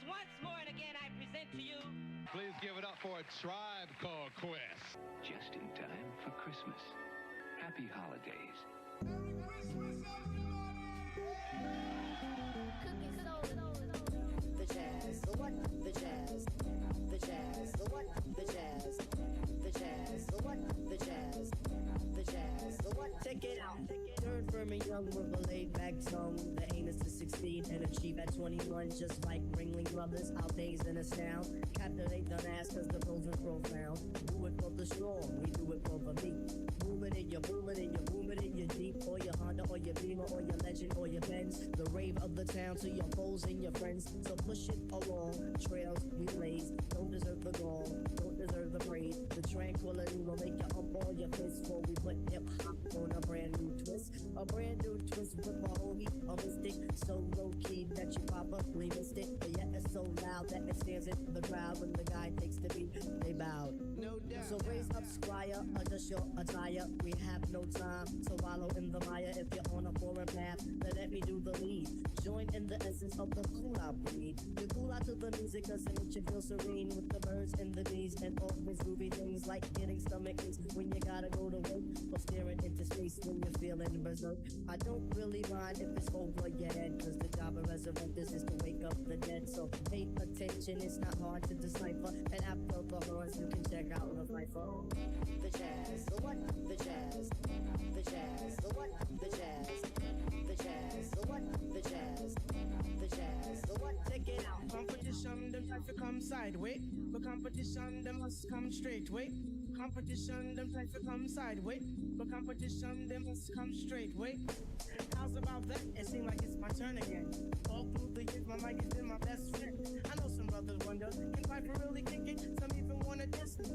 once more and again I present to you. Please give it up for a Tribe Called Quest. Just in time for Christmas. Happy holidays. Merry Christmas, everybody! Cooking soul. The jazz, the what? The jazz. The jazz, the what? The jazz. The jazz, the what? The jazz. The jazz, the what? Check it out. Turn firm and young with a laid back tongue. The aim is to succeed and achieve at 21. Just like Ringling Brothers, our days in a sound. Captivate the mass cause the pros are profound. Do it for the strong, we do it for the meek. Moving in your booming and you're booming in your Jeep or your Honda or your Beamer or your Legend or your Benz. The rave of the town to your foes and your friends. So push it along, trails we blaze. Don't deserve the gall, don't deserve the praise. The tranquility will make you up all your fists. For we put hip-hop on a brand new twist. A brand new twist with a hoagie, a mystic. So low-key that you probably missed it. But yet it's so loud that it stands in the crowd. When the guy takes the beat, they bow. No doubt. So raise up, squire, adjust your attire. We have no time to wallow in the mire. If you're on a foreign path, then let me do the lead. Join in the essence of the cool out breed. You cool out to the music, cause it makes you feel serene. With the birds and the bees and all these groovy things. Like getting stomach aches when you gotta go to work. Or staring into space when you're feeling berserk. I don't really mind if it's over your head, cause the job of resurrectors is to wake up the dead. So pay attention, it's not hard to decipher. And after the horns, you can check out the cipher. The jazz, the what? The jazz, the jazz, the what? The jazz, the jazz, the what? The jazz, the jazz, the what? Check it out. Competition, them try to come sideways. But competition, them must come straight way. Competition, them try to come sideways. But competition, them must come straight way. How's about that? It seems like it's my turn again. All through the years, my mic has been my best friend. I know some brothers wonder, can Piper really kick it? Some even wanna diss me,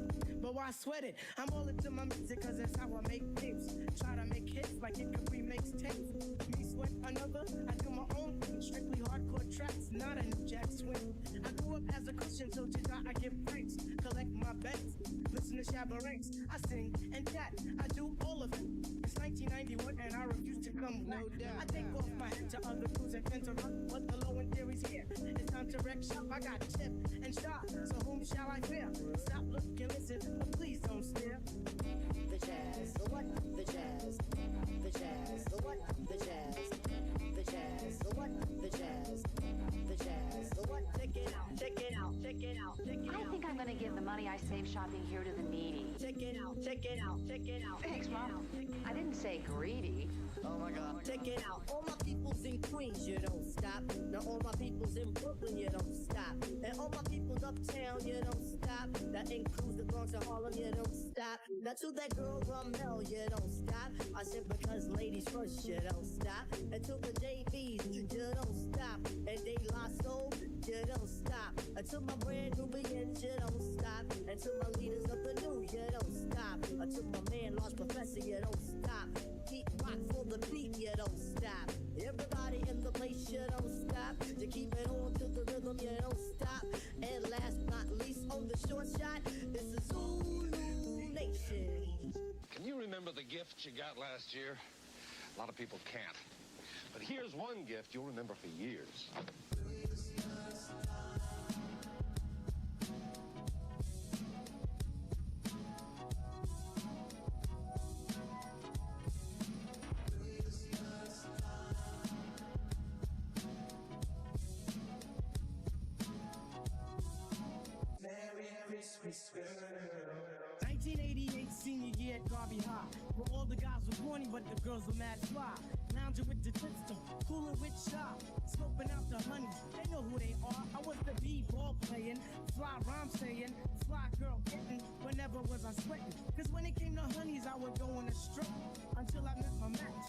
but why sweat it? I'm all into my music, cause that's how I make tapes. Try to make hits like it could remix tapes. Me sweat another, I do my own thing. Strictly hardcore tracks, not a new jack swing. I grew up as a Christian, so to God I give thanks. Collect my bets, listen to Shabba Ranks. I sing and chat, I do all of it. It's 1991 and I refuse to come back. I take off my hat to other crews and tend to run, but the low end theory's here. It's time to wreck shop. I got Chip and Shot, so whom shall I fear? Stop, look, and listen, but please don't stare. The jazz, the what? The jazz, the jazz, the what? The jazz, the jazz, the what? The jazz, the jazz, the what? Check it out, check it out, check it out, check it out. I think I'm gonna give the money I save shopping here to the needy. Check it out, check it out, check it out. Thanks, Mom. I didn't say greedy. Oh my God. Check it out. All my peoples in Queens, you don't stop. Now all my peoples in Brooklyn, you don't stop. And all my peoples uptown, you don't stop. That includes the Bronx and Harlem, you don't stop. Now to that girl Ramel, you don't stop. I said because ladies first, you don't stop. And to the JBs, you don't stop. And De La Soul, you don't stop. And to my brand Nubians, you don't stop. And to my leaders of the new, you don't stop. And to my man Large Professor, you don't stop. Keep rock for the beat, you don't stop. Everybody in the place, you don't stop. You keep it on to the rhythm, you don't stop. And last but not least, on the short shot, this is Zulu Nation. Can you remember the gift you got last year? A lot of people can't. But here's one gift you'll remember for years. Merry Christmas. 1988 senior year at Garvey High, where all the guys were corny, but the girls were mad fly. Lounging with the tipster, cooling with Shy, scoping out the honeys. They know who they are. I was the b-ball playing, fly rhyme saying, fly girl getting. Whenever was I sweating? Cause when it came to honeys, I would go on a stroke until I met my match.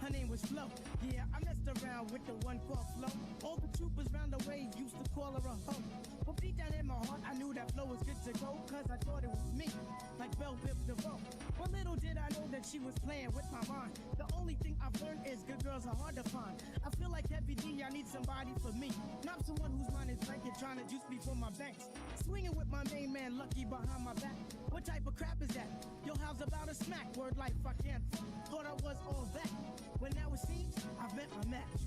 Her name was Flo. Yeah, I messed around with the one called Flo. All the troopers round the way used to call her a hoe. But deep down in my heart, I knew that Flo was good to go, cause I thought it was me, like Belle Biv DeVoe. But little did I know that she was playing with my mind. The only thing I've learned is good girls are hard to find. I feel like Heavy D, I need somebody for me. Not someone whose mind is blanket trying to juice me for my banks. Swinging with my main man Lucky behind my back. What type of crap is that? Yo, how's about a smack? Word life, I can't thought I was all that. When now it seems I've met my match.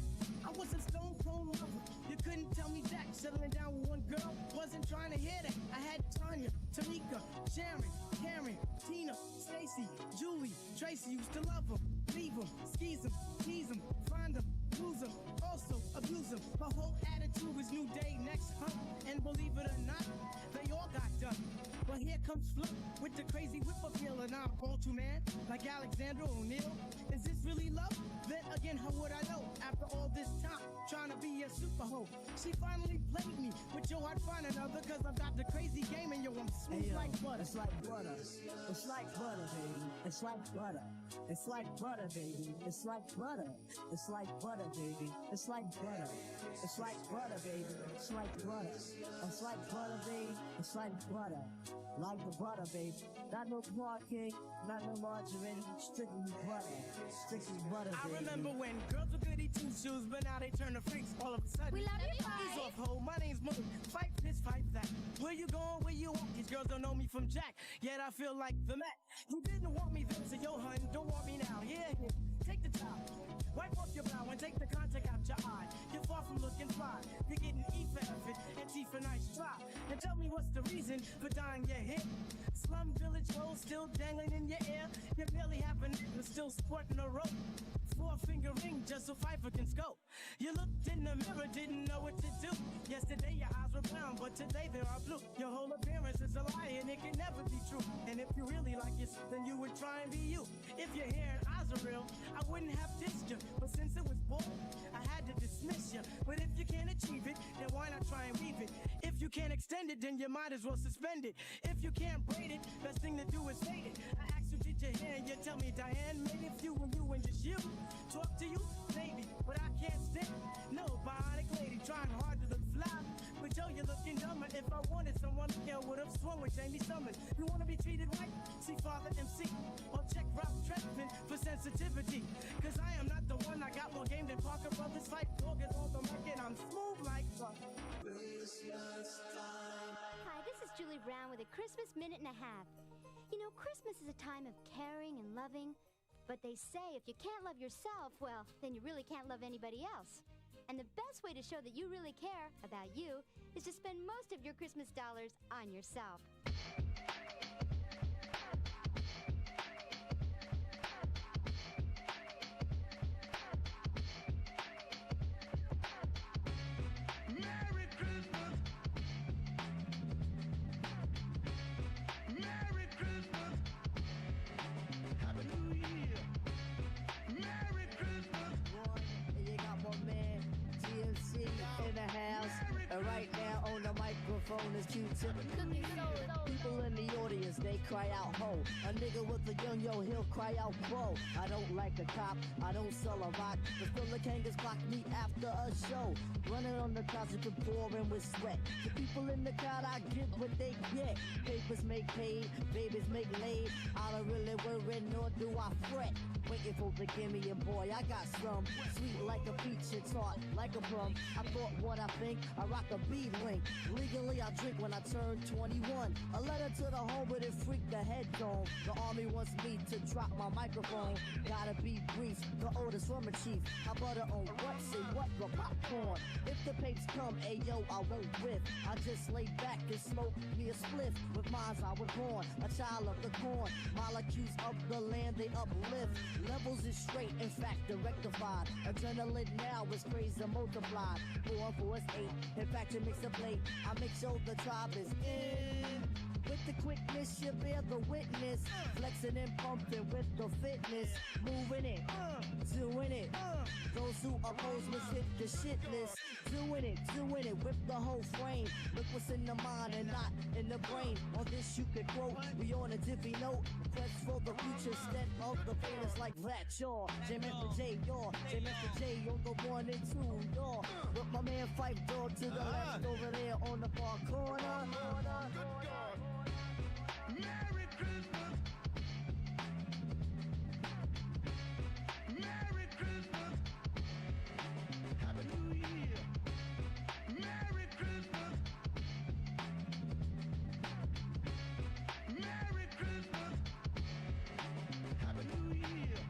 I was a stone cold lover. You couldn't tell me Jack. Settling down with one girl, wasn't trying to hear that. I had Tanya, Tamika, Sharon, Karen, Tina, Stacy, Julie, Tracy. Used to love them, leave them, skeeze them, tease them, find them, lose them, also abuse them. My whole attitude was new day, next hump. And believe it or not, they all got done. But here comes Flip with the crazy whip appeal, and I'm all too man, like Alexander O'Neal. Is this really love? Then again, how would I know? After all this time, trying to be a super hoe. She finally played me, but yo, I'd find another, cause I've got the crazy game, and yo, I'm smooth like butter. It's like butter. It's like butter, baby. It's like butter. It's like butter, baby. It's like butter. It's like butter, baby. It's like butter. It's like butter, baby. It's like butter. It's like butter, baby. It's like butter. Like the butter, baby. Not no parking, not no margarine, strictly butter. Strictly butter, baby. I remember when girls were goody two-shoes, but now they turn to freaks all of a sudden. We love you, Ease bye. off, ho, my name's Moon. Fight this, fight that. Where you going, where you want? These girls don't know me from Jack, yet I feel like the Mac. You didn't want me then, so yo, hun, don't want me now. Yeah, take the towel. Wipe off your brow and take the contact out your eye. You're far from looking fly. You're getting E for effort and T for nice try. And tell me what's the reason for dying your hip. Slum village roll still dangling in your ear. You barely have a nigga still sporting a rope. 4-finger ring just so Pfeiffer can scope. You looked in the mirror, didn't know what to do. Yesterday your eyes were brown, but today they are blue. Your whole appearance is a lie and it can never be true. And if you really like yourself, then you would try and be you. If your hair and eyes are real, I wouldn't have dissed you. But since it was bold, I had to dismiss you. But if you can't achieve it, then why not try and weave it? If you can't extend it, then you might as well suspend it. If you can't braid it, best thing to do is fade it. I asked you, did you hear? And you tell me, Diane, maybe if you and just you. Talk to you, maybe, but I can't stand no bionic lady trying hard to look fly. But yo, you're looking dumber. If I wanted someone, I would have swung with Jamie Summers. You wanna be treated right? See Father MC or check Ralph Tresvant for sensitivity. Cause I am not the one. I got more game than Parker Brothers. Fight dog is on the mic and I'm smooth like butter. Hi, this is Julie Brown with a Christmas Minute and a Half. You know, Christmas is a time of caring and loving, but they say if you can't love yourself, well, then you really can't love anybody else. And the best way to show that you really care about you is to spend most of your Christmas dollars on yourself. Merry Christmas. Merry Christmas. Happy New Year. Merry Christmas. And you got my man GMC in the house. And right now on the microphone is Q-Tip. People in the audience, they cry out ho. A nigga with a young yo, he'll cry out bro. I don't like a cop, I don't sell a rock. The Philly Kangers block me after a show. Running on the couch, you pouring with sweat. The people in the crowd, I get what they get. Papers make paid, babies make laid. I don't really worry, nor do I fret. Waiting for the gimme, and boy, I got some. Sweet like a peach and tart like a plum. I thought what I think, I rock a B-link. Legally, I drink when I turn 21. A letter to the home, but it freaked the head dome. The army wants me to drop my microphone. Gotta be brief, the orders from a chief. I butter on what, say what, the popcorn. If the papes come, ayo, I won't whiff. I just lay back and smoke me a spliff. With mines I was born, a child of the corn. Molecules of the land, they uplift. Levels is straight, in fact, they're rectified. Adrenaline now is crazy multiplied. 4 4 is 8, in fact, it makes a plate. I make sure the tribe is in. With the quickness, you bear the witness. Flexing and pumping with the fitness. Moving it, doing it. Those who oppose must hit the shit list. Doing it with the whole frame. Look what's in the mind and not in the brain. On this you could quote, we on a diffy note. Quest for the future instead of the famous like that, y'all. J-Master J, y'all. J-Master J, on the 1 and 2, y'all. With my man Fife Dog to the left over there on the far corner. Merry Christmas. Merry Christmas. Happy New Year. Merry Christmas. Merry Christmas. Happy New Year.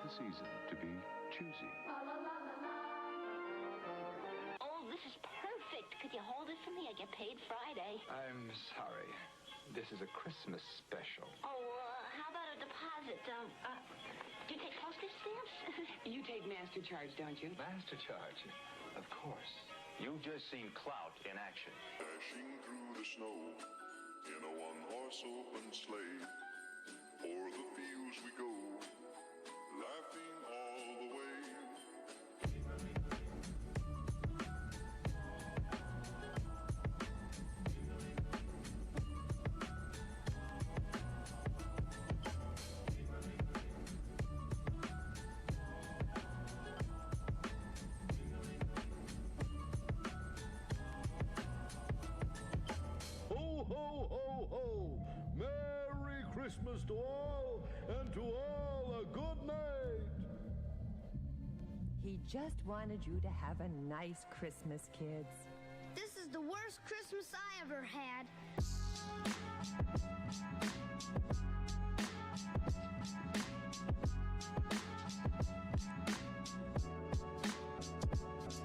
the season to be choosy. Oh, this is perfect. Could you hold it for me? I get paid Friday. I'm sorry. This is a Christmas special. Oh, how about a deposit? Do you take postage stamps? You take master charge, don't you? Master charge? Of course. You've just seen clout in action. Dashing through the snow in a one-horse open sleigh. O'er the fields we go, laughing all the way. Christmas to all, and to all a good night. He just wanted you to have a nice Christmas, kids. This is the worst Christmas I ever had.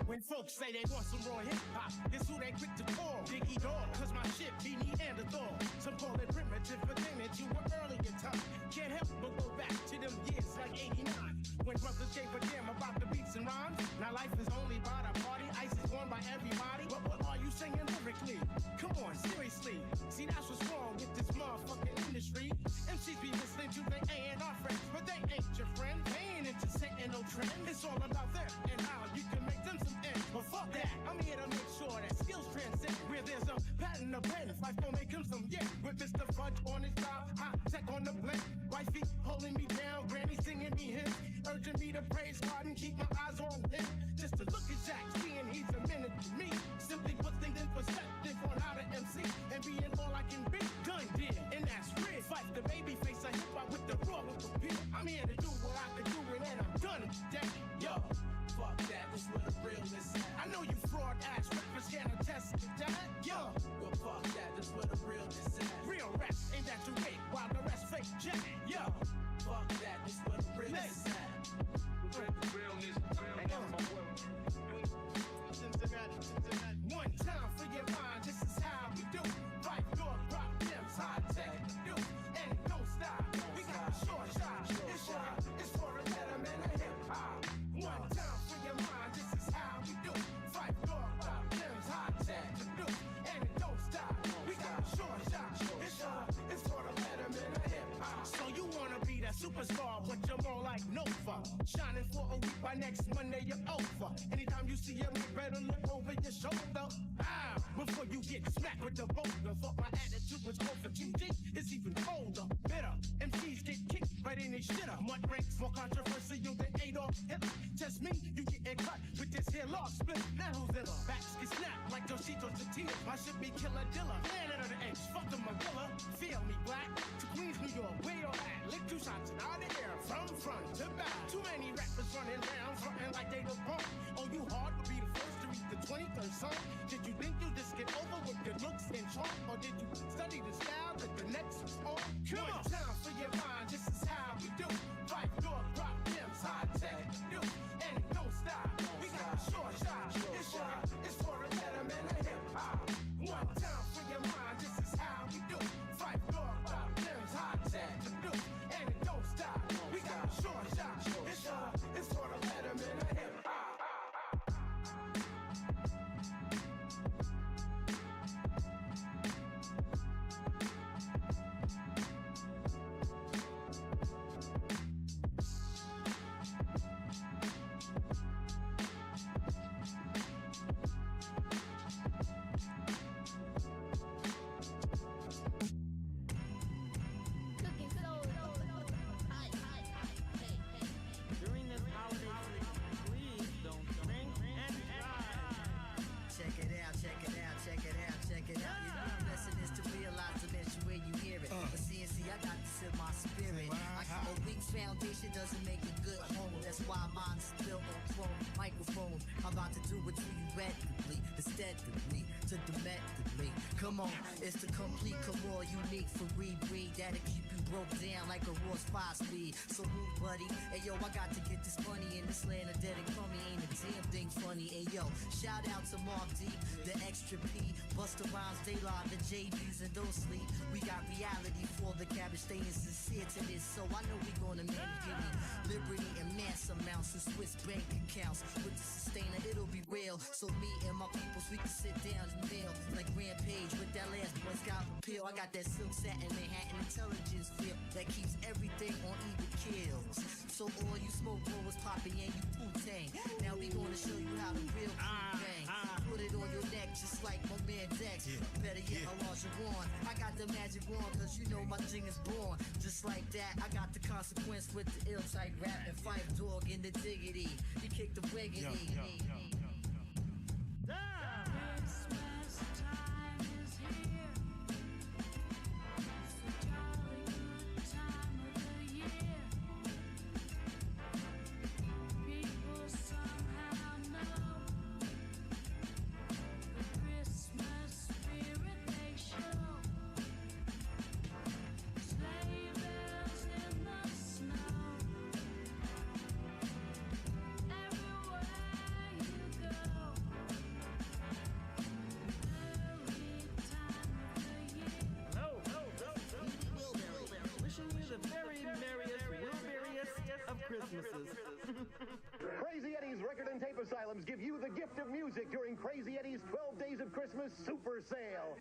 When folks say they want some raw hip-hop, it's who they quick to call Diggy Dog, cause my shit be Neanderthal. Some call it primitive, but then it's you were earlier time. Can't help but go back to them years like 89, when brothers gave a damn about the beats and rhymes. Now life is only about a party, ice is worn by everybody. But what are you singing lyrically? Come on, seriously. See, that's what's wrong with this motherfucking industry. MCs be listening to they A&R friends, but they ain't your friend. They ain't into setting no trend. It's all about them and how you can make them some ends. But fuck that, I'm here to make sure that skills transcend. Where there's a patent of pen, life gon' make him some yeah. With Mr. Fudge on his job, hot tech on the blend. Wifey holding me down, granny singing me hymns, urging me to praise God and keep my eyes on him. Just to look at Jack, seeing he's a minute to me. Simply put things in perspective on how to MC and being all I can be. Done deal, and that's real. Fight the baby face, I hip hop with the raw with the peel. I'm here to do what I can do, and then I'm done today. Yo, fuck that, this where the realness at. I know you fraud ass rappers can't attest to that. Yo, well fuck that, this where the realness at. Real rap ain't that you hate while the rest fake jack. Yo, fuck that, this where the realness at. One time for your mind, this is how we do. Fight your problems, high tech do, and it don't stop. We got a short shot, it's for the betterment of hip hop. One time for your mind, this is how we do. Fight your problems, high tech do, and it don't stop. We got a short shot, it's for the betterment of hip hop. So you wanna be that superstar, but you're more like Nova. Shining for a week, by next Monday you're over. Anytime you see him, you better look over your shoulder. Before you get smacked with the boulder. Thought my attitude was over QG, it's even colder. Bitter, MCs get kicked right in their shitter. Mud ranks more controversial than Adolf Hitler. Just me, you getting cut with this here log split. Now who's in backs get snapped like Dositos to Tina. I should be killer dilla, planet of the apes, fuck the Manila. Feel me black, to Queens, New York, where you at? Lick 2 shots out of the air, from front to back. Too many rappers running around, frontin' like they the punk. Oh, you hard to be the first to read the 23rd song? Did you think you just get over with your looks and charm? Or did you study the style that the next was on? Come on, time for your mind, this is how we do. Fight your rock, gems, high tech do, and it don't stop. We got a short shot, it's for the betterment of hip hop. One time for your mind, this is how we do. Fight your rock, gems, high tech do, and it don't stop. We got a short shot, it's for the betterment of hip hop. Foundation doesn't make a good home. That's why mine's built on chrome microphone. I'm about to do it to you readily, steadily, to domestically. Come on, it's the complete, come on, unique for rebreed that'll keep you broke down like a Ross 5-speed. So move, buddy. Hey, yo, I got to get this money in this land of dead and crummy. Ain't a damn thing funny. Hey, yo, shout out to Mob Deep, the Extra P, Busta Rhymes, Daylight, the JBs, and Don't Sleep. We got reality for the cabbage, staying sincere to this. So I know we gonna manage give me liberty and mass amounts of Swiss bank accounts. With the sustainer, it'll be real. So me and my peoples, we can sit down and mail like Rampage with that last Boy Scout appeal. I got that silk satin Manhattan intelligence feel that keeps everything on even kills. So all you smoke blowers popping and you Wu-Tang. Now we gonna show you how the real bang. Put it on your neck just like my man Dex. Better yet, Elijah Warren. I got the magic wand cause you know my thing is born. Just like that, I got the consequence with the ill type rap and fight dog in the diggity. You kick the wiggity. Christmas time is here. It's a jolly good time of the year. People somehow know the Christmas spirit they show. Sleigh bells in the snow. Everywhere you go. Wishing you the very merriest, wilberiest of Christmases. Crazy Eddie's Record and Tape Asylums give you the gift of music during Crazy Eddie's 12 Days of Christmas Super Sale.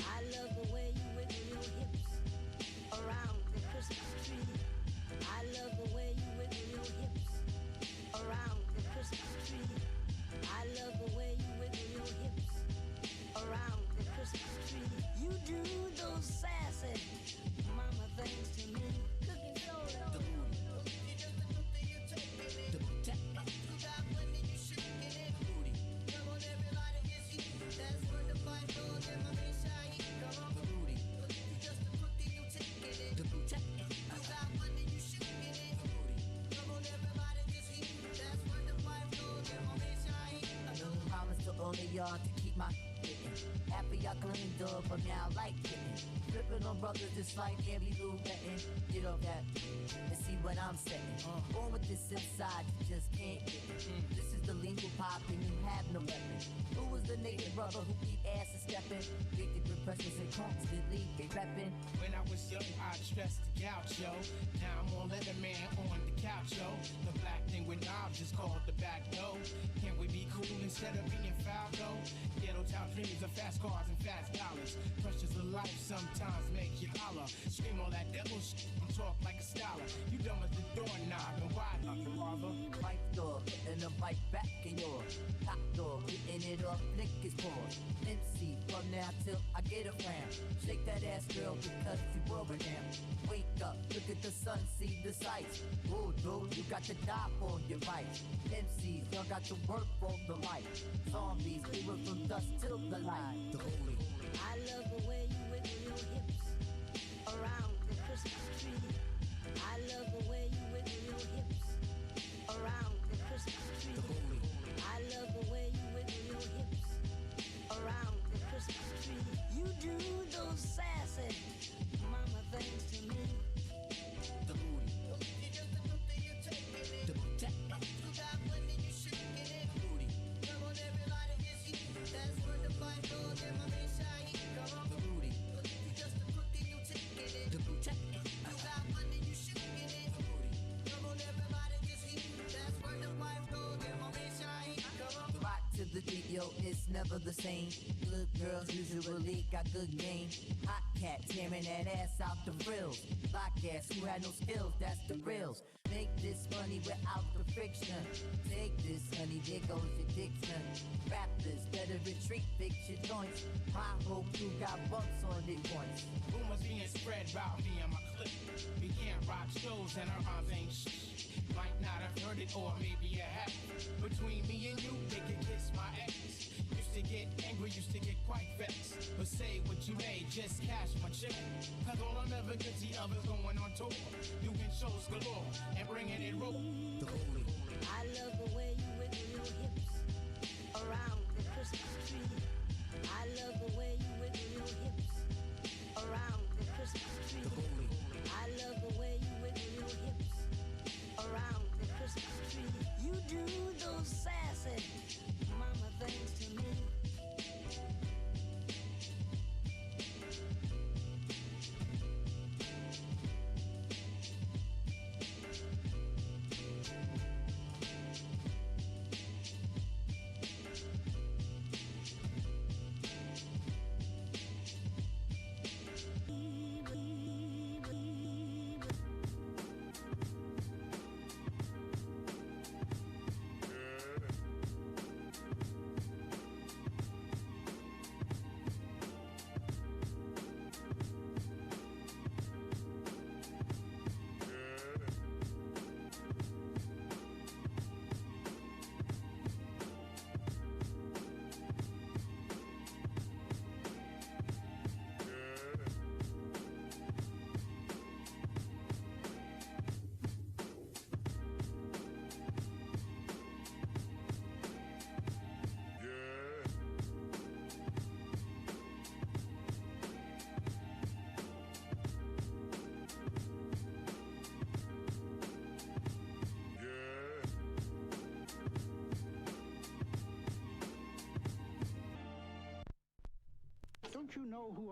I love the way you wiggle your hips around the Christmas tree. I love the way you wiggle your hips around the Christmas tree. I love the way you wiggle your hips around the Christmas tree. You do those sassy mama things to me. Cooking soda. Only y'all to keep my happy I cleaned up, but now I like getting flipping on brothers just like every Lou betting. Get off that and see what I'm saying. Born with this inside, you just can't get it. This is the legal pop and you have no weapon. Who was the naked brother who beat ass and stepping? Big the repressions and constantly be repping. When I was young, I stressed the couch, yo. Now I'm on Leatherman on the couch, yo. The black thing with knobs is called the back door. Can't we be cool instead of being foul, though? Ghetto town dreams of fast cars and fast dollars. Pressures of life sometimes make you holler. Scream all that devil shit and talk like a scholar. You done with the doorknob and why not, father? Pipe door, and a bite back in your top door. Getting it up, flick his paws. MC from now till I get around. Shake that ass, girl, because you world down. Wake up, look at the sun, see the sights. Whoa, dude, you got to die for your rights. MCs, y'all got to work for the light. Zombies, we were from dusk till the light. The holy. I love the way you wiggle your hips around the Christmas tree. I love the way you wiggle your hips around the Christmas tree. I love the way you wiggle your hips around the Christmas tree. You do those sassy mama things to me. The booty. The booty. The beat, yo, it's never the same. Good girls usually got good game. Hot cat tearing that ass out the frills. Black ass who had no skills, that's the reals. Make this money without the friction. Take this, honey, there goes your diction. Rappers better retreat, fix your joints. My whole crew got bumps on it once. Rumors being spread about me and my clique. We can't rock shows and our rhymes ain't shh. Might not have heard it or maybe you have. Between me and you, they can kiss my ex. Used to get angry, used to get quite vexed. But say what you may, just cash my check. Cause all I'm ever guilty of is going on tour, doing shows galore and bringing it raw. The holy. I love the way you wiggle your hips around the Christmas tree. I love the way you wiggle your hips around the Christmas tree. The holy.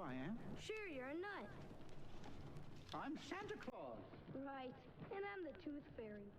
I am? Sure, you're a nut. I'm Santa Claus. Right, and I'm the Tooth Fairy.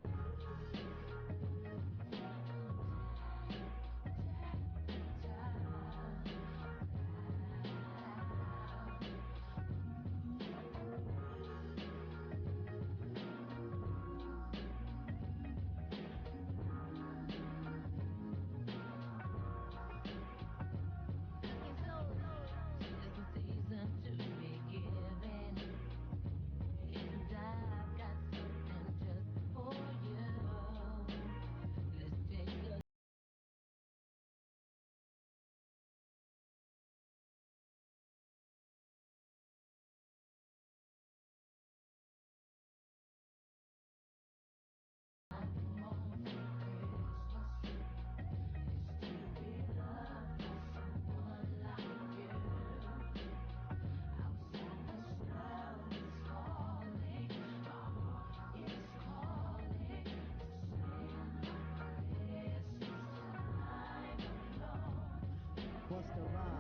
What's the rhyme?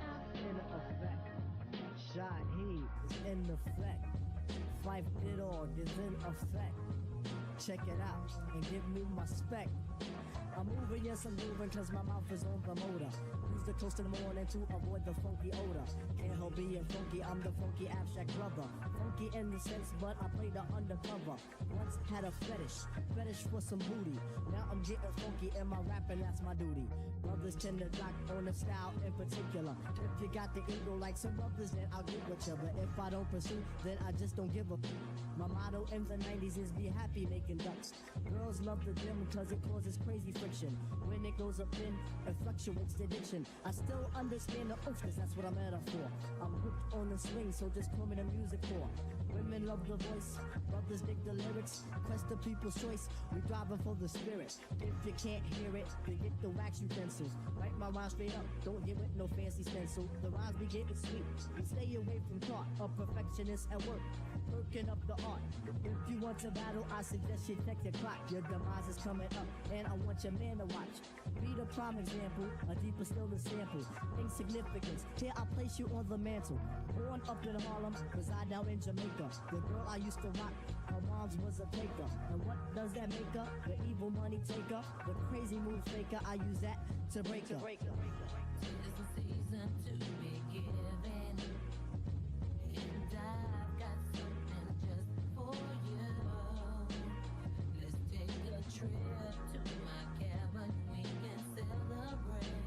In effect. Shaheed is in effect. Fife Dog is in effect. Check it out and give me my spec. I'm moving, yes, I'm moving, cause my mouth is on the motor. Use the coast in the morning to avoid the funky odor. Can't help being funky, I'm the funky abstract brother. Funky in the sense, but I play the undercover. Once had a fetish for some booty. Now I'm getting funky in my rapping, that's my duty. Brothers tend to dock on the style in particular. If you got the ego like some brothers, then I'll get with you. But if I don't pursue, then I just don't give a My motto in the 90s is be happy making ducks. Girls love the gym cause it causes crazy friction. When it goes up in, it fluctuates the addiction. I still understand the oomph cause that's what I'm at for. I'm hooked on the swing, so just call me the music for. Women love the voice, brothers dig the lyrics. Quest the people's choice, we driving for the spirit. If you can't hear it, then get the wax utensils. Write my rhyme straight up, don't get with no fancy stencil. The rhymes be getting sweet, we stay away from thought. A perfectionist at work, working up the art. If you want to battle, I suggest you check your clock. Your demise is coming up, and I want your man to watch. Be the prime example, a deeper still the sample. Insignificance, here I place you on the mantle. Born up in Harlem, reside down in Jamaica. The girl I used to rock, her mom's was a taker. And what does that make her? The evil money taker, the crazy move faker. I use that to break her. It's the season to be given, and I've got something just for you. Let's take a trip to my cabin, we can celebrate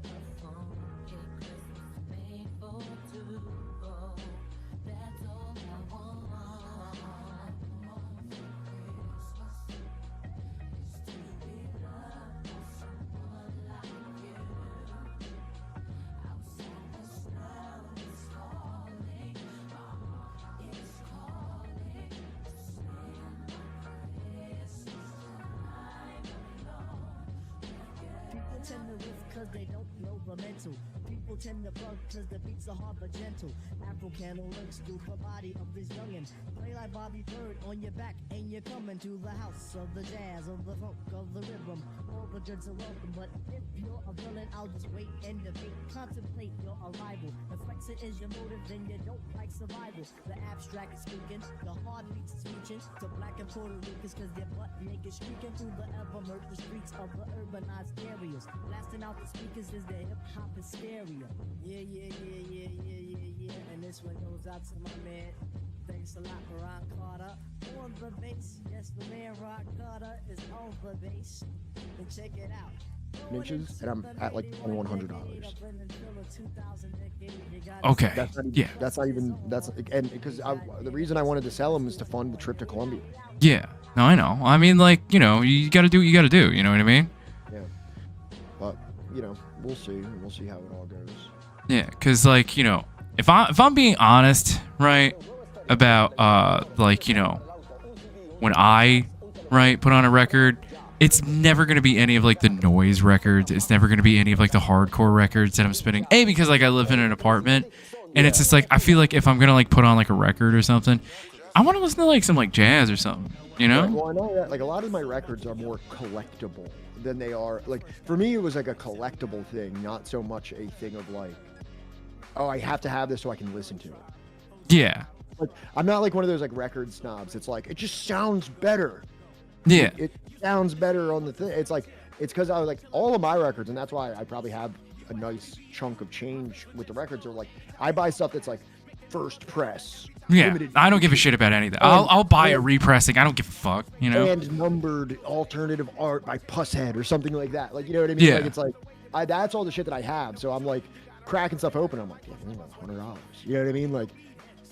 a funky Christmas made for two. That's all I want. Christmas is to be loved by someone like you. Outside the snow is falling, my heart is calling to spend my Christmas time alone. People tend to riff cause they don't know the mental. People tend to bug cause the beats are hard but gentle. Afro candle lurks through the body of this youngin'. Play like Bobby Bird on your back and you're coming to the house of the jazz, of the funk, of the rhythm. All the goods are welcome, but if you're a villain, I'll just wait and debate. Contemplate your arrival. If flexing is your motive, then you don't like survival. The abstract is speaking, the heartbeats is reaching to black and Puerto Ricans cause their butt naked streaking through the ever murder streets of the urbanized areas. Blasting out the speakers is the hip-hop hysteria. Yeah. And this one goes out to my man. Thanks a lot, Rock Carter. On the bass, yes, the man Rock Carter is on the bass. And check it out. Inches, and I'm at like $2,100. Okay. That's not even. And because the reason I wanted to sell them is to fund the trip to Colombia. Yeah. No, I know. I mean, like, you know, you got to do what you got to do. You know what I mean? Yeah. But you know, we'll see. We'll see how it all goes. Yeah, because like, you know, if I'm being honest, right, about like, you know, when I put on a record, it's never going to be any of like the noise records. It's never going to be any of like the hardcore records that I'm spinning. Because like I live in an apartment, and it's just like I feel like if I'm going to like put on like a record or something, I want to listen to like some like jazz or something, you know? Well, I know that like a lot of my records are more collectible than they are. Like for me, it was like a collectible thing, not so much a thing of like oh, I have to have this so I can listen to it. Yeah. Like, I'm not like one of those like record snobs. It's like, it just sounds better. Yeah. It sounds better on the thing. It's like, it's because I was like, all of my records, and that's why I probably have a nice chunk of change with the records, are like, I buy stuff that's like first press. Yeah, limited I don't give a shit about anything. I'll buy a repressing. I don't give a fuck, you know? And numbered alternative art by Pusshead or something like that. Like, you know what I mean? Yeah. Like, it's like, that's all the shit that I have. So I'm like cracking stuff open. I'm like, yeah, this is about $100. You know what I mean? Like,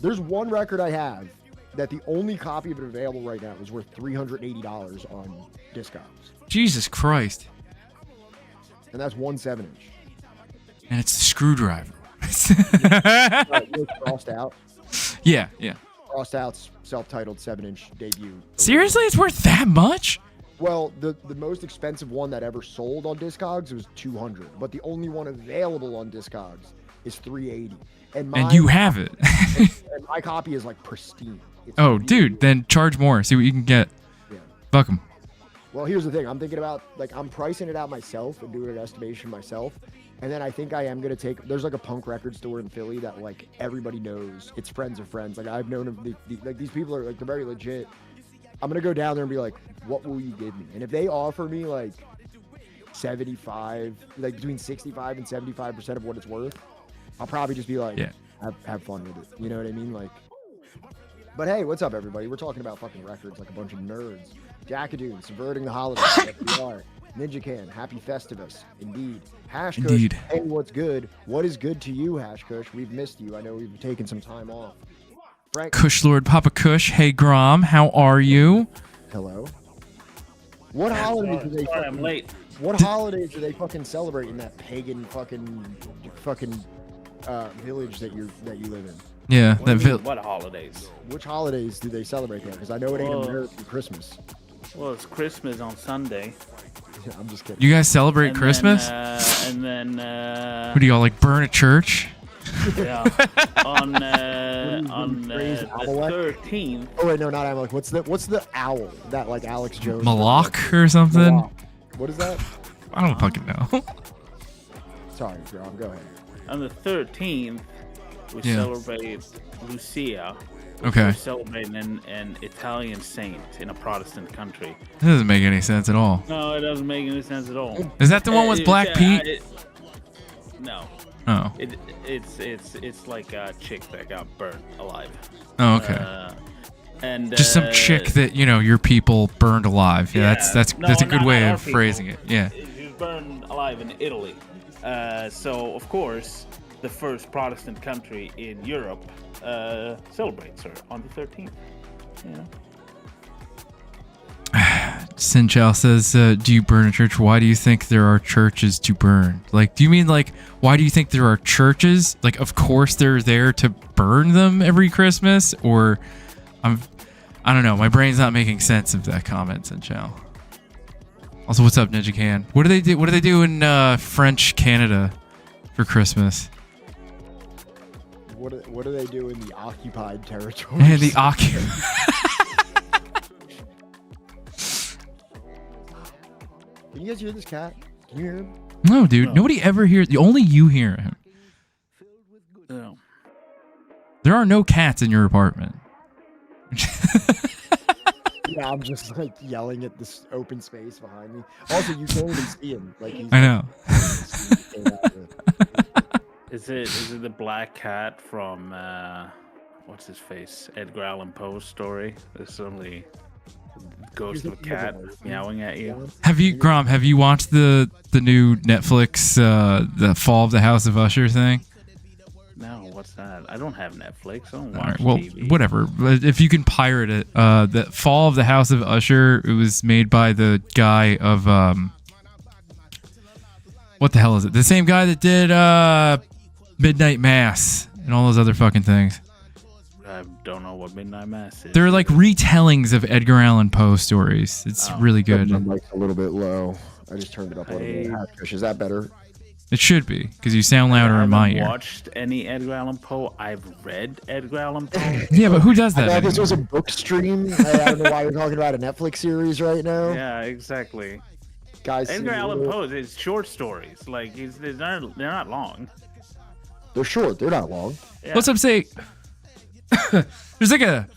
there's one record I have that the only copy of it available right now is worth $380 on Discogs. Jesus Christ. And that's 1 7-inch. And it's a screwdriver. Crossed out. Yeah, yeah. Crossed out's self-titled 7-inch debut. Seriously, it's worth that much? Well, the most expensive one that ever sold on Discogs was $200, but the only one available on Discogs is $380. And you have it. and my copy is like pristine. It's dude, then charge more. See what you can get. Yeah. Fuck them. Well, here's the thing. I'm thinking about, like, I'm pricing it out myself and doing an estimation myself. And then I think I am going to take, there's like a punk record store in Philly that like everybody knows. It's friends of friends. Like, I've known them, like, these people are like, they're very legit. I'm going to go down there and be like, what will you give me? And if they offer me like 75, like between 65 and 75% of what it's worth, I'll probably just be like, have fun with it. You know what I mean? Like, but hey, what's up, everybody? We're talking about fucking records like a bunch of nerds. Jackadoon, subverting the holidays. FDR, Ninja Can, happy Festivus. Indeed. Hash Kush, Indeed. hey, what's good? What is good to you, Hash Kush? We've missed you. I know we've taken some time off. Frank. Kush Lord Papa Kush. Hey, Grom. How are you? Hello. What holidays do they? Sorry, I'm late. What holidays do they fucking celebrate in that pagan fucking village that you live in? Yeah, What holidays? Which holidays do they celebrate there? Because I know it ain't American Christmas. Well, it's Christmas on Sunday. I'm just kidding. You guys celebrate Christmas? And then what do y'all like? Burn a church? Yeah. on the 13th. Oh wait, no, not Amalek. What's the owl that like Alex Jones? Malak or something? Malak. What is that? I don't fucking know. Sorry, Grom. Go ahead. On the 13th, we celebrate Lucia. Okay. We're celebrating an Italian saint in a Protestant country. That doesn't make any sense at all. No, it doesn't make any sense at all. Is that the one with Black Pete? No. Oh. It's like a chick that got burnt alive. Oh, okay. And just some chick that your people burned alive. Yeah, that's a good way of phrasing it. Yeah. She was burned alive in Italy. So of course, the first Protestant country in Europe celebrates her on the 13th. Yeah. Sinchal says, do you burn a church? Why do you think there are churches to burn? Like, do you mean like, why do you think there are churches? Like, of course they're there to burn them every Christmas? Or I don't know. My brain's not making sense of that comment, Sinchal. Also, what's up, Ninja Can? What do they do? What do they do in French Canada for Christmas? What do they do in the occupied territory? And the occupied. Can you guys hear this cat? Can you hear him? No, dude. No. Nobody ever hears. Only you hear him. No. There are no cats in your apartment. Yeah, I'm just like yelling at this open space behind me. Also, you can't even see him. Like I know. Is it the black cat from what's his face? Edgar Allan Poe's story? There's only ghost of a cat meowing at you. Have you watched the new Netflix the Fall of the House of Usher thing? No, what's that? I don't have Netflix. I don't watch Right, well, TV. whatever. If you can pirate it, the Fall of the House of Usher. It was made by the guy of what the hell is it? The same guy that did Midnight Mass and all those other fucking things. I don't know what Midnight Mass is. They're like retellings of Edgar Allan Poe stories. It's really good. My mic's a little bit low. I just turned it up a little bit. Is that better? It should be, because you sound louder in my ear. I haven't watched any Edgar Allan Poe. I've read Edgar Allan Poe. Yeah, but who does that? I thought this was a book stream. I don't know why you're talking about a Netflix series right now. Yeah, exactly. Guys, Edgar Allan Poe is short stories. Like they're not long. They're short. They're not long. Yeah. What's up, say? There's like a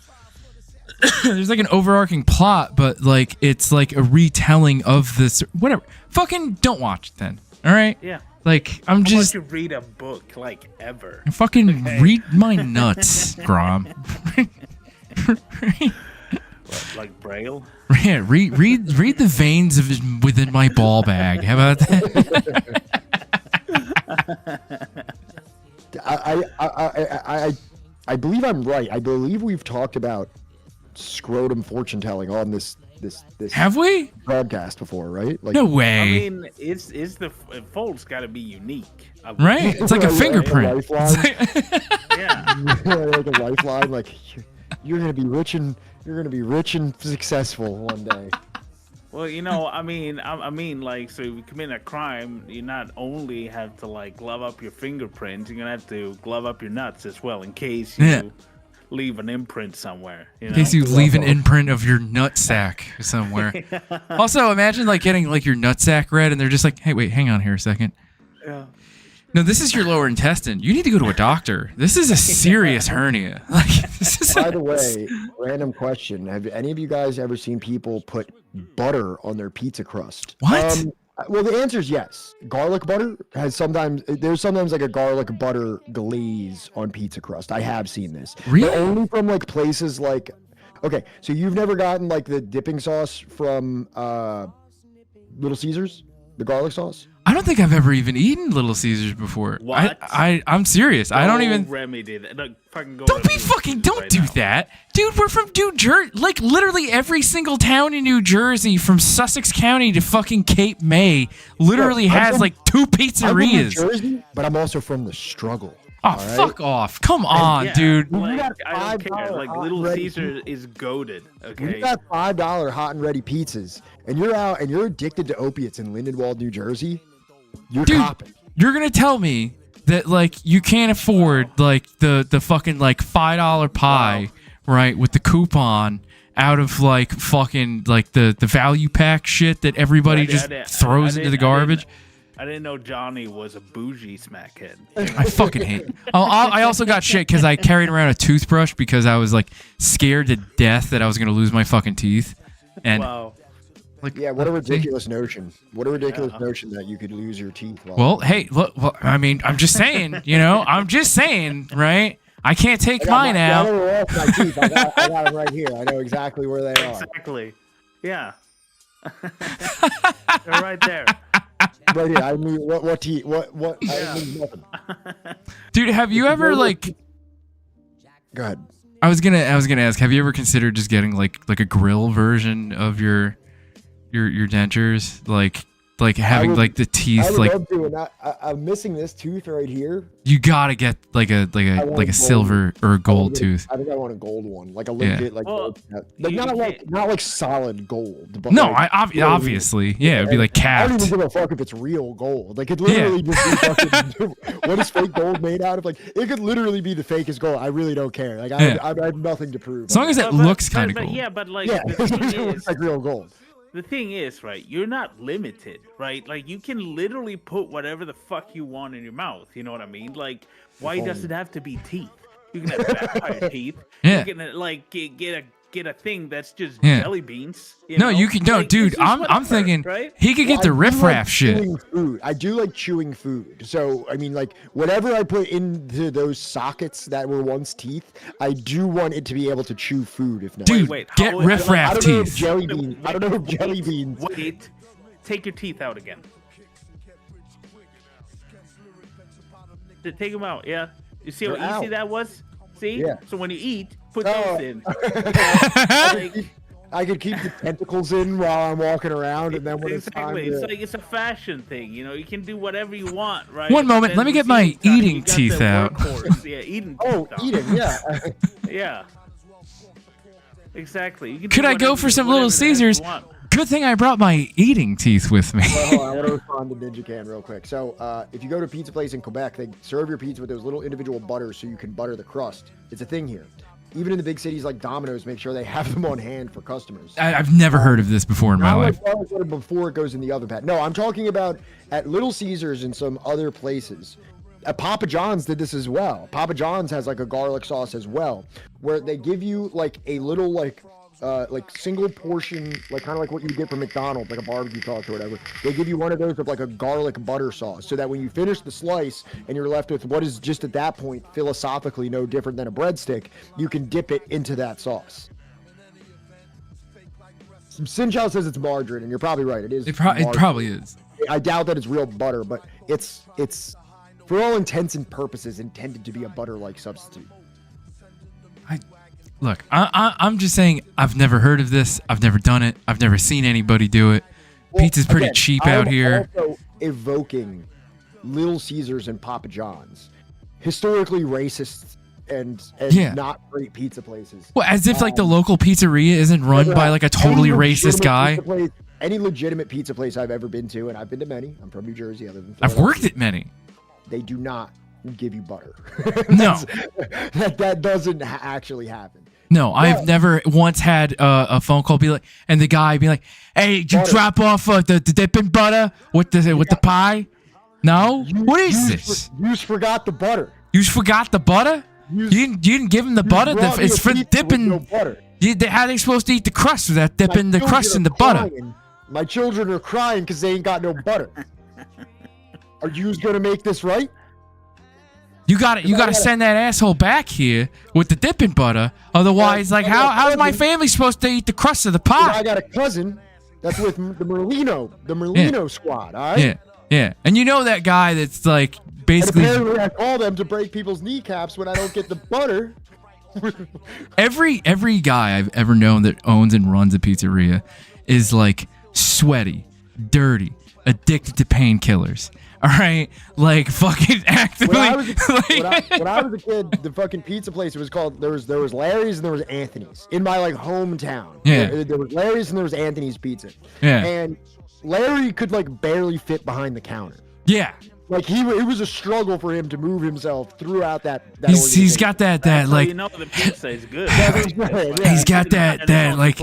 there's like an overarching plot, but like it's like a retelling of this. Whatever. Fucking don't watch it then. All right. Yeah. Like I'm just. How about you read a book like ever? Fucking read my nuts, Grom. What, like Braille? Yeah. Read the veins of within my ball bag. How about that? I believe I'm right. I believe we've talked about scrotum fortune telling on this have we broadcast before, right? Like, no way. I mean, it's the fold's got to be unique, right? It's like a fingerprint. Yeah, like a lifeline. Like you're gonna be rich and successful one day. Well, I mean, like, so if you commit a crime, you not only have to like glove up your fingerprints, you're gonna have to glove up your nuts as well in case you leave an imprint somewhere. In case you leave an imprint of your nutsack somewhere. Also, imagine like getting like your nutsack read, and they're just like, "Hey, wait, hang on here a second. Yeah. No, this is your lower intestine. You need to go to a doctor. This is a serious hernia." Like, this is. By the way, random question: have any of you guys ever seen people put butter on their pizza crust? What? Well, the answer is yes. Garlic butter there's sometimes like a garlic butter glaze on pizza crust. I have seen this. Really? But only from like places like, okay, so you've never gotten like the dipping sauce from Little Caesars, the garlic sauce? I don't think I've ever even eaten Little Caesars before. What? I'm serious. I don't even. Remy did that. Look, fucking go Don't be fucking. Don't right do now. that, dude. We're from New Jersey. Like literally every single town in New Jersey, from Sussex County to fucking Cape May, literally has like 2 pizzerias. I'm from New Jersey, but I'm also from the struggle. Oh, fuck off! Come on, Yeah, dude. Like, I don't care. Like Little Caesar is goated. Okay. You got $5 hot and ready pizzas, and you're out and you're addicted to opiates in Lindenwold, New Jersey. You're Dude, copping. You're gonna tell me that like you can't afford like the fucking like $5 pie, right, with the coupon out of like fucking like the value pack shit that everybody just throws into the garbage. I didn't know Johnny was a bougie smackhead. I fucking hate it. I also got shit because I carried around a toothbrush because I was like scared to death that I was gonna lose my fucking teeth. And wow. Like, yeah, what a ridiculous notion. What a ridiculous notion that you could lose your teeth. Well, hey, look. Well, I mean, I'm just saying. I'm just saying, right? I can't take mine out. I got them right here. I know exactly where they are. Exactly. Yeah. They're right there. Right here. I mean, what teeth? What? I mean nothing. Dude, have you ever like? Go ahead. I was gonna ask. Have you ever considered just getting like a grill version of your dentures, like having like the teeth I would like love to, and I'm missing this tooth right here. You gotta get like a silver or a gold tooth. I think I want a gold one, like a legit gold. Like not like solid gold. But no, like, obviously, yeah, it'd be like capped. I don't even give a fuck if it's real gold. Like it literally just be fucking. What is fake gold made out of? Like it could literally be the fakest gold. I really don't care. Like I have nothing to prove. As long as it looks kind of gold. gold. Yeah, but like it looks like real gold. The thing is, right, you're not limited, right? Like, you can literally put whatever the fuck you want in your mouth, you know what I mean? Like, why does it have to be teeth? You can have vampire teeth. Yeah. You can, like, get a thing that's just Yeah. jelly beans. You can, no, like, dude, I'm thinking right? he could get the riffraff shit. Food. I do like chewing food. So, I mean, like, whatever I put into those sockets that were once teeth, I do want it to be able to chew food, if not. Dude, get riffraff teeth. Jelly beans. I don't know if jelly beans. Wait, take your teeth out again. Take them out, yeah. You see how easy that was? See? Yeah. So when you eat, put those in. I could keep the tentacles in while I'm walking around, and then when it's time to... It's like it's a fashion thing, you know. You can do whatever you want, right? One moment, let me get my eating teeth out. Yeah, eating. Eating, yeah. Yeah. Exactly. You can Could I go for some Little Caesars? Good thing I brought my eating teeth with me. Well, I want to respond to Ninja Can real quick. So, if you go to a pizza place in Quebec, they serve your pizza with those little individual butters so you can butter the crust. It's a thing here. Even in the big cities like Domino's, make sure they have them on hand for customers. I've never heard of this before in my life. Before it goes in the oven pad. No, I'm talking about at Little Caesars and some other places. Papa John's did this as well. Papa John's has like a garlic sauce as well, where they give you like a little like single portion, like kind of like what you get from McDonald's, like a barbecue sauce or whatever. They give you one of those with like a garlic butter sauce, so that when you finish the slice and you're left with what is just at that point philosophically no different than a breadstick, you can dip it into that sauce. Sinchow says it's margarine, and you're probably right. It is. It probably is. I doubt that it's real butter, but it's for all intents and purposes intended to be a butter-like substitute. Look, I'm just saying I've never heard of this. I've never done it. I've never seen anybody do it. Well, pizza's pretty cheap out here. Also evoking Little Caesars and Papa John's, historically racist and not great pizza places. Well, as if like the local pizzeria isn't run by like a totally racist guy. Any legitimate pizza place I've ever been to, and I've been to many. I'm from New Jersey. Other than I've worked at many. They do not give you butter. No, that doesn't actually happen. No, I've never once had a phone call be like, and the guy be like, "Hey, did you drop off the dipping butter with the pie?" No, what is this? You just forgot the butter. You just forgot the butter. You didn't give him the butter. It's for dipping. No butter. How are they supposed to eat the crust without dipping the crust in the butter? My children are crying because they ain't got no butter. Are you gonna make this right? You got to send that asshole back here with the dipping butter. Otherwise, how's my family supposed to eat the crust of the pie? I got a cousin that's with the Merlino squad. All right. Yeah. And you know that guy that's like basically. And apparently, I call them to break people's kneecaps when I don't get the butter. Every guy I've ever known that owns and runs a pizzeria is like sweaty, dirty, addicted to painkillers. All right, like fucking actively. When I was a kid, the fucking pizza place, it was called. There was Larry's and there was Anthony's in my like hometown. Yeah, there was Larry's and there was Anthony's Pizza. Yeah, and Larry could like barely fit behind the counter. Yeah. Like it was a struggle for him to move himself throughout that he's got that like. You know the pizza is good. He's got that like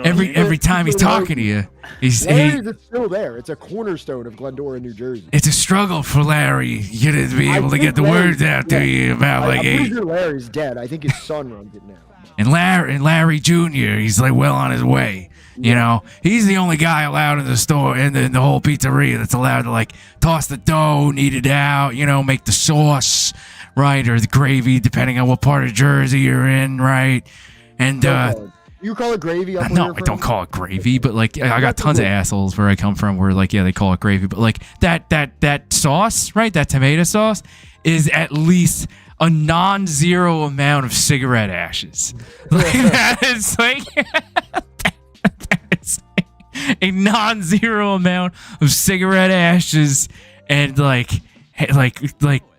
every time he's talking to you, it's still there. It's a cornerstone of Glendora, New Jersey. It's a struggle for Larry to be able to get the words out to you about I'm pretty sure Larry's dead. I think his son runs it now. And Larry Jr., he's like well on his way. You know, he's the only guy allowed in the store and the whole pizzeria that's allowed to like toss the dough, knead it out, make the sauce, right, or the gravy, depending on what part of Jersey you're in, right? And you call it gravy? No, I don't call it gravy, but like I got tons of assholes where I come from where like they call it gravy, but like that sauce, right, that tomato sauce is at least a non-zero amount of cigarette ashes. Like that is like. A non-zero amount of cigarette ashes and like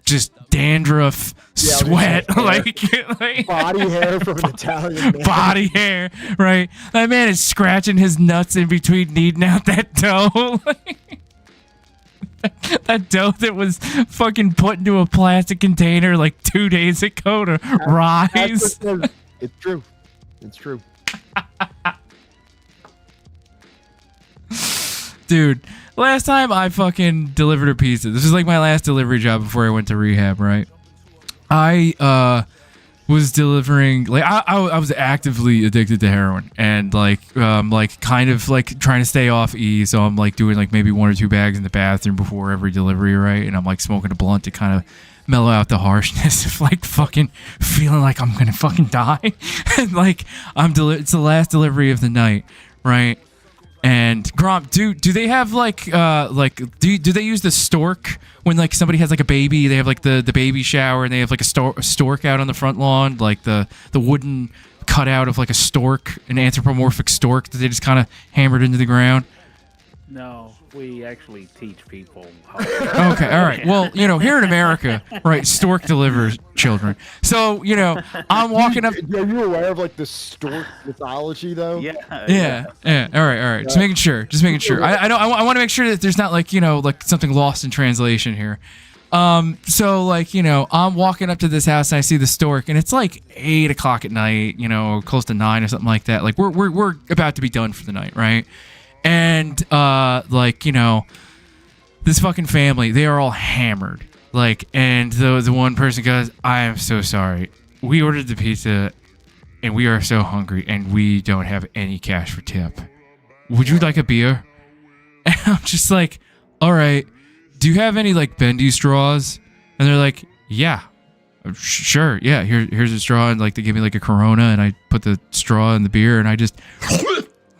just dandruff, sweat, like body hair from an Italian man. Body hair, right? That man is scratching his nuts in between kneading out that dough. That dough that was fucking put into a plastic container like 2 days ago to rise. It's true. It's true. Dude, last time I fucking delivered a pizza. This was like my last delivery job before I went to rehab, right? I was delivering, like I was actively addicted to heroin and like kind of like trying to stay off E, so I'm like doing like maybe 1 or 2 bags in the bathroom before every delivery, right? And I'm like smoking a blunt to kind of mellow out the harshness of like fucking feeling like I'm gonna fucking die. And like it's the last delivery of the night, right? And Gromp, do they have like do they use the stork when like somebody has like a baby? They have like the baby shower and they have like a stork out on the front lawn, like the wooden cutout of like a stork, an anthropomorphic stork that they just kind of hammered into the ground. No, we actually teach people. Okay, all right. Well, here in America, right, stork delivers children. So, I'm walking up. Are you aware of like the stork mythology, though? Yeah. All right. Just making sure. I want to make sure that there's not like like something lost in translation here. So like I'm walking up to this house and I see the stork and it's like 8 o'clock at night, close to 9 or something like that. Like we're about to be done for the night, right? And this fucking family, they are all hammered. Like, and the one person goes, I am so sorry. We ordered the pizza and we are so hungry and we don't have any cash for tip. Would you like a beer? And I'm just like, all right, do you have any like bendy straws? And they're like, yeah, sure. Yeah, here's a straw. And like they give me like a Corona and I put the straw in the beer and I just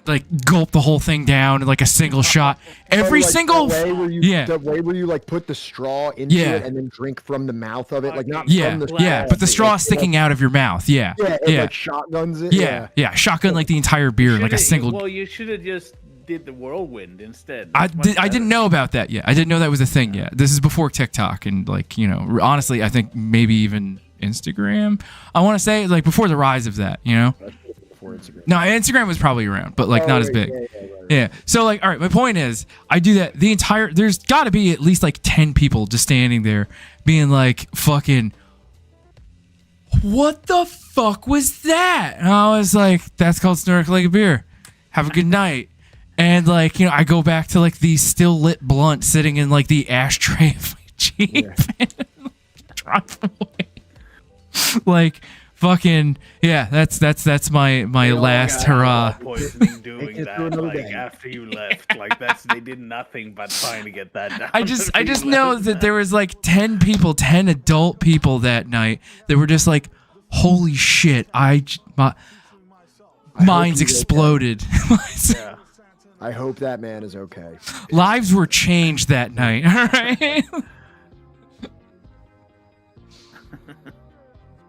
like gulp the whole thing down in like a single shot. Every like single the way where you like put the straw into it and then drink from the mouth of it, like not from the straw, but the straw sticking out of your mouth. Yeah, like shotguns it. Yeah, shotgun like the entire beer, like a single. Well, you should have just did the whirlwind instead. I didn't know about that yet. I didn't know that was a thing yet. This is before TikTok and like, you know, honestly, I think maybe even Instagram. I want to say like before the rise of that, you know. Before Instagram. No, Instagram was probably around, but like not as big. Yeah. So like, all right, my point is, I do that the entire. There's got to be at least like 10 people just standing there, being like, "Fucking, what the fuck was that?" And I was like, "That's called snorkel like a beer. Have a good night." And like, you know, I go back to like the still lit blunt sitting in like the ashtray of my Jeep and drive away. Like, fucking yeah, that's my last hurrah. Poisoning doing that like after you left, like they did nothing but trying to get that down. I just know that there was like 10 adult people that night that were just like, holy shit, mine's exploded. Yeah. I hope that man is okay. Lives were changed that night. All right.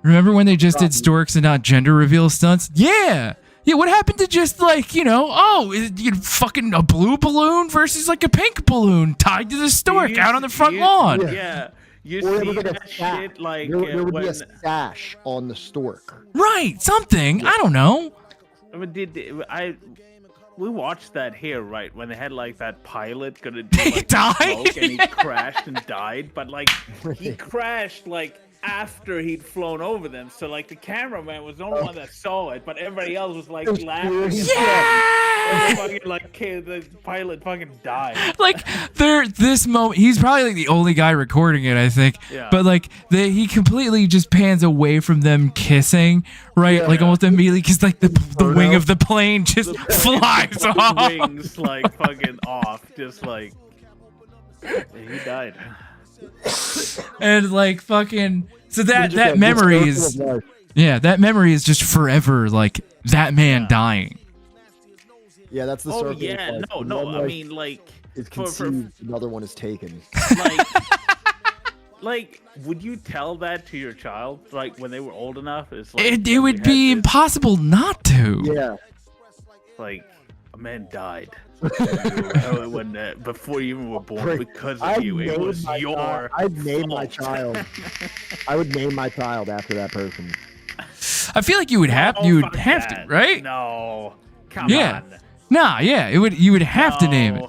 Remember when they just did storks and not gender reveal stunts? Yeah. Yeah, what happened to just like, you know, fucking a blue balloon versus like a pink balloon tied to the stork out on the front lawn? Yeah. You see that shit like there would be a sash on the stork. Right, something. Yeah. I don't know. I mean, we watched that here, right? When they had like that pilot gonna do like smoke and he crashed and died, but like he crashed like after he'd flown over them, so like the cameraman was the only one that saw it, but everybody else was like laughing. Yeah! Fucking, like the pilot fucking died. Like this moment, he's probably like the only guy recording it, I think. Yeah. But like he completely just pans away from them kissing, right? Yeah. Like almost immediately, because like the wing of the plane just flies off. Wings like fucking off, just like he died. And like fucking, so that memory is, that memory is just forever. Like that man dying. Yeah, that's the circle. Oh yeah, no. I mean, like it's conceived, another one is taken. Like, would you tell that to your child? Like when they were old enough? It's like it would be impossible not to. Yeah. Like a man died. Before you even were born, because of you, it was your. I'd name my child. I would name my child after that person. I feel like you would have to, right? No, come on. Nah, yeah, you would have to name it.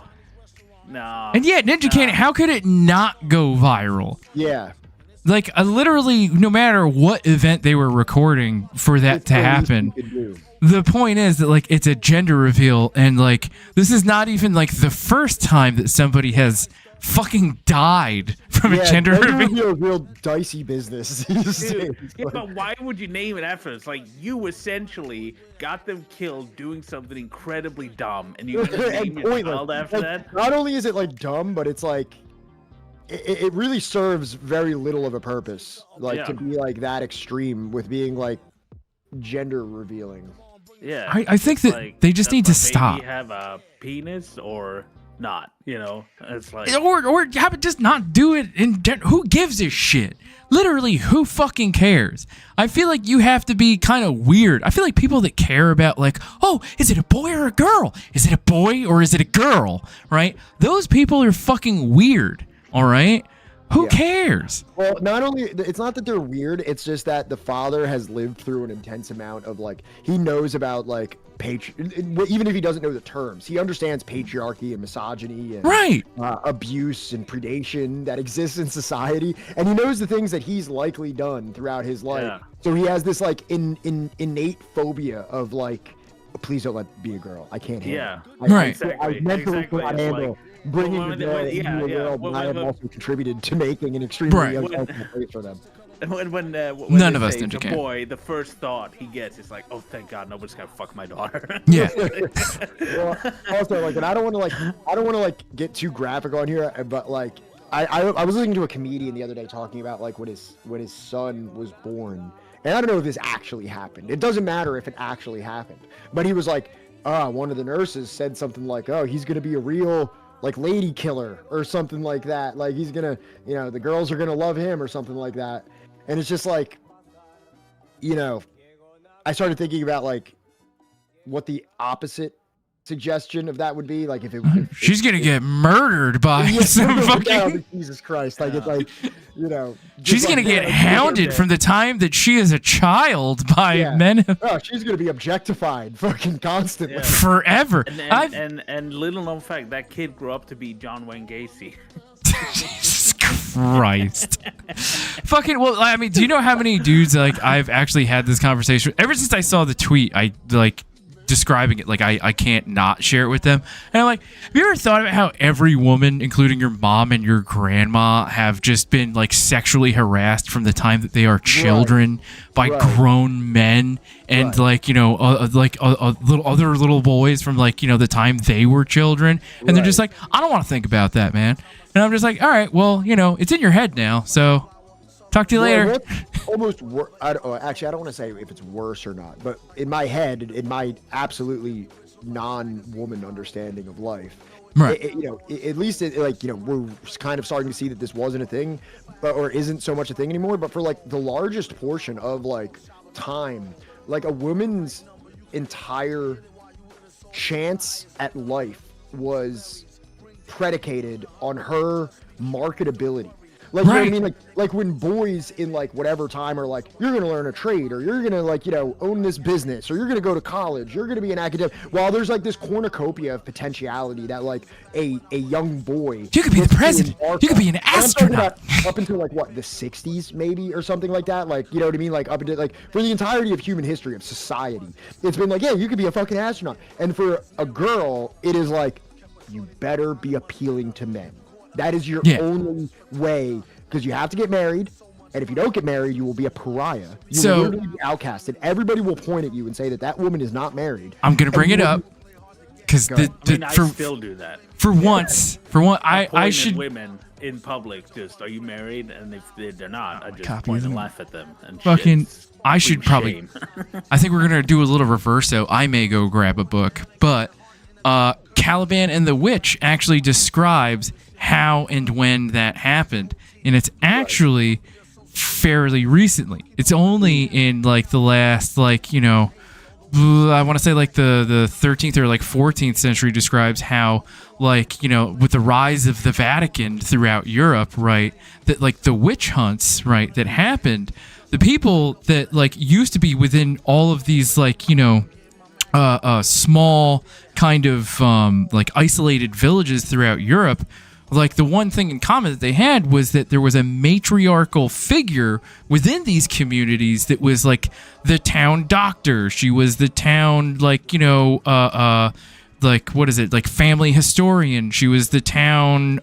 No. And yeah, Ninja Cannon, how could it not go viral? Yeah. Like literally, no matter what event they were recording for that to happen. The point is that like it's a gender reveal, and like this is not even like the first time that somebody has fucking died from a gender reveal. A real dicey business. Dude, but why would you name it after? It's like you essentially got them killed doing something incredibly dumb, and you name your child after that. Not only is it like dumb, but it's like it really serves very little of a purpose. Like to be like that extreme with being like gender revealing. Yeah, I think that like, they just need to stop. Have a penis or not? You know, it's like or how about just not do it? Who gives a shit? Literally, who fucking cares? I feel like you have to be kind of weird. I feel like people that care about like, oh, is it a boy or a girl? Is it a boy or is it a girl? Right? Those people are fucking weird. All right. Who cares? Well, not only, it's not that they're weird, it's just that the father has lived through an intense amount of like, he knows about like, even if he doesn't know the terms, he understands patriarchy and misogyny and abuse and predation that exists in society, and he knows the things that he's likely done throughout his life. Yeah. So he has this like innate phobia of like, please don't let me be a girl. I can't handle it. Exactly. I mentally cannot handle bringing Well, the girl into a world Well, that I have well, also contributed to making an extremely Right. uncomfortable place for them. When None they of us say think it's you a can. boy, the first thought he gets is like, "Oh, thank God, nobody's gonna fuck my daughter." Yeah. Well, also, like, and I don't want to get too graphic on here, but like, I was listening to a comedian the other day talking about like when his son was born, and I don't know if this actually happened. It doesn't matter if it actually happened, but he was like, one of the nurses said something like, "Oh, he's gonna be a real like lady killer or something like that. Like he's gonna, the girls are gonna love him or something like that." And it's just like, I started thinking about like what the opposite suggestion of that would be. Like if She's gonna get murdered by some fucking. Jesus Christ! Like it's like, She's gonna get hounded from the time that she is a child by men. Oh, she's gonna be objectified fucking constantly forever. And little known fact, that kid grew up to be John Wayne Gacy. Jesus Christ. Fucking, well, I mean, do you know how many dudes like I've actually had this conversation ever since I saw the tweet? I like describing it like I can't not share it with them. And I'm like, have you ever thought about how every woman, including your mom and your grandma, have just been like sexually harassed from the time that they are children by grown men and like little other little boys from like the time they were children, and they're just like, I don't want to think about that, man. And I'm just like, all right, well, it's in your head now, so talk to you later. Almost actually, I don't want to say if it's worse or not, but in my head, in my absolutely non-woman understanding of life, right? At least we're kind of starting to see that this wasn't a thing, or isn't so much a thing anymore. But for like the largest portion of like time, like a woman's entire chance at life was predicated on her marketability. Like, you know what I mean? Like when boys in like whatever time are like, you're gonna learn a trade, or you're gonna like, own this business, or you're gonna go to college, you're gonna be an academic. While there's like this cornucopia of potentiality that like a young boy, you could be the president, you could be an astronaut. Up until like what, the 60s maybe, or something like that. Like, you know what I mean? Like up until like for the entirety of human history of society, it's been like, yeah, you could be a fucking astronaut. And for a girl, it is like, you better be appealing to men. That is your only way, because you have to get married, and if you don't get married, you will be a pariah. You will literally be outcasted. Everybody will point at you and say that woman is not married. I'm gonna bring it up because I still do that. For once, I should. Women in public, just, are you married? And if they're not, I just point and laugh at them. And fucking, I should probably. I think we're gonna do a little reverso. I may go grab a book, but Caliban and the Witch actually describes how and when that happened, and it's actually fairly recently. It's only in like the last I want to say like the 13th or like 14th century describes how with the rise of the Vatican throughout Europe, right, that like the witch hunts, right, that happened, the people that like used to be within all of these small kind of like isolated villages throughout Europe, like the one thing in common that they had was that there was a matriarchal figure within these communities that was like the town doctor. She was the town family historian. She was the town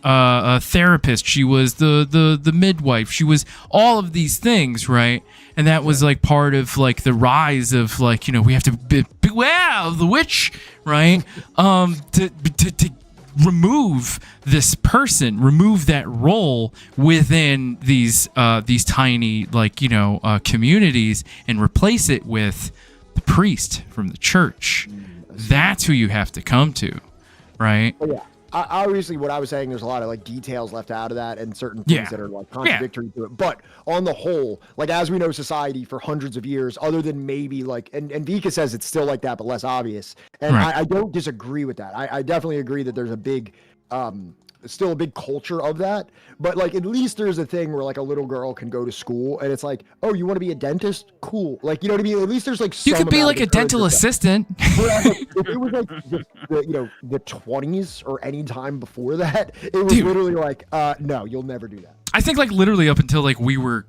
therapist. She was the midwife. She was all of these things, right? And that was like part of like the rise of like, we have to beware of the witch, right? To remove this person, remove that role within these tiny communities, and replace it with the priest from the church. That's who you have to come to, right? Oh, yeah. Obviously, what I was saying, there's a lot of like details left out of that, and certain things that are like contradictory to it. But on the whole, like as we know society for hundreds of years, other than maybe like, and Vika says it's still like that, but less obvious. And I don't disagree with that. I definitely agree that there's a big, still a big culture of that. But like at least there's a thing where like a little girl can go to school, and it's like, oh, you want to be a dentist? Cool. Like, you know what I mean? At least there's like you could be like a dental assistant. If it was like the 20s or any time before that, it was literally like, no, you'll never do that. I think like literally up until like we were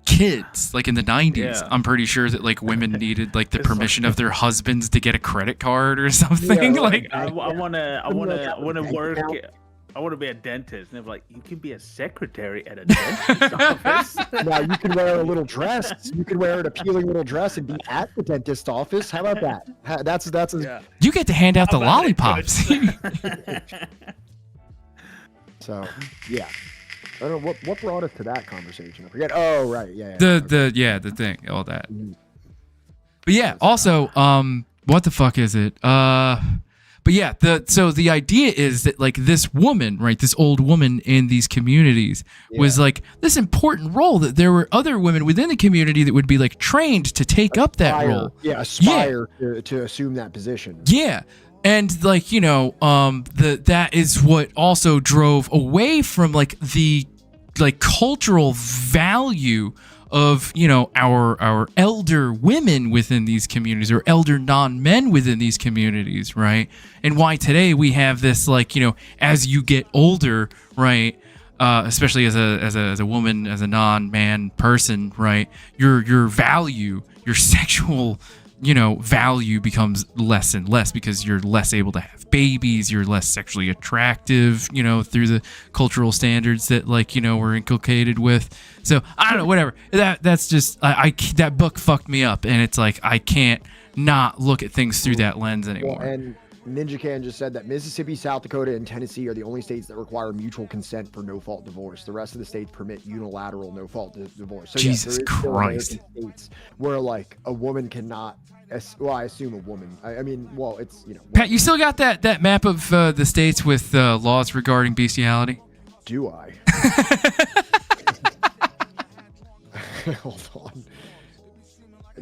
kids, like in the 90s, I'm pretty sure that like women needed like the permission of their husbands to get a credit card or something. I want to work. I want to be a dentist. And they're like, you can be a secretary at a dentist's office. Now you can wear a little dress. You can wear an appealing little dress and be at the dentist's office. How about that? That's You get to hand out the lollipops. So, yeah. I don't know what brought us to that conversation. I forget. Oh, right. Yeah. The thing, all that. But yeah, also, what the fuck is it? But yeah, so the idea is that like this woman, right, this old woman in these communities was like this important role, that there were other women within the community that would be like trained to take up that role. Yeah, aspire to assume that position. Yeah. And like, you know, that is what also drove away from like the like cultural value of, you know, our elder women within these communities, or elder non-men within these communities, right? And why today we have this, like, you know, as you get older, right, especially as a woman, as a non-man person, right, your value, your sexual, you know, value becomes less and less because you're less able to have babies, you're less sexually attractive, you know, through the cultural standards that, like, you know, we're inculcated with. So I don't know, whatever. That's just that book fucked me up, and it's like I can't not look at things through that lens anymore. Well, and Ninja Can just said that Mississippi, South Dakota, and Tennessee are the only states that require mutual consent for no-fault divorce. The rest of the states permit unilateral no-fault divorce. So Jesus Christ. States where like a woman cannot. Well, I assume a woman. I mean, well, it's, you know. Pat, you still got that map of the states with laws regarding bestiality? Do I? Hold on.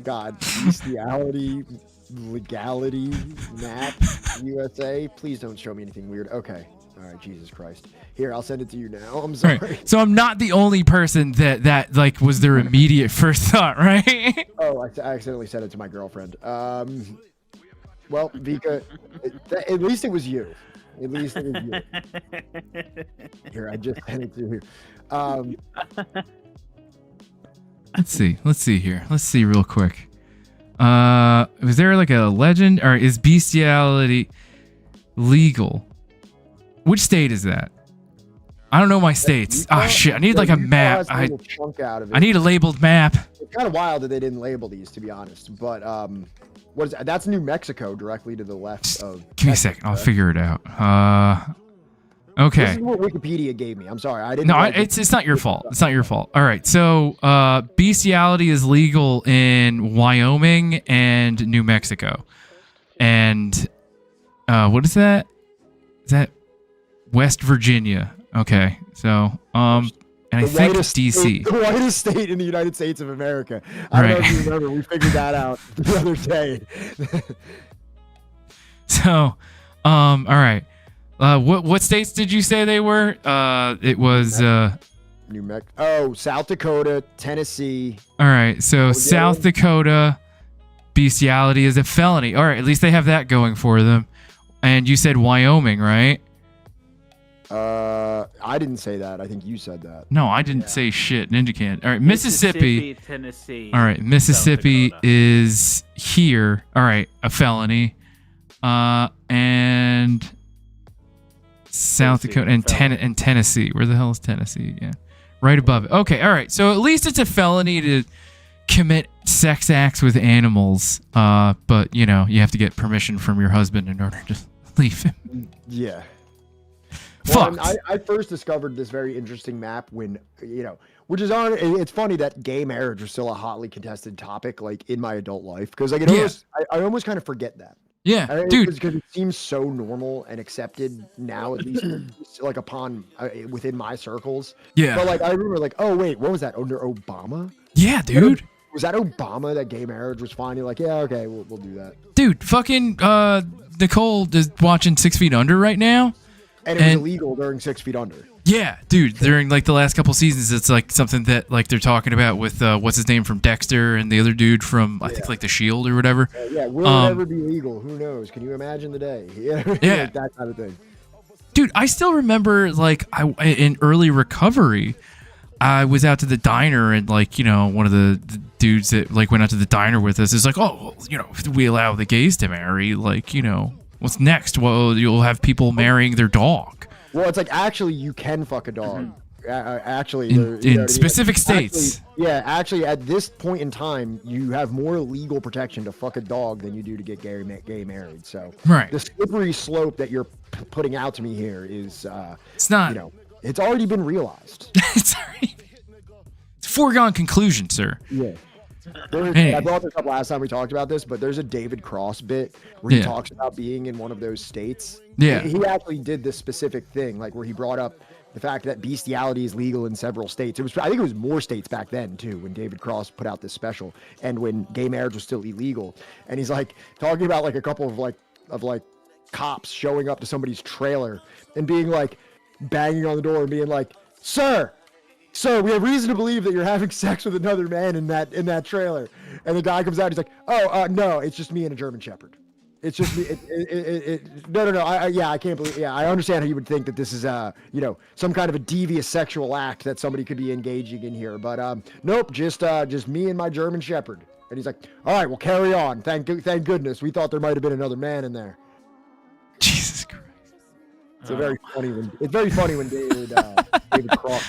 God, bestiality, legality, map, USA. Please don't show me anything weird. Okay. All right, Jesus Christ. Here, I'll send it to you now. I'm sorry. Right. So I'm not the only person that like was their immediate first thought, right? Oh, I accidentally sent it to my girlfriend. Well, Vika, at least it was you. At least it was you. Here, I just sent it to you. Let's see here. Let's see real quick. Was there like a legend, or is bestiality legal? Which state is that? I don't know my states. Oh shit! I need like a map. I need a labeled map. It's kind of wild that they didn't label these, to be honest. But what is that? That's New Mexico, directly to the left of. Give me a second. I'll figure it out. Okay. This is what Wikipedia gave me. I'm sorry. I didn't. No, it's not your fault. It's not your fault. All right. So bestiality is legal in Wyoming and New Mexico, and what is that? Is that West Virginia? Okay. So and I think DC. The whitest state in the United States of America. I don't know if you remember. We figured that out the other day. So, all right. What states did you say they were? It was New Mexico. Oh, South Dakota, Tennessee. All right. So South Dakota, bestiality is a felony. All right. At least they have that going for them. And you said Wyoming, right? I didn't say that. I think you said that. No, I didn't say shit. Ninja can. All right, Mississippi, Tennessee. All right, Mississippi is here. All right, a felony. And South Dakota and Tennessee. Where the hell is Tennessee? Yeah, right above it. Okay, all right. So at least it's a felony to commit sex acts with animals. But you know, you have to get permission from your husband in order to leave him. Yeah. Well, I first discovered this very interesting map when, you know, which is on. It's funny that gay marriage was still a hotly contested topic, like in my adult life, because like I almost kind of forget that. Yeah, dude, because it seems so normal and accepted now, at least like upon within my circles. Yeah, but like I remember, like, oh wait, what was that under Obama? Yeah, dude. Was that Obama that gay marriage was fine? You're like, yeah, okay, we'll do that. Dude, fucking Nicole is watching 6 Feet Under right now. And it was illegal during 6 Feet Under. Yeah, dude. During like the last couple seasons, it's like something that like they're talking about with what's his name from Dexter and the other dude from I think like The Shield or whatever. Yeah, will it ever be legal? Who knows? Can you imagine the day? Yeah, like that kind of thing. Dude, I still remember like in early recovery, I was out to the diner and like, you know, one of the dudes that like went out to the diner with us is like, oh, well, you know, if we allow the gays to marry, like, you know, what's next? Well, you'll have people marrying their dog. Well, it's like actually you can fuck a dog. Actually, in specific states. Actually, at this point in time, you have more legal protection to fuck a dog than you do to get gay married. So, right. The slippery slope that you're putting out to me here is, it's not. You know, it's already been realized. It's a foregone conclusion, sir. Yeah. I brought this up last time we talked about this, but there's a David Cross bit where he talks about being in one of those states. Yeah. He actually did this specific thing, like where he brought up the fact that bestiality is legal in several states. I think it was more states back then too, when David Cross put out this special and when gay marriage was still illegal. And he's like talking about like a couple of like cops showing up to somebody's trailer and being like banging on the door and being like, Sir, we have reason to believe that you're having sex with another man in that trailer. And the guy comes out, he's like, no, it's just me and a German Shepherd. It's just me. No. I can't believe. Yeah, I understand how you would think that this is some kind of a devious sexual act that somebody could be engaging in here, but nope, just me and my German Shepherd. And he's like, all right, well, carry on. Thank goodness. We thought there might have been another man in there. Jesus Christ. It's very funny when David Cross.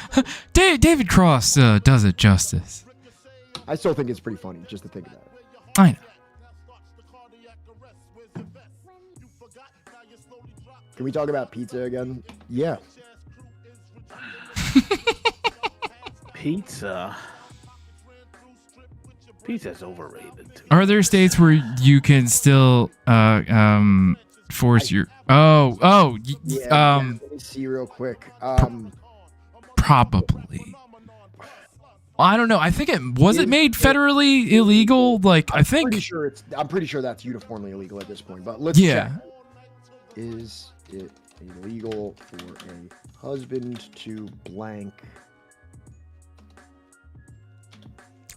David Cross does it justice. I still think it's pretty funny just to think about it. I know. Can we talk about pizza again? Yeah. Pizza's overrated. Are there states where you can still force your? Let me see real quick. Probably. I don't know. I think it made federally illegal. Like I'm pretty sure that's uniformly illegal at this point. But let's check. Is it illegal for a husband to blank?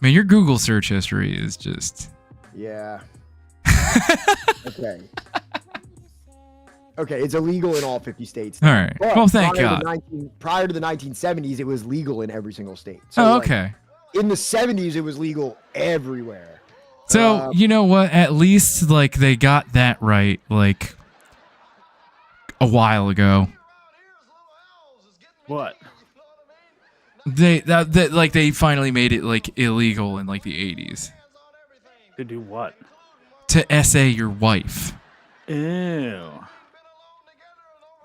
Man, your Google search history is just... Yeah. Okay. Okay, it's illegal in all 50 states now. All right. Well, thank God. Prior to the 1970s, it was legal in every single state. So, okay. In the 70s, it was legal everywhere. So, you know what? At least, like, they got that right, like... a while ago. What? They finally made it like illegal in like the 80s. To do what? To essay your wife. Ew.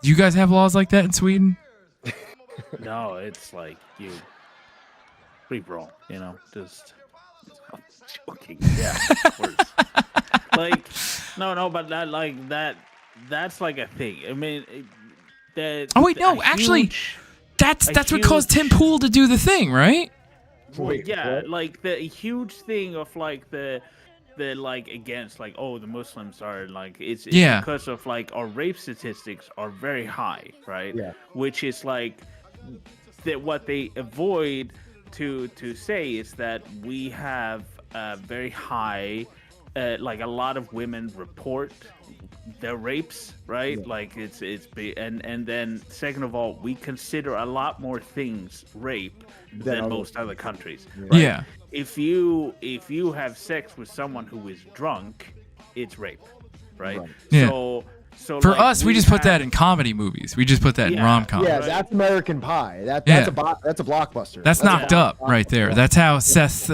Do you guys have laws like that in Sweden? No, it's like you free for all, just joking. Yeah, of course. Like no, but that's like a thing. I mean, that's what caused Tim Pool to do the thing, right? Yeah, like the huge thing of like the like against like the Muslims are like it's because of like our rape statistics are very high, right? Yeah. Which is like that what they avoid to say is that we have very high like a lot of women report their rapes, right? Yeah. Like it's and then second of all, we consider a lot more things rape than most other countries. Right? Yeah. If you have sex with someone who is drunk, it's rape, right? Yeah. So for like, us, we just put that in comedy movies. We just put that in rom-coms. Yeah, that's American Pie. That's a blockbuster. That's knocked up right there. That's how Seth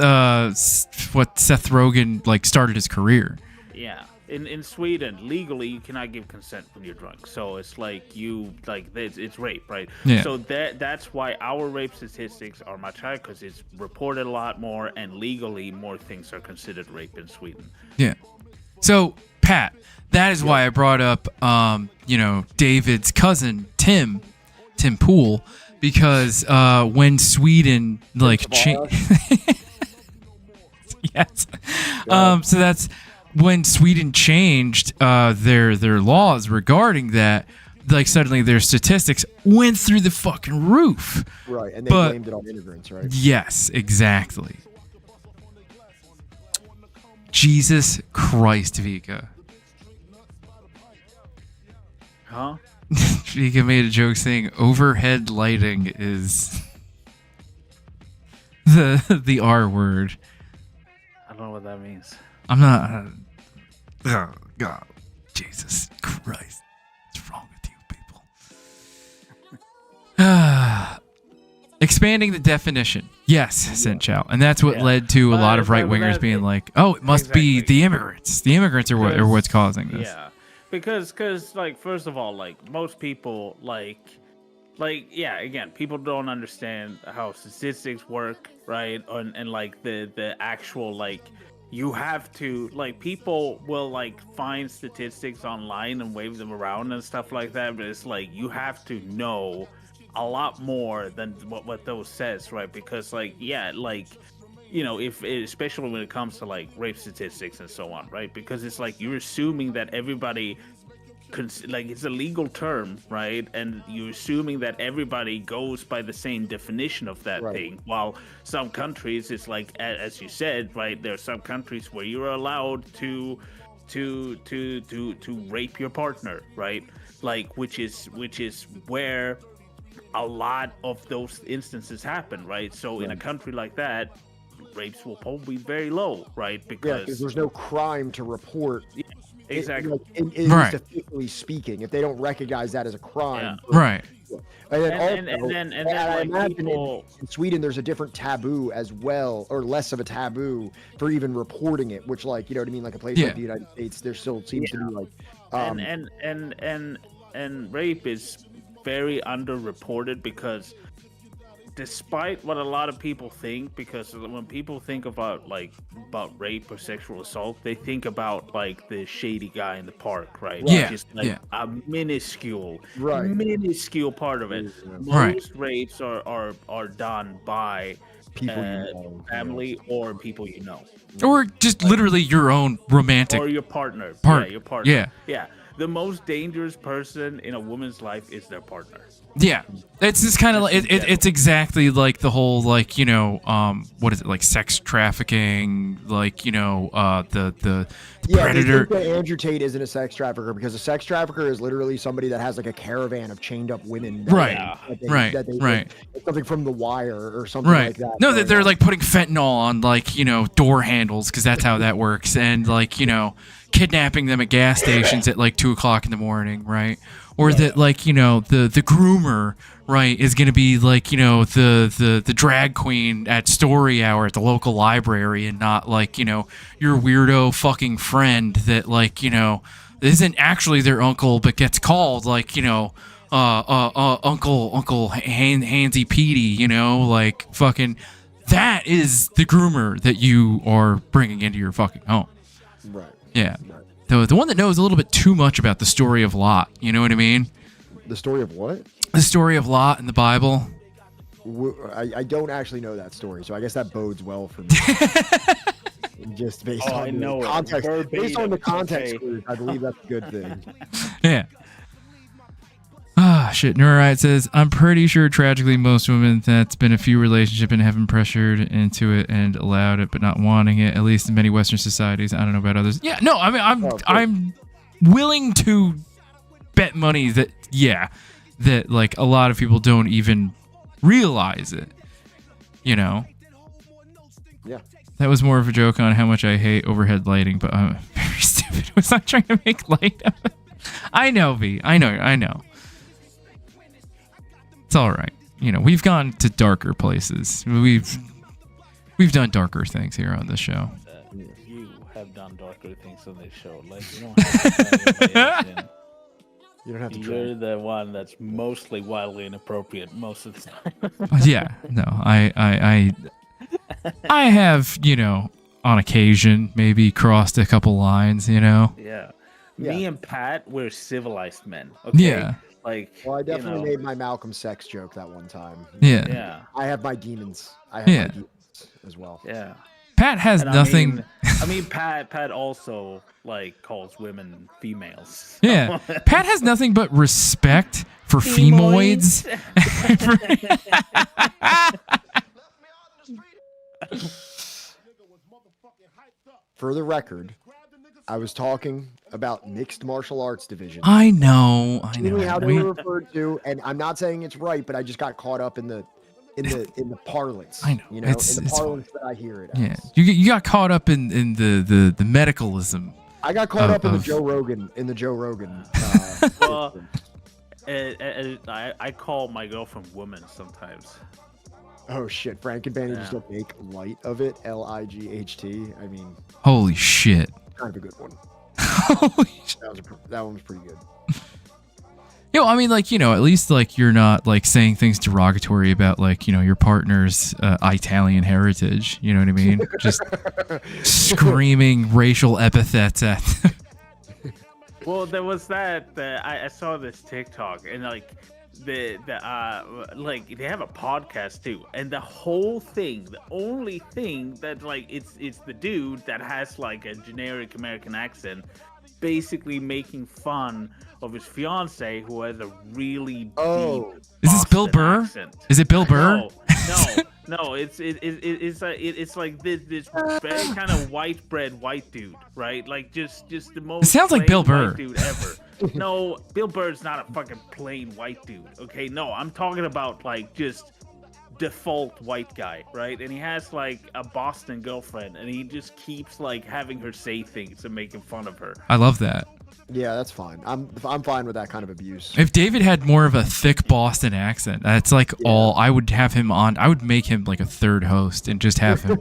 Rogen like started his career. Yeah. In Sweden, legally, you cannot give consent when you're drunk. So it's like it's rape, right? Yeah. So that's why our rape statistics are much higher because it's reported a lot more, and legally more things are considered rape in Sweden. Yeah. So Pat, that is why I brought up, David's cousin Tim Pool, because when Sweden changed. Yes. So that's. When Sweden changed their laws regarding that, like suddenly their statistics went through the fucking roof. Right, and they blamed it on immigrants, right? Yes, exactly. Jesus Christ, Vika. Huh? Vika made a joke saying overhead lighting is the R word. I don't know what that means. I'm not. Oh, God. Jesus Christ. What's wrong with you people? Expanding the definition. Yes, Sin Chow. And that's what led to a lot of right-wingers being like, oh, it must be the immigrants. The immigrants are what's causing this. Yeah. Because like, first of all, like, most people, again, people don't understand how statistics work, right? And like, the actual, like, you have to, like, people will, like, find statistics online and wave them around and stuff like that, but it's like, you have to know a lot more than what those says, right? Because, like, if especially when it comes to, like, rape statistics and so on, right? Because it's like you're assuming that everybody it's a legal term, right? And you're assuming that everybody goes by the same definition of that thing. While some countries, it's like, as you said, right? There are some countries where you're allowed to rape your partner, right? Like, which is where a lot of those instances happen, right? So in a country like that, rapes will probably be very low, right? Because there's no crime to report. Exactly. Right. Officially speaking, if they don't recognize that as a crime. Right. And then I imagine in Sweden there's a different taboo as well, or less of a taboo for even reporting it, which, like, you know what I mean, like a place like the United States, there still seems to be like and rape is very underreported, because despite what a lot of people think, because when people think about rape or sexual assault, they think about, like, the shady guy in the park, right? Yeah. Which is like a minuscule part of it. Right. Most rapes are done by people family or people you know, or just literally your own romantic or your partner. Your partner. Yeah. The most dangerous person in a woman's life is their partner. Yeah, it's just kind of like it's exactly like the whole, like, you know, what is it, like sex trafficking, like, you know, the predator. They think that Andrew Tate isn't a sex trafficker because a sex trafficker is literally somebody that has like a caravan of chained up women. Right. Something from The Wire or something like that. No, that they're like putting fentanyl on, like, you know, door handles, because that's how that works, and, like, you know, kidnapping them at gas stations at like 2:00 in the morning, right? Or that, like, you know, the groomer, right, is going to be like, you know, the drag queen at story hour at the local library, and not, like, you know, your weirdo fucking friend that, like, you know, isn't actually their uncle but gets called, like, you know, Uncle Handsy Petey, you know, like, fucking, that is the groomer that you are bringing into your fucking home. Right. Yeah. The one that knows a little bit too much about the story of Lot. You know what I mean? The story of what? The story of Lot in the Bible. I don't actually know that story, so I guess that bodes well for me. Just based on the context. Based on the context, I believe that's a good thing. Yeah. Ah, shit. Neurite says, I'm pretty sure tragically most women that's been a few relationship and have been pressured into it and allowed it but not wanting it, at least in many Western societies. I don't know about others. Yeah, no, I mean, I'm willing to bet money that, that, like, a lot of people don't even realize it, you know? Yeah. That was more of a joke on how much I hate overhead lighting, but I'm very stupid. I was not trying to make light of it. I know, V. I know. It's all right. You know, we've gone to darker places. We've done darker things here on this show. You have done darker things on this show. Like, you don't have to try anybody else in. You don't have to. You're the one that's mostly wildly inappropriate most of the time. Yeah. No, I have, you know, on occasion maybe crossed a couple lines. You know. Yeah. Me and Pat, we're civilized men. Okay? Yeah. Like, well, I definitely made my Malcolm sex joke that one time. Yeah. I have my demons. I have my demons as well. Yeah. Pat has nothing. I mean, Pat also, like, calls women females. Yeah. Pat has nothing but respect for femoids. For the record, I was talking about mixed martial arts division. I know. How they were referred to, and I'm not saying it's right, but I just got caught up in the parlance. I know. You know, in the parlance that I hear it as. Yeah, you got caught up in the medicalism. I got caught up in the Joe Rogan. Well, I call my girlfriend woman sometimes. Oh shit, Frankenband just a make light of it. Light. I mean, Holy shit. kind of a good one. That one was pretty good. I mean, like, at least like you're not like saying things derogatory about like, your partner's Italian heritage. You know what I mean? Just screaming racial epithets at. Well, there was that. I saw this TikTok and like like they have a podcast too, and the whole thing, the only thing that like it's the dude that has like a generic American accent, basically making fun of his fiance who has a really deep Is this Bill Burr? accent. Is it Bill Burr? No, it's like this very kind of white bread white dude, right? Like just the most. It sounds like Bill plain Burr. white dude ever. No, Bill Burr's not a fucking plain white dude. Okay, no, I'm talking about like just default white guy, right? And he has like a Boston girlfriend, and he just keeps like having her say things and making fun of her. I love that. Yeah, that's fine. I'm fine with that kind of abuse. If David had more of a thick Boston accent, that's like all I would have him on. I would make him like a third host and just have him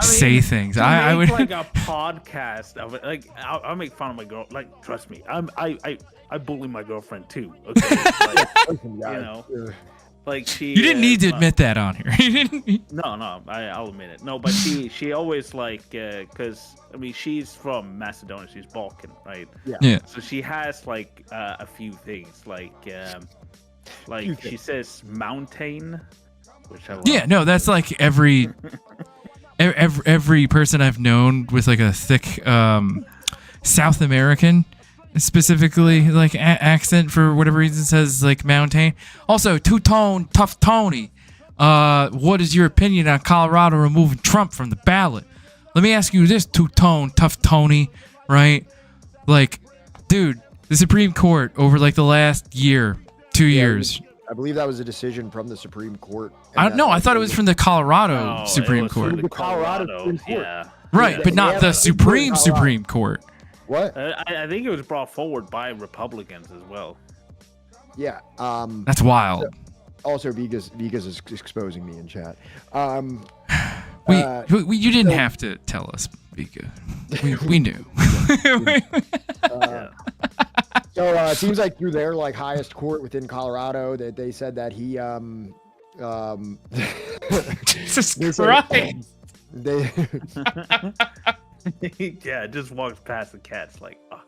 say things. I would like a podcast of it. Like I'll make fun of my girl. Like trust me, I bully my girlfriend too. Okay, like, like she. You didn't need to admit that on here. No, I'll admit it. No, but she always like because I mean she's from Macedonia, she's Balkan, right? Yeah. So she has like a few things like she says mountain, which I love. Yeah, no, that's like every person I've known with like a thick South American. Specifically, like accent for whatever reason says like mountain. Also, two-tone, tough Tony. What is your opinion on Colorado removing Trump from the ballot? Let me ask you this, two-tone, tough Tony, right? Like, dude, the Supreme Court over like the last year, 2 years. I believe that was a decision from the Supreme Court. I thought it was from the Colorado Supreme Court. From the Colorado Supreme Court. Yeah. Right, but not the Supreme Court. What? I think it was brought forward by Republicans as well. Yeah. That's wild. Also, Vigas is exposing me in chat. You didn't have to tell us, Vika. We knew. So it seems like through their like highest court within Colorado that they said that he Jesus Christ. Yeah, just walks past the cats like, oh,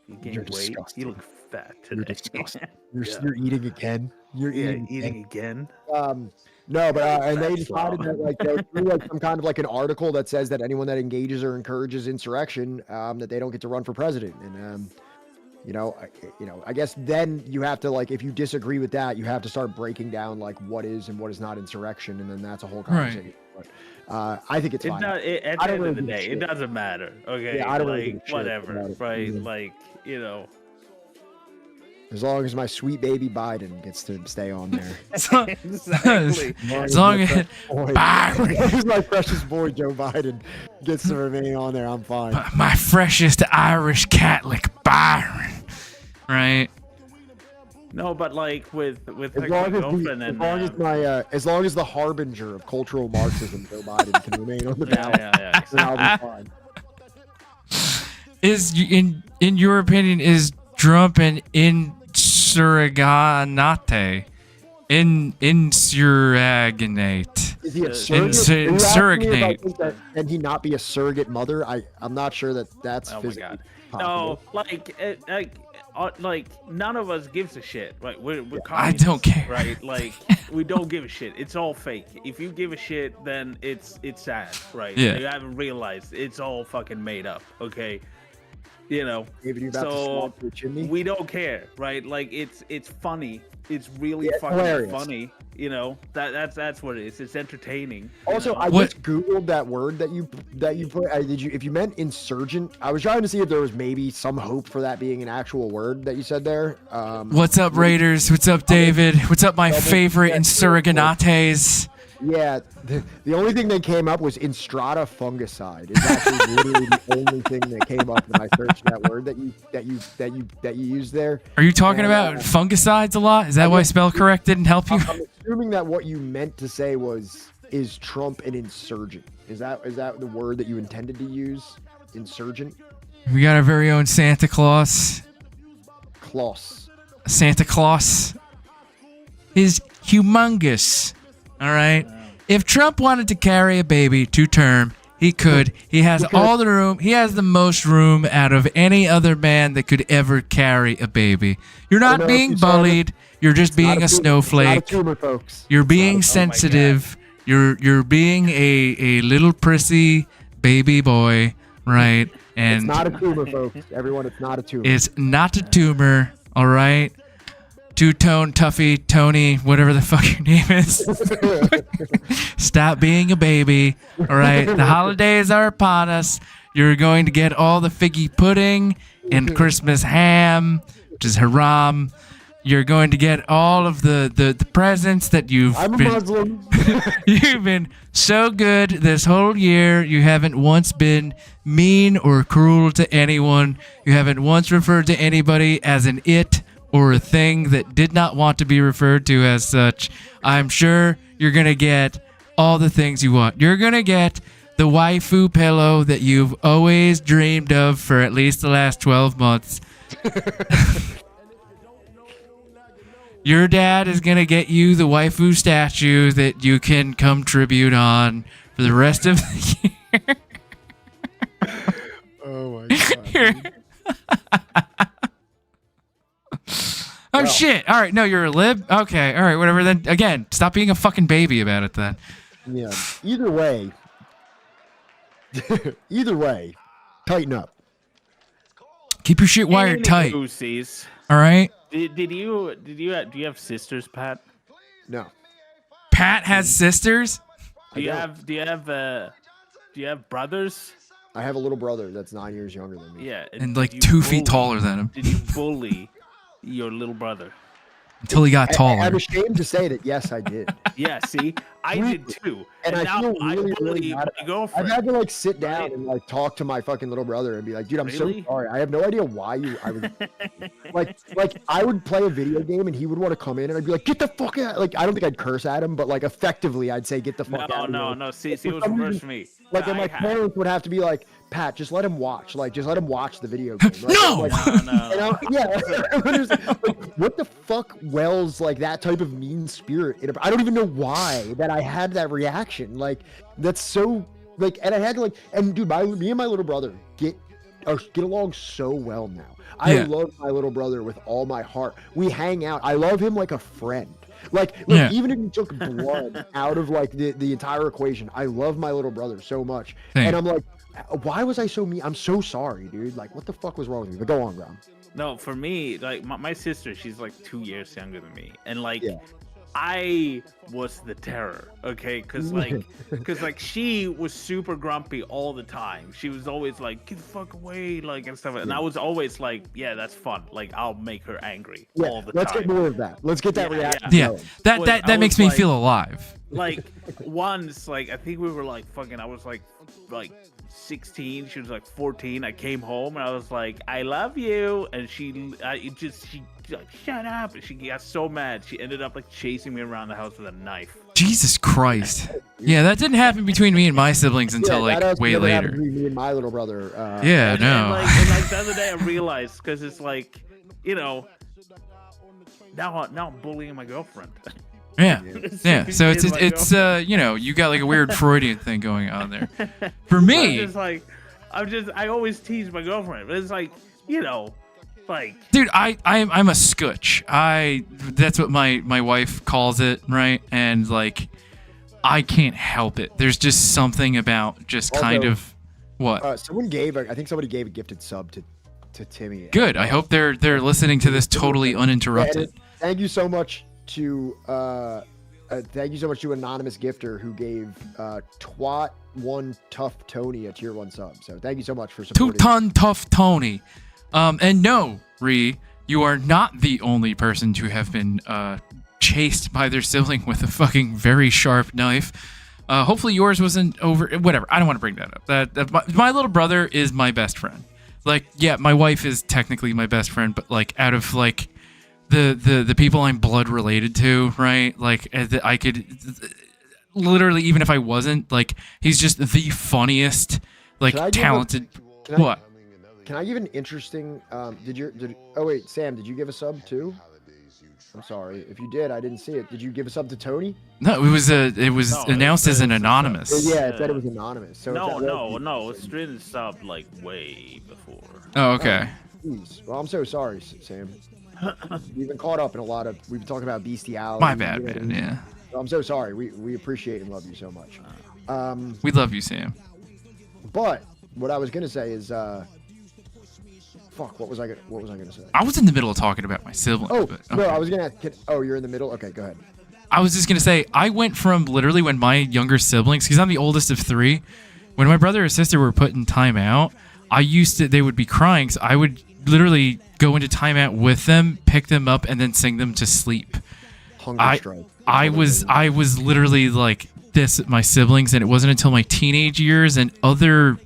you gained weight. Disgusting. You look fat today. You're disgusting. You're eating again. You're eating again. No, but and they decided that like they threw like some kind of like an article that says that anyone that engages or encourages insurrection, that they don't get to run for president. And I guess then you have to like if you disagree with that, you have to start breaking down like what is and what is not insurrection, and then that's a whole conversation. Right. But, I think it's fine. At the end of the day, it doesn't matter. Okay, yeah, I don't like really whatever, right? Mm-hmm. Like as long as my sweet baby Biden gets to stay on there. Exactly. As long as my precious boy Joe Biden gets to remain on there, I'm fine. My freshest Irish Catholic Byron, right? No, but like with as long as the harbinger of cultural Marxism, Joe Biden, can remain on the ballot, then I'll be fine. Is in your opinion is Trump an insurreganate? Insurreganate. Is he a surrogate? Insurreganate. Can he not be a surrogate mother? I'm not sure that's physically possible. No, like none of us gives a shit, right? We're I don't care, right? Like we don't give a shit. It's all fake. If you give a shit, then it's sad, right? Yeah. You haven't realized it's all fucking made up, okay? David, so we don't care, right? Like it's funny. It's really fucking hilarious. funny. That's what it is. It's entertaining. Also, I just googled that word that you put. If you meant insurgent, I was trying to see if there was maybe some hope for that being an actual word that you said there. What's up, Raiders? What's up, David? What's up, my favorite insurregates? Yeah, the only thing that came up was Instrata fungicide. Is actually literally the only thing that came up when I searched that word that you used there. Are you talking about fungicides a lot? Is that why spell correct didn't help you? I'm assuming that what you meant to say is Trump an insurgent? Is that the word that you intended to use? Insurgent? We got our very own Santa Claus. Santa Claus is humongous. All right. If Trump wanted to carry a baby to term, he could. He has all the room. He has the most room out of any other man that could ever carry a baby. You're not being bullied. You're just being a snowflake. It's not a tumor, folks. You're being sensitive. You're being a little prissy baby boy, right? And it's not a tumor, folks. Everyone, it's not a tumor. It's not a tumor. All right. Two-tone, Tuffy, Tony, whatever the fuck your name is. Stop being a baby. All right. The holidays are upon us. You're going to get all the figgy pudding and Christmas ham, which is haram. You're going to get all of the presents that you've Muslim. You've been so good this whole year. You haven't once been mean or cruel to anyone. You haven't once referred to anybody as an it or a thing that did not want to be referred to as such. I'm sure you're going to get all the things you want. You're going to get the waifu pillow that you've always dreamed of for at least the last 12 months. Your dad is going to get you the waifu statue that you can come tribute on for the rest of the year. Oh, my God. Oh, shit. All right. No, you're a lib? Okay. All right. Whatever. Then, again, stop being a fucking baby about it then. Yeah. Either way, tighten up. Keep your shit wired tight. Goosies. All right? No. Pat has sisters? Do you have brothers? I have a little brother that's 9 years younger than me. Yeah. And like 2 feet taller than him. Did you bully your little brother? Until he got taller. I'm ashamed to say that, yes, I did. Yeah, see? I did too. And I feel really my girlfriend. I've had to like sit down and like talk to my fucking little brother and be like, dude, I'm so sorry. I have no idea why I was like I would play a video game and he would want to come in and I'd be like, get the fuck out. Like, I don't think I'd curse at him, but like effectively I'd say, get the fuck out. No. See, it was reverse for me. Like, and my parents would have to be like, Pat, just let him watch. Like, just let him watch the video game. Like, no! No. Yeah. Like, what the fuck wells like that type of mean spirit? I don't even know why that I had that reaction. Like, that's so like, and I had to like, and dude, me and my little brother get along so well now. I love my little brother with all my heart. We hang out. I love him like a friend. Like, even if you took blood out of like the entire equation, I love my little brother so much. And I'm like, why was I so mean? I'm so sorry, dude. Like, what the fuck was wrong with me? But go on, Grom. No, for me, like my sister, she's like 2 years younger than me, and like I was the terror, okay? Because she was super grumpy all the time. She was always like, "Get the fuck away," like and stuff. And I was always like, "Yeah, that's fun. Like, I'll make her angry all the time." Let's get more of that. Let's get that reaction. Yeah, that makes me feel alive. Like once, like I think we were like fucking. I was like 16. She was like 14. I came home and I was like, "I love you," and she like, shut up. And she got so mad. She ended up like chasing me around the house with a knife. Jesus Christ. Yeah, that didn't happen between me and my siblings until like way later. Me and my little brother. No. And like the other day I realized, because it's like, you know, now I'm bullying my girlfriend. Yeah. So it's you know, you got like a weird Freudian thing going on there. For me, I always tease my girlfriend, but it's like, you know, like, dude, I'm a scutch. That's what my wife calls it, right? And like, I can't help it. There's just something about just kind of what. I think somebody gave a gifted sub to Timmy. Good. I hope they're listening to this totally uninterrupted. Thank you so much to anonymous gifter who gave Twat One Tough Tony a tier 1 sub. So thank you so much for supporting. 2 ton tough Tony. And no, Ree, you are not the only person to have been chased by their sibling with a fucking very sharp knife. Hopefully yours wasn't over. Whatever. I don't want to bring that up. My little brother is my best friend. Like, yeah, my wife is technically my best friend, but like out of like the people I'm blood related to, right? Like I could literally, even if I wasn't, like, he's just the funniest, like, talented. What? Can I give an interesting? Oh wait, Sam, did you give a sub too? I'm sorry if you did. I didn't see it. Did you give a sub to Tony? No, it was announced as an anonymous. Yeah, it said it was anonymous. So no, it's been subbed like way before. Oh, okay. Jeez. Well, I'm so sorry, Sam. We've been caught up in a lot of. We've been talking about bestiality. My bad, man. Yeah. I'm so sorry. We appreciate and love you so much. We love you, Sam. But what I was gonna say is, fuck. What was I gonna say? I was in the middle of talking about my siblings. Oh, but, no, I was gonna. You're in the middle. Okay, go ahead. I was just gonna say I went from literally when my younger siblings, because I'm the oldest of three, when my brother or sister were put in timeout, they would be crying. So I would literally go into timeout with them, pick them up, and then sing them to sleep. I was literally like this with my siblings, and it wasn't until my teenage years and other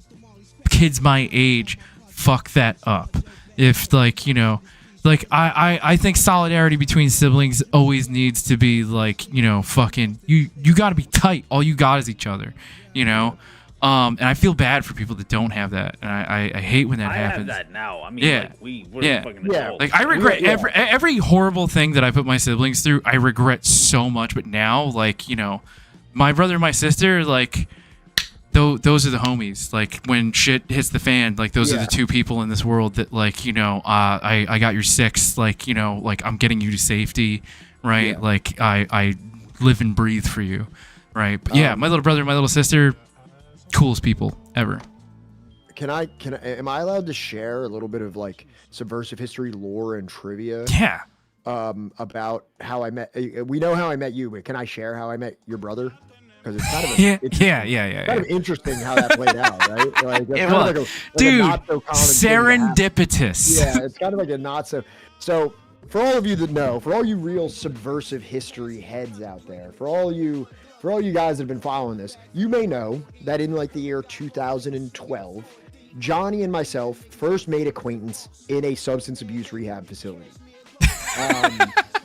kids my age fuck that up. If like, you know, like I think solidarity between siblings always needs to be like, you know, fucking you gotta be tight. All you got is each other, you know? And I feel bad for people that don't have that. And I hate when that happens. I have that now. I mean, like, we're fucking adults. Like, I regret every horrible thing that I put my siblings through. I regret so much. But now, like, you know, my brother and my sister, like, those are the homies. Like, when shit hits the fan, like, those are the two people in this world that, like, you know, I got your six. Like, you know, like, I'm getting you to safety, right? Yeah. Like, I live and breathe for you, right? But yeah, my little brother and my little sister, coolest people ever. Am I allowed to share a little bit of like subversive history lore and trivia? Yeah. About how I met. We know how I met you, but can I share how I met your brother? Because it's kind of kind of interesting how that played out, right? Like, serendipitous. Yeah, it's kind of like a not so. So for all of you that know, for all you real subversive history heads out there, for all you guys that have been following this, you may know that in like the year 2012, Johnny and myself first made acquaintance in a substance abuse rehab facility.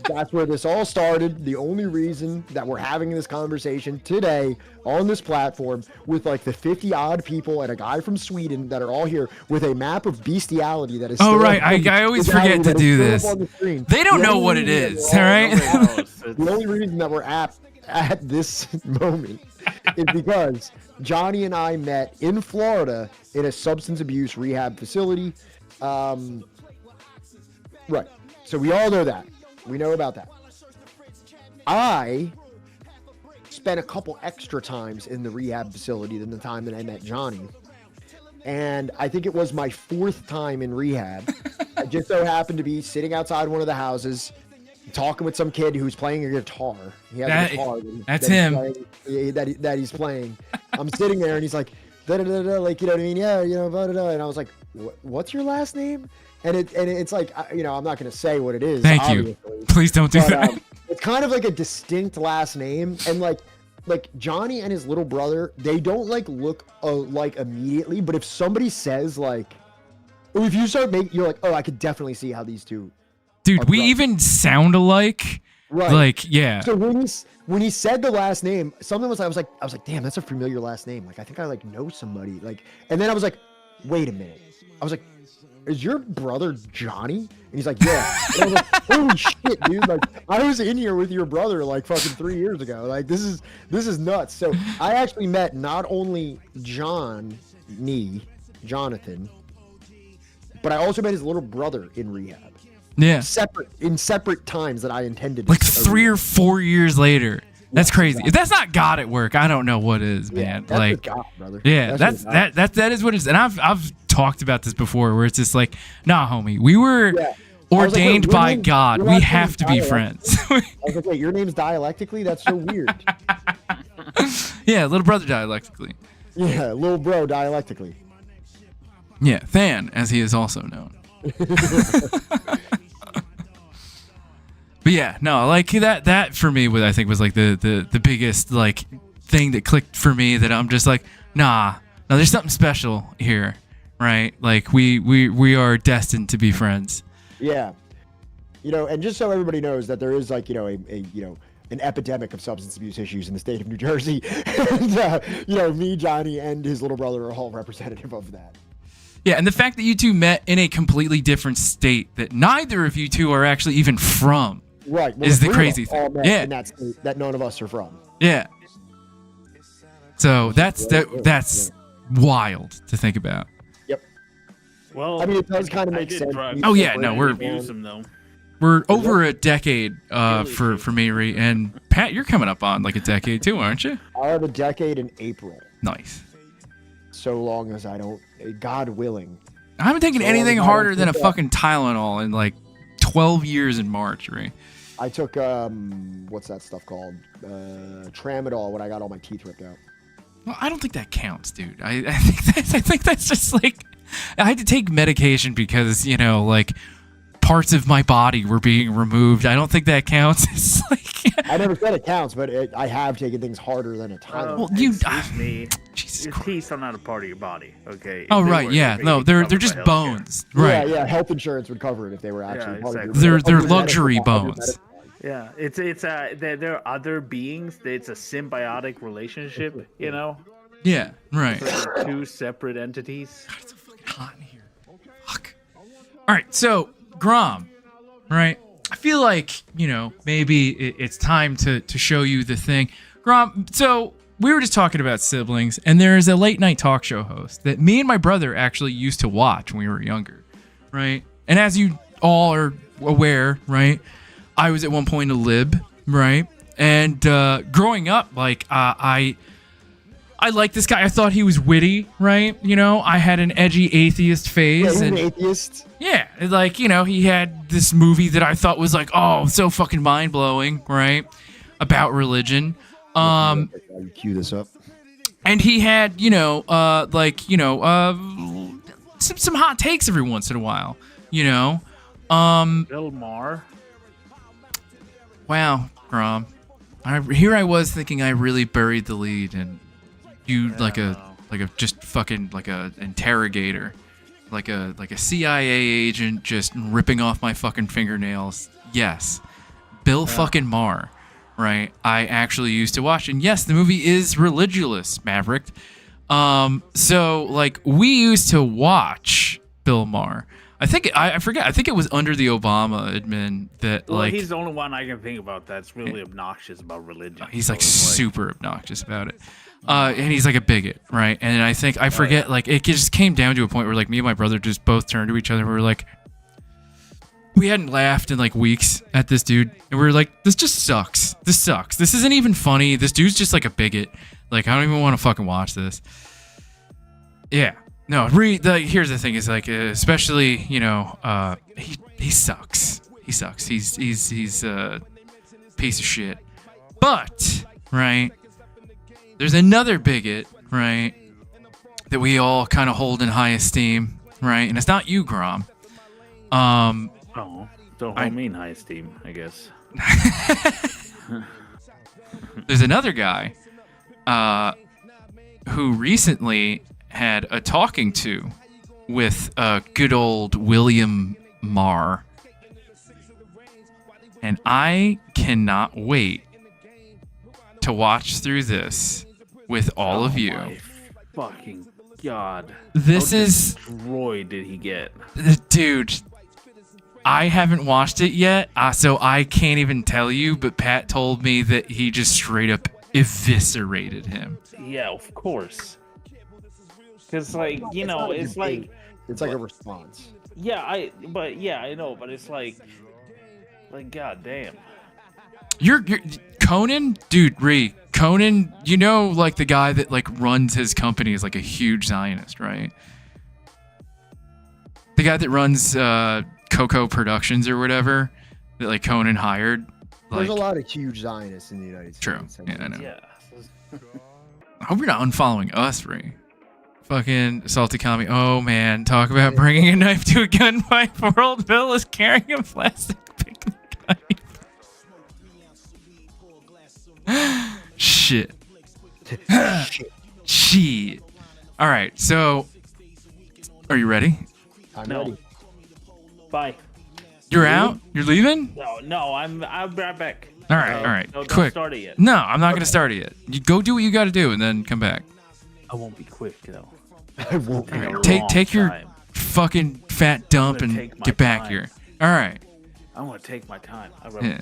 That's where this all started. The only reason that we're having this conversation today on this platform with like the 50 odd people and a guy from Sweden that are all here with a map of bestiality that is. Oh, right. I always forget to do this. They don't know what it is. All right. The only reason that we're at this moment is because Johnny and I met in Florida in a substance abuse rehab facility. Right. So we all know that. We know about that. I spent a couple extra times in the rehab facility than the time that I met Johnny. And I think it was my fourth time in rehab. I just so happened to be sitting outside one of the houses talking with some kid who's playing a guitar. He has a guitar that he's playing. I'm sitting there and he's like, da-da-da-da, like, you know what I mean? Yeah, you know, da-da-da. And I was like, what's your last name? And it's like, you know, I'm not going to say what it is. Thank obviously. you. Please don't do that. It's kind of like a distinct last name. And like Johnny and his little brother, they don't like look like immediately. But if somebody says like, or if you start making, you're like, oh, I could definitely see how these two. Dude, we even sound alike. Right. Like, yeah. So when he said the last name, something was I was like, damn, that's a familiar last name. Like, I think I like know somebody. Like, and then I was like, wait a minute. I was like, is your brother Johnny? And he's like, yeah. And I was like, holy shit, dude. Like, I was in here with your brother like fucking 3 years ago. Like, this is nuts. So I actually met not only Jonathan, but I also met his little brother in rehab. Yeah. Separate times that I intended. Like 3 or 4 years later. That's crazy. If that's not God at work, I don't know what is, man. That's like, God, brother. Yeah, that is what it is. And I've talked about this before, where it's just like, nah, homie, we were ordained by God. We have to be friends. I was like, wait, your name's dialectically? That's so weird. Yeah, little brother dialectically. Yeah, little bro dialectically. Yeah, Than, as he is also known. But yeah, no, like that for me was, I think, was like the biggest like thing that clicked for me, that I'm just like, nah, no, there's something special here, right? Like we are destined to be friends. Yeah. And just so everybody knows that there is like, an epidemic of substance abuse issues in the state of New Jersey. And, me, Johnny, and his little brother are all representative of that. Yeah, and the fact that you two met in a completely different state that neither of you two are actually even from, right, is the crazy thing. Yeah, in that state that none of us are from. Yeah. So that's wild to think about. Yep. Well, I mean, it does kind of make sense. Oh yeah, no, we're over a decade for me, Ree, and Pat, you're coming up on like a decade too, aren't you? I'll have a decade in April. Nice. So long as I don't, God willing. I haven't taken anything harder than a fucking Tylenol in like 12 years in March, Ree. I took what's that stuff called? Tramadol when I got all my teeth ripped out. Well, I don't think that counts, dude. I think that's just like, I had to take medication because, like, parts of my body were being removed. I don't think that counts. It's like, I never said it counts, but I have taken things harder than a Tylenol. Well, you, excuse me. Jesus your teeth are not a part of your body, okay? Oh, right, yeah. No, they're just bones. Right. Yeah, health insurance would cover it if they were actually part of your They're luxury bones. Yeah, it's there are other beings. It's a symbiotic relationship, Yeah, right. So two separate entities. God, it's so fucking hot in here. Fuck. All right, so Grom, right? I feel like, maybe it's time to show you the thing. Grom, so we were just talking about siblings, and there is a late night talk show host that me and my brother actually used to watch when we were younger, right? And as you all are aware, right, I was at one point a lib, right? And growing up, like, I liked this guy. I thought he was witty, right? I had an edgy atheist phase. Yeah, he's an atheist. Yeah, like, he had this movie that I thought was like, oh, so fucking mind-blowing, right? About religion. Cue this up. And he had, some hot takes every once in a while, Bill Maher. Wow, Grom. Here I was thinking I really buried the lead, and you like a just fucking like a interrogator, like a CIA agent just ripping off my fucking fingernails. Yes, Bill fucking Maher, right? I actually used to watch, and yes, the movie is religious, Maverick. So like we used to watch Bill Maher. I think I forget. I think it was under the Obama admin that like he's the only one I can think about that's really obnoxious about religion. He's like super obnoxious about it. And he's like a bigot, right? And I think I forget like it just came down to a point where like me and my brother just both turned to each other and we were like, we hadn't laughed in like weeks at this dude, and we were like, this just sucks. This sucks. This isn't even funny. This dude's just like a bigot. Like I don't even want to fucking watch this. Yeah. No, here's the thing is like, especially, he sucks. He sucks. He's a piece of shit. But, right, there's another bigot, right, that we all kind of hold in high esteem, right? And it's not you, Grom. Don't hold me in high esteem, I guess. There's another guy, who recently had a talking to with good old William Maher, and I cannot wait to watch through this with all of you. My fucking God! This How is destroyed. Did he get, dude? I haven't watched it yet, so I can't even tell you. But Pat told me that he just straight up eviscerated him. Yeah, of course. Because, like, it's like a response. Yeah, I know, but it's like goddamn. You're Conan, dude. Conan, like the guy that like runs his company is like a huge Zionist, right? The guy that runs Coco Productions or whatever that like Conan hired. There's a lot of huge Zionists in the United States. True. Yeah, I know. Yeah. I hope you're not unfollowing us, Ray. Fucking salty commie. Oh man, talk about bringing a knife to a gunfight. Poor old Bill is carrying a plastic picnic knife. Shit. Shit. All right, so are you ready? I'm ready. Bye. You're out? You're leaving? No, I'll be right back. All right. Don't Quick. start it yet. No, I'm not going to start it yet. You go do what you got to do and then come back. I won't be quick though. I won't be. Take your fucking fat dump and get back here. All right. I want to take my time. Yeah.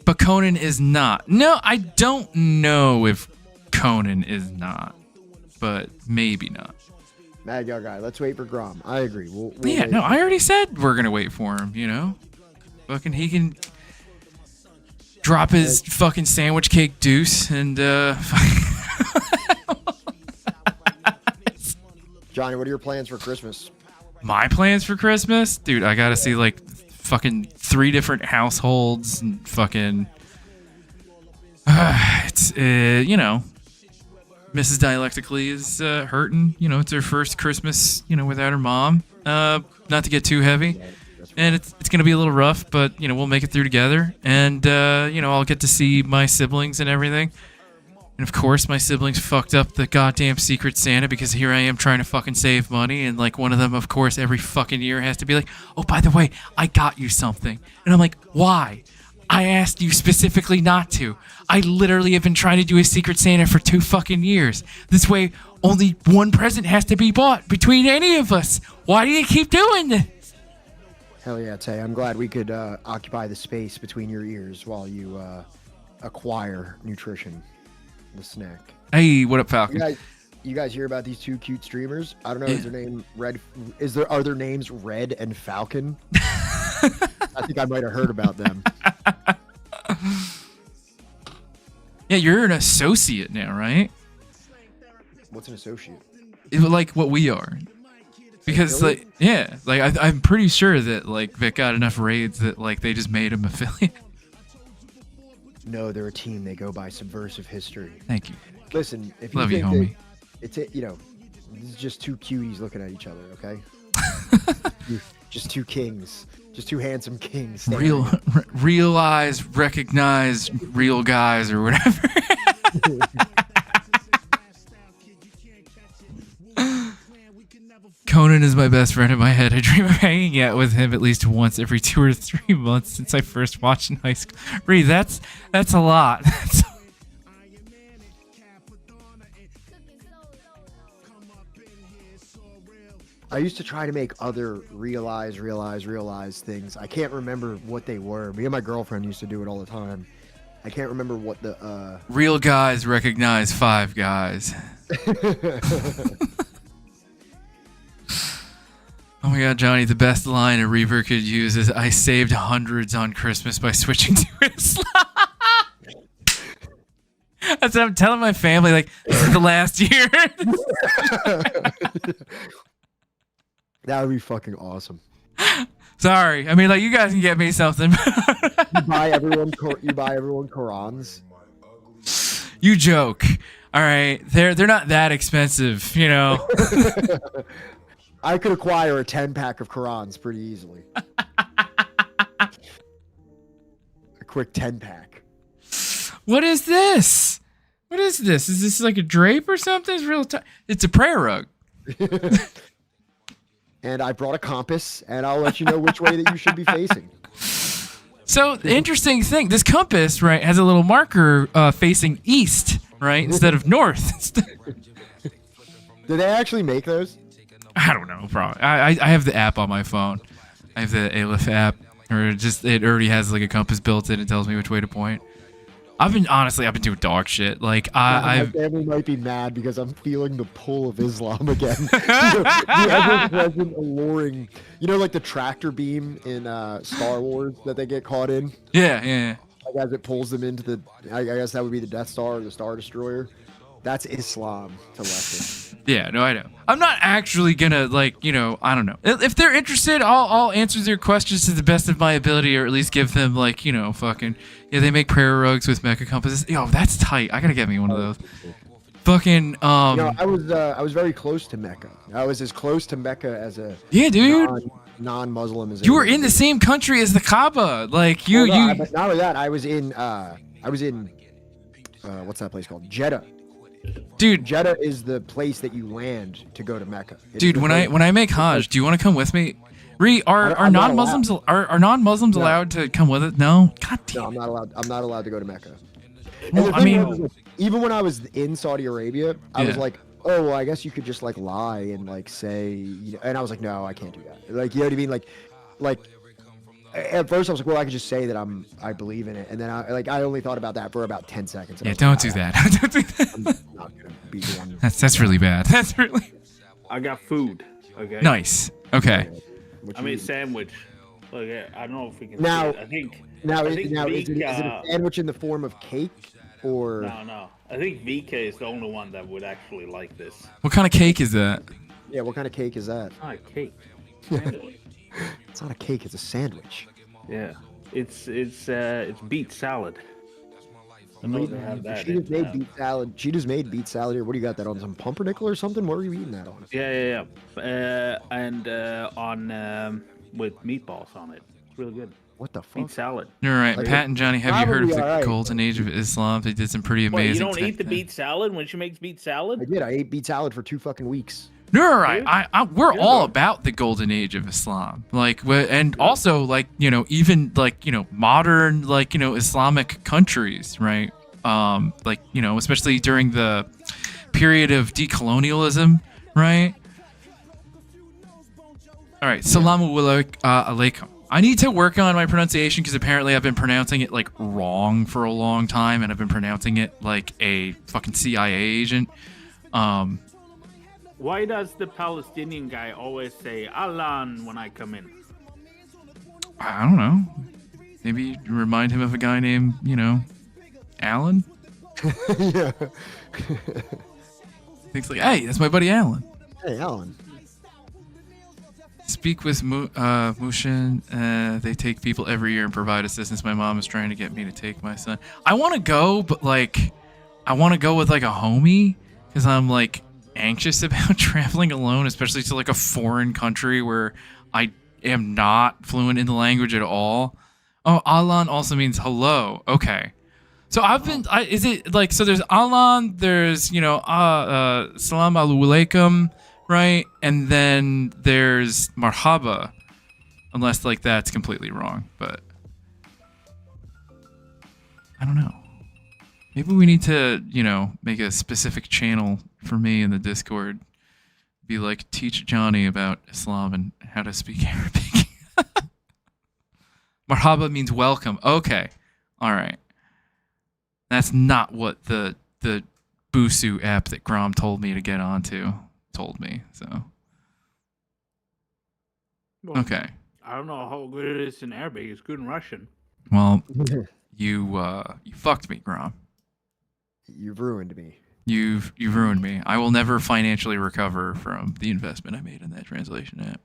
But Conan is not. No, I don't know if Conan is not, but maybe not. Mad Gal Guy. Let's wait for Grom. I agree. We'll Yeah, no, I already said we're gonna wait for him. You know, fucking he can drop his fucking sandwich cake deuce and Johnny, what are your plans for Christmas? My plans for Christmas, dude. I gotta see like fucking 3 different households and fucking. It's you know. Mrs. Dialectically is hurting. You know, it's her first Christmas, you know, without her mom. Not to get too heavy. And it's going to be a little rough, but, you know, we'll make it through together. And, you know, I'll get to see my siblings and everything. And, of course, my siblings fucked up the goddamn Secret Santa because here I am trying to fucking save money. And, like, one of them, of course, every fucking year has to be like, oh, by the way, I got you something. And I'm like, why? I asked you specifically not to. I literally have been trying to do a Secret Santa for 2 fucking years. This way, only one present has to be bought between any of us. Why do you keep doing this? Hell yeah, Tay. I'm glad we could occupy the space between your ears while you acquire nutrition, the snack. Hey, what up, Falcon? You guys hear about these 2 cute streamers? I don't know. Is their name Red? Are their names Red and Falcon? I think I might have heard about them. Yeah, you're an associate now, right? What's an associate? Like what we are. Because like, yeah, like I'm pretty sure that like Vic got enough raids that like they just made him affiliate. No, they're a team. They go by Subversive History. Thank you. Listen, if you love think you, homie. It's you know, this is just 2 cuties looking at each other. Okay. Just 2 kings. Just 2 handsome kings. Realize, recognize real guys or whatever. Conan is my best friend in my head. I dream of hanging out with him at least once every 2 or 3 months since I first watched in high school. Reed, that's a lot. I used to try to make other realize things. I can't remember what they were. Me and my girlfriend used to do it all the time. I can't remember what the real guys recognize 5 guys. Oh my god, Johnny, the best line a Reaper could use is I saved hundreds on Christmas by switching to Islam. That's what I'm telling my family, like, this is the last year. That would be fucking awesome. Sorry. I mean, like, you guys can get me something. You buy everyone Qurans. You joke. All right. They're not that expensive, you know. I could acquire a 10-pack of Qurans pretty easily. A quick 10-pack. What is this? What is this? Is this like a drape or something? It's real. It's a prayer rug. And I brought a compass, and I'll let you know which way that you should be facing. So the interesting thing, this compass, right, has a little marker facing east, right, instead of north. Do they actually make those? I don't know, probably. I have the app on my phone. I have the Aleph app, or it already has like a compass built in. It tells me which way to point. I've been doing dog shit. Like my family might be mad because I'm feeling the pull of Islam again. The ever-present alluring, like the tractor beam in Star Wars that they get caught in. Yeah. Like as it pulls them into I guess that would be the Death Star or the Star Destroyer. That's Islam to leftist. Yeah, no, I know. I'm not actually gonna I don't know. If they're interested, I'll answer their questions to the best of my ability, or at least give them they make prayer rugs with mecha compasses. Yo, that's tight. I gotta get me one of those. Fucking I was very close to Mecca. I was as close to Mecca as a dude. non-Muslim as You were in the same country as the Kaaba. Like you, Well, no, you. but not only that, I was in what's that place called? Jeddah. Dude, Jeddah is the place that you land to go to Mecca. It's Dude, the when place- I make Hajj, do you want to come with me? Are I'm not non-Muslims are non-Muslims No. allowed to come with it? No. God damn. No, I'm not allowed. I'm not allowed to go to Mecca. And Well, the I thing mean- was, like, even when I was in Saudi Arabia, I was Yeah. like, oh, well, I guess you could just like lie and like say, you know, and I was like, no, I can't do that. Like, you know what I mean? Like at first I was like, well, I could just say that I believe in it, and then I only thought about that for about 10 seconds. and I Yeah, was don't like, do "Ah, that. Don't do that. I'm not gonna be the one. That's really bad. That's really I got food. Okay. nice. Okay. What I you made a eating? sandwich. Look, I don't know if we can. Now- see it. I think. Now, I is think it a Vika- sandwich in the form of cake or? No. I think VK is the only one that would actually like this. What kind of cake is that? Yeah, what kind of cake is that? Not a cake. It's not a cake. It's a sandwich. Yeah. It's beet salad. I know they have that. She just made beet salad. She just made beet salad here. What do you got that on? Some pumpernickel or something? What are you eating that on? Yeah. And on with meatballs on it. It's really good. What the fuck? Beet salad. You're right. Like, Pat and Johnny, have you heard of probably the alright. golden age of Islam? They did some pretty What, amazing. you don't eat the things. beet salad when she makes beet salad? I did. I ate beet salad for 2 fucking weeks. You're right. We're Yeah. all about the golden age of Islam. Like, and also like even like modern like Islamic countries, right? Like especially during the period of decolonialism, right? All right, Salamu alaikum. I need to work on my pronunciation because apparently I've been pronouncing it like wrong for a long time, and I've been pronouncing it like a fucking CIA agent. Why does the Palestinian guy always say Alan when I come in? I don't know. Maybe you remind him of a guy named Alan. Yeah. Thinks like, hey, that's my buddy Alan. Hey, Alan. Speak with Mushin. They take people every year and provide assistance. My mom is trying to get me to take my son. I want to go, but like, I want to go with like a homie because I'm like anxious about traveling alone, especially to like a foreign country where I am not fluent in the language at all. Oh, Alan also means hello. Okay. So is it like, so there's Alan, there's, salam alaikum, right? And then there's marhaba, unless like that's completely wrong, but I don't know. Maybe we need to, make a specific channel for me in the Discord. Be like, teach Johnny about Islam and how to speak Arabic. Marhaba means welcome. Okay. All right. That's not what the Busu app that Grom told me to get onto told me. So. Well, Okay. I don't know how good it is in Arabic. It's good in Russian. Well, you fucked me, Grom. You've ruined me. You've ruined me. I will never financially recover from the investment I made in that translation app.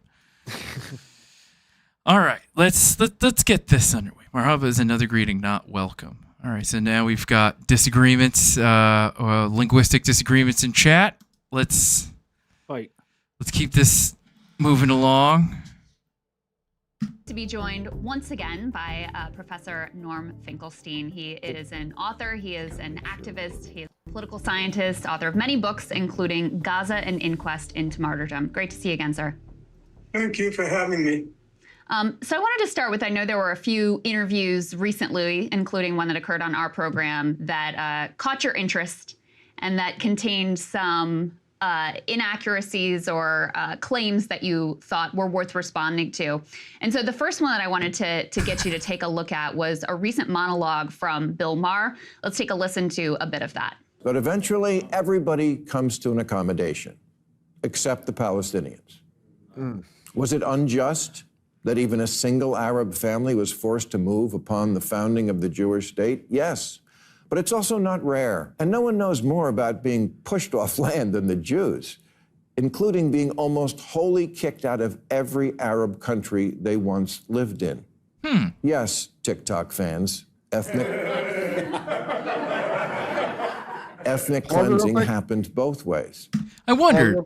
All right, let's get this underway. Marhaba is another greeting, not welcome. All right, so now we've got disagreements, linguistic disagreements in chat. Let's keep this moving along. To be joined once again by Professor Norm Finkelstein. He is an author, he is an activist, he is a political scientist, author of many books, including Gaza: An Inquest into Martyrdom. Great to see you again, sir. Thank you for having me. So I wanted to start with, I know there were a few interviews recently, including one that occurred on our program, that caught your interest and that contained some inaccuracies or claims that you thought were worth responding to. And so the first one that I wanted to get you to take a look at was a recent monologue from Bill Maher. Let's take a listen to a bit of that. But eventually, everybody comes to an accommodation, except the Palestinians. Was it unjust that even a single Arab family was forced to move upon the founding of the Jewish state? Yes. But it's also not rare. And no one knows more about being pushed off land than the Jews, including being almost wholly kicked out of every Arab country they once lived in. Yes, TikTok fans, ethnic cleansing happened both ways. I wondered.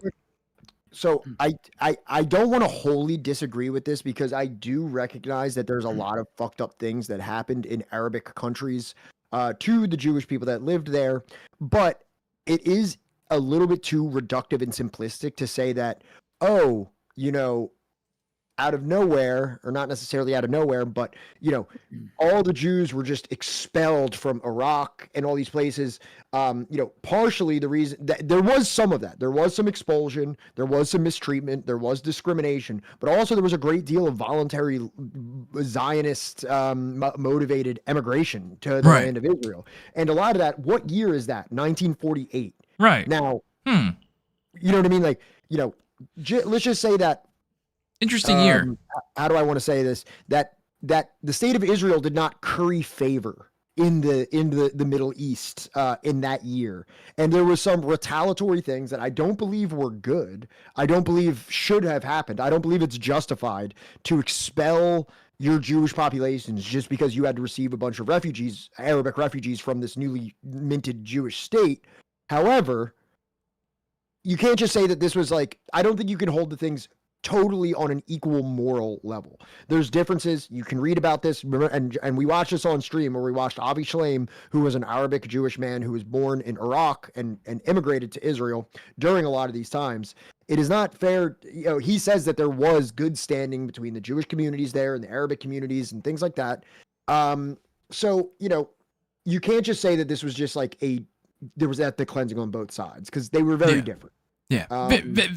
So I don't want to wholly disagree with this because I do recognize that there's a lot of fucked up things that happened in Arabic countries to the Jewish people that lived there, but it is a little bit too reductive and simplistic to say that, oh, out of nowhere, or not necessarily out of nowhere, but all the Jews were just expelled from Iraq and all these places. Partially the reason that there was some of that, there was some expulsion, there was some mistreatment, there was discrimination, but also there was a great deal of voluntary Zionist motivated emigration to the land of Israel. And a lot of that, what year is that? 1948. Right. Now, you know what I mean? Like, let's just say that. Interesting year. How do I want to say this? That the state of Israel did not curry favor in the Middle East in that year, and there was some retaliatory things that I don't believe were good. I don't believe should have happened. I don't believe it's justified to expel your Jewish populations just because you had to receive a bunch of refugees, Arabic refugees from this newly minted Jewish state. However, you can't just say that this was like, I don't think you can hold the things totally on an equal moral level. There's differences. You can read about this, and we watched this on stream where we watched Avi Shlaim, who was an Arabic Jewish man who was born in Iraq and immigrated to Israel during a lot of these times. It is not fair. He says that there was good standing between the Jewish communities there and the Arabic communities and things like that. So, you can't just say that this was just like there was ethnic cleansing on both sides because they were very different. Yeah,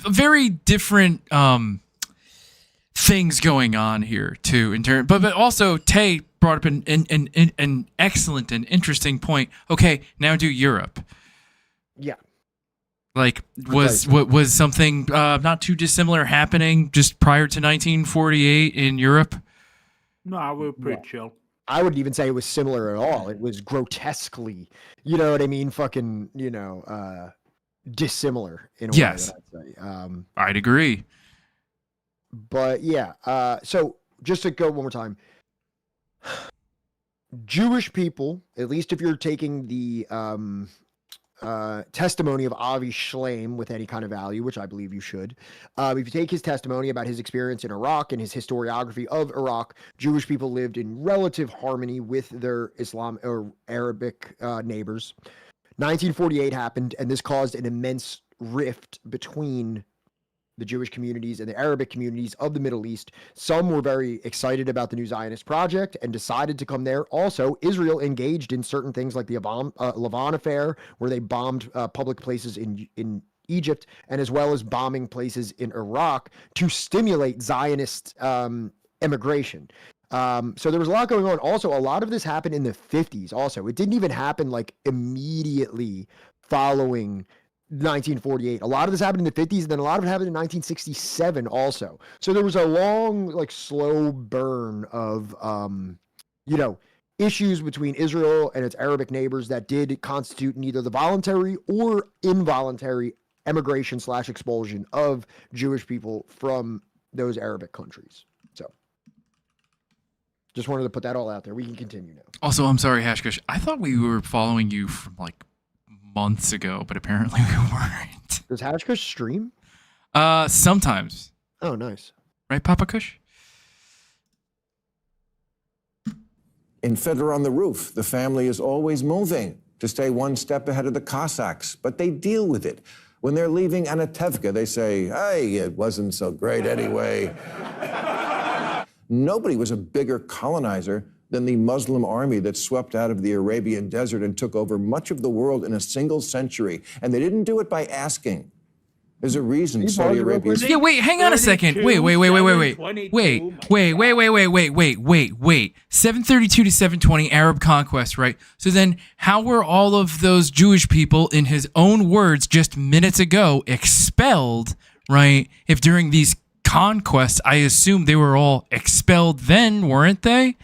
very different things going on here too. In turn, but also Tay brought up an excellent and interesting point. Okay, now do Europe. Yeah, like was something not too dissimilar happening just prior to 1948 in Europe? No, we're pretty chill. I wouldn't even say it was similar at all. It was grotesquely, you know what I mean? Fucking, dissimilar in a way that I'd say. I'd agree. But yeah, so just to go one more time, Jewish people, at least if you're taking the testimony of Avi Shlaim with any kind of value, which I believe you should, if you take his testimony about his experience in Iraq and his historiography of Iraq, Jewish people lived in relative harmony with their Islam or Arabic neighbors. 1948 happened, and this caused an immense rift between the Jewish communities and the Arabic communities of the Middle East. Some were very excited about the new Zionist project and decided to come there. Also, Israel engaged in certain things like the Lavon affair, where they bombed public places in Egypt, and as well as bombing places in Iraq to stimulate Zionist immigration. So there was a lot going on. Also, a lot of this happened in the 50s also. It didn't even happen like immediately following 1948. A lot of this happened in the 50s, and then a lot of it happened in 1967 also. So there was a long, like, slow burn of, issues between Israel and its Arabic neighbors that did constitute neither the voluntary or involuntary emigration / expulsion of Jewish people from those Arabic countries. So just wanted to put that all out there. We can continue now. Also, I'm sorry, Hashkush. I thought we were following you from like months ago, but apparently we weren't. Does Hashkush stream? Sometimes. Oh, nice. Right, Papa Kush? In Fiddler on the Roof, the family is always moving to stay one step ahead of the Cossacks, but they deal with it. When they're leaving Anatevka, they say, hey, it wasn't so great anyway. Nobody was a bigger colonizer than the Muslim army that swept out of the Arabian desert and took over much of the world in a single century. And they didn't do it by asking. There's a reason Saudi Arabia... Yeah, wait, hang on a second. Wait. 732 to 720 Arab conquest, right? So then how were all of those Jewish people, in his own words just minutes ago, expelled, right? If during these conquests, I assume they were all expelled then, weren't they?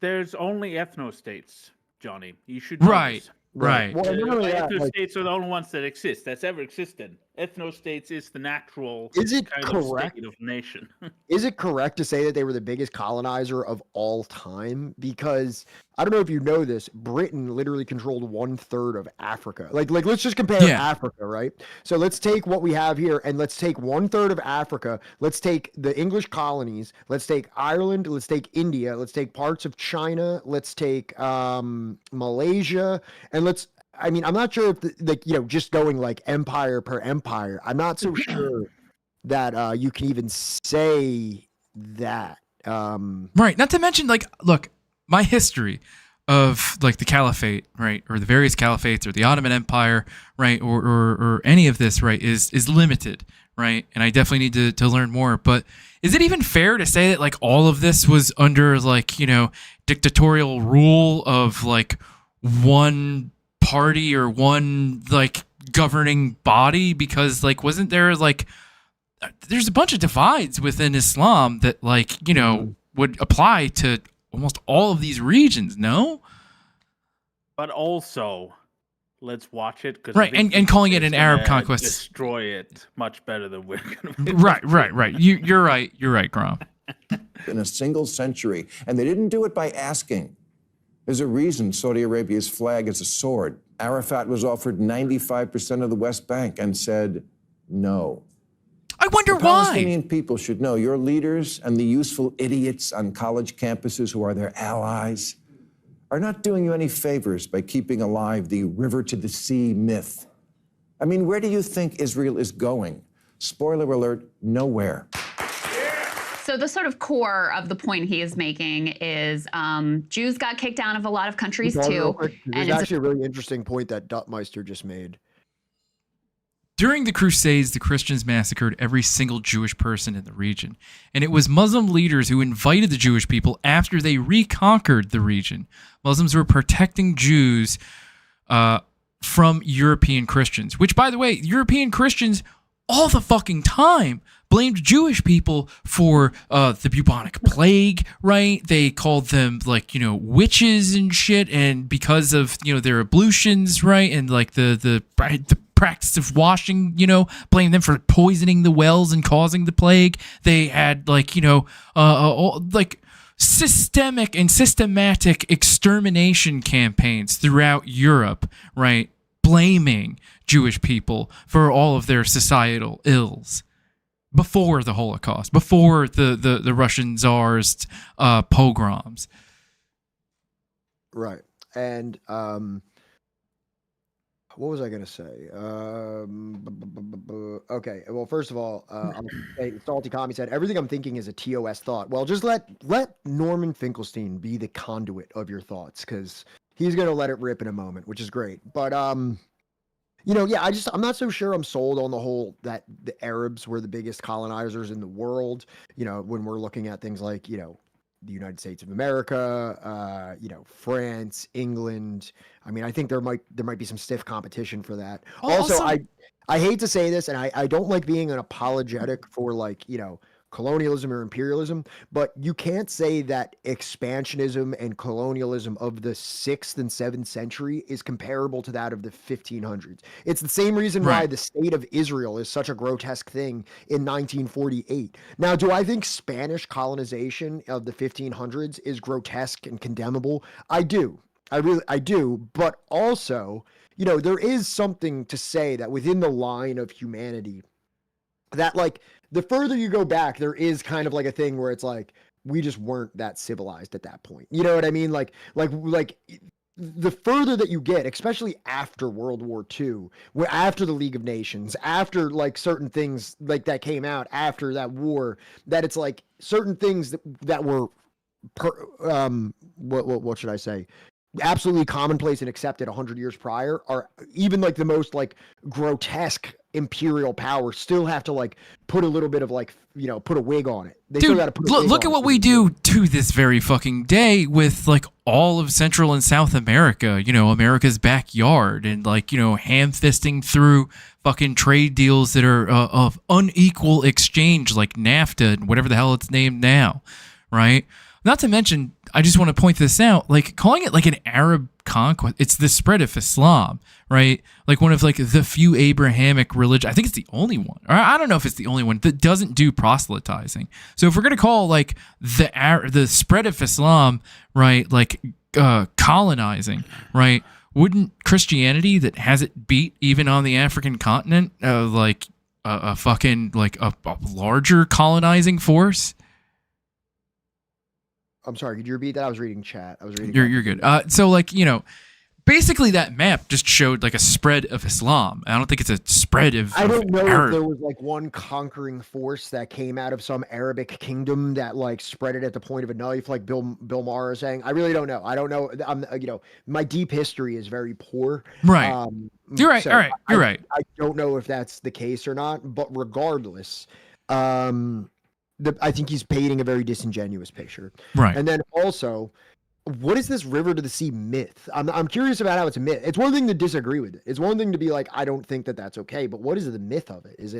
There's only ethno-states, Johnny. You should know Right, this. right. Well, Ethno-states are the only ones that exist, that's ever existed. ethno-states is the natural Is it kind correct? of state of nation. Is it correct to say that they were the biggest colonizer of all time? Because I don't know if you know this, Britain literally controlled 1/3 of Africa. Like let's just compare Yeah. Africa, right? So let's take what we have here and let's take 1/3 of Africa. Let's take the English colonies. Let's take Ireland. Let's take India. Let's take parts of China. Let's take Malaysia, and I'm not sure if just going like empire per empire. I'm not so sure that you can even say that. Right. Not to mention, like, look, my history of like the caliphate, right, or the various caliphates, or the Ottoman Empire, right, or any of this, right, is limited, right, and I definitely need to learn more. But is it even fair to say that like all of this was under like dictatorial rule of like one party or one like governing body? Because like wasn't there like there's a bunch of divides within Islam that like would apply to almost all of these regions, no? But also, let's watch it because right, and calling it an Arab conquest, destroy it much better than we're gonna. Right. You're right, Grom. In a single century, and they didn't do it by asking. There's a reason Saudi Arabia's flag is a sword. Arafat was offered 95% of the West Bank and said no. I wonder the why. Palestinian people should know your leaders and the useful idiots on college campuses who are their allies are not doing you any favors by keeping alive the river to the sea myth. I mean, where do you think Israel is going? Spoiler alert, nowhere. So the sort of core of the point he is making is Jews got kicked out of a lot of countries too. There's actually a really interesting point that Duttmeister just made. During the Crusades, the Christians massacred every single Jewish person in the region, and it was Muslim leaders who invited the Jewish people after they reconquered the region. Muslims were protecting Jews from European Christians, which, by the way, European Christians all the fucking time blamed Jewish people for the bubonic plague, right? They called them like, witches and shit, and because of, their ablutions, right? And like the practice of washing, blame them for poisoning the wells and causing the plague. They had like, systemic and systematic extermination campaigns throughout Europe, right? Blaming Jewish people for all of their societal ills before the Holocaust, before the Russian Tsar's pogroms. Right. And what was I going to say? Okay. Well, first of all, Salty Commie said, everything I'm thinking is a TOS thought. Well, just let Norman Finkelstein be the conduit of your thoughts, because he's going to let it rip in a moment, which is great. But, I'm not so sure I'm sold on the whole that the Arabs were the biggest colonizers in the world, when we're looking at things like, the United States of America, France, England. I mean, I think there might be some stiff competition for that. Also, I hate to say this, and I don't like being an apologetic for like, colonialism or imperialism, but you can't say that expansionism and colonialism of the 6th and 7th century is comparable to that of the 1500s. It's the same reason why the state of Israel is such a grotesque thing in 1948. Now, do I think Spanish colonization of the 1500s is grotesque and condemnable? I do. I do. But also, there is something to say that within the line of humanity, that like the further you go back, there is kind of like a thing where it's like, we just weren't that civilized at that point. You know what I mean? Like the further that you get, especially after World War II, after the League of Nations, after like certain things like that came out after that war, that it's like certain things that were, what should I say? Absolutely commonplace and accepted 100 years prior are even like the most like grotesque imperial power still have to like put a little bit of like, put a wig on it. They still got to put a wig look on at what we do to this very fucking day with like all of Central and South America, America's backyard, and like, ham fisting through fucking trade deals that are of unequal exchange, like NAFTA and whatever the hell it's named now, right? Not to mention, I just want to point this out, like calling it like an Arab conquest, it's the spread of Islam, right? Like one of like the few Abrahamic religion, I think it's the only one, or I don't know if it's the only one that doesn't do proselytizing. So if we're going to call like the spread of Islam, right, like colonizing, right, wouldn't Christianity that has it beat even on the African continent, like a fucking like a larger colonizing force? I'm sorry, could you repeat that? I was reading chat. You're good. So like, you know, basically that map just showed like a spread of Islam. I don't think it's a spread of I don't know Arab. if there was like one conquering force that came out of some Arabic kingdom that like spread it at the point of a knife, like Bill Maher is saying. I really don't know. I don't know. I'm my deep history is very poor. Right. You're right. So All right. You're right. I don't know if that's the case or not, but regardless, I think he's painting a very disingenuous picture. Right. And then also, what is this river to the sea myth? I'm curious about how it's a myth. It's one thing to disagree with it. It's one thing to be like, I don't think that that's okay. But what is the myth of it? Is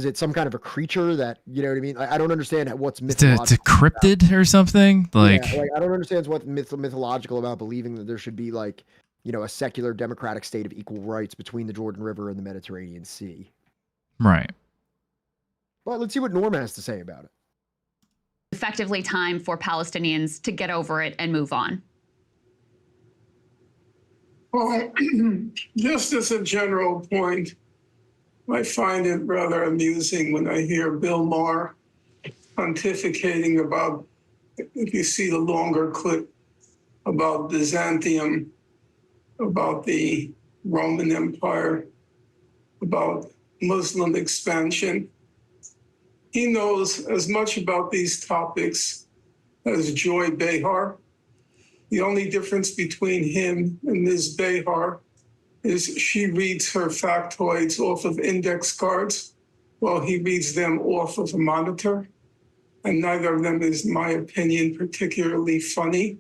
it some kind of a creature that, you know what I mean? I don't understand what's mythological. It's a cryptid or something. Like I don't understand what's mythological about believing that there should be like, you know, a secular democratic state of equal rights between the Jordan River and the Mediterranean Sea. Right. Well, let's see what Norm has to say about it. Effectively time for Palestinians to get over it and move on? Well, just as a general point, I find it rather amusing when I hear Bill Maher pontificating about, if you see the longer clip, about Byzantium, about the Roman Empire, about Muslim expansion. He knows as much about these topics as Joy Behar. The only difference between him and Ms. Behar is she reads her factoids off of index cards while he reads them off of a monitor. And neither of them is, in my opinion, particularly funny.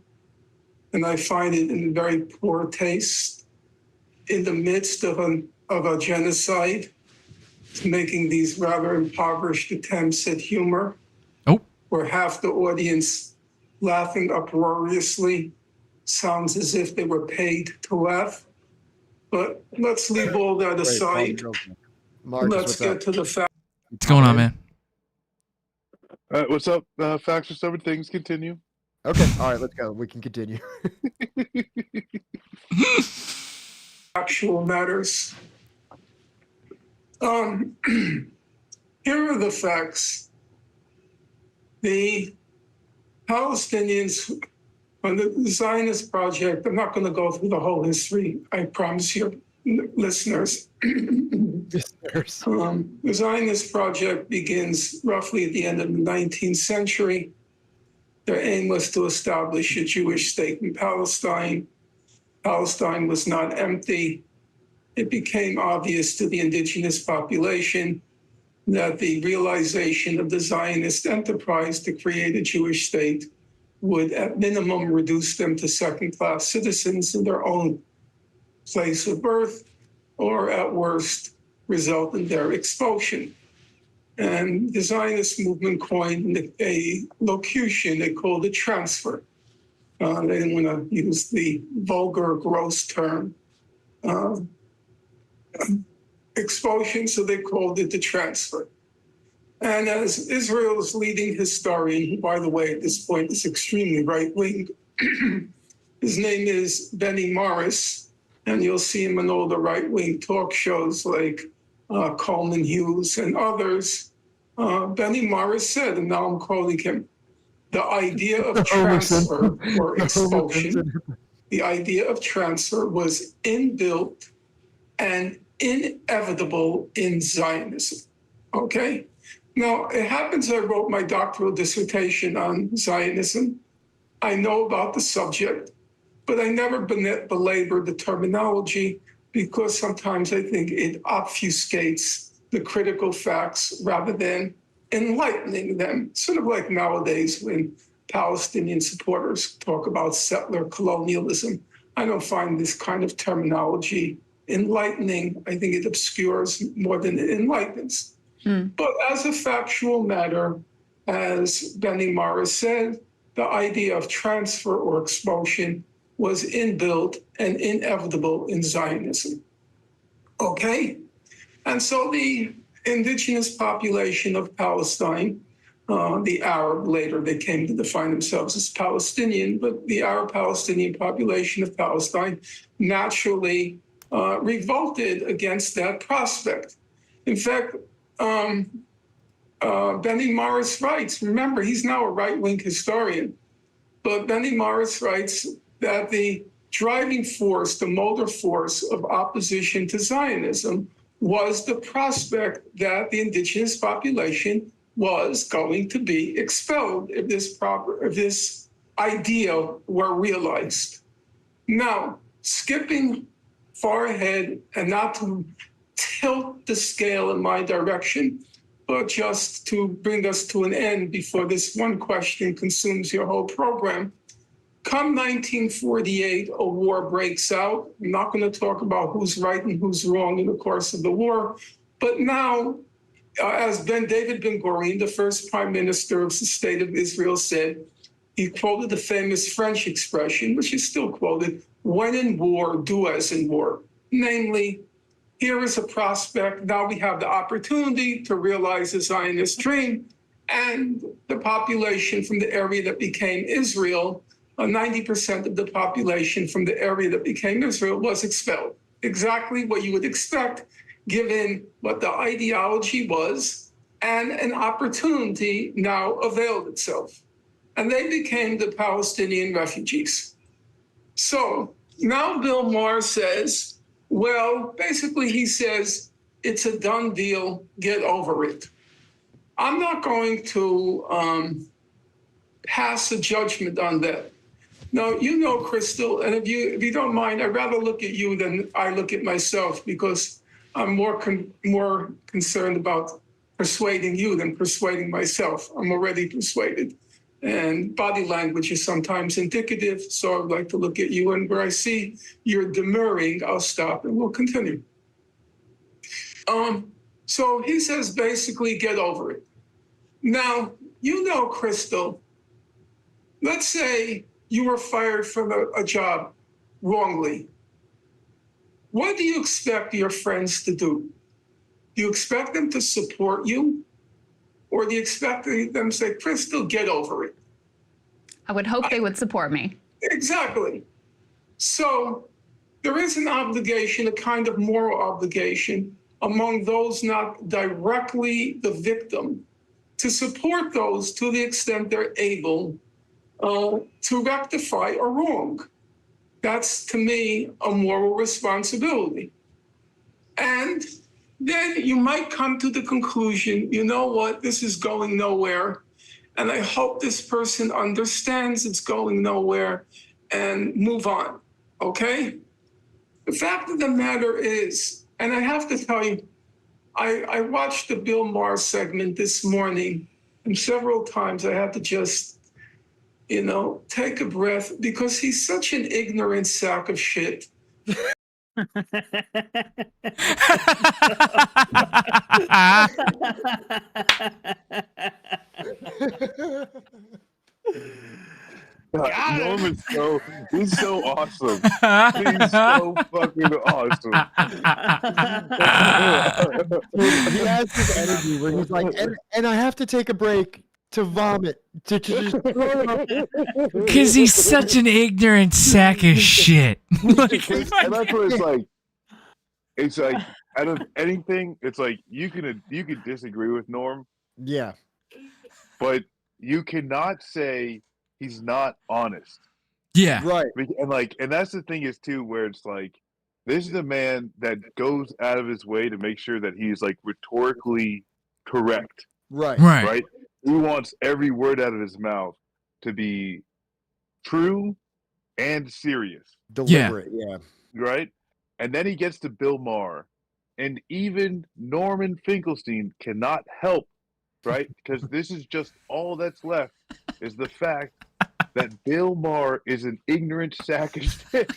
And I find it in very poor taste in the midst of a genocide, making these rather impoverished attempts at humor, where half the audience laughing uproariously sounds as if they were paid to laugh. But let's leave all that aside. Let's get to the fact. What's going on, man? What's up? Facts or stubborn things. Continue. Okay. All right. Let's go. We can continue. Actual matters. Here are the facts. The Palestinians on the Zionist project, I'm not going to go through the whole history, I promise you, listeners. The Zionist project begins roughly at the end of the 19th century. Their aim was to establish a Jewish state in Palestine. Palestine was not empty. It became obvious to the indigenous population that the realization of the Zionist enterprise to create a Jewish state would at minimum reduce them to second-class citizens in their own place of birth, or at worst, result in their expulsion. And the Zionist movement coined a locution they called a transfer. They didn't want to use the vulgar, gross term expulsion, so they called it the transfer. And as Israel's leading historian, who, by the way, at this point is extremely right-wing, his name is Benny Morris, and you'll see him in all the right-wing talk shows like Coleman Hughes and others. Benny Morris said, and now I'm quoting him, the idea of transfer or expulsion, the idea of transfer was inbuilt and inevitable in Zionism, okay? Now, it happens I wrote my doctoral dissertation on Zionism. I know about the subject, but I never belabored the terminology because sometimes I think it obfuscates the critical facts rather than enlightening them. Sort of like nowadays when Palestinian supporters talk about settler colonialism. I don't find this kind of terminology enlightening. I think it obscures more than it enlightens. But as a factual matter, as Benny Morris said, the idea of transfer or expulsion was inbuilt and inevitable in Zionism. Okay? And so the indigenous population of Palestine, the Arab, later they came to define themselves as Palestinian, but the Arab Palestinian population of Palestine naturally revolted against that prospect. In fact, Benny Morris writes, remember, he's now a right-wing historian, but Benny Morris writes that the driving force, the motor force of opposition to Zionism was the prospect that the indigenous population was going to be expelled if this idea were realized. Now, skipping far ahead and not to tilt the scale in my direction, but just to bring us to an end before this one question consumes your whole program. Come 1948, a war breaks out. I'm not going to talk about who's right and who's wrong in the course of the war, but now, as David Ben-Gurion, the first prime minister of the state of Israel, said, he quoted the famous French expression, which is still quoted, when in war, do as in war. Namely, here is a prospect. Now we have the opportunity to realize the Zionist dream, and the population from the area that became Israel, 90% of the population from the area that became Israel was expelled. Exactly what you would expect, given what the ideology was, and an opportunity now availed itself. And they became the Palestinian refugees. So now Bill Maher says, well, basically he says, it's a done deal, get over it. I'm not going to pass a judgment on that. Now, you know, Crystal, and if you don't mind, I'd rather look at you than I look at myself, because I'm more concerned about persuading you than persuading myself. I'm already persuaded. And body language is sometimes indicative, so I'd like to look at you, and where I see you're demurring, I'll stop and we'll continue. So he says, basically, get over it. Now, you know, Crystal, let's say you were fired from a job wrongly. What do you expect your friends to do? Do you expect them to support you? Or do you expect them to say, Crystal, get over it? I would hope they would support me. Exactly. So there is an obligation, a kind of moral obligation among those not directly the victim to support those to the extent they're able to rectify a wrong. That's, to me, a moral responsibility. And then you might come to the conclusion, you know what, this is going nowhere. And I hope this person understands it's going nowhere and move on, okay? The fact of the matter is, and I have to tell you, I watched the Bill Maher segment this morning, and several times I had to just, take a breath, because he's such an ignorant sack of shit. Norm is he's so awesome. He's so fucking awesome. He has this energy where he's like, and I have to take a break to vomit. Because he's such an ignorant sack of shit. And that's what it's like, out of anything, it's like you can disagree with Norm. Yeah. But you cannot say he's not honest. Yeah. Right. And that's the thing is too, where it's like, this is a man that goes out of his way to make sure that he's like rhetorically correct. Right. Right. He wants every word out of his mouth to be true and serious. Deliberate, yeah. Right? And then he gets to Bill Maher. And even Norman Finkelstein cannot help, right? Because this is just all that's left is the fact that Bill Maher is an ignorant sack of shit.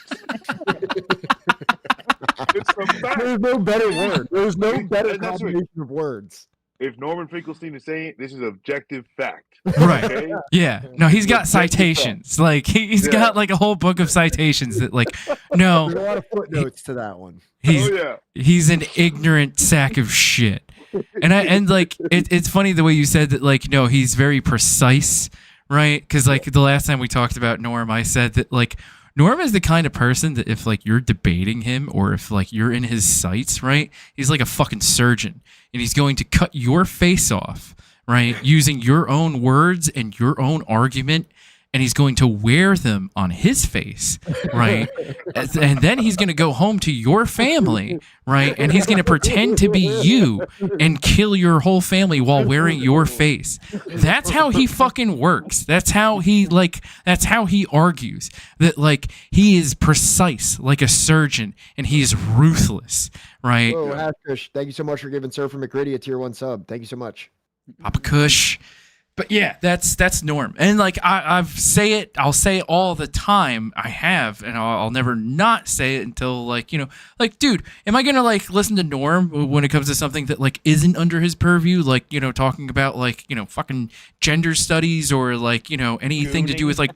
It's a fact. There's no better word. There's no better combination of words. if Norman Finkelstein is saying it, this is objective fact. Right. Okay? Yeah. No, he's got citations. Like he's got like a whole book of citations that like no. There's a lot of footnotes to that one. He's an ignorant sack of shit. And like it's funny the way you said that like no, he's very precise, right? Cuz like the last time we talked about Norm, I said that like Norm is the kind of person that if like you're debating him or if like you're in his sights, right? He's like a fucking surgeon and he's going to cut your face off, right? Using your own words and your own argument, and he's going to wear them on his face, right? And then he's going to go home to your family, right? And he's going to pretend to be you and kill your whole family while wearing your face. That's how he fucking works. That's how he argues. That like he is precise like a surgeon and he is ruthless, right? Whoa, Hashkush, thank you so much for giving Surfer McCready a tier 1 sub. Thank you so much. Papa Kush. But yeah, that's Norm. And like I'll say it all the time. I have, and I'll never not say it until like, you know, like, dude, am I gonna like listen to Norm when it comes to something that like isn't under his purview? Like, you know, talking about like, you know, fucking gender studies or like, you know, anything to do with like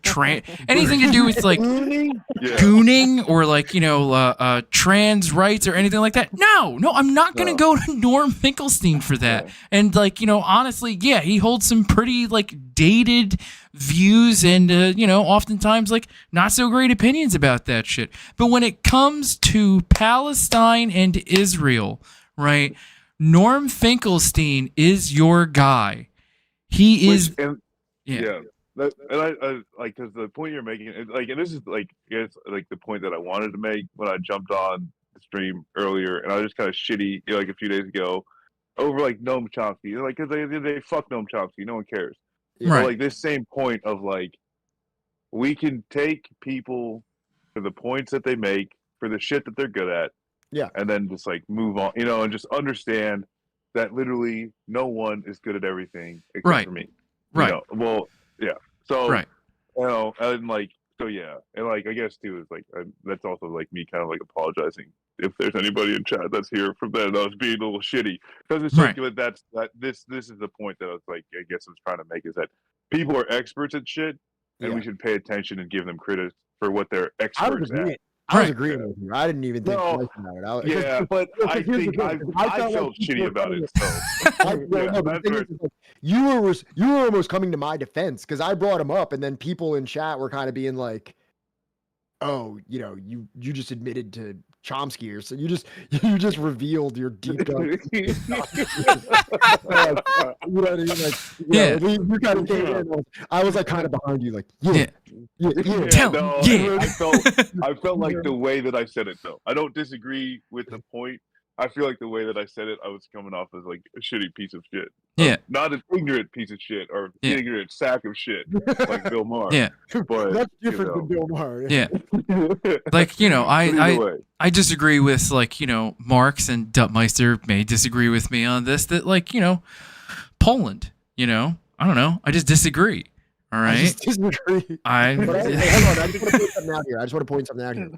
anything to do with like gooning or like, you know, trans rights or anything like that. No, I'm not gonna go to Norm Finkelstein for that. And like, you know, honestly, yeah, he holds some pretty like dated views and you know, oftentimes like not so great opinions about that shit. But when it comes to Palestine and Israel, right, Norm Finkelstein is your guy. He is yeah. And I like, because the point you're making, like, and this is like, it's like the point that I wanted to make when I jumped on the stream earlier, and I was just kind of shitty, you know, like a few days ago over like Noam Chomsky, like, because they fuck Noam Chomsky, no one cares. Right. But, like, this same point of like, we can take people for the points that they make, for the shit that they're good at, and then just like move on, you know, and just understand that literally no one is good at everything except for me. Right. You know? Well, yeah. So, right. You know, and like, so yeah, and like, I guess too is like, that's also like me kind of like apologizing if there's anybody in chat that's here from that, I was being a little shitty, because it's like, this is the point that I was like, I guess I was trying to make, is that people are experts at shit, and we should pay attention and give them credit for what they're experts at. I was agreeing with you. I didn't even think twice about it. But I think I felt shitty about it. So you were almost coming to my defense because I brought him up, and then people in chat were kind of being like, "Oh, you know, you just admitted to Chomsky, or so you just revealed your deep dark." You know what I mean? Like, you kind of came in. I was like kind of behind you, like, I felt like the way that I said it, though. I don't disagree with the point. I feel like the way that I said it, I was coming off as like a shitty piece of shit. Yeah. Not an ignorant piece of shit or ignorant sack of shit like Bill Maher. Yeah. But that's different than Bill Maher. Yeah. Like, you know, I disagree with, like, you know, Marx, and Duttmeister may disagree with me on this, that, like, you know, Poland, you know, I don't know. I just disagree. All right. I just disagree. Hold on. I just want to point something out here.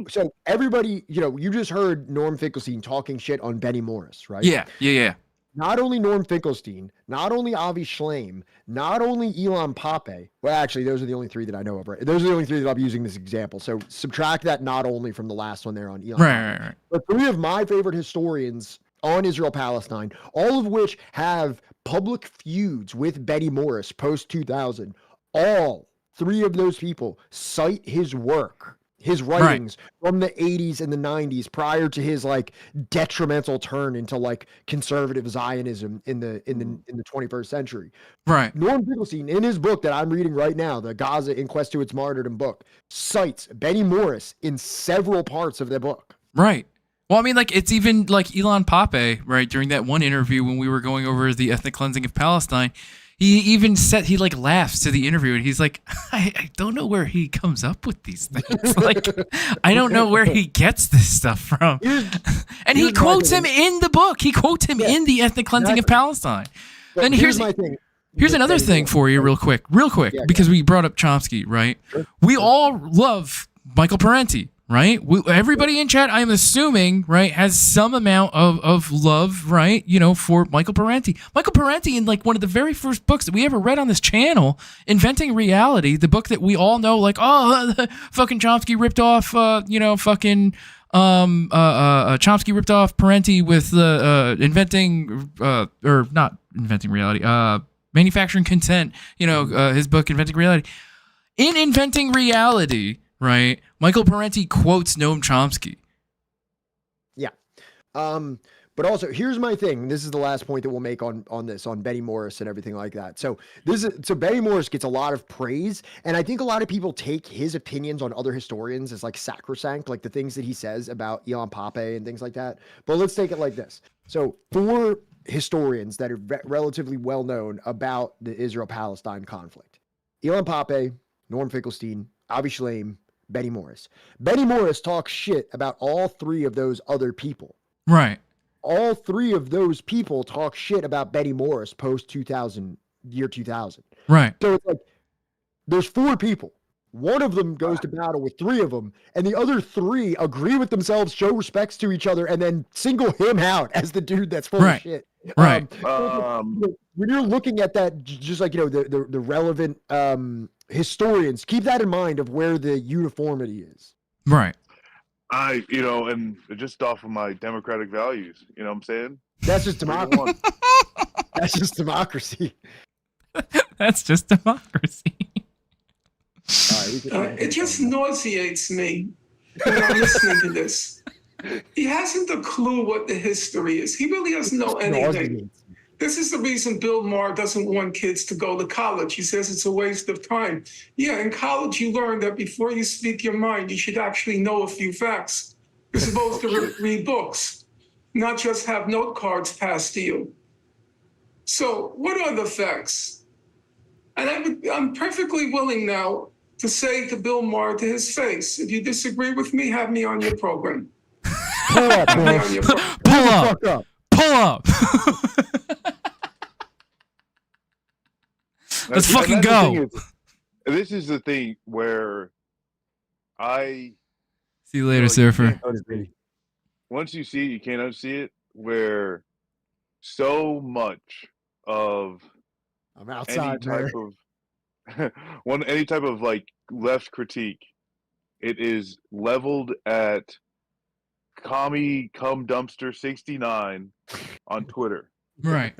So everybody, you know, you just heard Norm Finkelstein talking shit on Benny Morris, right? Yeah. Not only Norm Finkelstein, not only Avi Schleim, not only Elon Pape. Well, actually, those are the only three that I know of, right? Those are the only three that I'll be using this example. So subtract that not only from the last one there on Elon. Right. But three of my favorite historians on Israel-Palestine, all of which have public feuds with Benny Morris post-2000, all three of those people cite his work, his writings from the 80s and the 90s prior to his like detrimental turn into like conservative Zionism in the 21st century. Right. Norm Finkelstein, in his book that I'm reading right now, the Gaza in Quest to Its Martyrdom book, cites Benny Morris in several parts of the book. Right. Well, I mean, like, it's even like Elon Pape, right? During that one interview when we were going over the ethnic cleansing of Palestine, he even said, he like laughs to the interview, and he's like, I don't know where he comes up with these things. Like, I don't know where he gets this stuff from. And he quotes him in the book. He quotes him in the ethnic cleansing of Palestine. So and here's my thing. Here's another thing for you real quick, because we brought up Chomsky, right? We all love Michael Parenti, right? Everybody in chat, I'm assuming, right, has some amount of love, right, for Michael Parenti. Michael Parenti, in like one of the very first books that we ever read on this channel, Inventing Reality, the book that we all know, like, fucking Chomsky ripped off, Chomsky ripped off Parenti with manufacturing consent, his book Inventing Reality. In Inventing Reality, right, Michael Parenti quotes Noam Chomsky. Yeah. But also, here's my thing. This is the last point that we'll make on Benny Morris and everything like that. So Benny Morris gets a lot of praise, and I think a lot of people take his opinions on other historians as like sacrosanct, like the things that he says about Ilan Pappé and things like that. But let's take it like this. So 4 historians that are relatively well known about the Israel-Palestine conflict: Ilan Pappé, Norm Finkelstein, Avi Shlaim, Benny Morris. Benny Morris talks shit about all 3 of those other people. Right. All 3 of those people talk shit about Benny Morris post 2000, year 2000. Right. So it's like there's 4 people. One of them goes to battle with 3 of them, and the other 3 agree with themselves, show respects to each other, and then single him out as the dude that's full of shit. Right. When you're looking at that, just like the relevant historians, keep that in mind of where the uniformity is. Right. And just off of my democratic values, you know what I'm saying? That's just democracy. That's just democracy. That's just democracy. It just nauseates me when I'm listening to this. He hasn't a clue what the history is. He really doesn't know anything. This is the reason Bill Maher doesn't want kids to go to college. He says it's a waste of time. Yeah, in college you learn that before you speak your mind, you should actually know a few facts. You're supposed to read books, not just have note cards passed to you. So what are the facts? And I'm perfectly willing now to say to Bill Maher to his face, if you disagree with me, have me on your program. Pull up, Pull up. Let's fucking go. This is the thing where I see you later, surfer. Once you see it, you can't unsee it. Where so much of I'm outside, any type of like left critique, it is leveled at commie cum dumpster 69 on Twitter. Right.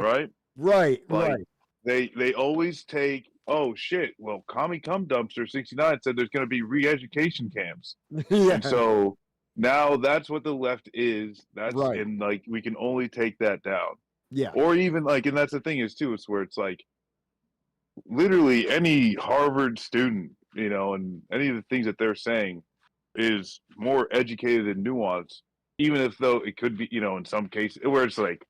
They always take, oh shit, well, commie cum dumpster 69 said there's going to be re-education camps. And so now that's what the left is. That's and like we can only take that down. Yeah. Or even like, and that's the thing is too, it's where it's like literally any Harvard student, and any of the things that they're saying is more educated and nuanced, even if though it could be, in some cases where it's like,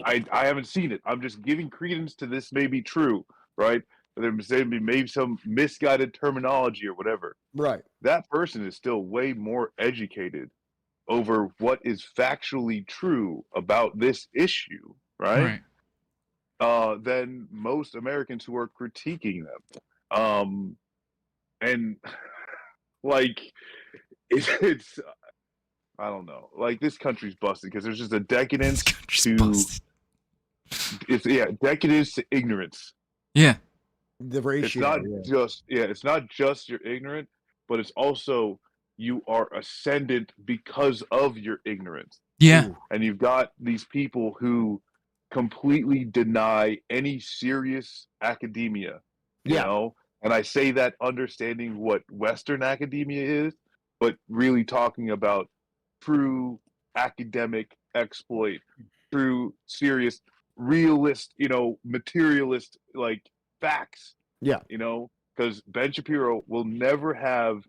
I haven't seen it. I'm just giving credence to this may be true, right? There may be maybe some misguided terminology or whatever. Right. That person is still way more educated over what is factually true about this issue, right? Than most Americans who are critiquing them. And like it's I don't know. Like this country's busted because there's just a decadence decadence to ignorance. Yeah. The ratio. It's not just you're ignorant, but it's also you are ascendant because of your ignorance. Yeah. And you've got these people who completely deny any serious academia. You know? And I say that understanding what Western academia is, but really talking about true academic exploit, true serious realist, materialist like facts. Yeah. Because Ben Shapiro will never have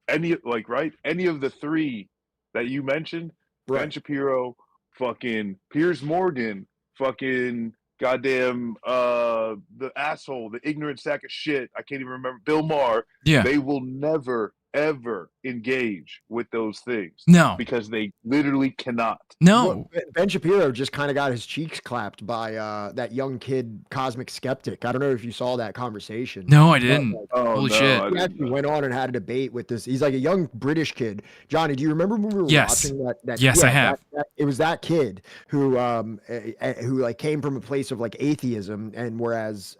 any of the 3 that you mentioned. Ben Shapiro, fucking Piers Morgan, fucking goddamn the asshole, the ignorant sack of shit. I can't even remember Bill Maher. Yeah. They will never ever engage with those things. No. Because they literally cannot. No. Ben Shapiro just kind of got his cheeks clapped by that young kid, Cosmic Skeptic. I don't know if you saw that conversation. No, I didn't. Holy shit. He actually went on and had a debate with this. He's like a young British kid. Johnny, do you remember when we were watching that? Yes, I have. It was that kid who like came from a place of like atheism, and whereas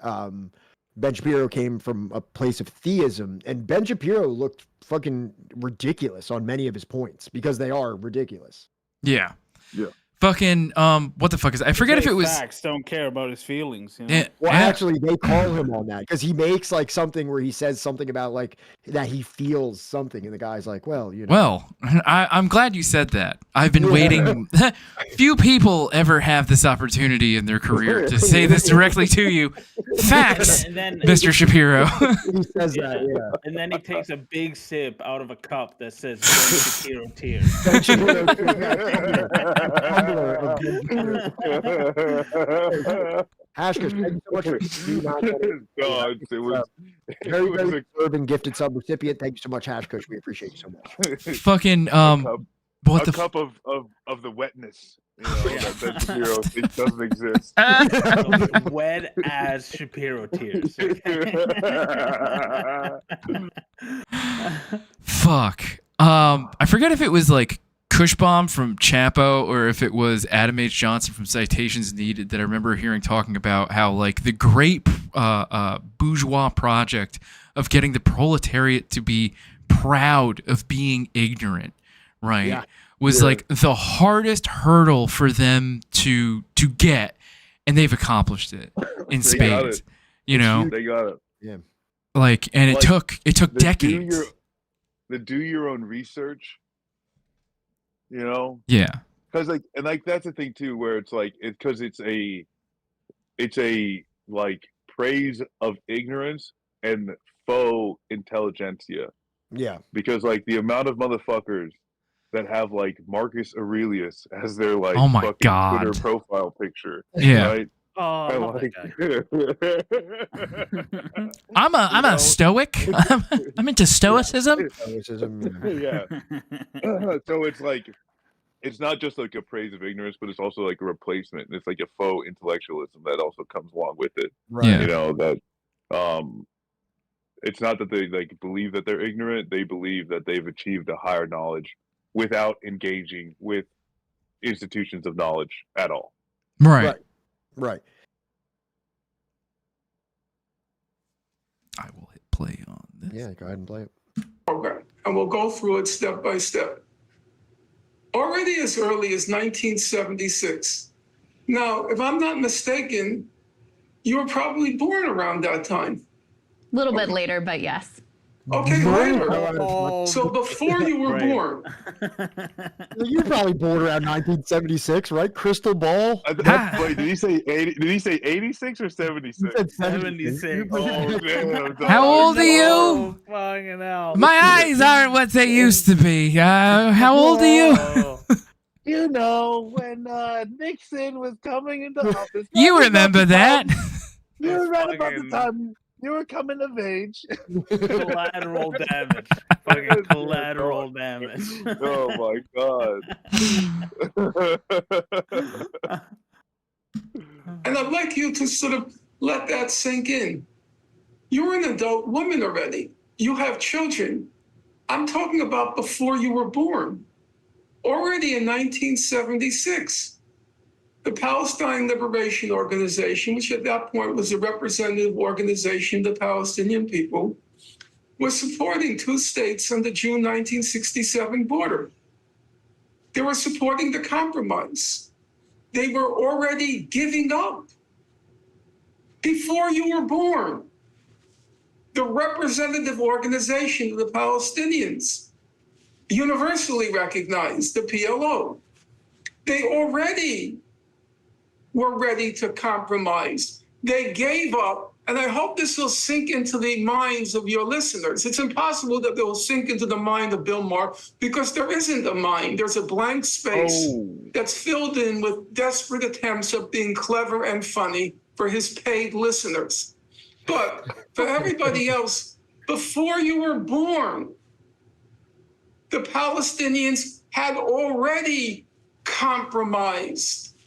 Ben Shapiro came from a place of theism, and Ben Shapiro looked fucking ridiculous on many of his points because they are ridiculous. Yeah. Yeah. Fucking what the fuck is I forget if it was facts, don't care about his feelings. You know? Well, actually, they call him on that because he makes like something where he says something about like that he feels something, and the guy's like, "Well, you know." Well, I'm glad you said that. I've been waiting. Few people ever have this opportunity in their career to say this directly to you. Facts, And then- Mr. Shapiro. He says that, yeah. And then he takes a big sip out of a cup that says Ben Shapiro tears. Hashkish, thank you so much for God, it was very, very urban gifted sub recipient. Thank you so much, Hashkish. We appreciate you so much. Fucking what a the cup of the wetness. You know, that Ben Shapiro, it doesn't exist. Wet as Shapiro tears. Fuck. I forget if it was like Cushbomb from Chapo or if it was Adam H. Johnson from Citations Needed that I remember hearing talking about how like the great bourgeois project of getting the proletariat to be proud of being ignorant, right? Yeah. Was like the hardest hurdle for them to get, and they've accomplished it in They got spades. it. You know, They got it. Yeah. like, and it took decades. Do your own research. You know. Yeah. Because that's the thing too, where it's like because it's a like praise of ignorance and faux intelligentsia. Yeah. Because like the amount of motherfuckers that have like Marcus Aurelius as their like Oh my fucking God. Twitter profile picture. Yeah. Right? Oh, And, love like, I'm a stoic. I'm into stoicism. yeah. So it's like it's not just like a praise of ignorance, but it's also like a replacement. And it's like a faux intellectualism that also comes along with it. Right. Yeah. You know, that it's not that they like believe that they're ignorant, they believe that they've achieved a higher knowledge without engaging with institutions of knowledge at all. Right. Right. I will hit play on this. Yeah, go ahead and play it. program, and we'll go through it step by step. Already as early as 1976. Now, if I'm not mistaken, you were probably born around that time. A little bit later, but yes. Okay, later. So before you were born. You were probably born around 1976, right? Crystal ball. Wait, did he say 80? Did he say 86 or 76? 76. Oh, damn, How old are you? Fucking hell. My eyes aren't what they used to be. How old are you? You know, when Nixon was coming into office. You remember that? You were right about the time you were coming of age. Collateral damage. Fucking collateral damage. Oh my god. And I'd like you to sort of let that sink in. You're an adult woman already. You have children. I'm talking about before you were born. Already in 1976, the Palestine Liberation Organization, which at that point was a representative organization of the Palestinian people, was supporting two states on the June 1967 border. They were supporting the compromise. They were already giving up. Before you were born, the representative organization of the Palestinians, universally recognized, the PLO, they already were ready to compromise. They gave up, and I hope this will sink into the minds of your listeners. It's impossible that they will sink into the mind of Bill Maher because there isn't a mind. There's a blank space that's filled in with desperate attempts of being clever and funny for his paid listeners. But for everybody else, before you were born, the Palestinians had already compromised.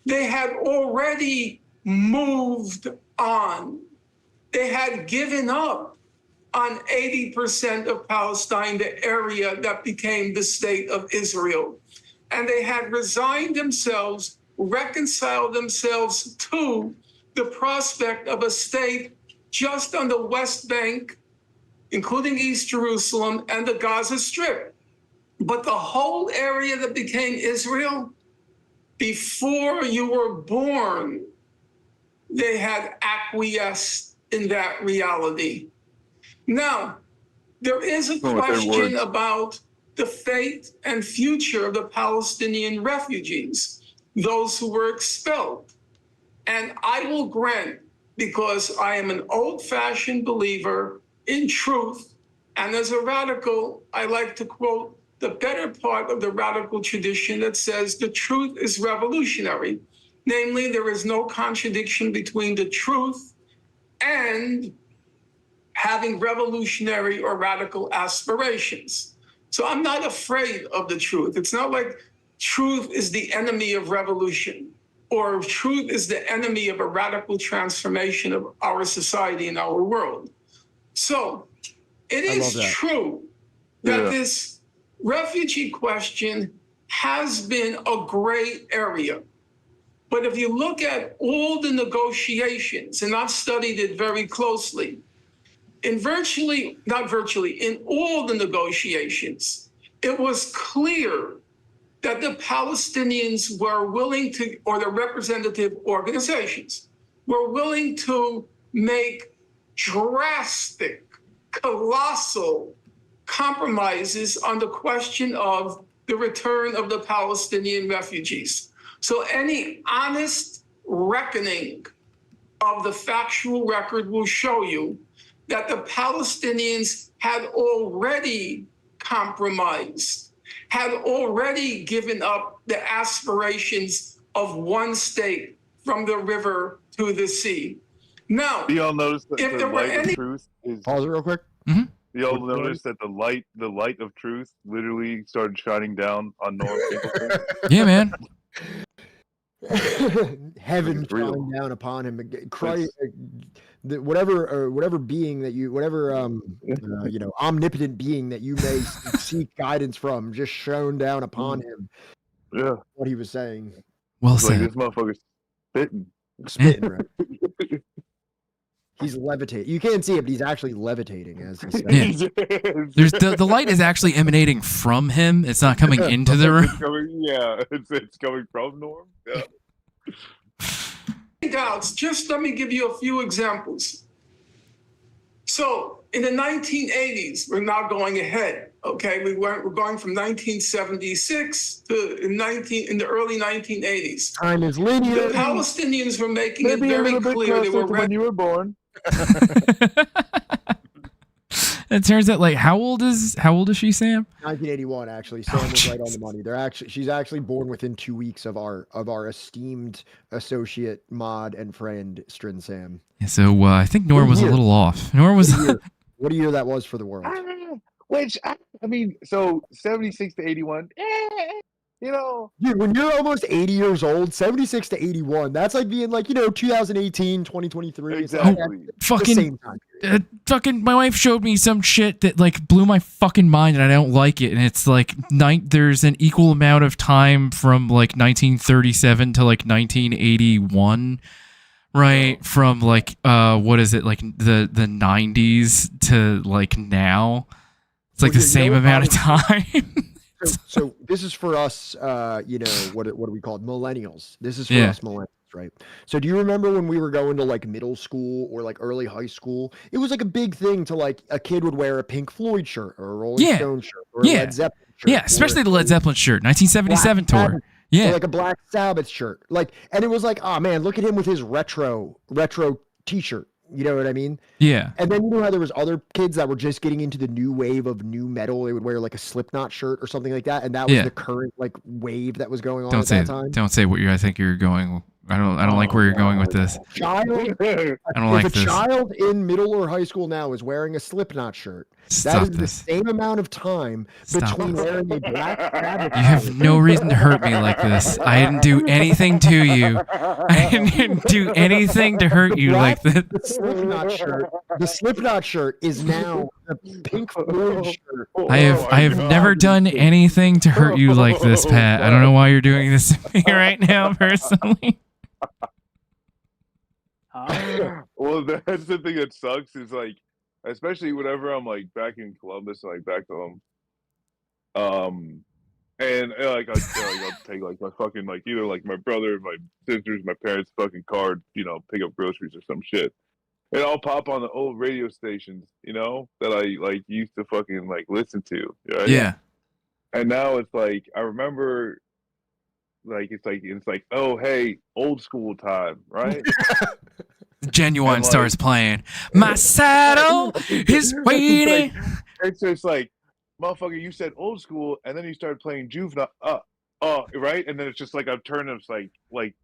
They had already moved on. They had given up on 80% of Palestine, the area that became the state of Israel. And they had resigned themselves, reconciled themselves to the prospect of a state just on the West Bank, including East Jerusalem and the Gaza Strip. But the whole area that became Israel, before you were born, they had acquiesced in that reality. Now, there is a question about the fate and future of the Palestinian refugees, those who were expelled. And I will grant, because I am an old-fashioned believer in truth, and as a radical, I like to quote the better part of the radical tradition that says the truth is revolutionary. Namely, there is no contradiction between the truth and having revolutionary or radical aspirations. So I'm not afraid of the truth. It's not like truth is the enemy of revolution, or truth is the enemy of a radical transformation of our society and our world. So it is true that this refugee question has been a gray area. But if you look at all the negotiations, and I've studied it very closely, in all the negotiations, it was clear that the Palestinians were willing to, or the representative organizations, were willing to make drastic, colossal compromises on the question of the return of the Palestinian refugees. So any honest reckoning of the factual record will show you that the Palestinians had already compromised, had already given up the aspirations of one state from the river to the sea. Now, you all notice that if the there were light any of truth is. Pause it real quick. You all notice that the light of truth literally started shining down on Norm Finkelstein. Yeah, man. Heaven shining down upon him. Christ, whatever being that you, whatever omnipotent being that you may seek guidance from, just shone down upon him. Yeah, what he was saying. Well it's like, said. this motherfucker's spitting, right? He's levitating. You can't see it, but he's actually levitating as he says. Yeah. There's the light is actually emanating from him. It's not coming into the room. It's coming from Norm. Yeah. Doubts. Just let me give you a few examples. So in the 1980s, we're now going ahead. Okay, we're going from 1976 to in the early 1980s. Time is linear. The Palestinians were making Maybe it a very little bit clear they closer were to when you were born. It turns out, like, how old is she, Sam? 1981, actually. Sam was right on the money. She's actually born within 2 weeks of our esteemed associate, mod, and friend, Strin Sam. Yeah, so I think Norm was a little off. Norm was. What a year that was for the world. Which I mean, so 76 to 81. Dude, when you're almost 80 years old, 76 to 81, that's like being like, 2018, 2023. Exactly. Fucking, my wife showed me some shit that like blew my fucking mind, and I don't like it. And it's like there's an equal amount of time from like 1937 to like 1981, right? From like what is it, like the 90s to like now? It's like the same amount of time. So this is for us, what do we call it? Millennials. This is for us millennials, right? So do you remember when we were going to like middle school or like early high school? It was like a big thing to like a kid would wear a Pink Floyd shirt or a Rolling Stone shirt or a Led Zeppelin shirt. Yeah, especially the Led Zeppelin shirt, 1977 tour. Yeah. Or like a Black Sabbath shirt. And it was like, oh man, look at him with his retro t-shirt. You know what I mean? Yeah. And then you know how there was other kids that were just getting into the new wave of new metal. They would wear like a Slipknot shirt or something like that, and that was the current like wave that was going on at that time. Don't say what I think you're going I don't like where you're going with this. Child, I don't like if a this. child in middle or high school now is wearing a Slipknot shirt, Stop that is this. the same amount of time Stop between this. wearing a Black Sabbath. You have no reason to hurt me like this. I didn't do anything to you. I didn't do anything to hurt you like this. The Slipknot shirt is now a Pink Floyd shirt. I have never done anything to hurt you like this, Pat. I don't know why you're doing this to me right now, personally. Well, that's the thing that sucks is like, especially whenever I'm like back in Columbus, like back home, and like I'll take like my fucking like either like my brother, my sisters, my parents' fucking card, you know, pick up groceries or some shit, and I'll pop on the old radio stations, you know, that I like used to fucking like listen to, right? Yeah. And now it's like I remember, like it's like oh hey, old school time, right? Genuine starts playing. My saddle is waiting. It's just like, motherfucker, you said old school, and then you started playing juvenile, right? And then it's just like I'm turning, it's like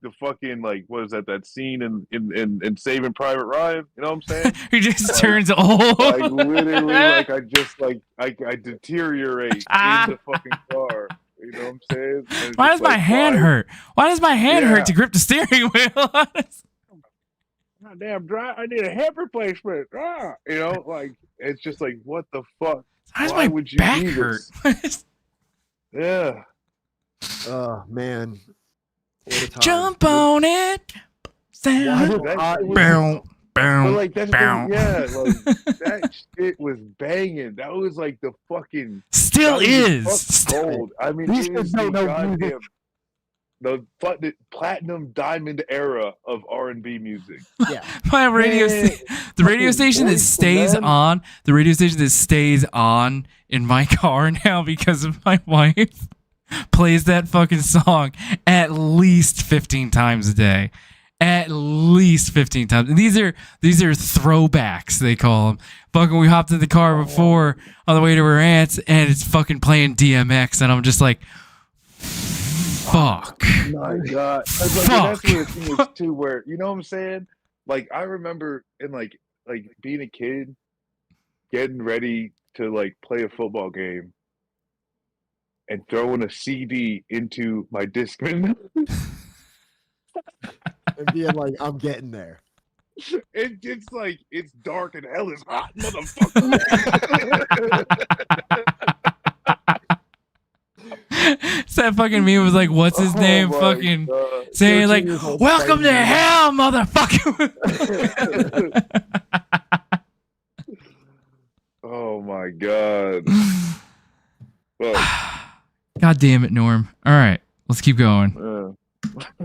the fucking like what is that scene in Saving Private Ryan? You know what I'm saying? He just turns old. Like literally, like I just like I deteriorate in the fucking car. You know what I'm saying? Why does my hand hurt? Why does my hand hurt to grip the steering wheel? God damn dry! I need a hip replacement. You know, like it's just like what the fuck? How does Why my would you back do hurt? this? Yeah. Oh man. What a time. Jump on it. Sound. Bow. But like that's that shit was banging. That was like the fucking still is gold. I mean, it is the goddamn the platinum diamond era of R&B music. Yeah. My radio the radio station that stays on, the radio station that stays on in my car now because of my wife plays that fucking song at least 15 times a day. At least 15 times. And these are throwbacks, they call them. Fucking we hopped in the car before on the way to her aunt's and it's fucking playing DMX and I'm just like fuck. My God. Like, Fuck. that's where the thing is too, where you know what I'm saying? Like I remember in like being a kid, getting ready to like play a football game and throwing a CD into my Discman. And being like, I'm getting there. It's like it's dark and hell is hot, motherfucker. That fucking meme was like, what's his name? Fucking God. saying like, welcome to hell, motherfucker. Oh my God. God damn it, Norm. All right, let's keep going.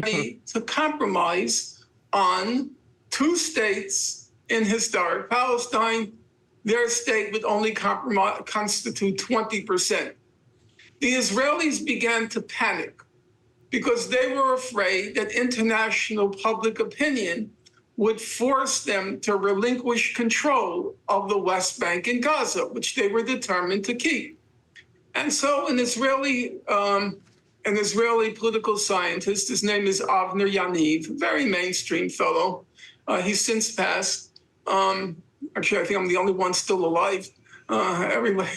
To compromise on two states in historic Palestine. Their state would only constitute 20%. The Israelis began to panic because they were afraid that international public opinion would force them to relinquish control of the West Bank and Gaza, which they were determined to keep. And so an Israeli political scientist, his name is Avner Yaniv, a very mainstream fellow. He's since passed. Actually, I think I'm the only one still alive. Everybody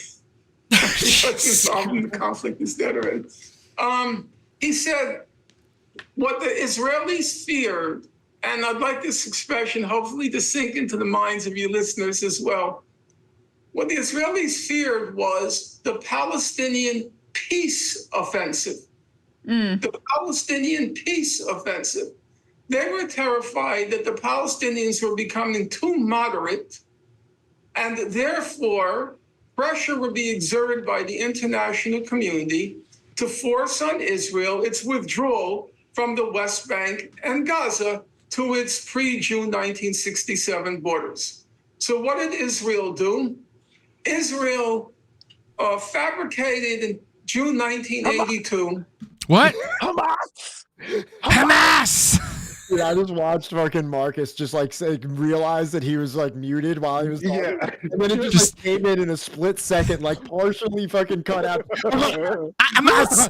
involved in the conflict is dead already. He said, what the Israelis feared, and I'd like this expression hopefully to sink into the minds of your listeners as well. What the Israelis feared was the Palestinian peace offensive. The Palestinian peace offensive. They were terrified that the Palestinians were becoming too moderate, and therefore pressure would be exerted by the international community to force on Israel its withdrawal from the West Bank and Gaza to its pre-June 1967 borders. So what did Israel do? Israel fabricated in June 1982. What? Hamas! Yeah, I just watched fucking Marcus just like realize that he was like muted while he was talking. Yeah. And then it just like, came in a split second, like partially fucking cut out. Hamas!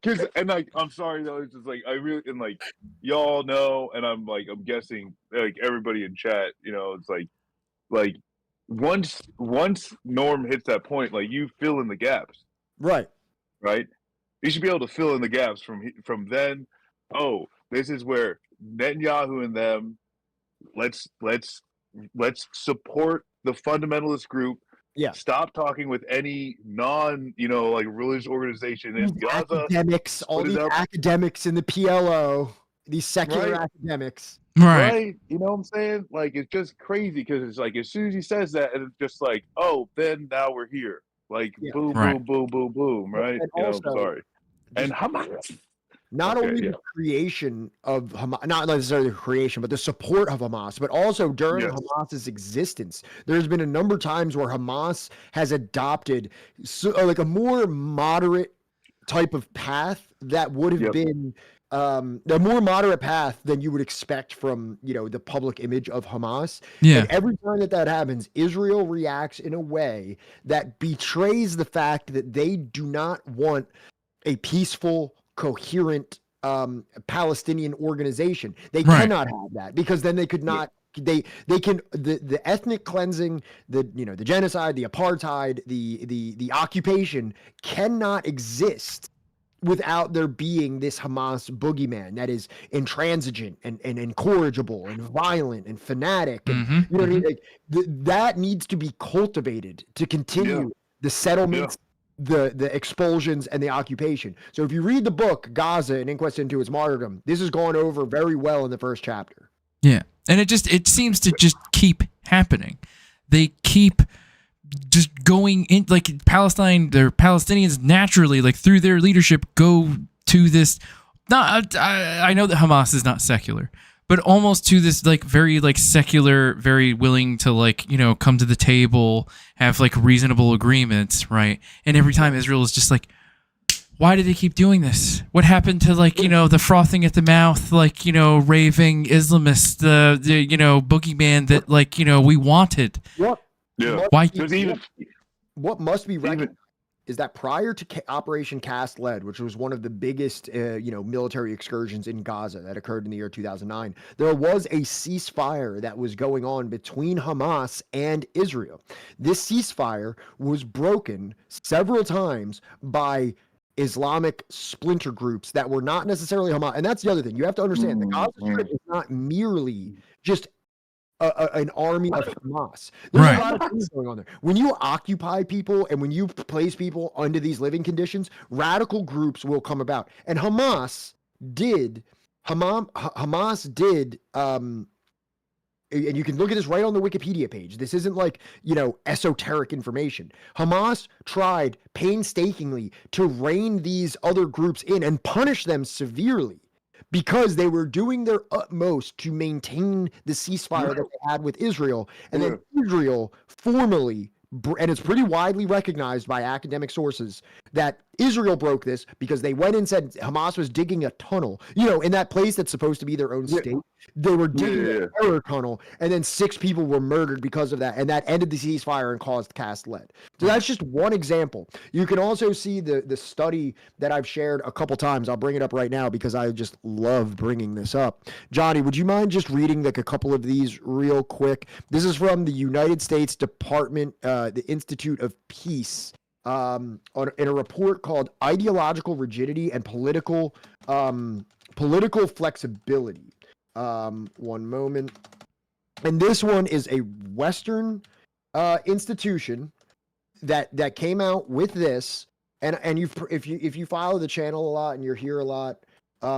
Because and like I'm sorry though, it's just like I really and like y'all know, and I'm guessing like everybody in chat, it's like once Norm hits that point, like you fill in the gaps, Right. right? You should be able to fill in the gaps from then. Oh, this is where Netanyahu and them. Let's support the fundamentalist group. Yeah. Stop talking with any like religious organization in These Gaza. academics, all split it these up. academics in the PLO, these secular academics. Right. You know what I'm saying? Like, it's just crazy because it's like as soon as he says that, and it's just like, oh, then now we're here. Like, boom, Right. boom, boom, boom, boom, right? And I'm also, sorry. And Hamas. Not Okay, only yeah. the creation of Hamas, not necessarily the creation, but the support of Hamas, but also during Yes. Hamas's existence, there's been a number of times where Hamas has adopted like a more moderate type of path that would have been a more moderate path than you would expect from the public image of Hamas. Yeah. And every time that happens, Israel reacts in a way that betrays the fact that they do not want a peaceful, coherent Palestinian organization. They cannot have that because then they could not. They can the ethnic cleansing, the genocide, the apartheid, the occupation cannot exist without there being this Hamas boogeyman that is intransigent and incorrigible and violent and fanatic. And you know what I mean? Like, that needs to be cultivated to continue the settlements, the expulsions, and the occupation. So if you read the book Gaza: An Inquest into Its Martyrdom, this is gone over very well in the first chapter. Yeah. And it seems to just keep happening. They keep just going in, like their Palestinians naturally, like through their leadership, go to this. I know that Hamas is not secular, but almost to this like very like secular, very willing to like come to the table, have like reasonable agreements, right? And every time Israel is just like, why did they keep doing this? What happened to like the frothing at the mouth, like raving Islamists, the boogeyman that like we wanted? What? Yeah. Why? What must be recognized is that prior to Operation Cast Lead, which was one of the biggest military excursions in Gaza that occurred in the year 2009, there was a ceasefire that was going on between Hamas and Israel. This ceasefire was broken several times by Islamic splinter groups that were not necessarily Hamas. And that's the other thing. You have to understand the Gaza Strip is not merely just an army of Hamas. There's a lot of things going on there. When you occupy people and when you place people under these living conditions, radical groups will come about. And Hamas did, and you can look at this right on the Wikipedia page. This isn't like, esoteric information. Hamas tried painstakingly to rein these other groups in and punish them severely because they were doing their utmost to maintain the ceasefire that they had with Israel. And then Israel formally, and it's pretty widely recognized by academic sources, that Israel broke this because they went and said Hamas was digging a tunnel, in that place that's supposed to be their own state. They were digging a terror tunnel, and then 6 people were murdered because of that, and that ended the ceasefire and caused Cast Lead. So that's just one example. You can also see the study that I've shared a couple times. I'll bring it up right now because I just love bringing this up. Johnny, would you mind just reading like a couple of these real quick? This is from the United States Department, the Institute of Peace, in a report called "Ideological Rigidity and Political Flexibility." One moment. And this one is a Western institution that came out with this. And if you follow the channel a lot and you're here a lot,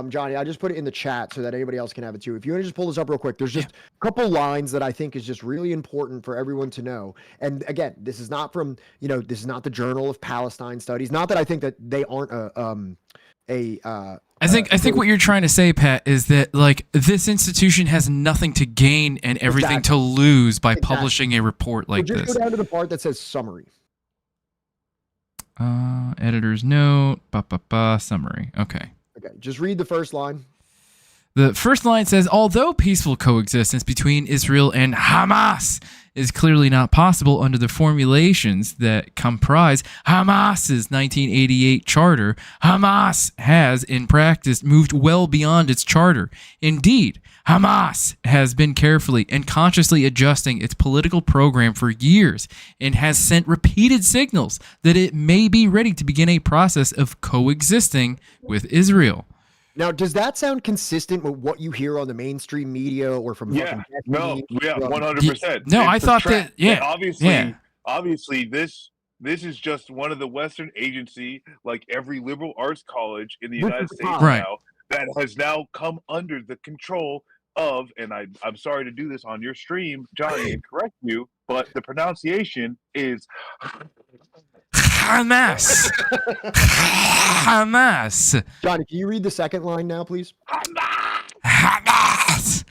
Johnny, I just put it in the chat so that anybody else can have it too. If you want to just pull this up real quick, there's just a couple lines that I think is just really important for everyone to know. And again, this is not from, this is not the Journal of Palestine Studies. Not that I think that they aren't I think what you're trying to say, Pat, is that like this institution has nothing to gain and everything to lose by publishing a report like just this. Go down to the part that says summary. Editor's note, summary. Okay, just read the first line. The first line says, although peaceful coexistence between Israel and Hamas is clearly not possible under the formulations that comprise Hamas's 1988 charter. Hamas has, in practice, moved well beyond its charter. Indeed, Hamas has been carefully and consciously adjusting its political program for years and has sent repeated signals that it may be ready to begin a process of coexisting with Israel. Now, does that sound consistent with what you hear on the mainstream media or from fucking no, Destiny? 100%. No, I thought that, yeah, obviously, this is just one of the Western agency, like every liberal arts college in the United States now, that has now come under the control of, and I'm sorry to do this on your stream, Johnny, and correct you, but the pronunciation is Hamas. Hamas. Johnny, can you read the second line now, please? Hamas.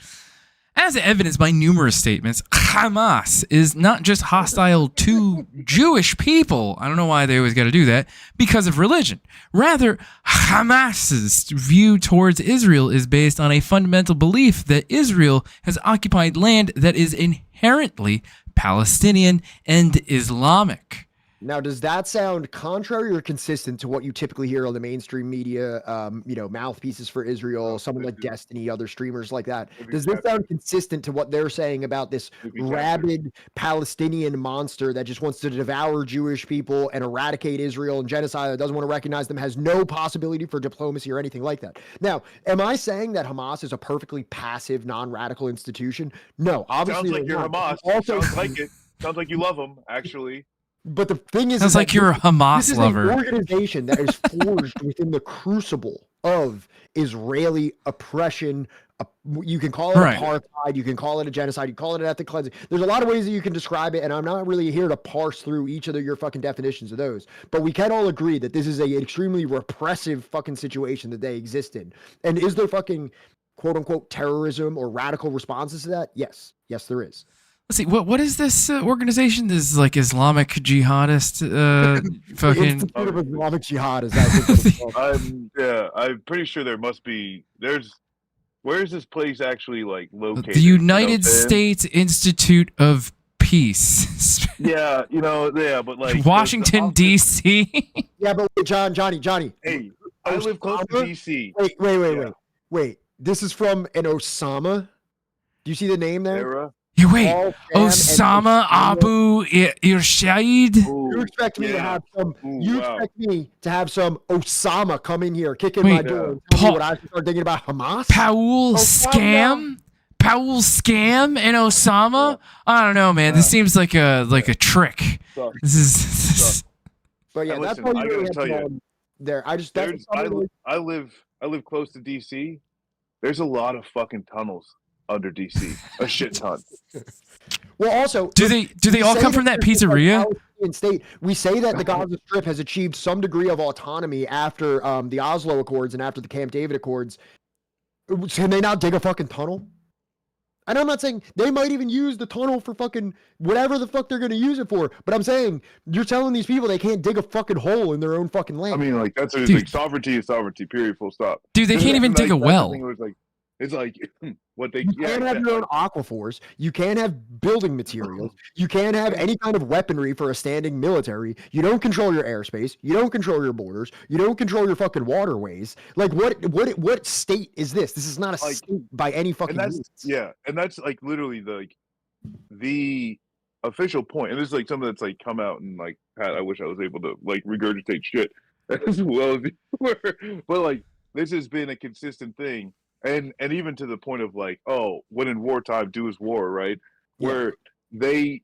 As evidenced by numerous statements, Hamas is not just hostile to Jewish people. I don't know why they always got to do that, because of religion. Rather, Hamas's view towards Israel is based on a fundamental belief that Israel has occupied land that is inherently Palestinian and Islamic. Now, does that sound contrary or consistent to what you typically hear on the mainstream media, mouthpieces for Israel, someone like Destiny, other streamers like that? Does this sound consistent to what they're saying about this rabid Palestinian monster that just wants to devour Jewish people and eradicate Israel and genocide, that doesn't want to recognize them, has no possibility for diplomacy or anything like that? Now, am I saying that Hamas is a perfectly passive, non-radical institution? No, obviously. Sounds like you're Hamas. Also, sounds like it. Sounds like you love them, actually. But the thing is, sounds like you're a Hamas lover. This is an organization that is forged within the crucible of Israeli oppression. You can call it apartheid, you can call it a genocide, you call it an ethnic cleansing. There's a lot of ways that you can describe it, and I'm not really here to parse through each of your fucking definitions of those. But we can all agree that this is an extremely repressive fucking situation that they exist in. And is there fucking quote unquote terrorism or radical responses to that? Yes. Yes, there is. Let's see, what is this organization? This is like Islamic jihadist fucking Institute of Islamic Jihad, is that I'm pretty sure there must be. Where is this place actually like located? The United States Institute of Peace. Yeah, but like Washington D.C. Yeah, but wait, Johnny. Hey, I live close to D.C. Wait. This is from an Osama. Do you see the name there? Yeah, wait, Osama Abu Irshaid? You expect me to have some? Expect me to have some Osama come in here, kick in my door, and tell me what I should start thinking about Hamas? Paul Scam and Osama? I don't know, man. This seems like a trick. This is. But yeah, that's why you really have to go there. I live close to DC. There's a lot of fucking tunnels under DC, a shit ton. Well, also, do they all come from that pizzeria? State. We say that the Gaza Strip has achieved some degree of autonomy after the Oslo Accords and after the Camp David Accords. Can they not dig a fucking tunnel? And I'm not saying they might even use the tunnel for fucking whatever the fuck they're going to use it for. But I'm saying you're telling these people they can't dig a fucking hole in their own fucking land. I mean, like that's like sovereignty is sovereignty. Period. Full stop. Dude, they can't even dig a well. It's like what they. You can't have your own aquifers. You can't have building materials. You can't have any kind of weaponry for a standing military. You don't control your airspace. You don't control your borders. You don't control your fucking waterways. Like what state is this? This is not a state by any fucking means. Yeah, and that's like literally the official point. And this is like something that's like come out and like Pat, I wish I was able to like regurgitate shit as well as you were. But like this has been a consistent thing. And even to the point of like, oh, when in wartime, do is war, right? Yeah. Where they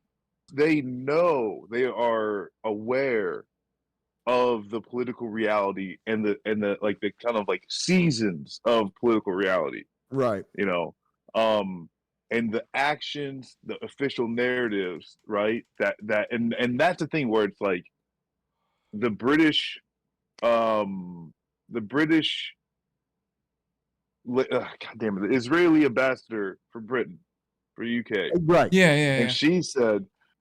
know, they are aware of the political reality and the like the kind of like seasons of political reality, right? And the actions, the official narratives, right? And that's the thing where it's like the British. God damn it, the Israeli ambassador for Britain, for UK. Right. Yeah. And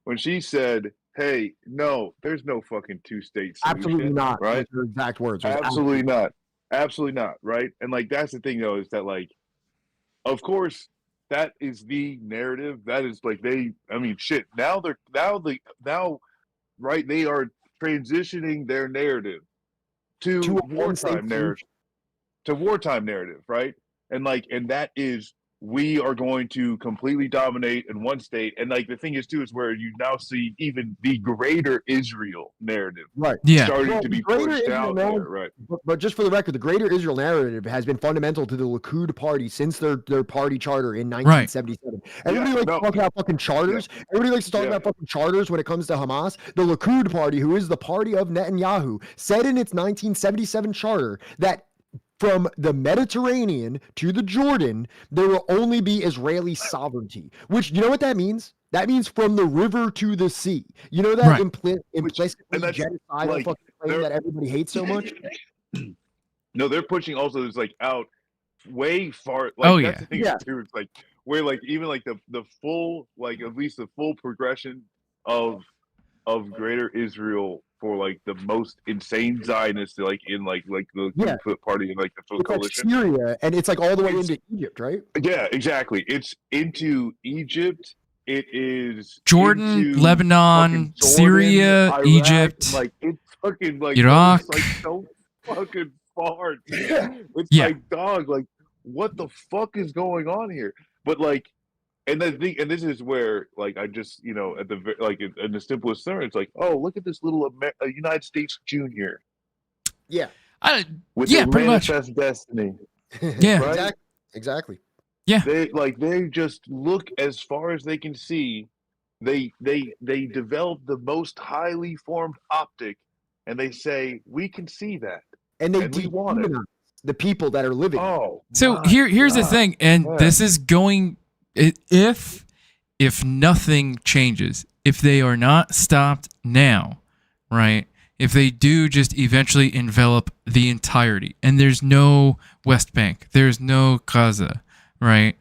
when she said, hey, no, there's no fucking two-state solution. Absolutely not. Right? Those are exact words. Absolutely not. Absolutely not. Right. And like, that's the thing though, is that like, of course, that is the narrative. That is like I mean, shit. Now right, they are transitioning their narrative to wartime narrative, right? And that is, we are going to completely dominate in one state. And like the thing is too is where you now see even the greater Israel narrative, right? starting to be pushed out there, right? But just for the record, the greater Israel narrative has been fundamental to the Likud party since their party charter in 1977. Everybody likes to talk about fucking charters. Everybody likes to talk about fucking charters when it comes to Hamas. The Likud party, who is the party of Netanyahu, said in its 1977 charter that from the Mediterranean to the Jordan, there will only be Israeli sovereignty. Which, you know what that means? That means from the river to the sea. You know that implicitly genocidal fucking claim that everybody hates so much? No, they're pushing also this like out way far. Like that's the thing too. It's like where like even like the full, like at least the full progression of greater Israel for like the most insane Zionists, like in like the party and like the full coalition. Like Syria, and it's like all the way into Egypt, right? Yeah, exactly. It's into Egypt. It is Jordan, Lebanon, Syria, Iraq, Egypt, like it's fucking like Iraq. It's like so fucking far. It's like, dog, like what the fuck is going on here? But like, and the thing, and this is where like I just at the like in the simplest terms, it's like, oh, look at this little United States Junior. Yeah. With their manifest destiny. Yeah. Right? Exactly. Yeah. They just look as far as they can see. They develop the most highly formed optic, and they say we can see that, and we want it. The people that are living. Oh, so here's the thing, and this is going. If nothing changes, if they are not stopped now, right? If they do just eventually envelop the entirety, and there's no West Bank, there's no Gaza, right?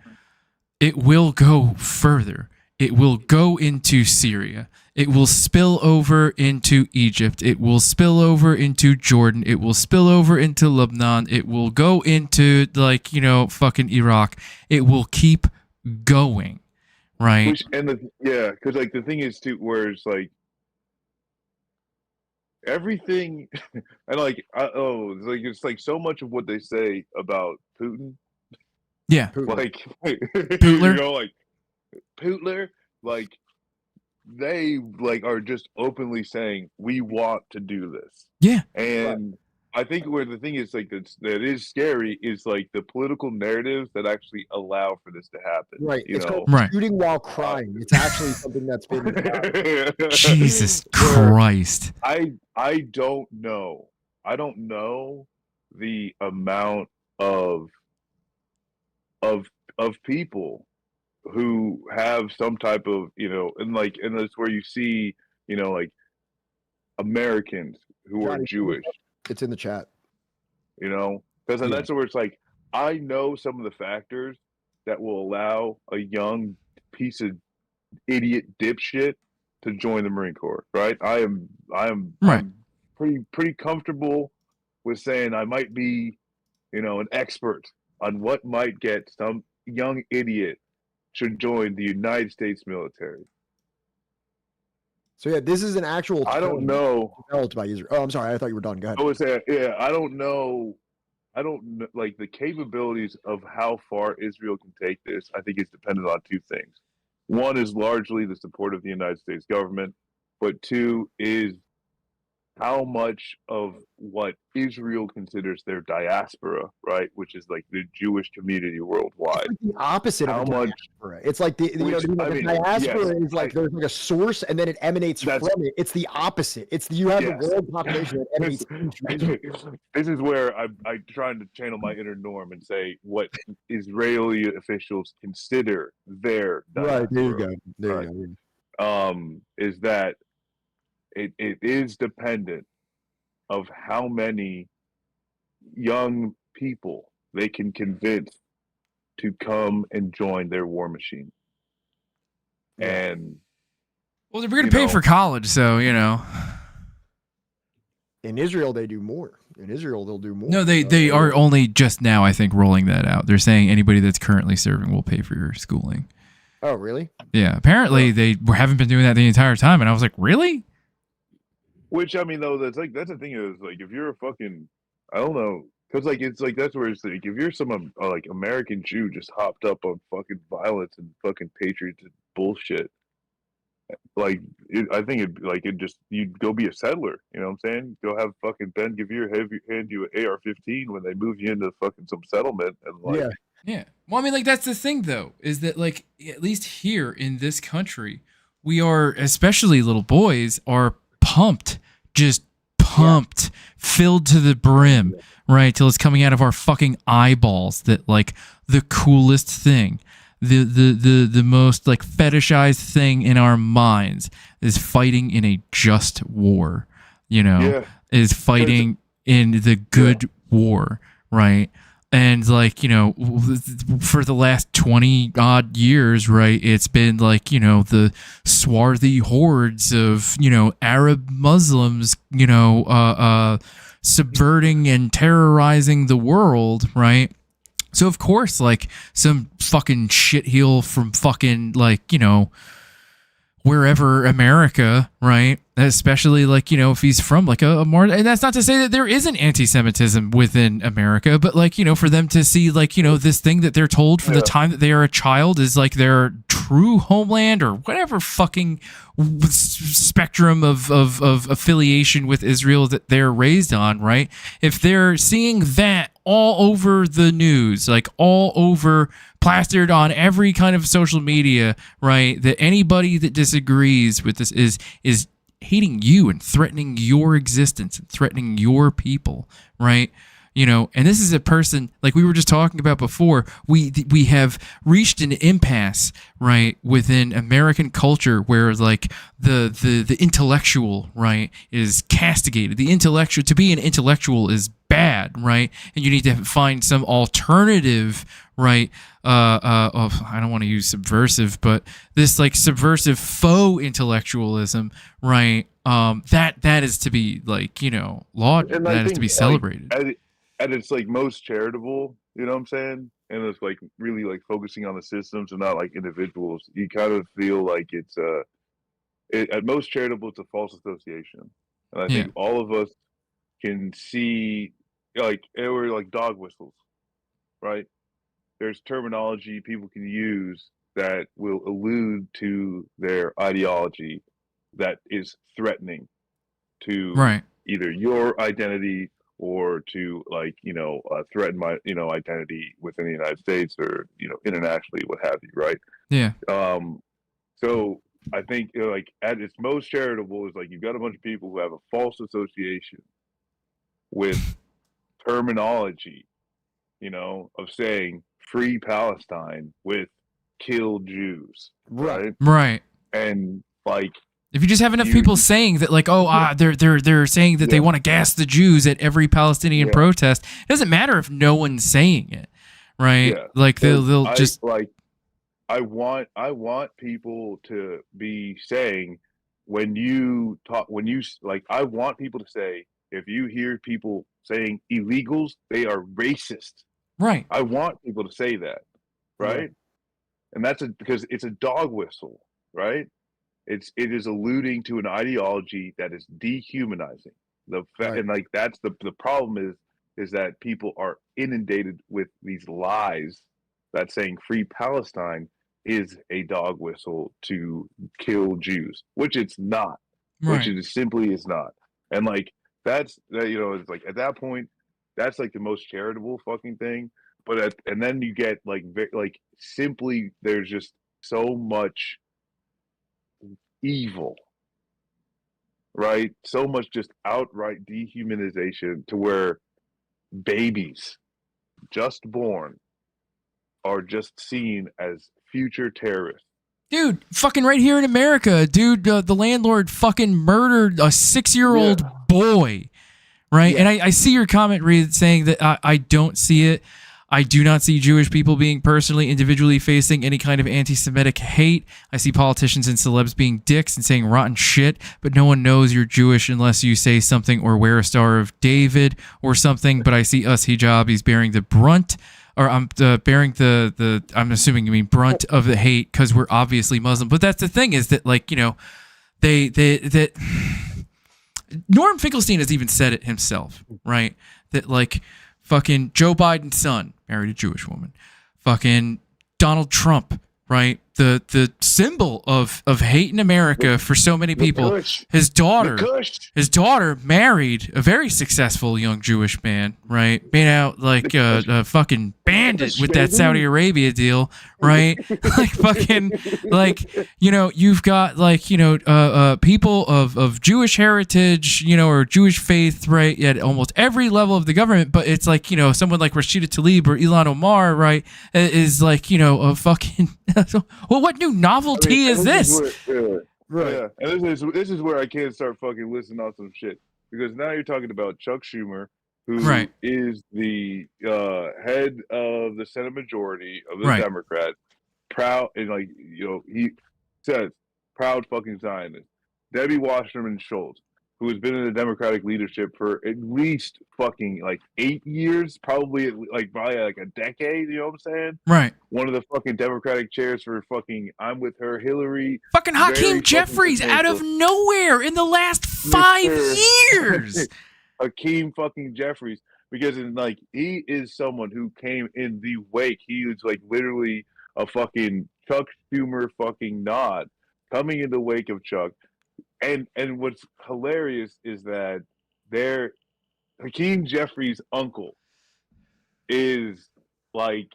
It will go further. It will go into Syria. It will spill over into Egypt. It will spill over into Jordan. It will spill over into Lebanon. It will go into fucking Iraq. It will keep going, right? Because like the thing is too, where it's like everything, and like it's like so much of what they say about Putin. Yeah, like Putler. Like Putler, like they like are just openly saying we want to do this. Yeah, and. I think where the thing is like that is scary is like the political narratives that actually allow for this to happen. Right. It's called shooting while crying. It's actually something that's been Jesus Christ. I don't know. I don't know the amount of people who have some type of, and that's where you see, like Americans who are Jewish. It's in the chat. Because that's where it's like, I know some of the factors that will allow a young piece of idiot dipshit to join the Marine Corps, right? I'm pretty comfortable with saying I might be, an expert on what might get some young idiot should join the United States military. So yeah, this is an actual. I don't know. Developed by Israel. Oh, I'm sorry. I thought you were done. Go ahead. I would say, I don't know. I don't know, like the capabilities of how far Israel can take this. I think it's dependent on two things. One is largely the support of the United States government, but two is how much of what Israel considers their diaspora, right, which is like the Jewish community worldwide. It's like the opposite of a diaspora. It's like the diaspora is like there's like a source and then it emanates from it. It's the opposite. It's you have the world population that emanates. This is where I'm trying to channel my inner Norm and say what Israeli officials consider their diaspora. Right, there you go. There you go. Is that it is dependent of how many young people they can convince to come and join their war machine. And well, they're going to pay for college, so In Israel, they do more. In Israel, they'll do more. No, they are only just now, I think, rolling that out. They're saying anybody that's currently serving will pay for your schooling. Oh, really? Yeah. Apparently, they haven't been doing that the entire time, and I was like, really? Which I mean, though, that's the thing is like if you're a fucking, I don't know, because like it's like that's where it's like if you're some like American Jew just hopped up on fucking violence and fucking patriots bullshit, like I think it just you'd go be a settler. You know what I'm saying? Go have fucking Ben give you hand you an AR-15 when they move you into fucking some settlement and like Yeah. Well, I mean, like that's the thing though, is that like at least here in this country, we are, especially little boys, are pumped, just pumped, filled to the brim, right? Till it's coming out of our fucking eyeballs that like the coolest thing, the most like fetishized thing in our minds is fighting in a just war, you know, is fighting in the good war, right? And like, you know, for the last 20 odd years, right, it's been like, you know, the swarthy hordes of, you know, Arab Muslims, you know, subverting and terrorizing the world, right? So of course, like some fucking shitheel from fucking like, you know, wherever America, right? Especially like, you know, if he's from like a more, and that's not to say that there isn't anti-Semitism within America, but like, you know, for them to see like, you know, this thing that they're told from the time that they are a child is like their true homeland or whatever fucking spectrum of affiliation with Israel that they're raised on, right? If they're seeing that all over the news, like all over, plastered on every kind of social media, right, that anybody that disagrees with this is hating you and threatening your existence and threatening your people, right? You know, and this is a person like we were just talking about before. We have reached an impasse, right, within American culture where like the intellectual, right, is castigated. The intellectual, to be an intellectual is bad, right? And you need to find some alternative, right? I don't want to use subversive, but this like subversive faux intellectualism, right? That is to be like, you know, lauded. And that is to be celebrated. Like, at its like most charitable, you know what I'm saying? And it's like really like focusing on the systems and not like individuals. You kind of feel like it's at most charitable, it's a false association. And I think all of us can see like we're like dog whistles, right? There's terminology people can use that will allude to their ideology that is threatening to either your identity or to like, you know, threaten my, you know, identity within the United States or, you know, internationally, what have you, right? Yeah. So I think, you know, like at its most charitable is like you've got a bunch of people who have a false association with terminology, you know, of saying free Palestine with kill Jews, right? Right. And like if you just have enough people saying that, like, they're saying that they want to gas the Jews at every Palestinian protest, it doesn't matter if no one's saying it, right? Yeah. Like they'll just like. I want people to be saying when you like I want people to say if you hear people saying illegals, they are racist. Right. I want people to say that, right? And that's because it's a dog whistle, right? It is alluding to an ideology that is dehumanizing. And like that's the problem is that people are inundated with these lies that saying free Palestine is a dog whistle to kill Jews, which it's not, which it simply is not. And like that's you know, it's like at that point, that's like the most charitable fucking thing. But and then you get like simply there's just so much evil, right? So much just outright dehumanization to where babies just born are just seen as future terrorists. Dude, fucking right here in America, dude, the landlord fucking murdered a 6-year-old boy, right? And I see your comment, Reed, saying that I don't see it. I do not see Jewish people being personally, individually facing any kind of anti-Semitic hate. I see politicians and celebs being dicks and saying rotten shit, but no one knows you're Jewish unless you say something or wear a Star of David or something. But I see us hijabis bearing the brunt, or I'm bearing the I'm assuming you mean brunt of the hate because we're obviously Muslim. But that's the thing, is that, like, you know, that Norm Finkelstein has even said it himself, right? That, like, fucking Joe Biden's son married a Jewish woman. Fucking Donald Trump, right? The symbol of hate in America for so many people. His daughter married a very successful young Jewish man, right? Made out like a fucking bandit with that Saudi Arabia deal, right? Like, fucking, like, you know, you've got, like, you know, people of Jewish heritage, you know, or Jewish faith, right, at almost every level of the government. But it's like, you know, someone like Rashida Tlaib or Ilhan Omar, right, is like, you know, a fucking well, what new novelty is this? Right. Yeah. And this is where I can't start fucking listing off some shit, because now you're talking about Chuck Schumer, who is the head of the Senate majority of the Democrats, proud, and, like, you know, he says proud fucking Zionist. Debbie Wasserman Schultz, who has been in the Democratic leadership for at least fucking like 8 years, probably like by like a decade, you know what I'm saying? Right. One of the fucking Democratic chairs for fucking I'm with her, Hillary. Fucking Hakeem Jeffries out of nowhere in the last 5 years. Hakeem fucking Jeffries, because like he is someone who came in the wake. He was like literally a fucking Chuck Schumer fucking nod coming in the wake of Chuck. And what's hilarious is that Hakeem Jeffries' uncle is like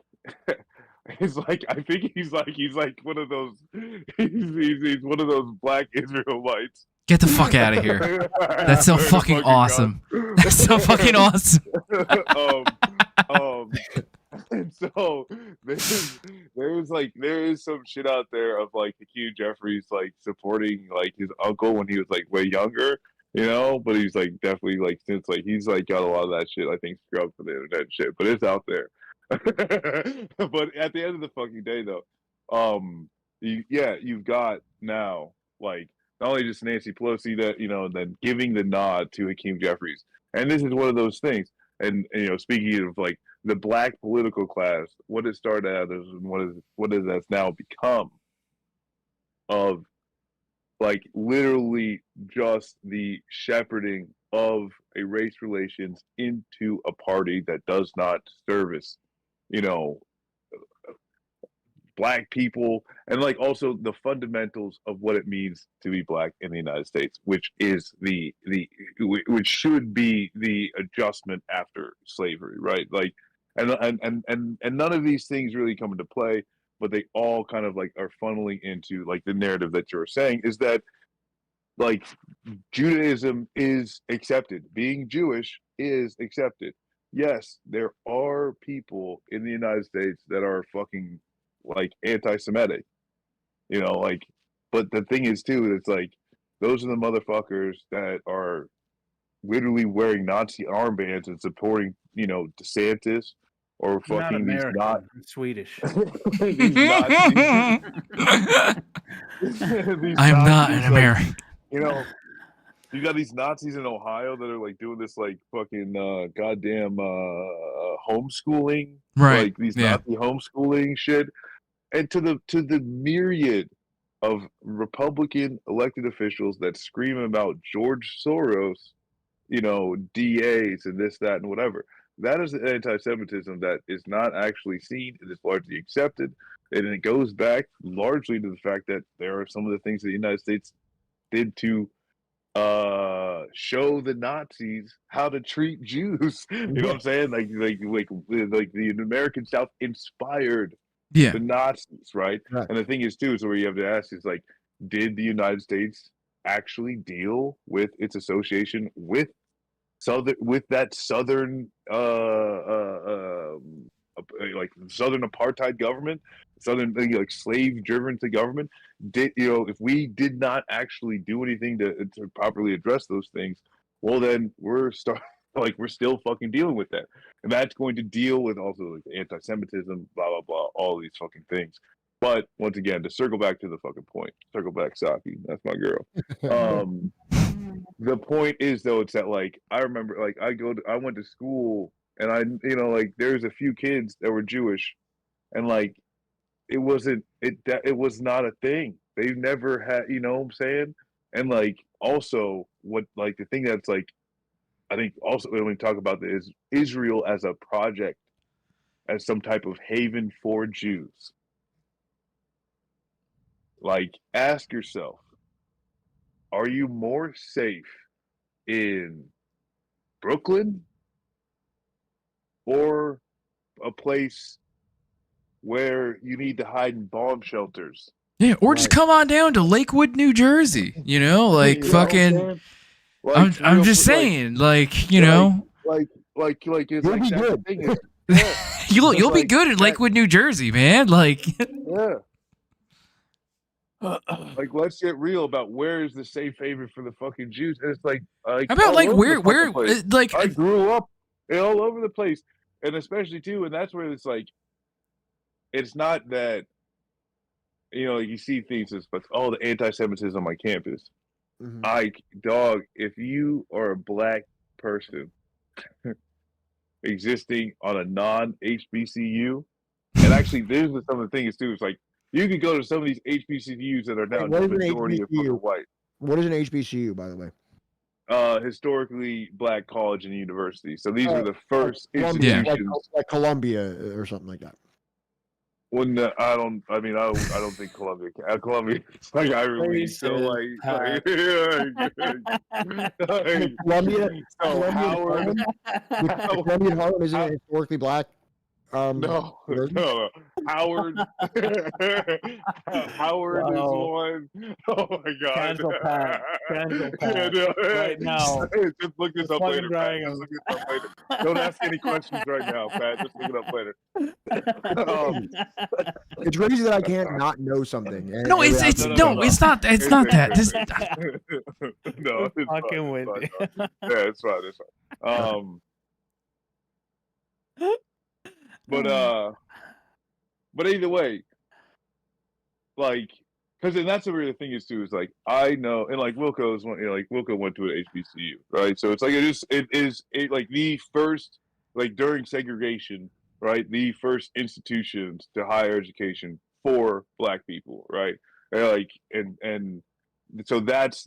it's like, I think he's like one of those he's one of those black Israelites. Get the fuck out of here. That's so fucking awesome. That's so fucking awesome. And so there is some shit out there of like Hakeem Jeffries like supporting like his uncle when he was like way younger, you know, but he's like definitely like since like he's like got a lot of that shit, I think, scrubbed for the internet and shit, but it's out there. But at the end of the fucking day though, you've got now like not only just Nancy Pelosi that, you know, then giving the nod to Hakeem Jeffries. And this is one of those things. And you know, speaking of like the black political class, what it started out as and what is that's now become of like literally just the shepherding of a race relations into a party that does not service, you know, black people, and like also the fundamentals of what it means to be black in the United States, which is which should be the adjustment after slavery, right? Like, and none of these things really come into play, but they all kind of like are funneling into like the narrative that you're saying is that like Judaism is accepted, being Jewish is accepted. Yes, there are people in the United States that are fucking like anti-Semitic, you know, like, but the thing is too, it's like those are the motherfuckers that are literally wearing Nazi armbands and supporting, you know, DeSantis or fucking these not Swedish. these Nazis. I'm not an American. Like, you know, you got these Nazis in Ohio that are like doing this like fucking goddamn homeschooling, right? Like these Nazi homeschooling shit. And to the myriad of Republican elected officials that scream about George Soros, you know, DAs and this, that, and whatever. That is the anti-Semitism that is not actually seen. It is largely accepted. And it goes back largely to the fact that there are some of the things that the United States did to show the Nazis how to treat Jews. You know what I'm saying? Like the American South inspired the Nazis, right? And the thing is too, so where you have to ask is like, did the United States actually deal with its association with that southern like southern apartheid government, southern like slave driven to government? Did, you know, if we did not actually do anything to properly address those things, well then we're Like, we're still fucking dealing with that. And that's going to deal with also like anti-Semitism, blah, blah, blah, all these fucking things. But once again, to circle back to the fucking point, circle back Saki, that's my girl. The point is though, it's that like, I remember like I went to school and like there's a few kids that were Jewish and like, it was not a thing. They never had, you know what I'm saying? And like, also what, like the thing that's like, I think also when we talk about this is Israel as a project, as some type of haven for Jews. Like, ask yourself, are you more safe in Brooklyn or a place where you need to hide in bomb shelters? Yeah, or just come on down to Lakewood, New Jersey. You know, like You know fucking. what I'm saying? Like, I'm just saying, like you know, like it's like be that's good. the thing is, yeah. you'll be good in Lakewood, New Jersey, man. Like, yeah. Like, let's get real about where is the safe haven for the fucking Jews. And it's like how about all like over the where fucking place. like I grew up all over the place, and especially too, and that's where it's like, it's not that, you know, you see things as, but oh, the anti-Semitism on my campus. Dog, if you are a black person existing on a non-HBCU, and actually, these are some of the things too. It's like you could go to some of these HBCUs that are now What the is an majority of fucking HBCU? white. What is an HBCU, by the way? Historically black college and university. So these were the first Columbia, institutions. like Columbia or something like that. When I don't think Columbia. Columbia, it's like Ivy League. So like Columbia, so Howard. Columbia and Harvard isn't historically black. No. Howard. Howard is one. Oh my god. Cancel Pat. Cancel Pat. Right now. Just look this up later, Pat. Just look this up later. Don't ask any questions right now, Pat. Just look it up later. It's crazy that I can't not know something. no, it's not that. This, no, it's fucking with you. Yeah, it's fine. It's fine. But either way, like, because then that's the weird thing is too, is like, I know, and like Wilco's, you know, like Wilco went to an HBCU, right? So it's like, it is like the first, like during segregation, right? The first institutions to higher education for black people, right? And like, and so that's,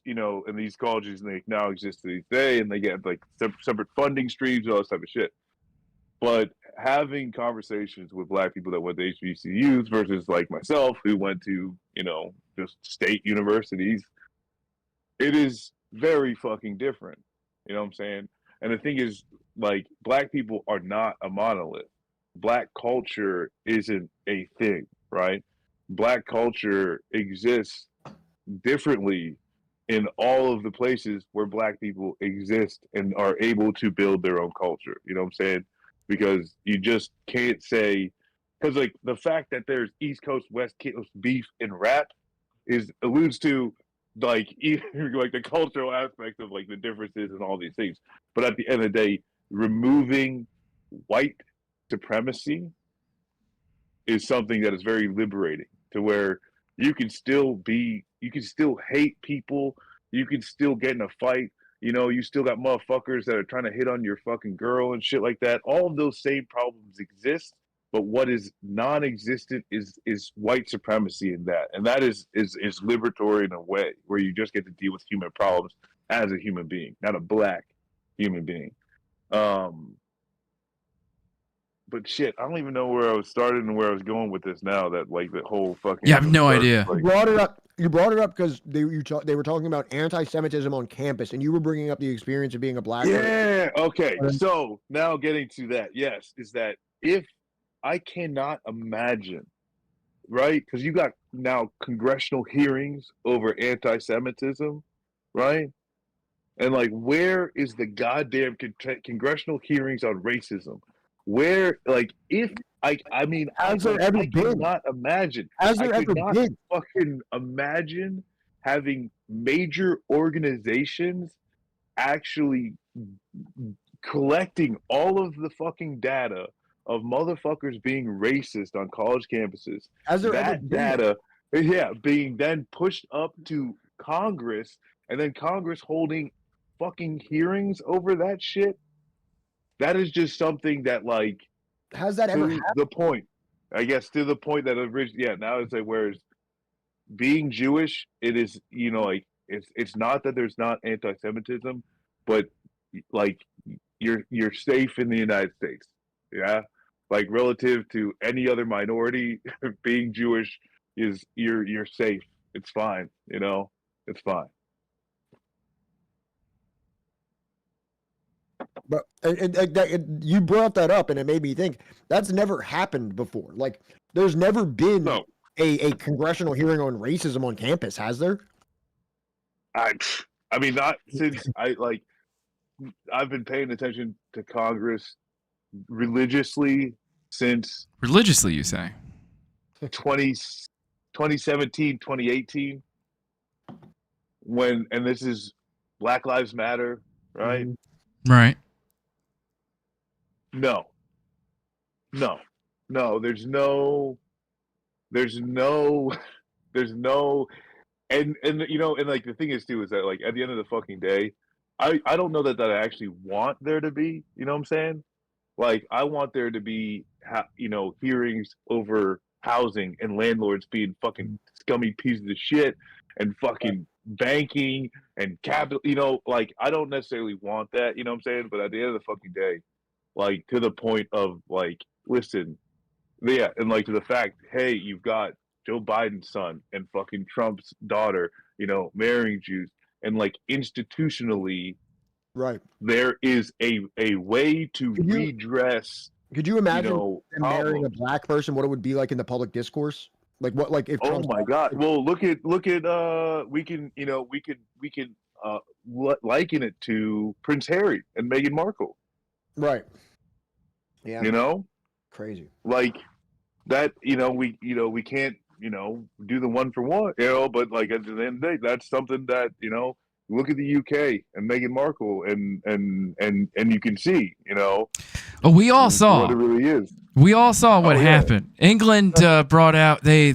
you know, and these colleges, and they now exist to this day, and they get like separate funding streams, all this type of shit. But having conversations with black people that went to HBCUs versus like myself, who went to, you know, just state universities, it is very fucking different. You know what I'm saying? And the thing is, like, black people are not a monolith. Black culture isn't a thing, right? Black culture exists differently in all of the places where black people exist and are able to build their own culture. You know what I'm saying? Because you just can't say, because like the fact that there's East Coast, West Coast beef in rap alludes to like even like the cultural aspect of like the differences and all these things. But at the end of the day, removing white supremacy is something that is very liberating, to where you can still hate people, you can still get in a fight. You know, you still got motherfuckers that are trying to hit on your fucking girl and shit like that. All of those same problems exist, but what is non-existent is white supremacy in that, and that is liberatory in a way where you just get to deal with human problems as a human being, not a black human being. But shit, I don't even know where I was started and where I was going with this now. That like the whole fucking I have no idea. Like, you brought it up because they were talking about anti-Semitism on campus, and you were bringing up the experience of being a black person. Yeah. Okay. So now getting to that, yes, is that if I cannot imagine, right? Because you got now congressional hearings over anti-Semitism, right? And like, where is the goddamn congressional hearings on racism? Where, like, if I mean, has there ever been? Cannot imagine. Has there ever been? Fucking imagine having major organizations actually collecting all of the fucking data of motherfuckers being racist on college campuses. Has there ever That been data, yeah, being then pushed up to Congress, and then Congress holding fucking hearings over that shit. That is just something that, like, Has that ever to happened? the point, I guess, to the point that originally, yeah, now it's like, whereas being Jewish, it is, you know, like, it's not that there's not anti-Semitism, but like you're safe in the United States, yeah, like relative to any other minority, being Jewish is you're safe. It's fine, you know, it's fine. But you brought that up, and it made me think that's never happened before. Like, there's never been a congressional hearing on racism on campus, has there? I mean, not since I've been paying attention to Congress religiously since Religiously, you say? 2017, 2018, and this is Black Lives Matter, right? Right. No, there's no, and you know, and like the thing is too is that, like, at the end of the fucking day, I don't know that I actually want there to be, you know what I'm saying? Like, I want there to be, you know, hearings over housing and landlords being fucking scummy pieces of shit and fucking banking and capital, you know, like, I don't necessarily want that, you know what I'm saying? But at the end of the fucking day, like, to the point of, like, listen, yeah, and like to the fact, hey, you've got Joe Biden's son and fucking Trump's daughter, you know, marrying Jews, and like institutionally, right, there is a way to redress. Could you imagine know, them marrying a black person? What it would be like in the public discourse? Like what? Like if? Oh Trump's my God! Well, look at we can, you know, we can liken it to Prince Harry and Meghan Markle. Right. Yeah. You know, crazy. Like that. You know, we can't, you know, do the one for one. You know, but like at the end of the day, that's something that, you know. Look at the UK and Meghan Markle, and you can see, you know. Oh, we all saw what it really is. We all saw what happened. England brought out they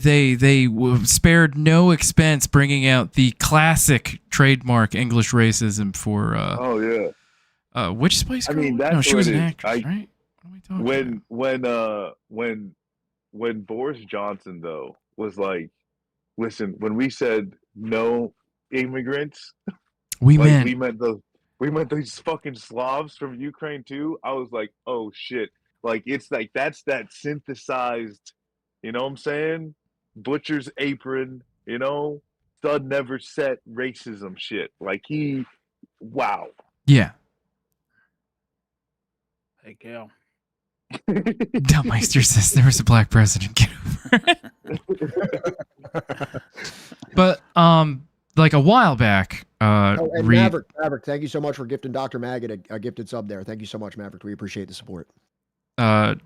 spared no expense bringing out the classic trademark English racism for. Which Spice Girl? I mean, that's no, she was an it is. actress, right? What are we talking about? When Boris Johnson though was like, listen, when we said no immigrants, we meant those fucking Slavs from Ukraine too. I was like, oh shit. Like, it's like that's that synthesized, you know what I'm saying? Butcher's apron, you know, stud never set racism shit. Like wow. Yeah. Hey, Gail. Dummeister says there was a black president. Get over it. But like a while back, and Maverick, thank you so much for gifting Dr. Maggot a gifted sub there. Thank you so much, Maverick. We appreciate the support.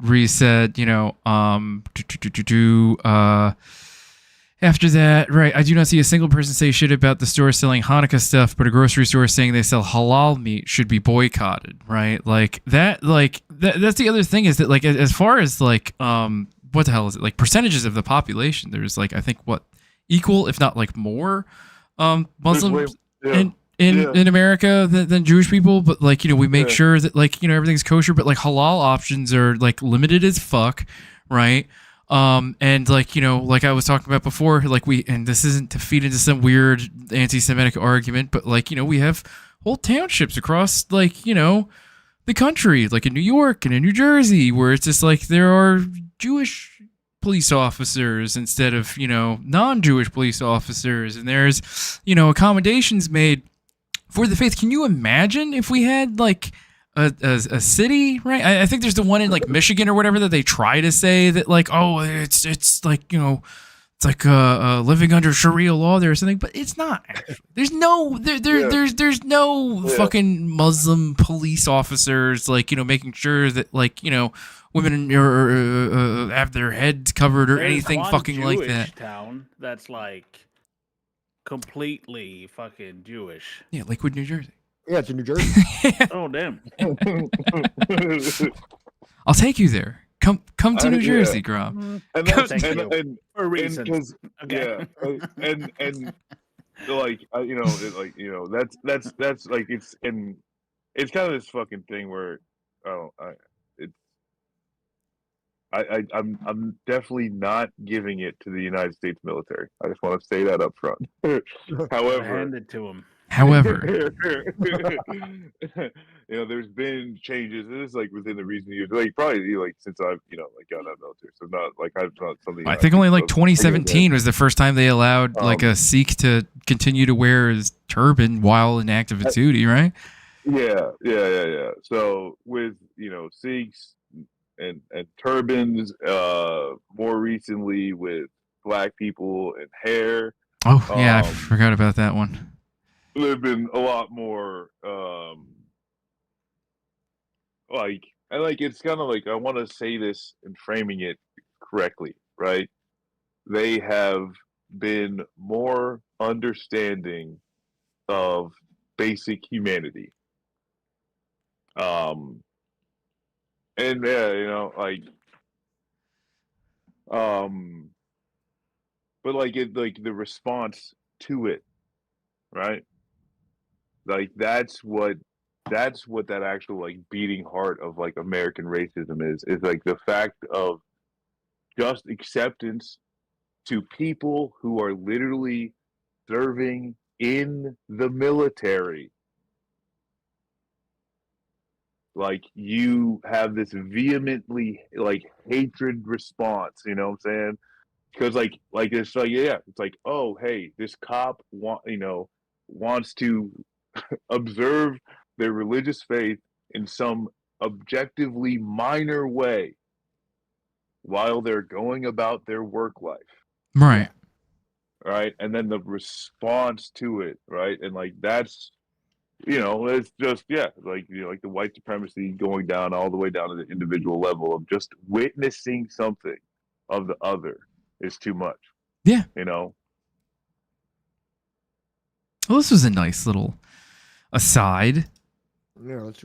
Reese said, you know, after that, right, I do not see a single person say shit about the store selling Hanukkah stuff, but a grocery store saying they sell halal meat should be boycotted, right? Like that, that's the other thing is that, like, as far as like, what the hell is it? Like percentages of the population, there's like, I think what, equal, if not like more, Muslims in America than Jewish people, but like, you know, we make sure that, like, you know, everything's kosher, but like halal options are like limited as fuck, right? And like, you know, like I was talking about before, like and this isn't to feed into some weird anti-Semitic argument, but like, you know, we have whole townships across, like, you know, the country, like in New York and in New Jersey, where it's just like there are Jewish police officers instead of, you know, non-Jewish police officers, and there's, you know, accommodations made for the faith. Can you imagine if we had like a city, right? I think there's the one in like Michigan or whatever that they try to say that like, oh, it's like, you know, it's like living under Sharia law there or something, but it's not actually. There's no there's no fucking Muslim police officers, like, you know, making sure that, like, you know, women have their heads covered or anything fucking Jewish like that. Town that's like completely fucking Jewish. Yeah, Lakewood, New Jersey. Yeah, it's in New Jersey. Oh damn! I'll take you there. Come to New Jersey, Grom. And Come that's to- and For reasons. because Okay. and like you know like you know that's like it's kind of this fucking thing where I'm definitely not giving it to the United States military. I just want to say that up front. However, hand it to him. However, you know, there's been changes. This is like within the recent years, like probably like since I've like got out of the military. So not like I've not something. I think only like 2017 was the first time they allowed like a Sikh to continue to wear his turban while in active duty, right? Yeah. So with Sikhs and turbans, more recently with black people and hair. Oh yeah, I forgot about that one. There've been a lot more it's kind of like I want to say this and framing it correctly, right? They have been more understanding of basic humanity. And yeah, but the response to it, right? Like that's what that actual like beating heart of like American racism is like the fact of just acceptance to people who are literally serving in the military. Like you have this vehemently like hatred response, you know what I'm saying? Because like it's like it's like, oh hey, this cop wants to observe their religious faith in some objectively minor way while they're going about their work life. Right. Right. And then the response to it, right? And like that's it's just like like the white supremacy going down all the way down to the individual level of just witnessing something of the other is too much. Yeah. Well, this was a nice little aside. Yeah, it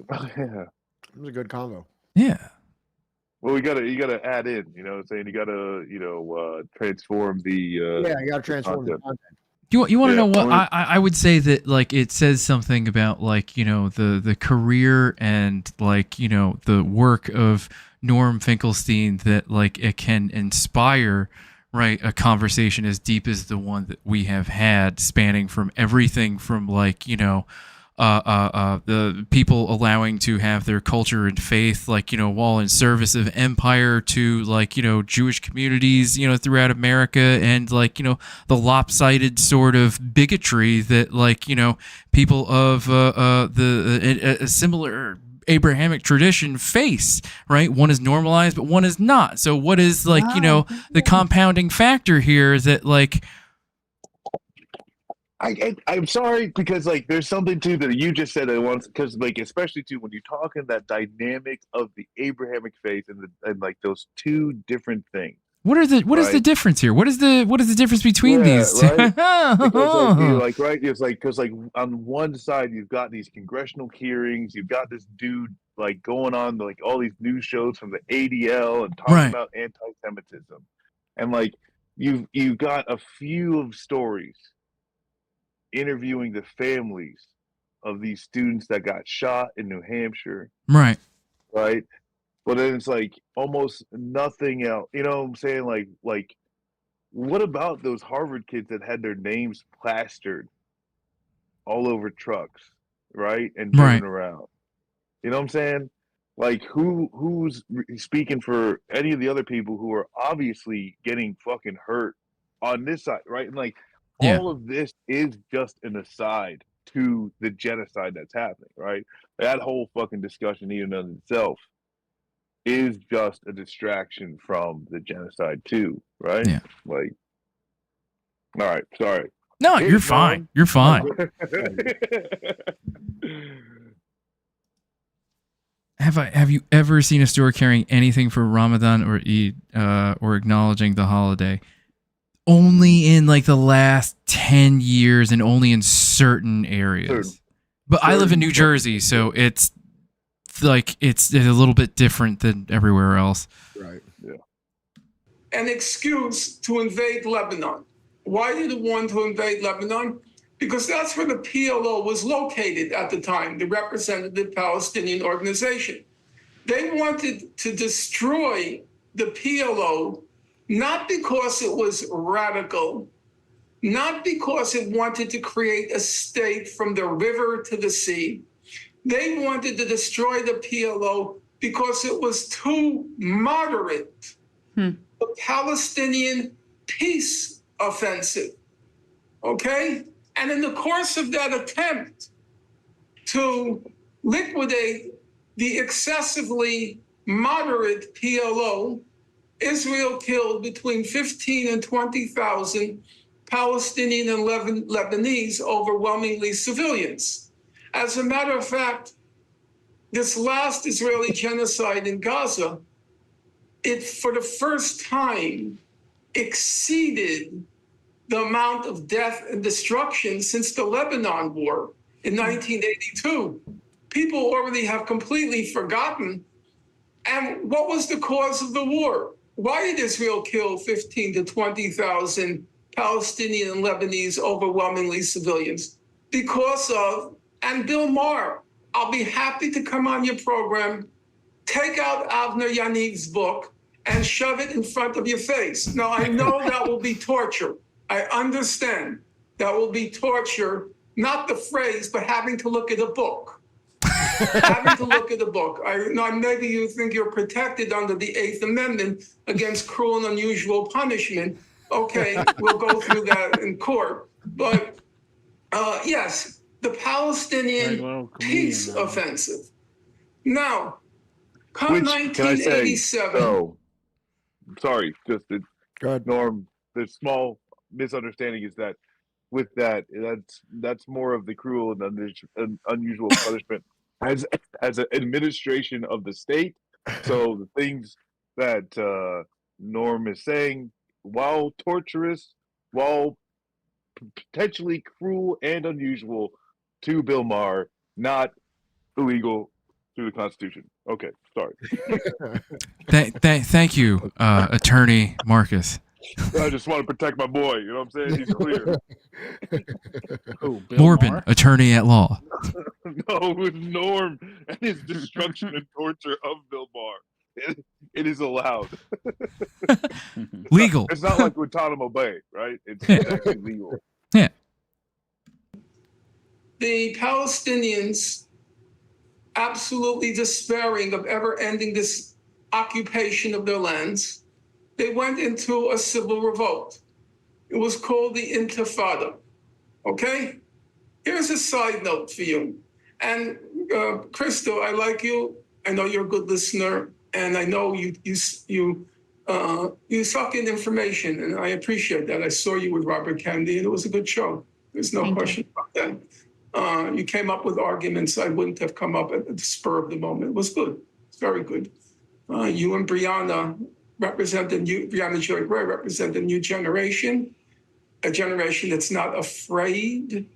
was a good convo. Yeah. Well, you gotta add in, you know what I'm saying? You gotta, transform the you gotta transform the content. You want to know what I would say that like it says something about like the career and like the work of Norm Finkelstein that like it can inspire a conversation as deep as the one that we have had, spanning from everything from like the people allowing to have their culture and faith, like, while in service of empire, to like, Jewish communities, throughout America, and like, the lopsided sort of bigotry that like, people of a similar Abrahamic tradition face, right? One is normalized, but one is not. So what is like, the compounding factor here that like, I'm sorry because like there's something too that you just said at once, because like especially too when you talk in that dynamic of the Abrahamic faith and like those two different things. What is the difference here? What is the difference between these two? Right? It's like because like on one side you've got these congressional hearings, you've got this dude like going on like all these news shows from the ADL and talking about anti-Semitism, and like you've got a few of stories interviewing the families of these students that got shot in New Hampshire. Right. But then it's like almost nothing else. You know what I'm saying? Like what about those Harvard kids that had their names plastered all over trucks, right? And driven around. You know what I'm saying? Like who's speaking for any of the other people who are obviously getting fucking hurt on this side, right? And like all of this is just an aside to the genocide that's happening, right? That whole fucking discussion in and of itself is just a distraction from the genocide too, right? Yeah. Like, all right, sorry. No, you're fine. You're fine. Have you ever seen a store carrying anything for Ramadan or Eid or acknowledging the holiday? Only in like the last 10 years and only in certain areas. But I live in New Jersey, so it's like it's a little bit different than everywhere else. Right. Yeah. An excuse to invade Lebanon. Why did it want to invade Lebanon? Because that's where the PLO was located at the time, the Representative Palestinian Organization. They wanted to destroy the PLO, not because it was radical, not because it wanted to create a state from the river to the sea. They wanted to destroy the PLO because it was too moderate. The Palestinian peace offensive, okay? And in the course of that attempt to liquidate the excessively moderate PLO, Israel killed between 15 and 20,000 Palestinian and Lebanese, overwhelmingly civilians. As a matter of fact, this last Israeli genocide in Gaza, it for the first time exceeded the amount of death and destruction since the Lebanon War in 1982. People already have completely forgotten. And what was the cause of the war? Why did Israel kill 15 to 20,000 Palestinian and Lebanese, overwhelmingly civilians? Because of, and Bill Maher, I'll be happy to come on your program, take out Avner Yaniv's book and shove it in front of your face. Now, I know that will be torture. I understand that will be torture, not the phrase, but having to look at a book. Having to look at a book. Maybe you think you're protected under the Eighth Amendment against cruel and unusual punishment. Okay, we'll go through that in court. But yes, the Palestinian peace offensive. Now, come 1987. So, sorry, just Norm, the small misunderstanding is that with that's more of the cruel and unusual punishment as an administration of the state. So the things that Norm is saying, while torturous, while potentially cruel and unusual to Bill Maher, not illegal through the Constitution. Okay, sorry. Thank you, Attorney Marcus. I just want to protect my boy. You know what I'm saying? He's clear. Morbin, attorney at law. No, with Norm and his destruction and torture of Bill Maher. It is allowed. Legal. It's not like Guantanamo Bay, right? It's actually legal. Yeah. The Palestinians, absolutely despairing of ever ending this occupation of their lands, they went into a civil revolt. It was called the Intifada. Okay? Here's a side note for you. And Crystal, I like you. I know you're a good listener, and I know you suck in information, and I appreciate that. I saw you with Robert Kennedy, and it was a good show. There's no question about that. You came up with arguments I wouldn't have come up at the spur of the moment. It was good. It's very good. You and Brianna Brianna Joy Gray represent a new generation, a generation that's not afraid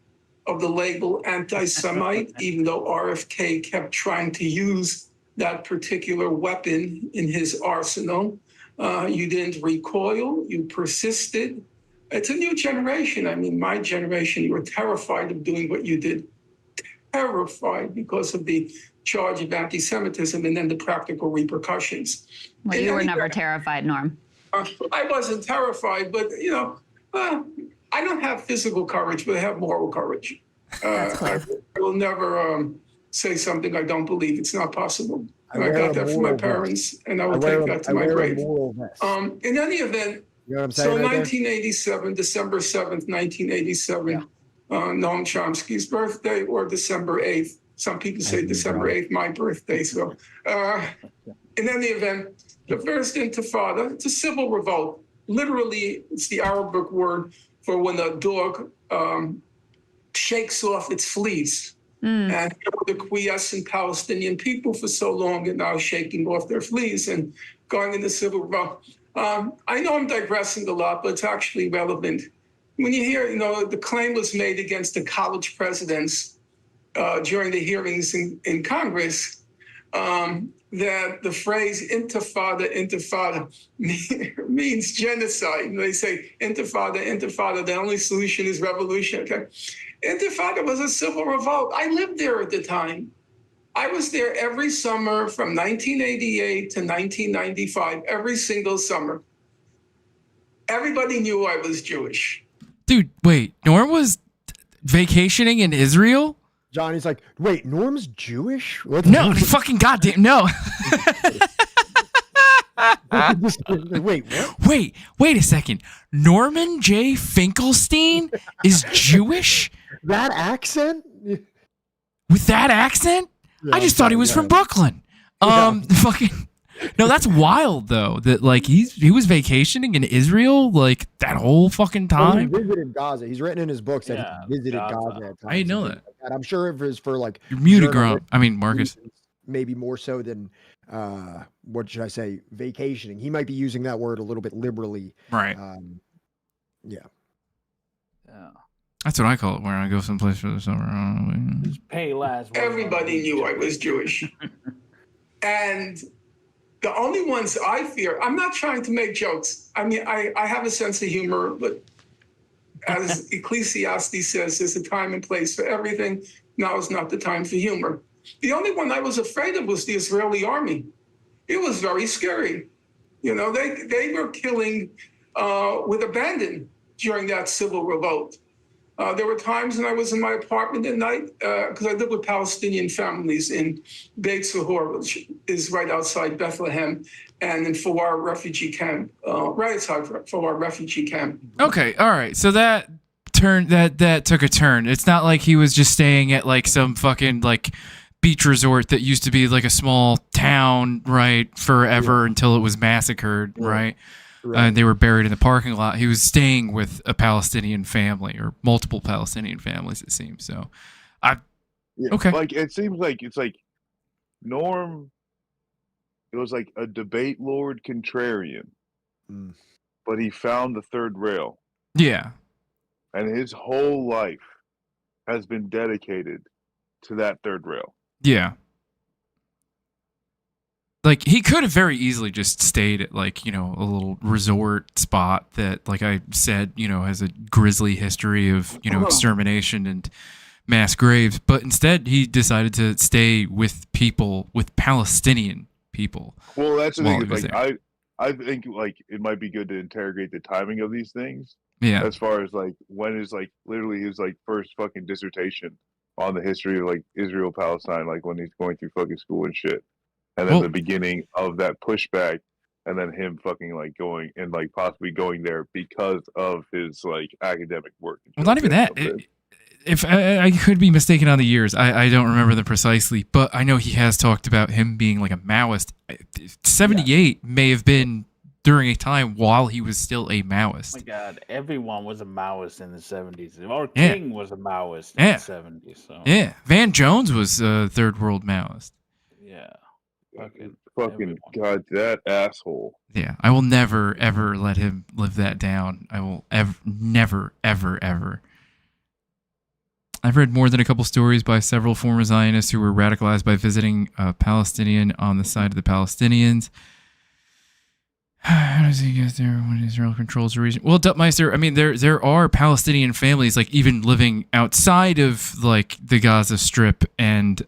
of the label anti-Semite, even though RFK kept trying to use that particular weapon in his arsenal. You didn't recoil, you persisted. It's a new generation. I mean, my generation, you were terrified of doing what you did. Terrified because of the charge of anti-Semitism and then the practical repercussions. Well, you were never terrified, Norm. I wasn't terrified, but, I don't have physical courage, but I have moral courage. I will never say something I don't believe. It's not possible. I got that from my parents, and I will take that to my grave. In any event, so 1987, December 7th, 1987, Noam Chomsky's birthday, or December 8th. Some people say December 8th, my birthday. So in any event, the first Intifada, it's a civil revolt. Literally, it's the Arabic word for when a dog shakes off its fleas. And the quiescent Palestinian people for so long are now shaking off their fleas and going into civil revolt. I know I'm digressing a lot, but it's actually relevant. When you hear, the claim was made against the college presidents during the hearings in Congress that the phrase intifada means genocide. And they say intifada, the only solution is revolution. Okay. Intifada was a civil revolt. I lived there at the time. I was there every summer from 1988 to 1995, every single summer. Everybody knew I was Jewish. Dude, wait, Norm was vacationing in Israel? Johnny's like, wait, Norm's Jewish? What? No, fucking goddamn, no. Wait, what? Wait a second. Norman J. Finkelstein is Jewish? That accent? With that accent? Yeah, I just thought he was from Brooklyn. Fucking no, that's wild though. That like he was vacationing in Israel like that whole fucking time. He visited Gaza. He's written in his books that he visited Gaza at times. I didn't know that. And I'm sure if it was for like You're muted, Grom. I mean, Marcus. Maybe more so than what should I say? Vacationing. He might be using that word a little bit liberally. Right. Yeah. That's what I call it when I go someplace for the summer. Pay last. Everybody knew I was Jewish. And the only ones I fear, I'm not trying to make jokes. I mean, I have a sense of humor, but as Ecclesiastes says, there's a time and place for everything. Now is not the time for humor. The only one I was afraid of was the Israeli army. It was very scary. You know, they were killing with abandon during that civil revolt. There were times when I was in my apartment at night, because I live with Palestinian families in Beit Sahor, which is right outside Bethlehem, and in Fawar refugee camp, right outside Fawar refugee camp. Okay, all right. So that took a turn. It's not like he was just staying at like some fucking like beach resort that used to be like a small town, right, forever until it was massacred, right? And they were buried in the parking lot. He was staying with a Palestinian family or multiple Palestinian families, it seems. So, okay. Like it seems like it's like Norm. It was like a debate lord contrarian, but he found the third rail. Yeah. And his whole life has been dedicated to that third rail. Yeah. Like, he could have very easily just stayed at, like, you know, a little resort spot that, like I said, you know, has a grisly history of, you know, extermination and mass graves. But instead, he decided to stay with people, with Palestinian people. Well, that's the thing. Like, I think, like, it might be good to interrogate the timing of these things. Yeah. As far as, like, when is, like, literally his, like, first fucking dissertation on the history of, like, Israel-Palestine, like, when he's going through fucking school and shit. And then the beginning of that pushback, and then him fucking like going and like possibly going there because of his like academic work. Well, not even that. If I could be mistaken on the years, I don't remember them precisely, but I know he has talked about him being like a Maoist. 78 may have been during a time while he was still a Maoist. Oh my God, everyone was a Maoist in the 70s. Our king was a Maoist in the 70s. So. Yeah, Van Jones was a third world Maoist. Yeah. Fucking God, that asshole. Yeah, I will never, ever let him live that down. I will never, ever. I've read more than a couple stories by several former Zionists who were radicalized by visiting a Palestinian on the side of the Palestinians. How does he get there when Israel controls the region? Well, Duttmeister, I mean, there are Palestinian families, like, even living outside of, like, the Gaza Strip and,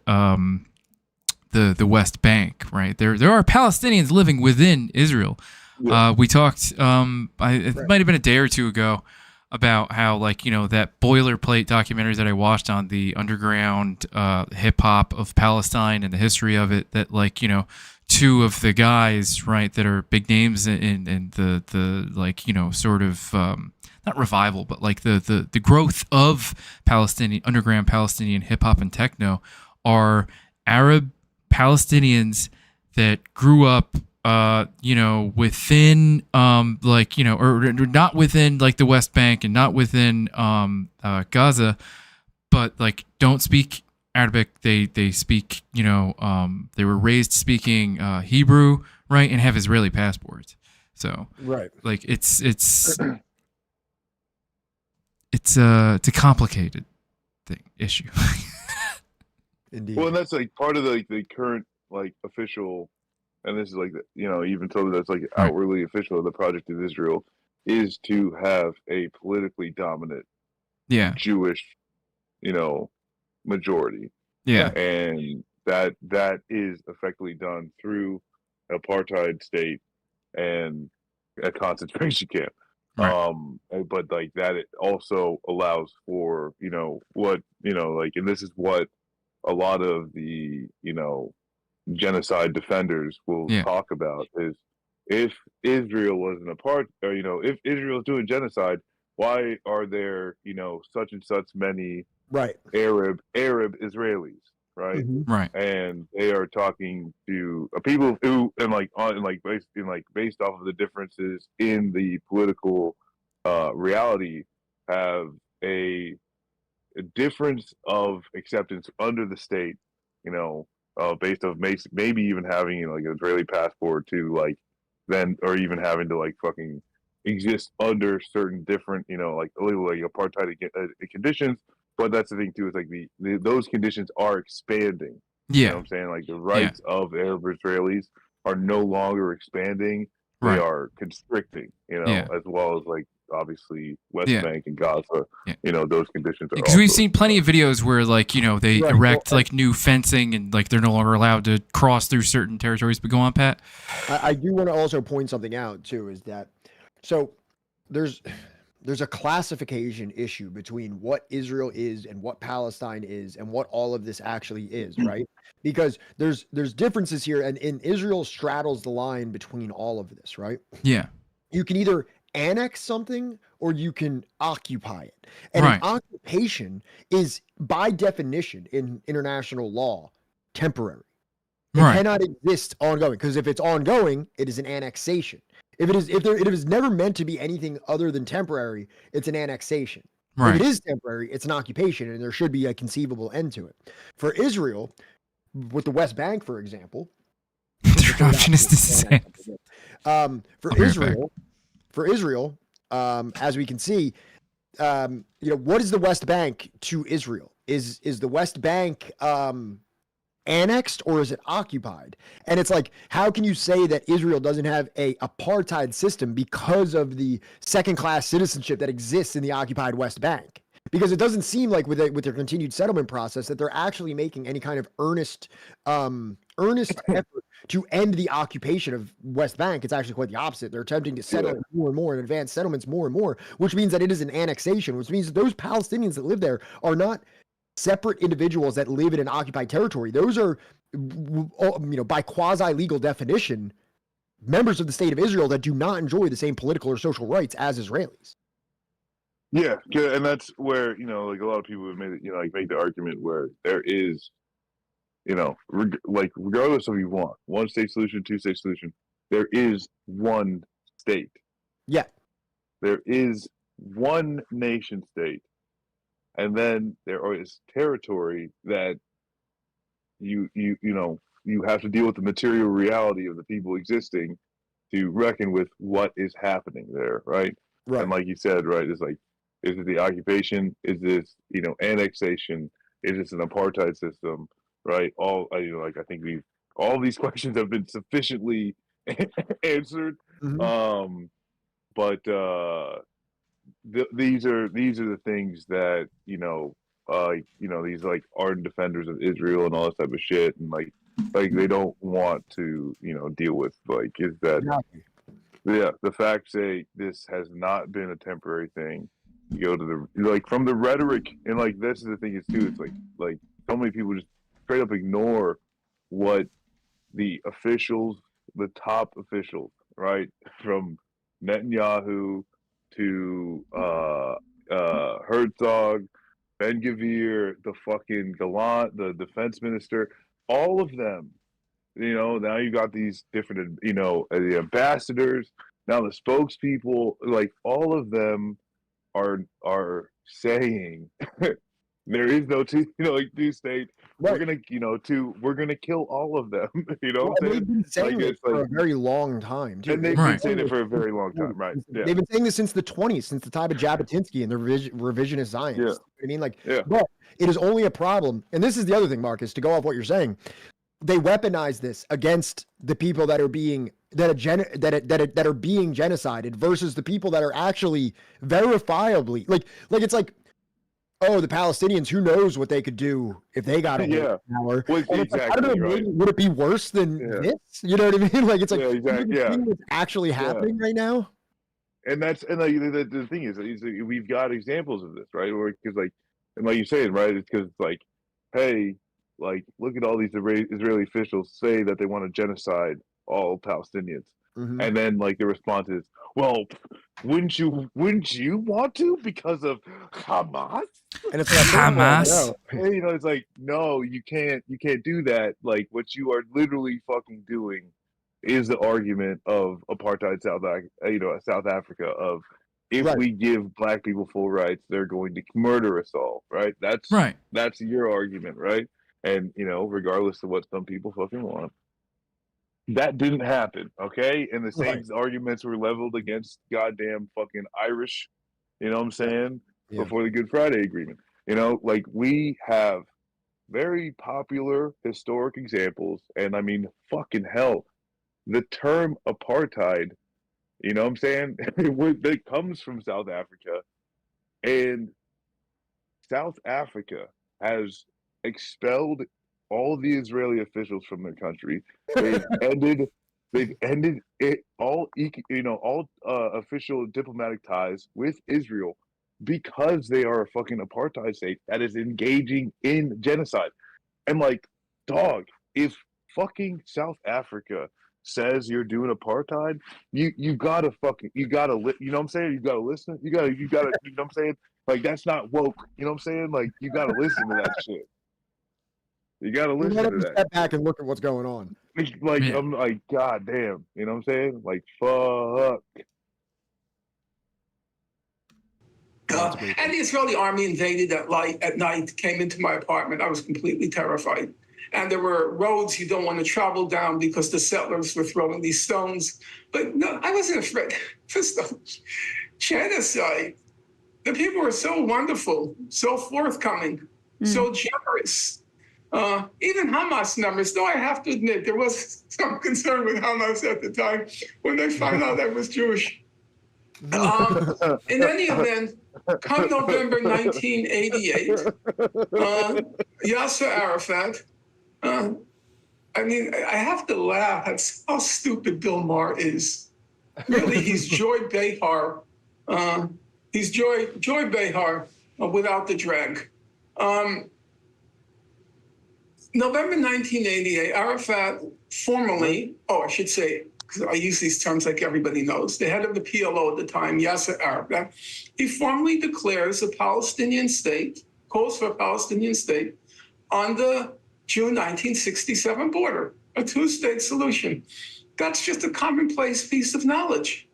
the West Bank, right? There are Palestinians living within Israel. Yeah. We talked, it might have been a day or two ago, about how, like, you know, that boilerplate documentary that I watched on the underground hip hop of Palestine and the history of it, that, like, you know, two of the guys, right, that are big names in the like, you know, sort of not revival, but like the growth of underground Palestinian hip hop and techno are Arab Palestinians that grew up, you know, within, like, you know, or not within, like, the West Bank and not within Gaza, but, like, don't speak Arabic. They speak, you know, they were raised speaking Hebrew, right, and have Israeli passports. So, right, like, it's a complicated issue. Indeed. Well, and that's like part of the current like official, and this is like even something that's like outwardly official of the Project of Israel is to have a politically dominant Yeah. Jewish, majority. Yeah. And that is effectively done through apartheid state and a concentration camp. Right. But like that it also allows for, and this is what a lot of the, genocide defenders will Yeah. talk about is if Israel wasn't a part, or, if Israel is doing genocide, why are there, such and such many Right. Arab Israelis, right? Right. And they are talking to people who, based off of the differences in the political reality, have a difference of acceptance under the state, based off maybe even having like an Israeli passport to like then, or even having to like fucking exist under certain different, like illegal like apartheid conditions. But that's the thing too, is like those conditions are expanding. You know Yeah. what I'm saying? Like the rights of Arab Israelis are no longer expanding; they Right. are constricting. Yeah. As well as like obviously West Yeah. Bank and Gaza. Those conditions are Because we've also seen plenty of videos where, like, they Right. erect like new fencing and like they're no longer allowed to cross through certain territories. But go on, Pat. I do want to also point something out too, is that so there's a classification issue between what Israel is and what Palestine is and what all of this actually is, right? Because there's differences here, and Israel straddles the line between all of this, right? Yeah. You can either annex something or you can occupy it. And an Right. occupation is by definition in international law temporary. It Right. cannot exist ongoing, because if it's ongoing, it is an annexation. If it is never meant to be anything other than temporary, it's an annexation. Right. If it is temporary, it's an occupation, and there should be a conceivable end to it. For Israel, with the West Bank, for example, Their option is to say. For Israel, as we can see, what is the West Bank to Israel? Is the West Bank annexed or is it occupied? And it's like, how can you say that Israel doesn't have a apartheid system because of the second-class citizenship that exists in the occupied West Bank? Because it doesn't seem like with their continued settlement process that they're actually making any kind of earnest effort to end the occupation of West Bank. It's actually quite the opposite. They're attempting to settle it more and more and advance settlements more and more, which means that it is an annexation, which means that those Palestinians that live there are not separate individuals that live in an occupied territory. Those are, by quasi-legal definition, members of the state of Israel that do not enjoy the same political or social rights as Israelis. Yeah, and that's where like a lot of people have made it, make the argument where there is, regardless of what you want, one state solution, two state solution, there is one state. Yeah, there is one nation state, and then there is territory that you have to deal with the material reality of the people existing to reckon with what is happening there, right? Right. And like you said, right, it's like, is it the occupation? Is this, annexation? Is this an apartheid system? Right? I think all these questions have been sufficiently answered. Mm-hmm. These are the things that these like ardent defenders of Israel and all this type of shit, and like they don't want to deal with, like, is that the facts say this has not been a temporary thing. You go to from the rhetoric, and like this is the thing is too, it's like so many people just straight up ignore what the officials, the top officials, right, from Netanyahu to Herzog, Ben Gvir, the fucking Gallant, the defense minister, all of them. Now you got these different, the ambassadors, now the spokespeople, like all of them are saying There is no two, two state. Right. We're gonna kill all of them. You know Well, what I'm and they've saying? been saying Like, it it's for like, a very long time, too. and they've been saying it for a very long time, right? Yeah. They've been saying this since the 20s, since the time of Jabotinsky and the revisionist Zionists. You know what I mean? Like, but it is only a problem, and this is the other thing, Marcus, to go off what you're saying. They weaponize this against the people that are being that are being genocided versus the people that are actually verifiably like it's like, oh, the Palestinians, who knows what they could do if they got a hold of power. Well, And it's like, I don't know, exactly, maybe, would it be worse than this? You know what I mean? Like, it's like, exactly, what's actually happening right now. And that's the thing is we've got examples of this, right? Because and like you said, right? It's because it's like, hey, like, look at all these Israeli officials say that they want to genocide all Palestinians, and then like the response is, well, wouldn't you want to because of Hamas? And it's like, Hamas. No. It's like, no, you can't do that. Like, what you are literally fucking doing is the argument of apartheid South Africa of, if we give black people full rights, they're going to murder us all, right? That's your argument, right? And regardless of what some people fucking want, that didn't happen, okay? And the same arguments were leveled against goddamn fucking Irish, you know what I'm saying? Before the Good Friday Agreement. Like, we have very popular historic examples, and I mean, fucking hell, the term apartheid, you know what I'm saying? It comes from South Africa, and South Africa has expelled all the Israeli officials from their country. They've ended it all official diplomatic ties with Israel because they are a fucking apartheid state that is engaging in genocide. And like, dog, if fucking South Africa says you're doing apartheid, you gotta you know what I'm saying? You gotta listen. You gotta, you know what I'm saying? Like, that's not woke. You know what I'm saying? Like, you gotta listen to that shit. You gotta listen to that. Step back and look at what's going on. Like, I'm like, god damn. You know what I'm saying? Like, fuck. And the Israeli army invaded at night, came into my apartment. I was completely terrified. And there were roads you don't want to travel down because the settlers were throwing these stones. But no, I wasn't afraid for stones. Genocide. The people were so wonderful, so forthcoming, so generous. Even Hamas members, though I have to admit, there was some concern with Hamas at the time when they found out I was Jewish. In any event, come November 1988, Yasser Arafat, I mean, I have to laugh at how stupid Bill Maher is. Really, he's Joy Behar. He's Joy Behar without the drag. November 1988, Arafat formally, I should say, because I use these terms like everybody knows, the head of the PLO at the time, Yasser Arafat, he formally declares a Palestinian state, calls for a Palestinian state on the June 1967 border, a two-state solution. That's just a commonplace piece of knowledge.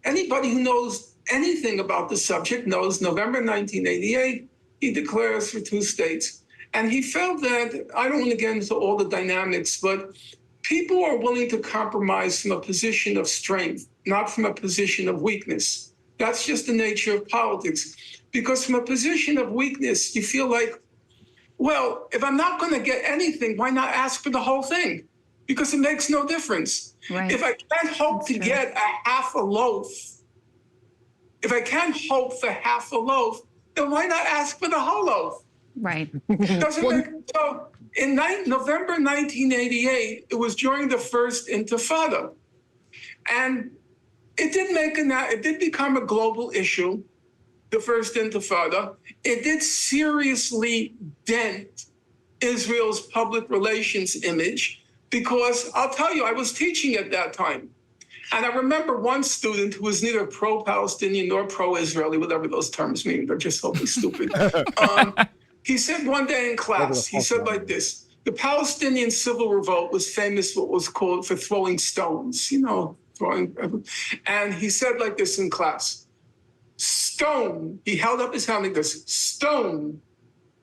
Anybody who knows anything about the subject knows November 1988, he declares for two states. And he felt that, I don't want to get into all the dynamics, but people are willing to compromise from a position of strength, not from a position of weakness. That's just the nature of politics. Because from a position of weakness, you feel like, well, if I'm not going to get anything, why not ask for the whole thing? Because it makes no difference. Right. If I can't hope to get a half a loaf, if I can't hope for half a loaf, then why not ask for the whole loaf? Right. Doesn't make, so in November 1988, it was during the first Intifada. And it did become a global issue, the first Intifada. It did seriously dent Israel's public relations image because I'll tell you, I was teaching at that time. And I remember one student who was neither pro-Palestinian nor pro-Israeli, whatever those terms mean, they're just totally stupid. He said one day in class, he said like this, the Palestinian civil revolt was famous for what was called for throwing stones, throwing, and he said like this in class, stone, he held up his hand like this, stone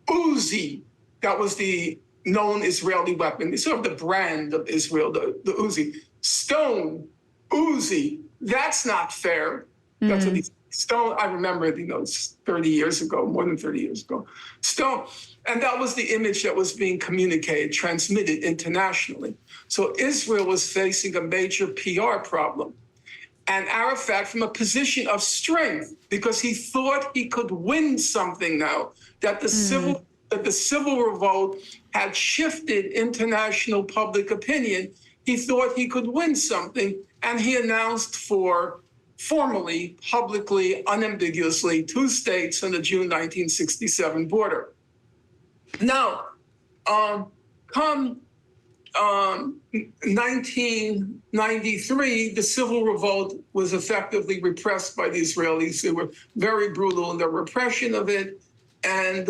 Uzi, that was the known Israeli weapon. It's sort of the brand of Israel, the Uzi. Stone, Uzi, that's not fair. That's what these Stone, I remember it, it's 30 years ago, more than 30 years ago. Stone, and that was the image that was being communicated, transmitted internationally. So Israel was facing a major PR problem. And Arafat, from a position of strength, because he thought he could win something now, that the civil revolt had shifted international public opinion. He thought he could win something, and he announced formally, publicly, unambiguously, 2 states on the June 1967 border. Now, come 1993, the civil revolt was effectively repressed by the Israelis. They were very brutal in their repression of it. And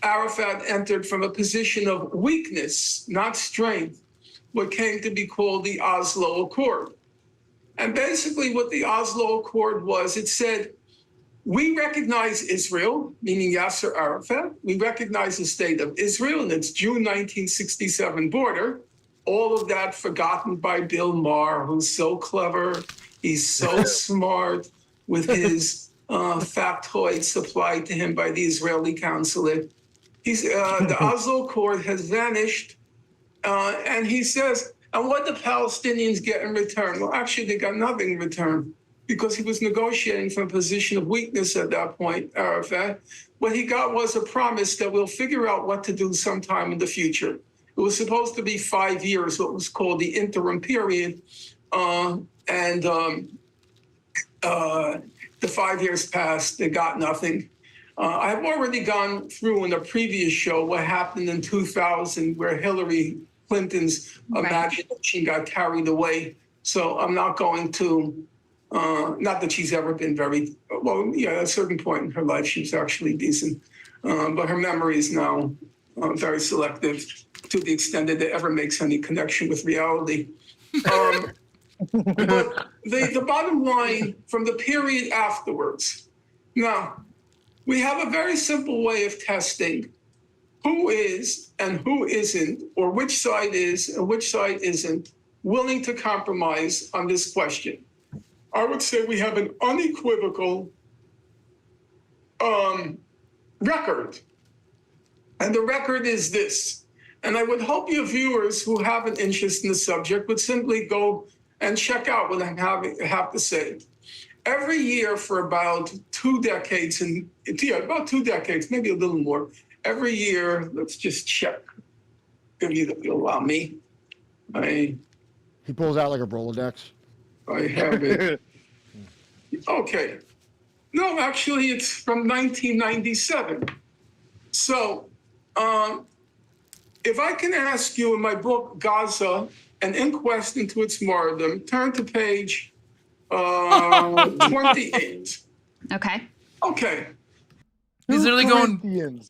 Arafat entered from a position of weakness, not strength, what came to be called the Oslo Accord. And basically what the Oslo Accord was, it said, we recognize Israel, meaning Yasser Arafat. We recognize the state of Israel and its June 1967 border. All of that forgotten by Bill Maher, who's so clever. He's so smart with his factoid supplied to him by the Israeli consulate. The Oslo Accord has vanished. And he says, and what the Palestinians get in return? Well, actually, they got nothing in return, because he was negotiating from a position of weakness at that point, Arafat. What he got was a promise that we'll figure out what to do sometime in the future. It was supposed to be 5 years, what was called the interim period. The 5 years passed, they got nothing. I've already gone through in a previous show what happened in 2000, where Hillary Clinton's imagination got carried away. So I'm not going to, not that she's ever been very, well, yeah, at a certain point in her life, she was actually decent. But her memory is now very selective to the extent that it ever makes any connection with reality. But the bottom line from the period afterwards, now, we have a very simple way of testing who is and who isn't, or which side is and which side isn't, willing to compromise on this question. I would say we have an unequivocal record. And the record is this. And I would hope your viewers who have an interest in the subject would simply go and check out what I have to say. Every year for about 2 decades, about 2 decades, maybe a little more, every year, let's just check. If you'll allow me. He pulls out like a Rolodex. I have it. Okay. No, actually, it's from 1997. So, if I can ask you in my book, Gaza, An Inquest into Its Martyrdom, turn to page 28. Okay. Okay. He's literally going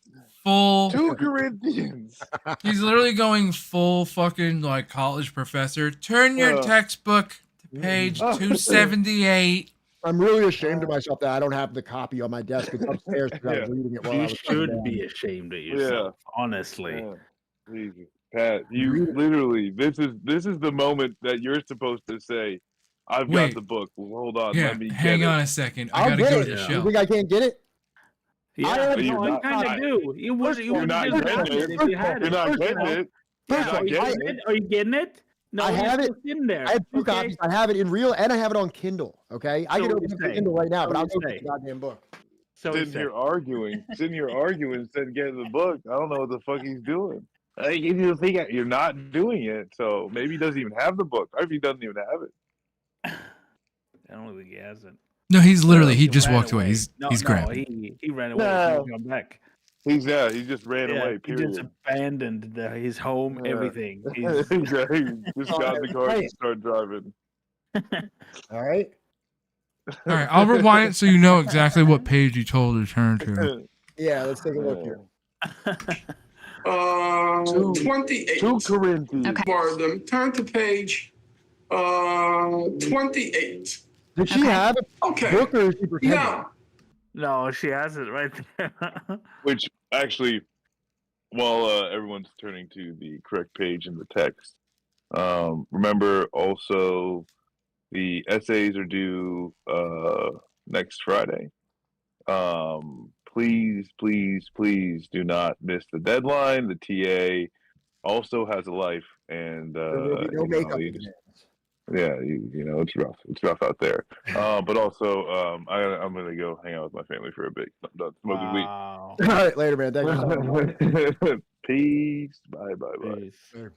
full. 2 Corinthians. He's literally going full fucking like college professor. Turn your textbook to page 278. I'm really ashamed of myself that I don't have the copy on my desk. It's upstairs because I was reading it while I You was should be ashamed of yourself, honestly. Jesus. Pat, you literally, this is the moment that you're supposed to say, I've got the book. Well, hold on, Here, let me hang get on it. a second. I gotta go to the You shelf. think I can't get it? Yeah, You're no, not- you kind of do. You would You're not just getting have it. if you had You're it. not getting it. You're not getting it. Are you getting it? No, I have it. in there. I have 2 copies. I have it in real and I have it on Kindle. Okay, I So can what open you up the say? Kindle right now, So but I'll what go you get say? the goddamn book. So Sitting here arguing instead of getting the book. I don't know what the fuck he's doing. You think you're not doing it, so maybe he doesn't even have the book. Or if he doesn't even have it. I don't think he has it. No, he's literally. He He just ran walked away. away. He's No, grabbing. he ran away. No. He's come back. He just ran away. He Period. just abandoned his home, everything. He just got in the car and started driving. All right. All right, I'll rewind it so you know exactly what page you told her to turn to. Yeah, let's take a look here. 28. 2 Corinthians. Okay. Martyrdom. Turn to page 28. Did she have a Okay. book or is she pretending? Now, No, she has it right there. Which actually, while everyone's turning to the correct page in the text, remember also the essays are due next Friday. Please, please, please do not miss the deadline. The TA also has a life, and There will be no makeup exams. yeah, you know, it's rough. It's rough out there. But also, I'm gonna go hang out with my family for a bit. I'm done smoking weed. Wow. All right, later, man. Thank you. Peace. Bye, bye, bye. Peace. Later.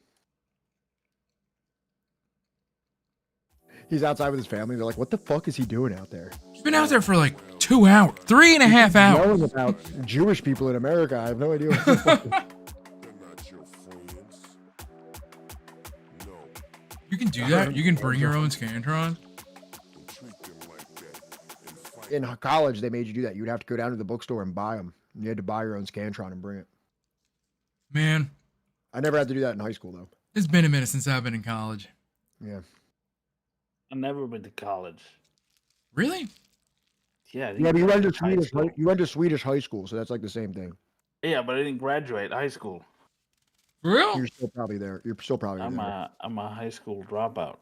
He's outside with his family. They're like, "What the fuck is he doing out there?" He's been out there for like 2 hours, 3.5 hours. Yelling about Jewish people in America. I have no idea. What the fuck. You can do that. You can bring your own Scantron. In college, they made you do that. You'd have to go down to the bookstore and buy them. You had to buy your own Scantron and bring it. Man, I never had to do that in high school, though. it's been a minute since I've been in college. Yeah. I've never been to college. Really? Yeah. Yeah, but you went to Swedish high school, so that's like the same thing. Yeah, but I didn't graduate high school. For real? You're still probably there. You're still probably I'm there. a high school dropout.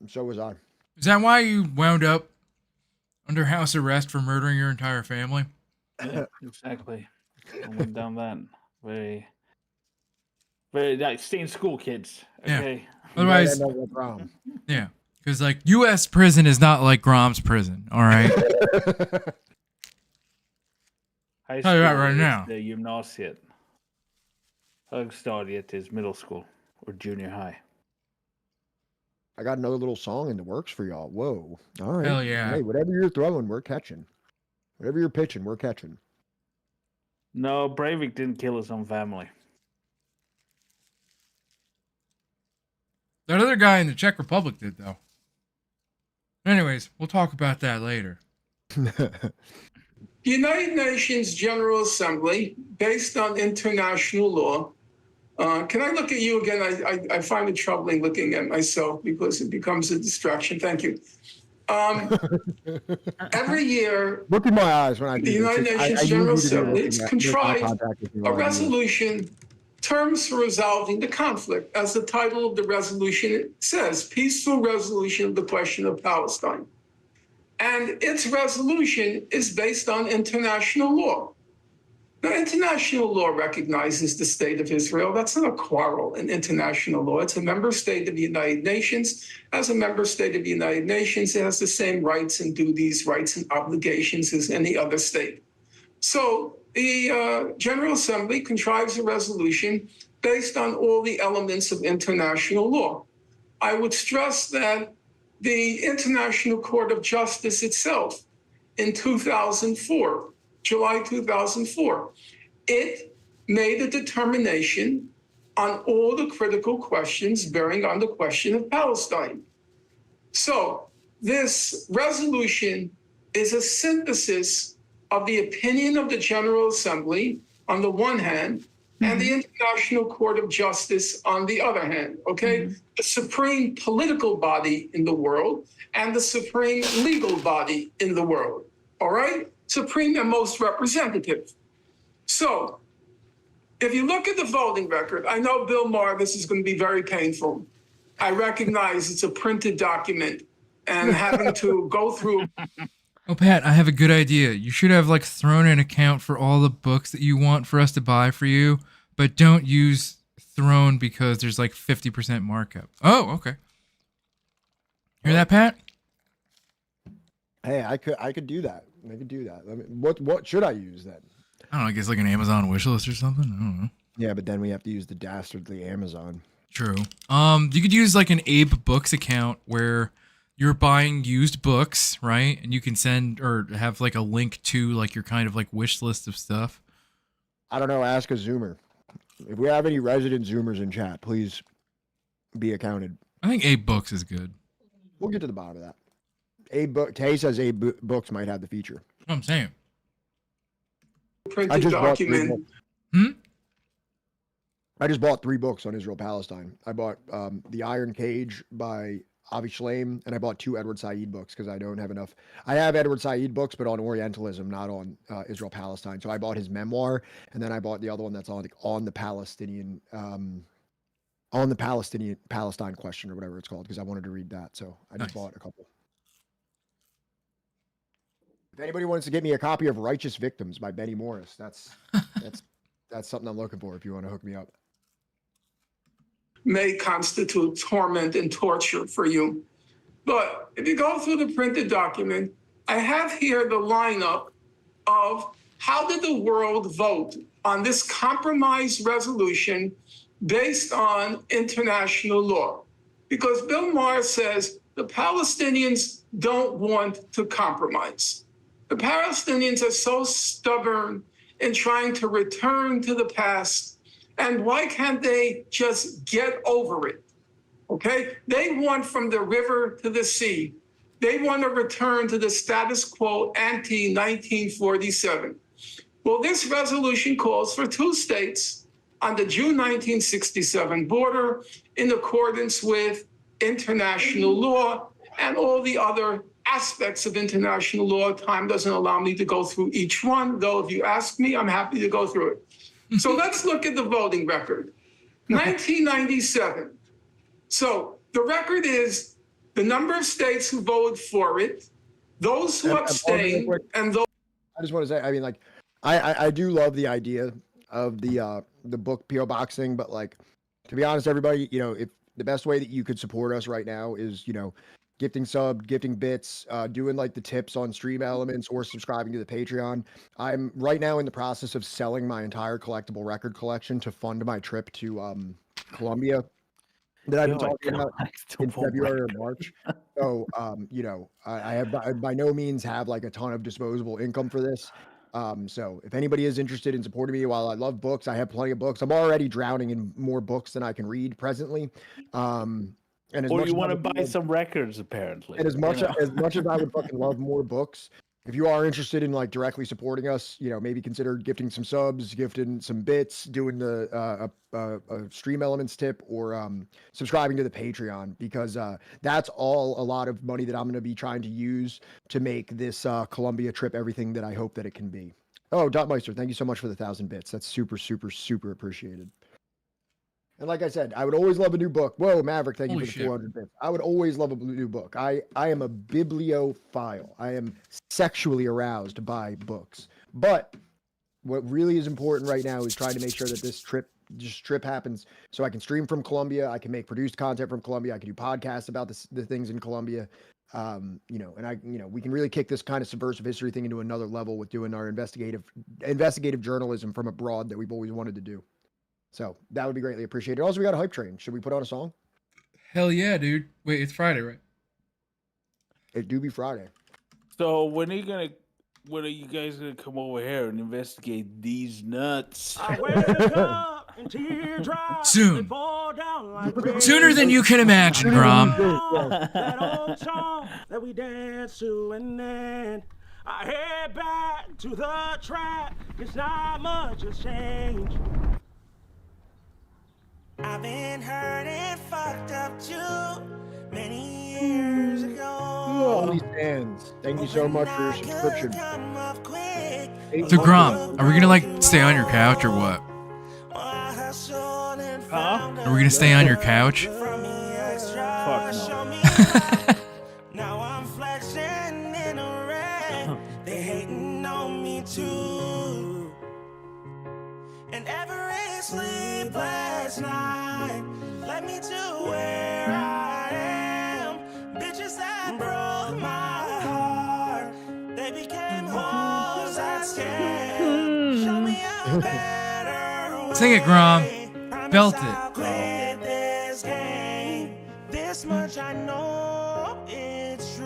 So was I. Is that why you wound up under house arrest for murdering your entire family? Yeah, exactly. I went down that very, like, stay in school, kids. Okay. Yeah. Otherwise, yeah, because like U.S. prison is not like Grom's prison. All right. High Tell you that school right is now. The gymnasiet. Högstadiet is middle school or junior high. I got another little song in the works for y'all. Whoa. All right. Hell yeah. Hey, whatever you're throwing, we're catching. Whatever you're pitching, we're catching. No, Breivik didn't kill his own family. That other guy in the Czech Republic did, though. Anyways, we'll talk about that later. The United Nations General Assembly, based on international law, can I look at you again? I find it troubling looking at myself because it becomes a distraction. Thank you. Every year, Look in my eyes when I do the United this. Nations I need General you to be Assembly, looking it's at- make eye contrived contact with me a while I do this. resolution, terms for resolving the conflict, as the title of the resolution says, peaceful resolution of the question of Palestine. And its resolution is based on international law. Now, international law recognizes the state of Israel. That's not a quarrel in international law. It's a member state of the United Nations. As a member state of the United Nations, it has the same rights and duties, rights and obligations as any other state. So the General Assembly contrives a resolution based on all the elements of international law. I would stress that the International Court of Justice itself in 2004, July 2004, it made a determination on all the critical questions bearing on the question of Palestine. So this resolution is a synthesis of the opinion of the General Assembly on the one hand, and the International Court of Justice on the other hand, okay? The supreme political body in the world and the supreme legal body in the world, all right? Supreme and most representative. So if you look at the voting record, I know, Bill Maher, this is going to be very painful. I recognize it's a printed document and having to go through. Oh, Pat, I have a good idea. You should have like thrown an account for all the books that you want for us to buy for you, but don't use Throne because there's like 50% markup. Oh, okay. Hear that, Pat? Hey, I could do that. I could do that. I mean, what should I use then? I don't know. I guess like an Amazon wish list or something. I don't know. Yeah, but then we have to use the dastardly Amazon. True. You could use like an Abe Books account where you're buying used books, right? And you can send or have like a link to like your kind of like wish list of stuff. I don't know. Ask a Zoomer. If we have any resident Zoomers in chat, please be accounted. I think Abe Books is good. We'll get to the bottom of that. Tay says Books might have the feature. What I'm saying. Printed document. I just bought 3 books on Israel Palestine. I bought The Iron Cage by Avi Shlaim, and I bought 2 Edward Said books because I don't have enough. I have Edward Said books, but on Orientalism, not on Israel Palestine. So I bought his memoir, and then I bought the other one that's on the Palestinian Palestine question or whatever it's called because I wanted to read that. So I just bought a couple. If anybody wants to get me a copy of Righteous Victims by Benny Morris, that's something I'm looking for if you want to hook me up. May constitute torment and torture for you. But if you go through the printed document, I have here the lineup of how did the world vote on this compromise resolution based on international law. Because Bill Maher says the Palestinians don't want to compromise. The Palestinians are so stubborn in trying to return to the past. And why can't they just get over it? Okay? They want from the river to the sea. They want to return to the status quo ante 1947. Well, this resolution calls for 2 states on the June 1967 border in accordance with international law and all the other aspects of international law. Time doesn't allow me to go through each one, though if you ask me, I'm happy to go through it. So let's look at the voting record. 1997. So the record is the number of states who voted for it, those who abstained, and those. I just want to say, I mean, like, I do love the idea of the book PO Box thing, but like, to be honest, everybody, you know, if the best way that you could support us right now is, you know, gifting sub, gifting bits, doing like the tips on Stream Elements or subscribing to the Patreon. I'm right now in the process of selling my entire collectible record collection to fund my trip to Colombia that I've been talking about in February or March. So, you know, I by no means have like a ton of disposable income for this. So if anybody is interested in supporting me, while I love books, I have plenty of books. I'm already drowning in more books than I can read presently. And as or much you as want to buy some records, apparently. And as much as I would fucking love more books, if you are interested in like directly supporting us, you know, maybe consider gifting some subs, gifting some bits, doing the Stream Elements tip, or subscribing to the Patreon, because that's all a lot of money that I'm going to be trying to use to make this Colombia trip everything that I hope that it can be. Oh, Dotmeister, thank you so much for the 1,000 bits. That's super, super, super appreciated. And like I said, I would always love a new book. Whoa, Maverick, thank you for the 400 bits. I would always love a new book. I am a bibliophile. I am sexually aroused by books. But what really is important right now is trying to make sure that this trip happens so I can stream from Colombia. I can make produced content from Colombia. I can do podcasts about the things in Colombia. You know, and we can really kick this kind of subversive history thing into another level with doing our investigative journalism from abroad that we've always wanted to do. So that would be greatly appreciated. Also, we got a hype train. Should we put on a song? Hell yeah, dude. Wait, it's Friday, right? It do be Friday. So when are you guys gonna come over here and investigate these nuts? I wake up and teardrops Soon. fall down like Sooner than you can imagine, Grom. that old song that we danced to, and then I head back to the trap. It's not much has changed. I've been hurt and fucked up too many years ago. These fans, thank you so much for your subscription. So Grom, are we gonna like stay on your couch or what? Huh? Are we gonna stay on your couch? Fuck no. Now I'm flexing in a red. They hating on me too. And every sleepless night led me to where I am. Bitches that broke my heart, they became hoes that scam. Show me a better way. Sing it, Grom. Belt it. I'll quit this game. This much I know it's true.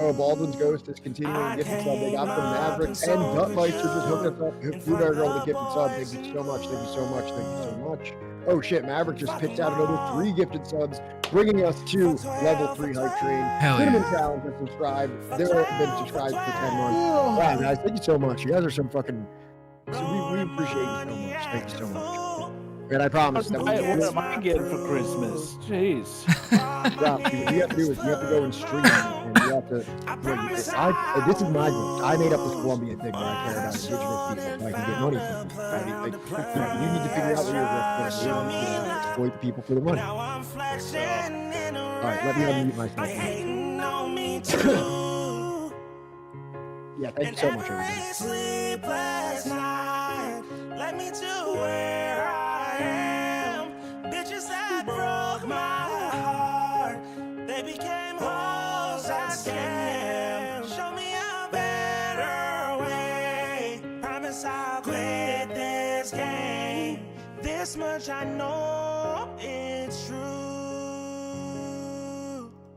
Oh, Baldwin's Ghost is continuing to gift sub. They got from Maverick and Dutmeister just hooking us up. Blueberry Girl with the gifted sub. Thank you so much. Thank you so much. Thank you so much. Oh shit, Maverick just pitched out another 3 gifted subs, bringing us to level 3 hype train. Hell yeah. Cinnamon Challenge has subscribed. They've been subscribed for 10 months. Wow, guys, thank you so much. You guys are some fucking. We appreciate you so much. Thank you so much. And I promise that What am I getting for Christmas? Jeez. Rob, what you have to do is you have to go and stream, and you have to. This is my voice. I made up this Colombian thing where I care about indigenous people so I can get money from them. Right? Like, you need to figure out where you're going to exploit the people for the money. All right, let me unmute myself. Yeah, thank you so much, everybody. Sleepless night, let me to where I am. Bitches that broke my heart, they became hoes that scam. Show me a better way. Promise I'll quit this game. This much I know it's true.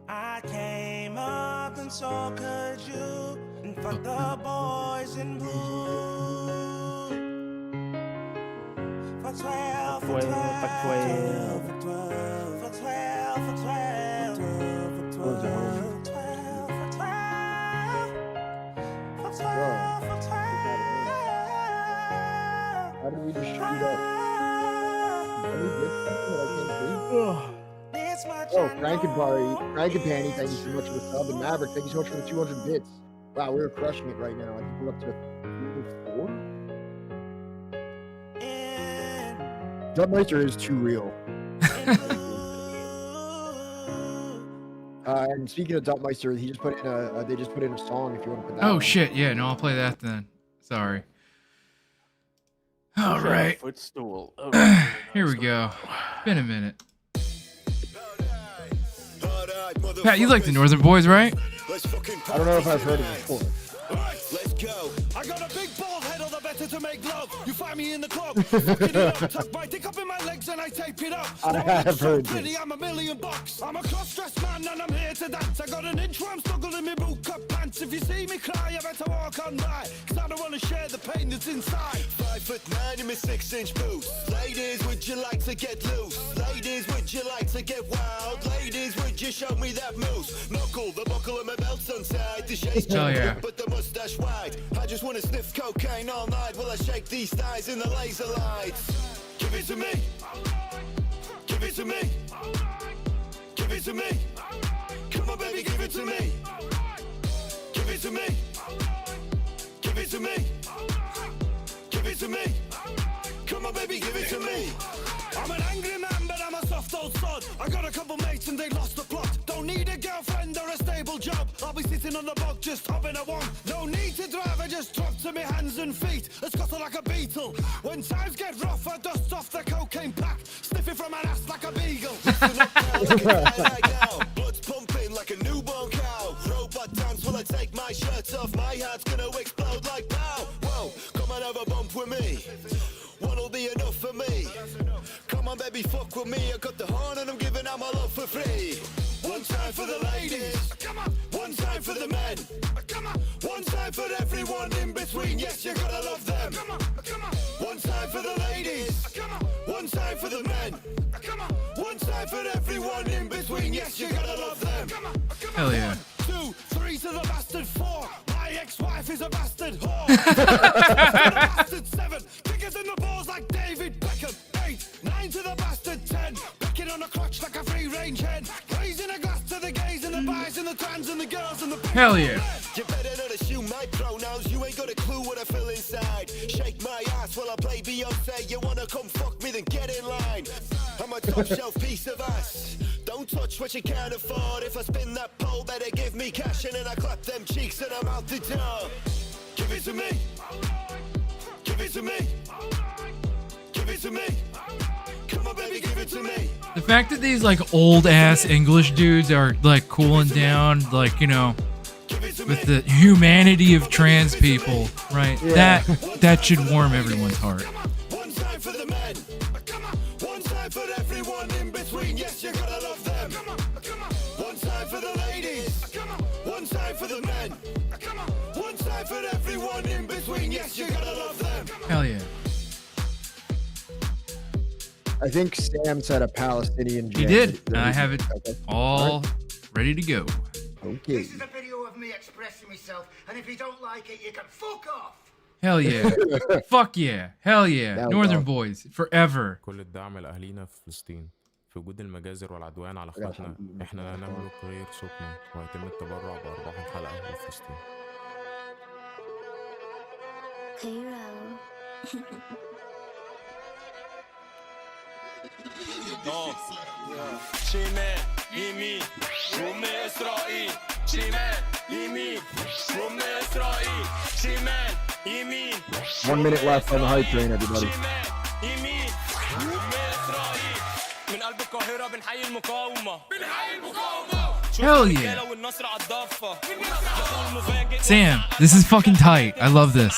I came up and so could you. And fuck the boys in blue. For 12, for 12, for 12, for 12, for 12, for 12, for 12, for 12, for 12, for 12, for 12. How did we just shoot up? How did we get something that I can't see? Oh, Frank and Panny, thank you so much for the sub. And Maverick, thank you so much for the 200 bits. Wow, we're crushing it right now. I think we're up to 4. Dubmeister is too real. And speaking of Dubmeister, he just put in they just put in a song if you want to put that. Oh on. shit, yeah, no, I'll play that then. Sorry. All right. Footstool. Here we go. Been a minute. Pat, you like the Northern Boys, right? I don't know if I've heard it before. Let's go. I got a big bald head, all the better to make love. You find me in the club, fucking it up, tuck my dick up in my legs and I tape it up. I have heard this. I'm $1,000,000. I'm a cross-dressed man and I'm here to dance. I got an intro, I'm struggling in my boot cut pants. If you see me cry, I better walk on by, cause I don't want to share the pain that's inside. 5'9" in my 6-inch boots. Ladies, would you like to get loose? Ladies, would you like to get wild? Ladies, would you show me that moose? Knuckle, the buckle of my belt's untied. The shade's yeah. but the mustache wide. I just want to sniff cocaine all night while I shake these thighs in the laser lights. Give it to me. Give it to me. Give it to me. Come on, baby, give it to me. Give it to me. Give it to me. Give it to me. Come on, baby, give it to me. I'm an angry man, but I'm a soft old sod. I got a couple mates and they lost the plot. Don't need a girlfriend or a stable job. I'll be sitting on the bog just hopping a wong. No need to drive, I just drop to my hands and feet. I scuttle like a beetle. When times get rough, I dust off the cocaine pack. Sniffing from an ass like a beagle. Listen up now, look at now. Blood's pumping like a newborn cow. Robot dance while I take my shirt off. My heart's gonna explode like pow. Whoa, come and have a bump with me. One'll be enough for me. Come on, baby, fuck with me. I got the horn and I'm giving out my love for free. One time for the ladies. Come on. One time for the men. Come on. One time for everyone in between. Yes, you gotta love them. Come on. Come on. One time for the ladies. Come on. One time for the men. Come on. One time for everyone in between. Yes, you gotta love them. Come on. Hell yeah. 1, 2, 3 to the bastard 4. My ex-wife is a bastard whore. Bastard 7. Bigger than the balls like David Beckham. 8, 9 to the bastard 10. Picking on a crotch like a free-range hen. Raising a glass to the gays and the bis and the trans and the girls and the hell yeah. You better not assume my pronouns. You ain't got a clue what I feel inside. Shake my ass while I play Beyonce. You wanna come fuck me, then get in line. I'm a top shelf piece of ass. Don't touch what you can't afford. If I spin that pole, better give me cash and then I clap them cheeks and I'm out the door. Give it to me. Give it to me. Give it to me. Come on, baby, give it to me. The fact that these like old ass English dudes are like cooling down, like, you know, with the humanity of trans people, right? Yeah. That should warm everyone's heart. One time for the men. One time for everyone in between. Yes, you gotta love them. One time for the ladies. One time for the men. One time for everyone in between. Yes, you gotta love them. Hell yeah. I think Sam said a Palestinian jam. He did. I have it all ready to go. Okay. This is a video of me expressing myself, and if you don't like it, you can fuck off. Hell yeah. Fuck yeah. Hell yeah. Northern Boys forever. كل الدعم لأهلينا في فلسطين. في وجود المجازر والعدوان على اخواتنا احنا لا نملك غير صوتنا، ويتم التبرع بارباح الحلقه لفلسطين. شمال يمين شوم إسرائيل، شمال يمين شوم إسرائيل، شمال يمين 1 minute left on the hype train, everybody. يمين شوم إسرائيل. من قلب القاهرة بنحيي المقاومة، بنحيي المقاومة. Hell yeah. Sam, this is fucking tight. I love this.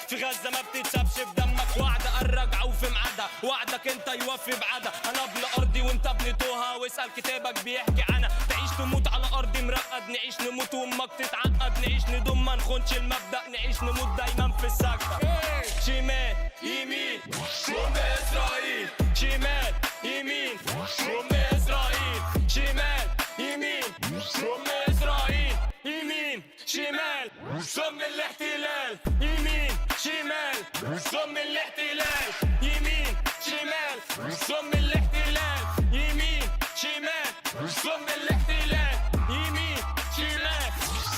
في غزة ما بتتسابش بدمك، وعدة الرجعة وفي ميعادها، وعدك انت يوفي بعدها. انا ابن ارضي وانت ابن توها، واسأل كتابك بيحكي عنها. تعيش تموت على ارضي مرقد، نعيش نموت وامك تتعقد، نعيش ندوم ما نخونش المبدأ، نعيش نموت دايما في السكتة. شمال يمين شوم اسرائيل، شمال يمين شوم اسرائيل، شمال يمين شوم اسرائيل، يمين شمال صم الاحتلال، يمين شمال صم الاحتلال، يمين شمال صم الاحتلال، يمين شمال صم الاحتلال، يمين شمال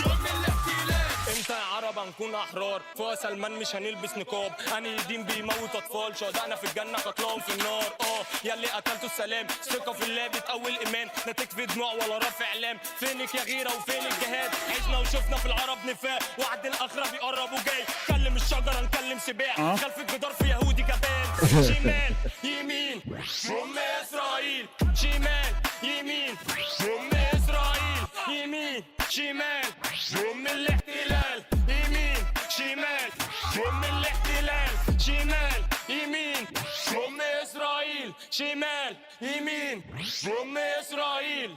صم الاحتلال. امتى يا عرب هنكون احرار؟ فوق سلمان مش هنلبس نقاب، انهي دين بيموت اطفال، شهدائنا في الجنه قتلاهم في النار. ياللي قتلتوا السلام، ثقه في الله بتقوي الايمان، لا تكفي دموع ولا رفع اعلام. فينك يا غيره وفين الجهاد؟ عشنا وشفنا في العرب نفاق، وعد الاخره بيقرب وجاي. كلم الشجره نكلم سباع، خلف الجدار في يهودي جبان. شمال يمين شم اسرائيل، شمال يمين شم اسرائيل، يمين شمال شم الاحتلال، يمين شمال شم الاحتلال، شمال يمين شم اسرائيل، شمال يمين شم اسرائيل.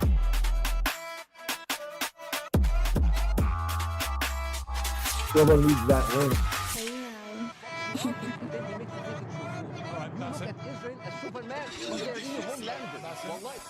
Whoever leads that wins. Look at Israel as Superman when they're really homelanded. Wallahi.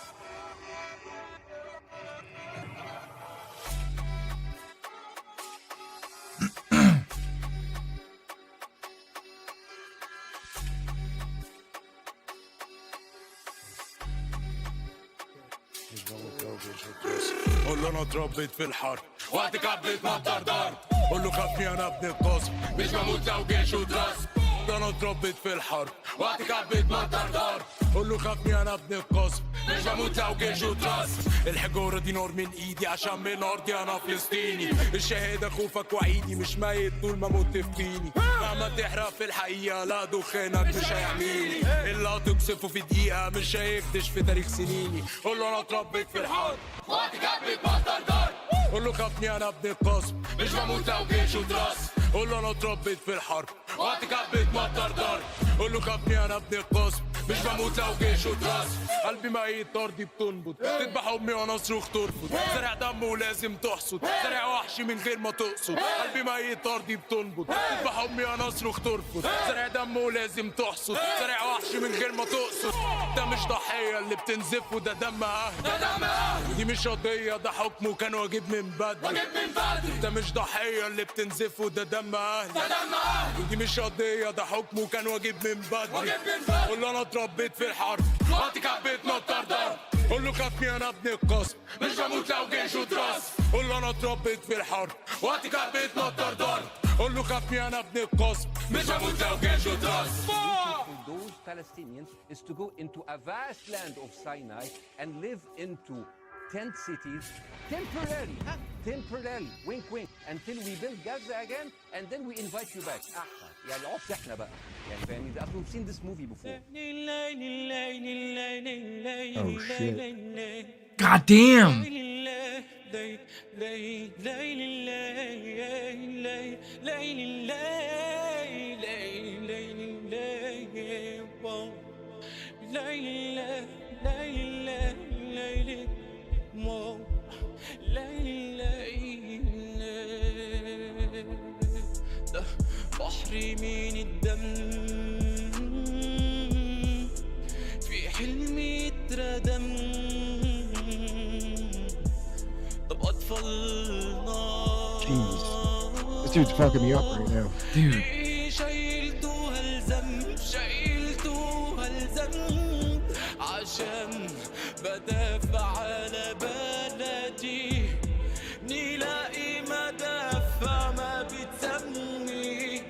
قول له انا اتربيت في الحرب، وقت كبت مطر ضرب. قول له خافني انا ابن القصر، مش بموت لو جيش وترص. انا اتربيت في الحرب، وقت كبت مطر ضرب. قول له خافني انا ابن القصر، مش بموت لو جيش وترص. الحجاره دي نار من ايدي، عشان من ارضي انا فلسطيني. الشهاده خوفك وعيدي، مش ميت طول ما مت في طيني. مهما تحرق في الحقيقه لا دخانك مش هيحميني، اللي هتقصفه في دقيقه مش هيفدش في تاريخ سنيني. قول له انا اتربيت في الحرب، وقت كبت مطر ضرب. قول له خافني انا ابن القصر، مش بموت لو جيش وترص. قول له انا اتربيت في الحرب، وقت كبت مطر ضرب. قول له خافني انا ابن القصر، مش بموت لو جيش وترص. قلبي ميت ارضي بتنبض، تذبح امي وانا اصرخ ترفض. زرع دم ولازم تحصد، زرع وحش من غير ما تقصد. قلبي ميت ارضي بتنبض، تذبح امي وانا اصرخ ترفض. زرع دم ولازم تحصد، زرع وحش من غير ما تقصد. ده مش ضحيه اللي بتنزفه، ده دم اهلي، ده دم اهلي. دي مش قضيه، ده حكمه كان واجب من بدري. ده مش ضحيه اللي بتنزفه، ده دم اهلي، ده دم اهلي. دي مش قضيه، ده حكمه كان واجب من بدري. قول له انا اتربيت في الحرب، وقت كبت مطر ضرب. قول له خافني انا ابن القصر، مش بموت لو جيش وترص. قول له انا اتربيت في الحرب، وقت كبت مطر ضرب. قول له خافني انا ابن القصر، مش بموت لو جيش وترص. For those Palestinians is to go into a vast land of Sinai and live into tent cities temporarily wink wink until we build Gaza again and then we invite you back. يعني عبت احنا بقى يعني فاهمني. ده we've seen this movie before. Oh shit. God damn. بحري من الدم في حلمي اتردم. طب أطفالنا This dude's fucking me up right now. Dude. شايلتوها الذنب، شايلتوها الذنب. بدافع على بلدي نلاقي مدافع ما بتسمي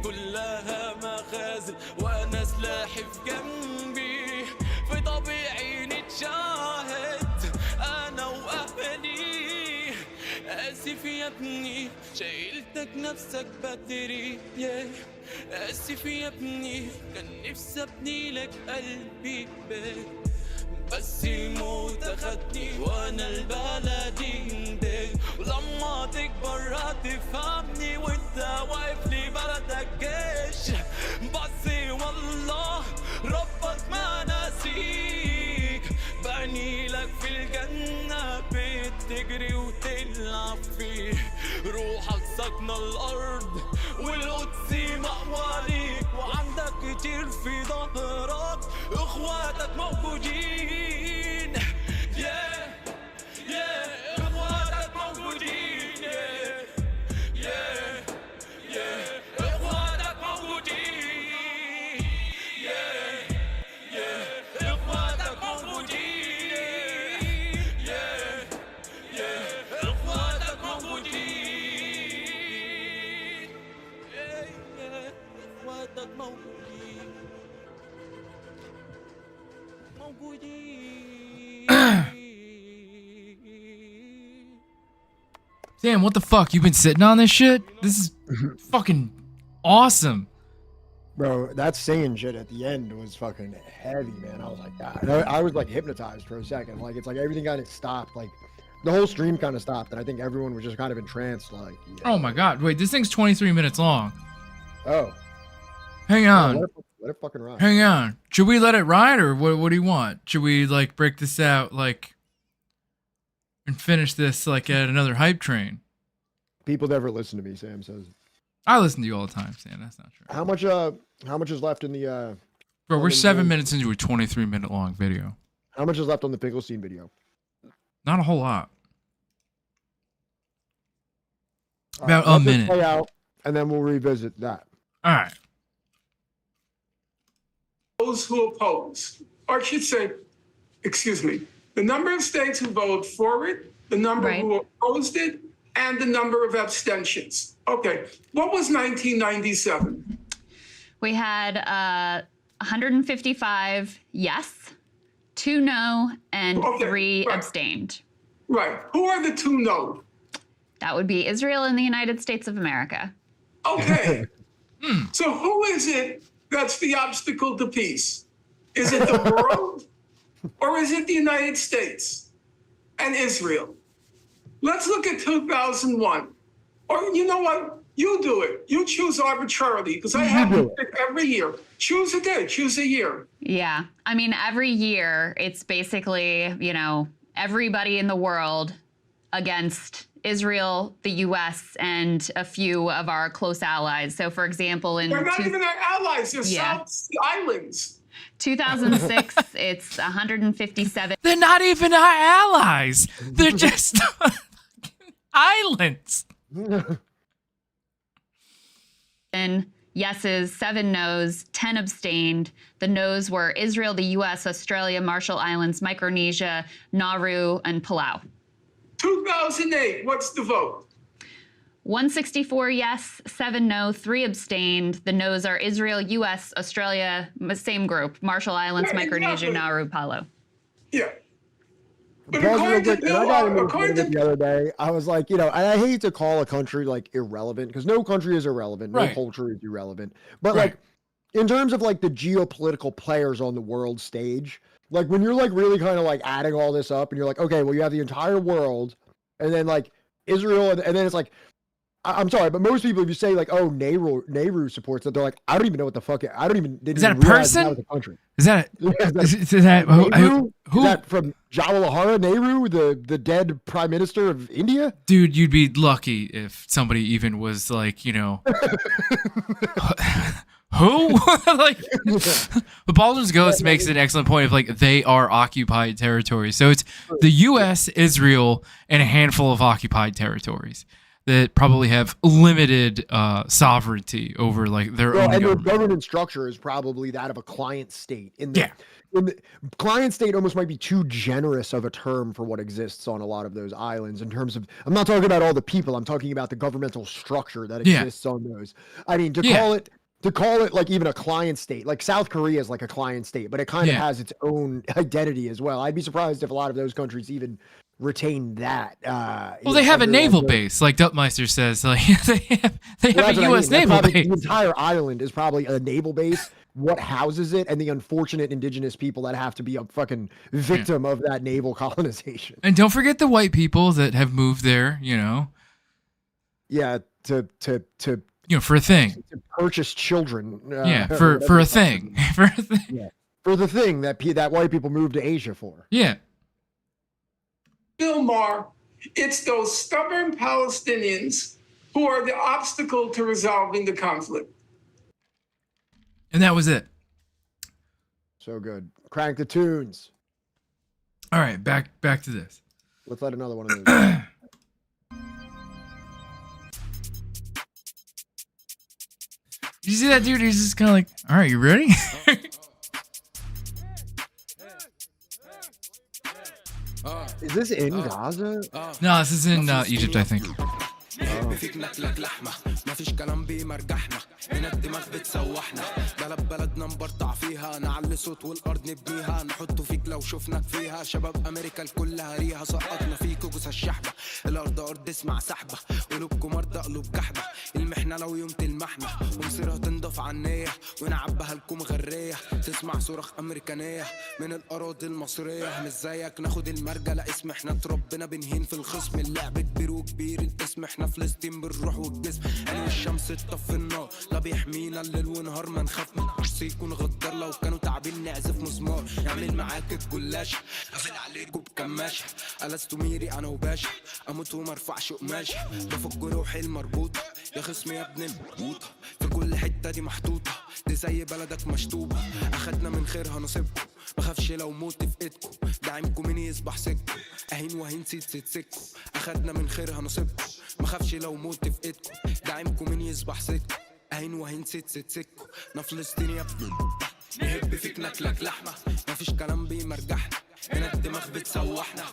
كلها مخازن وانا سلاحي في جنبي في طبيعي نتشاهد انا واهلي اسف يا ابني شايلتك نفسك بدري اسف يا ابني كان نفسي ابني لك قلبي بس الموت اخدني وانا البلدي ولما تكبر هتفهمني وانت واقف لي بلدك جيش بس والله ربك ما ناسيك بني لك في الجنة بيت تجري وتلعب فيه روحك ساكنة الأرض والقدس مأوى ليك وعندك كتير في ظهرك اخواتك موجودين اخواتك موجودين اخواتك موجودين اخواتك موجودين اخواتك موجودين اخواتك موجودين Damn, what the fuck? You've been sitting on this shit? This is fucking awesome. Bro, that singing shit at the end was fucking heavy, man. I was like, God. I was like hypnotized for a second. Like, it's like everything kind of stopped. Like, the whole stream kind of stopped, and I think everyone was just kind of entranced. Like, yeah. Oh my god. Wait, this thing's 23 minutes long. Oh. Hang on. Let it fucking ride. Hang on. Should we let it ride, or what do you want? Should we, like, break this out, like, and finish this, like, at another hype train? People never listen to me, Sam says. I listen to you all the time, Sam. That's not true. How much is left in the Bro, we're 7 minutes into a 23-minute long video. How much is left on the Finkelstein video? Not a whole lot. All About right, a let this minute. play out, and then we'll revisit that. All right. Those who oppose, or I should say, excuse me, the number of states who voted for it, the number who opposed it, and the number of abstentions. Okay, what was 1997? We had 155 yes, 2 no, and 3 abstained. Right. Who are the 2 no? That would be Israel and the United States of America. Okay. So who is it that's the obstacle to peace? Is it the world or is it the United States and Israel? Let's look at 2001. Or you know what? You do it. You choose arbitrarily because I have to pick every year. Choose a day. Choose a year. Yeah. I mean, every year it's basically, everybody in the world against Israel, the U.S., and a few of our close allies. So, for example, in... They're not even our allies. They're South Sea Islands. 2006, it's 157. They're not even our allies. They're just islands. And yeses, 7 no's, 10 abstained. The no's were Israel, the U.S., Australia, Marshall Islands, Micronesia, Nauru, and Palau. 2008, what's the vote? 164 yes, 7 no, 3 abstained. The no's are Israel, U.S., Australia, same group, Marshall Islands, Yeah, Micronesia, exactly. Nauru, Palau. Yeah. But Pause real according to quick, and I got Bill, into it the other day. I was like, and I hate to call a country like irrelevant because no country is irrelevant, no Right. culture is irrelevant. But Right. like, in terms of like the geopolitical players on the world stage, like when you're like really kind of like adding all this up, and you're like, okay, well you have the entire world, and then like Israel, and then it's like, I'm sorry, but most people, if you say like, oh, Nehru supports it, they're like, I don't even know what the fuck. I don't even. Is that a even realize person? That was a country. Is that is that Nehru? who? Is that from Jawaharlal Nehru, the dead prime minister of India? Dude, you'd be lucky if somebody even was like, who? Like, but Baldur's Ghost makes an excellent point of like they are occupied territories. So it's the U.S., Israel, and a handful of occupied territories that probably have limited sovereignty over like their own And their government. government structure is probably that of a client state. In the, client state almost might be too generous of a term for what exists on a lot of those islands in terms of, I'm not talking about all the people, I'm talking about the governmental structure that exists on those. I mean, to call it like even a client state, like South Korea is like a client state, but it kind of has its own identity as well. I'd be surprised if a lot of those countries even retain that. Well, they have a naval base, like Duttmeister says. Like they have a U.S. naval base. The entire island is probably a naval base. What houses it, and the unfortunate indigenous people that have to be a fucking victim of that naval colonization. And don't forget the white people that have moved there. You know. Yeah, to for a thing. To purchase children. For a thing. For a thing. Yeah. For the thing that white people moved to Asia for. Yeah. Bill Maher, it's those stubborn Palestinians who are the obstacle to resolving the conflict. And that was it. So good. Crank the tunes. All right, back to this. Let's let another one of those. You see that dude? He's just kind of like, all right, you ready? Is this in Gaza? No, this is in Egypt, I think. بفيك ناكلك لحمة مفيش كلام بيمرجحنا من الدماغ بتسوحنا بلدنا نبرطع فيها نعلي صوت والأرض نبنيها نحطه فيك لو شفناك فيها شباب أمريكا الكل هريها سقطنا فيك وجوز الشحبة الأرض أرض اسمع سحبة قلوبكم مرضى قلوب جحبة المحنة لو يوم تلمحنا ومصيرها تنضف عنية ونعبها لكم غرية تسمع صراخ أمريكانية من الأراضي المصرية مش زيك ناخد المرجع لا اسم احنا اتربنا بنهين في الخصم اللعب كبير وكبير الاسم احنا فلسطين بالروح والجسم عين الشمس تطفي النار لا بيحمينا الليل ونهار ما نخاف من عرس يكون غدار لو كانوا تعبين نعزف مزمار يعمل معاك الجلاشه قافل عليكوا بكماشه ألست ميري انا وباشا اموت وما ارفعش قماشه بفك روحي المربوطه يا خصمي يا ابن المربوطه في كل حته دي محطوطه دي زي بلدك مشطوبه اخدنا من خيرها نصيبكم مخافش لو موت في ايدكم داعمكم مين يصبح سككم اهين وهين سيد سككم اخدنا من خيرها نصيبكم مخافش لو موت في ايدكم داعمكم مين يصبح سككم اهين وهين سيد سككم انا فلسطين يا ابن نهب فيك ناكلك لحمه مفيش كلام بيمرجحنا هنا الدماغ بتسوحنا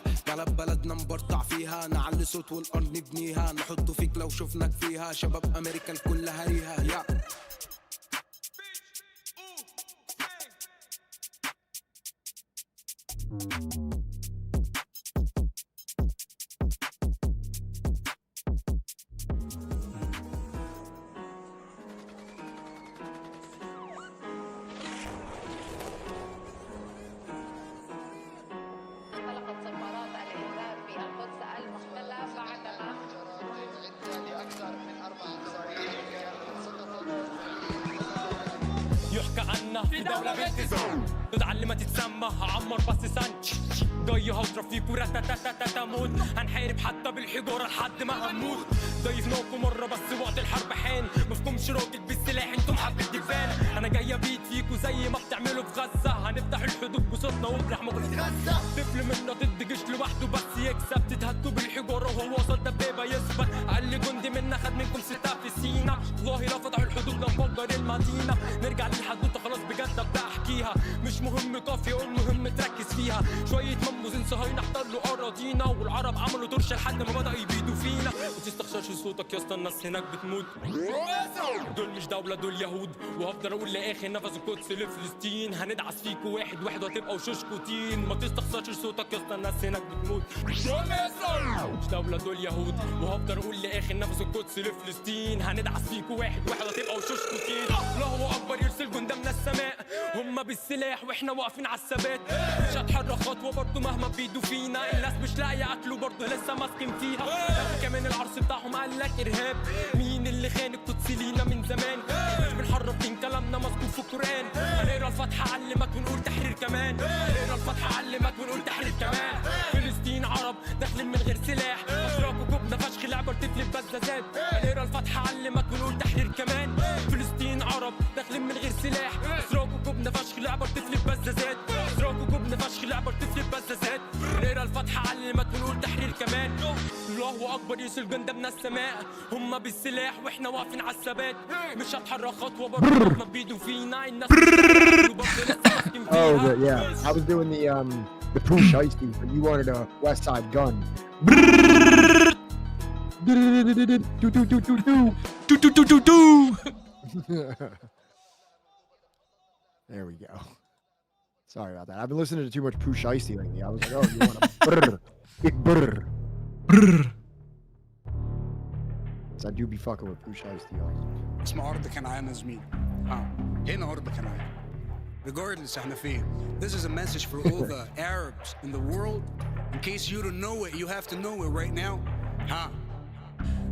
بلدنا نبرطع فيها نعلي صوت والارض نبنيها نحطه فيك لو شفناك فيها شباب امريكا الكل هريها يا في دولة بنت زون تدعى ما تتسمى هعمر بس سنش جاي هضرب فيكوا رتاتاتاتا موت هنحارب حتى بالحجارة لحد ما هنموت ضيفناكوا مرة بس وقت الحرب حان مفهومش راجل بالسلاح انتم حبة دبان انا جاي ابيد فيكوا زي ما بتعملوا في غزة هنفتح الحدود بصوتنا وبرحمة غزة طفل منا ضد جيش لوحده بس يكسب تتهدوا بالحجارة وهو وصل دبابة يثبت اقل جندي منا خد منكم 6 في سينا والله لو فتحوا الحدود لنفجر المدينة نرجع للحدوتة خلاص بجد ابدا احكيها مش مهم قافية المهم تركز فيها شوية منبوذين صهاينة احتلوا اراضينا والعرب عملوا طرش لحد ما بدأوا يبيدوا فينا ما تستخسرش صوتك يا اسطى الناس هناك بتموت دول مش دولة دول يهود وهفضل اقول لاخر نفس القدس لفلسطين هندعس فيكوا واحد وهتبقى وشوشكوا تين ما تستخسرش صوتك يا اسطى الناس هناك بتموت مش دولة دول يهود وهفضل اقول لاخر نفس القدس لفلسطين هندعس فيكوا واحد وهتبقى وشوشكوا تين الله اكبر يرسل جندة من السماء هم بالسلاح واحنا واقفين على الثبات مش هتحرك خطوه برضه مهما بيدوا فينا الناس مش لاقيه اكل برضه لسه ماسكين فيها كمان العرس بتاعهم قال لك ارهاب مين اللي خان القدس لينا من زمان مش بنحرف من كلامنا مذكور في القران هنقرا الفاتحه علمك ونقول تحرير كمان هنقرا الفاتحه علمك ونقول تحرير كمان فلسطين عرب داخلين من غير سلاح اشراكوا جبنا فشخ لعبه تفلت بزازات هنقرا الفاتحه علمك ونقول تحرير كمان فلسطين عرب داخلين من غير سلاح اشراكوا جبنا فشخ لعبه تفلت بزازات اشراكوا جبنا فشخ لعبه تفلت بزازات هنقرا فتحة علمت ونقول تحرير كمان. الله اكبر يوصل جندة من السماء، هما بالسلاح واحنا واقفين على الثبات. مش هتحرك خطوة بره ما بيدوا فينا الناس. Oh, but yeah, I was doing the Pooh Shiesty, but you wanted a West Side Gun. There we go. Sorry about that. I've been listening to too much Pooh Shiesty lately. I was like, oh, you want a brr, big brr. Brr. So I do be fucking with Pooh Shiesty also. اسمه أرض كنعان يا زميلي. هنا أرض كنعان. Regardless احنا فين. This is a message for all the Arabs in the world. In case you don't know it, you have to know it right now.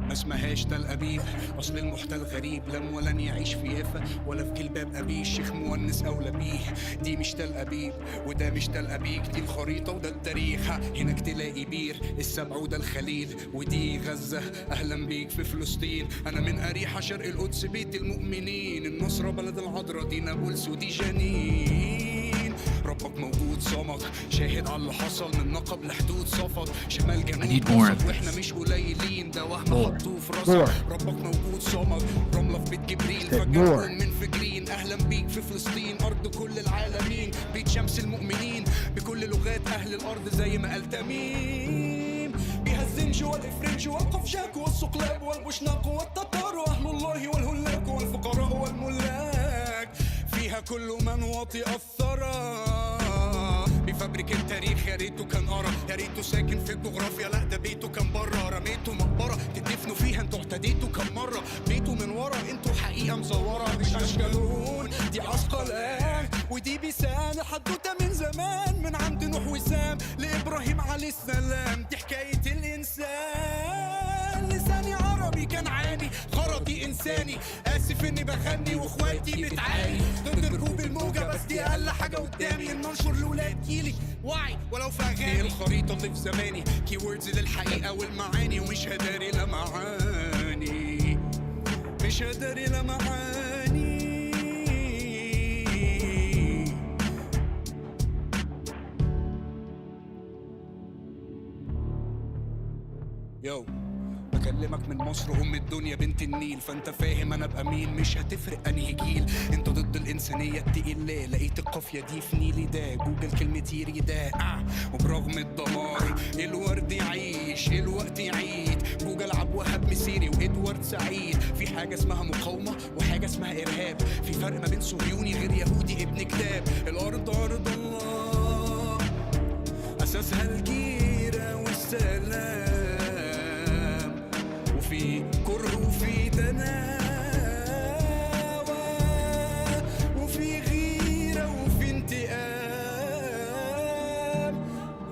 ما اسمهاش تل أبيب، أصل المحتل غريب، لم ولن يعيش في يافا ولا في جلباب أبيه، الشيخ مونس أولى بيه. دي مش تل أبيب وده مش تل أبيك، دي الخريطة وده التاريخ. هناك تلاقي بير السبع وده الخليل، ودي غزة أهلا بيك في فلسطين. أنا من أريحة شرق القدس بيت المؤمنين، النصرة بلد العذراء دي نابلس ودي جنين. ربك موجود صمد شاهد على اللي حصل من نقب لحدود صفد، شمال جنوب وسط واحنا مش قليلين، ده وهم حطوه في راسك. ربك موجود صمد رملة في بيت جبريل، فجأة منفجرين. اهلا بيك في فلسطين ارض كل العالمين، بيت شمس المؤمنين بكل لغات اهل الارض زي ما قال تميم. بها الزنج والافرنج والقفشاك والصقلاب والبشناق والتتار واهل الله والهلاك والفقراء والملاك، فيها كل من وطئ الثرى. بفبرك التاريخ يا ريته كان قرا، يا ريته ساكن في الجغرافيا، لا ده بيته كان بره. رميته مقبره تدفنوا فيها انتوا اعتديتوا كم مره، بيته من ورا انتوا حقيقه مزوره. مش اشكالون دي عسقلان ودي بيسان، الحدوته من زمان من عند نوح وسام لابراهيم عليه السلام، دي حكايه الانسان. لساني عربي كان عاني غرضي انساني، اسف اني بغني واخواتي بتعاني ضد ركوب الموجه، بس دي اقل حاجه قدامي ان انشر لاولاد جيلي وعي ولو في اغاني. الخريطه اللي في زماني كي ووردز للحقيقه والمعاني، ومش هداري لا معاني، مش هداري لا معاني. يو بكلمك من مصر ام الدنيا بنت النيل، فانت فاهم انا ابقى مين، مش هتفرق انهي جيل. انت ضد الانسانيه التقيل، ليه لقيت القافيه دي في نيلي ده، جوجل كلمه يري ده. وبرغم الدمار الورد يعيش الوقت يعيد، جوجل عبد وهاب مسيري وادوارد سعيد. في حاجه اسمها مقاومه وحاجه اسمها ارهاب، في فرق ما بين صهيوني غير يهودي ابن كتاب. الارض ارض الله اساسها الجيره والسلام، وفي كره وفي دناوة وفي غيرة وفي انتقام.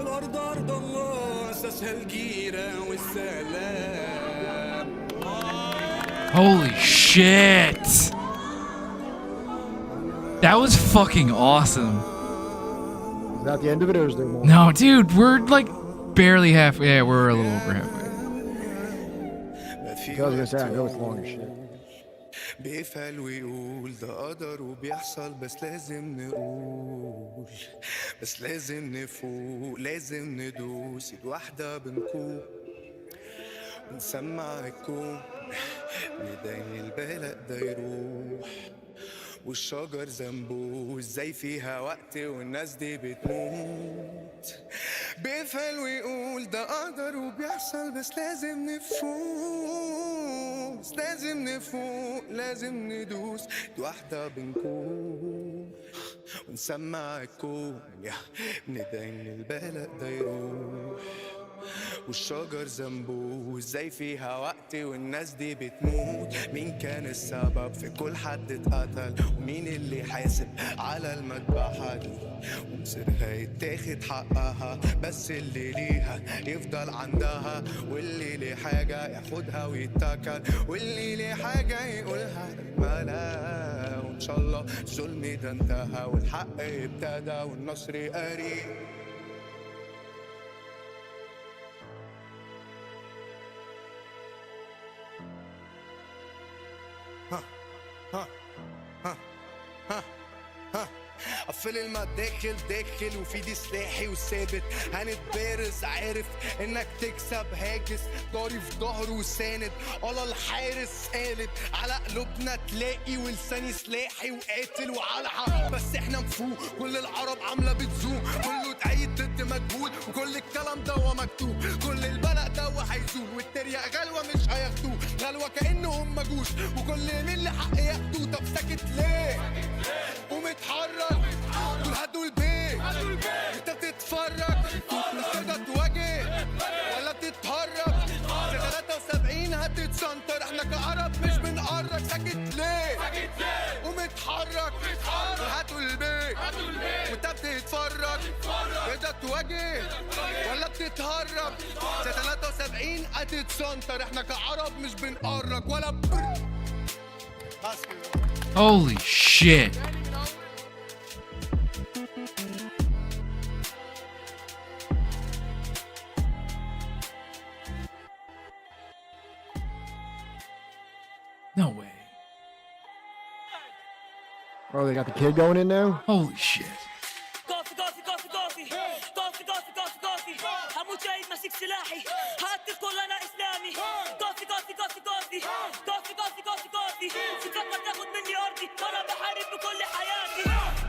الأرض أرض الله أساسها الجيرة والسلام. Holy shit! That was fucking awesome. Is that the end of it, or is there more? No, dude, we're like barely halfway. Yeah, we're a little over halfway. I was gonna say, I know it's long as shit. بيفعل ويقول ده قدر وبيحصل، بس لازم نقول، بس لازم نفوق، لازم ندوس ايد واحدة بنكون ونسمع الكون، ندعي البلد ده يروح، والشجر ذنبه ازاي فيها وقت والناس دي بتموت. بيفعل ويقول ده قدر وبيحصل، بس لازم نفوق، بس لازم نفوق، لازم ندوس ايد واحدة بنكون ونسمع الكون، ندعي ان البلد ده يروح، والشجر ذنبه ازاي فيها وقت والناس دي بتموت. مين كان السبب في كل حد اتقتل، ومين اللي حاسب على المذبحة دي، ومصيرها يتاخد حقها، بس اللي ليها يفضل عندها، واللي ليه حاجة ياخدها ويتكل، واللي ليه حاجة يقولها الملا. وان شاء الله الظلم ده انتهى والحق ابتدى والنصر قريب. I بقفل المداخل داخل وفي دي سلاحي وثابت هنتبارز عارف انك تكسب هاجس ضاري في ظهره وساند على الحارس قالب على قلوبنا تلاقي ولساني سلاحي وقاتل وعلى حق بس احنا نفوق كل العرب عامله بتزوم كله تأيد ضد مجهول وكل الكلام ده هو مكتوب كل البلاء ده هو هيزول والتريق غلوه مش هياخدوه غلوه كانهم مجوش وكل مين اللي حق ياخدوه طب ساكت ليه ومتحرك دول هدوا البيت انت بتتفرج تقدر تواجه ولا بتتهرب 73 هتتسنطر احنا كعرب مش بنقرب ساكت ليه ومتحرك هاتوا البيت وانت بتتفرج تقدر تواجه ولا بتتهرب 73 هتتسنطر احنا كعرب مش بنقرب ولا Holy shit. No way. Oh, they got the kid going in now? Holy shit. قافي قافي قافي قافي قافي قافي قافي قافي هموت شهيد ماسك سلاحي هقتل كل انا اسلامي قافي قافي قافي قافي قافي قافي قافي قافي تفكر تاخد مني ارضي وانا بحارب بكل حياتي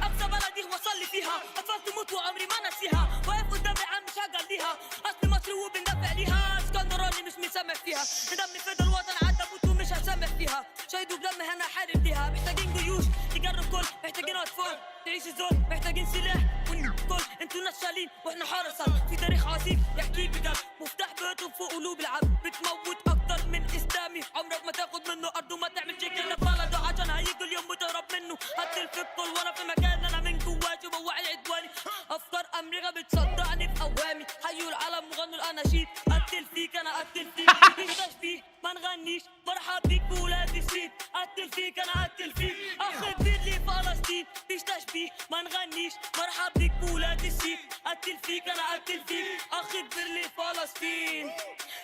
اقصى بلدي وصل لي فيها اطفال تموت وعمري ما نسيها واقف قدام العام مش هجليها اصل مصري وبندافع ليها اسكندراني مش مسامح فيها دمي فدا الوطن عدى موت ومش هسامح فيها شهيد وبدم هنا حارب ليها محتاجين جيوش تجرب كل محتاجين اطفال تعيش الزول محتاجين سلاح والكل انتوا ناس شالين واحنا حرسا في تاريخ عظيم يحكي بجد مفتاح بيتهم فوق قلوب العبد بتموت اكتر من اسلامي عمرك ما تاخد منه ارضه ما تعمل شكل بلده عشان هيجي اليوم وتهرب منه هتل في الكل وانا في مكان انا من جواجي بوعي العدواني افكار امريكا بتصدعني في اوامي حيوا العالم وغنوا الاناشيد قتل فيك انا قتل فيك مفيش تشبيه ما نغنيش مرحب بيك بولاد السيد قتل فيك انا قتل فيك اخ كبير لي فلسطين مفيش تشبيه ما نغنيش مرحب بيك بولاد السيد قتل فيك انا قتل فيك اخ كبير لي فلسطين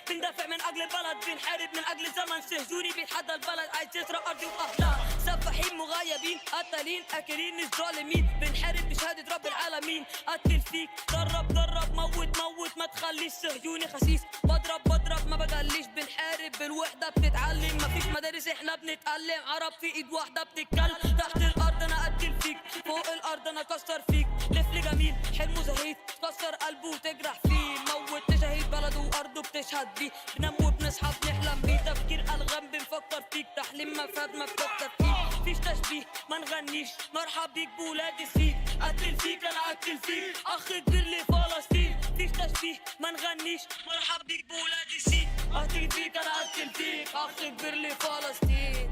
بندافع من اجل البلد بنحارب من اجل زمن سهزوني بيتحدى البلد عايز يسرق ارضي واهلها سفاحين مغيبين قتالين اكلين مش ظالمين بنحارب بشهاده رب العالمين قتل فيك درب درب موت موت ما تخليش صهيوني خسيس بضرب بضرب ما بجليش بنحارب بالوحده بتتعلم مفيش مدارس احنا بنتعلم عرب في ايد واحده بتتكلم تحت الارض انا قتل فيك فوق الارض انا كسر فيك لفل جميل حلمه زهيد تكسر قلبه وتجرح فيه موت تشهيد بلده وارضه بتشهد بيه بنام وبنصحى بنحلم بيه تفكير الغام بنفكر فيك تحليم ما فات ما بفكر فيه مفيش تشبيه ما نغنيش مرحب بيك بولاد السيد قتل فيك انا قتل فيك اخ كبير لفلسطين مفيش تشبيه ما نغنيش مرحب بيك بولاد السيد قتل فيك انا قتل فيك اخ كبير لفلسطين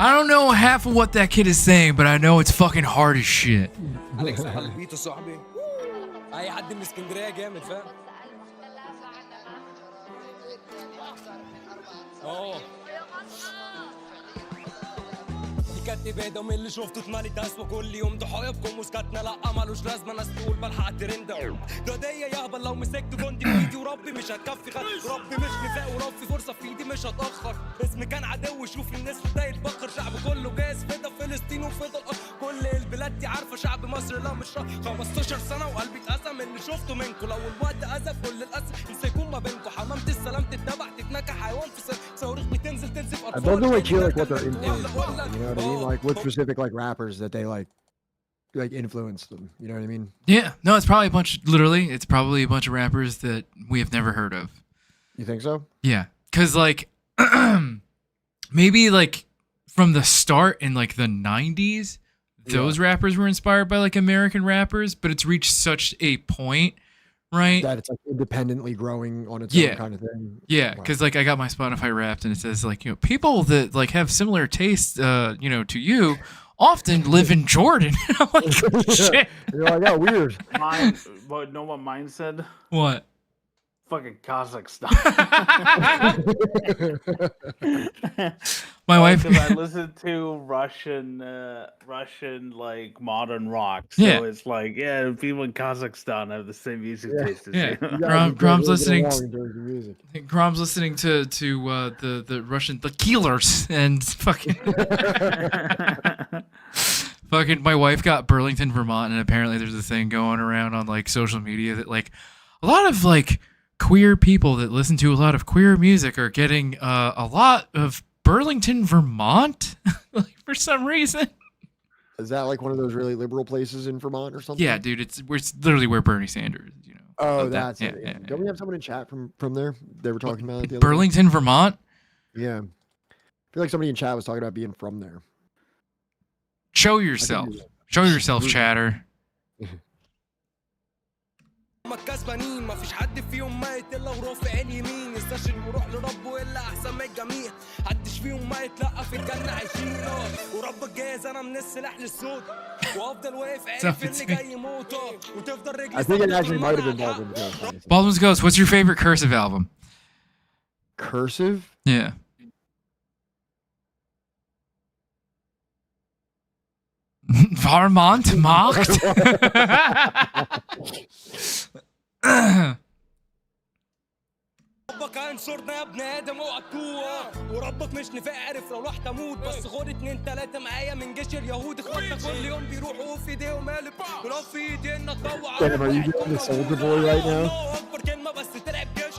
I don't know half of what that kid is saying, but I know it's fucking hard as shit. أليكس البيت صاحبي اي حد من اسكندريه جامد فاهم دي كانت بيضة من اللي شفته اتملت اسوأ كل يوم ضحايا بكم وسكتنا لا مالوش لازمه ناس تقول بلحق الترند ده هديه يهبل لو مسكت جندي بايدي وربي مش هتكفي ربي مش نفاق وربي فرصه في ايدي مش هتاخر اسمي كان عدو شوف الناس ده يتبخر شعب كله جاهز فدا فلسطين وفدا كل البلاد دي عارفه شعب مصر لا مش 15 سنه وقلبي اتقسم اللي شفته منكم لو الوقت اذى كل الاسف انسى يكون ما بينكم حمامه السلام تتذبح تتنكح حيوان في صواريخ بتنزل تنزف I don't know like hear like what they're influenced by, you know what I mean? Like what specific like rappers that they like influence them, you know what I mean? Yeah, no, it's probably it's probably a bunch of rappers that we have never heard of. You think so? Yeah, because like maybe like from the start in like the 90s, those rappers were inspired by like American rappers, but it's reached such a point, right? That it's like independently growing on its own kind of thing. Yeah, because like I got my Spotify Wrapped and it says like, you know, people that like have similar tastes, you know, to you often live in Jordan. I'm like, shit. You're like, oh, weird. Mine, but know what mine said? What? Fucking Kazakhstan. My wife. Because I listen to Russian like modern rock. So it's like, yeah, people in Kazakhstan have the same music taste as you. Grom's listening. Grom's listening to the Russian the Killers and fucking Fucking my wife got Burlington, Vermont, and apparently there's a thing going around on like social media that like a lot of like queer people that listen to a lot of queer music are getting a lot of Burlington, Vermont, like for some reason. Is that like one of those really liberal places in Vermont or something? Yeah, dude, it's literally where Bernie Sanders, you know. Oh, So that's yeah, it. yeah, Don't we have someone in chat from there? They were talking about it the other day. Burlington, Vermont. Yeah, I feel like somebody in chat was talking about being from there. Show yourself. Show yourself, chatter. هما الكسبانين مفيش حد فيهم ميت الا ورافع اليمين يستشهد وروح لربه الا احسن من الجميع محدش فيهم ميت لا في الجنه عايشين وربك جاهز انا من السلاح للصوت وافضل واقف عارف اللي جاي يموت وتفضل رجلي I think it actually might have been Baldwin's Ghost. Baldwin's Ghost. What's your favorite Cursive album? Cursive? Yeah. Vermont macht. ربك هينصرنا يا ابن ادم اوعى تجوع وربك مش نفاق عارف لو رحت اموت بس خد 2 3 معايا من جيش اليهود اخواتنا كل يوم بيروحوا في ايديهم قالب ولف في ايدينا تطوع Damn, are you doing the Soldier Boy right now? الله اكبر كلمه بس تلعب جيش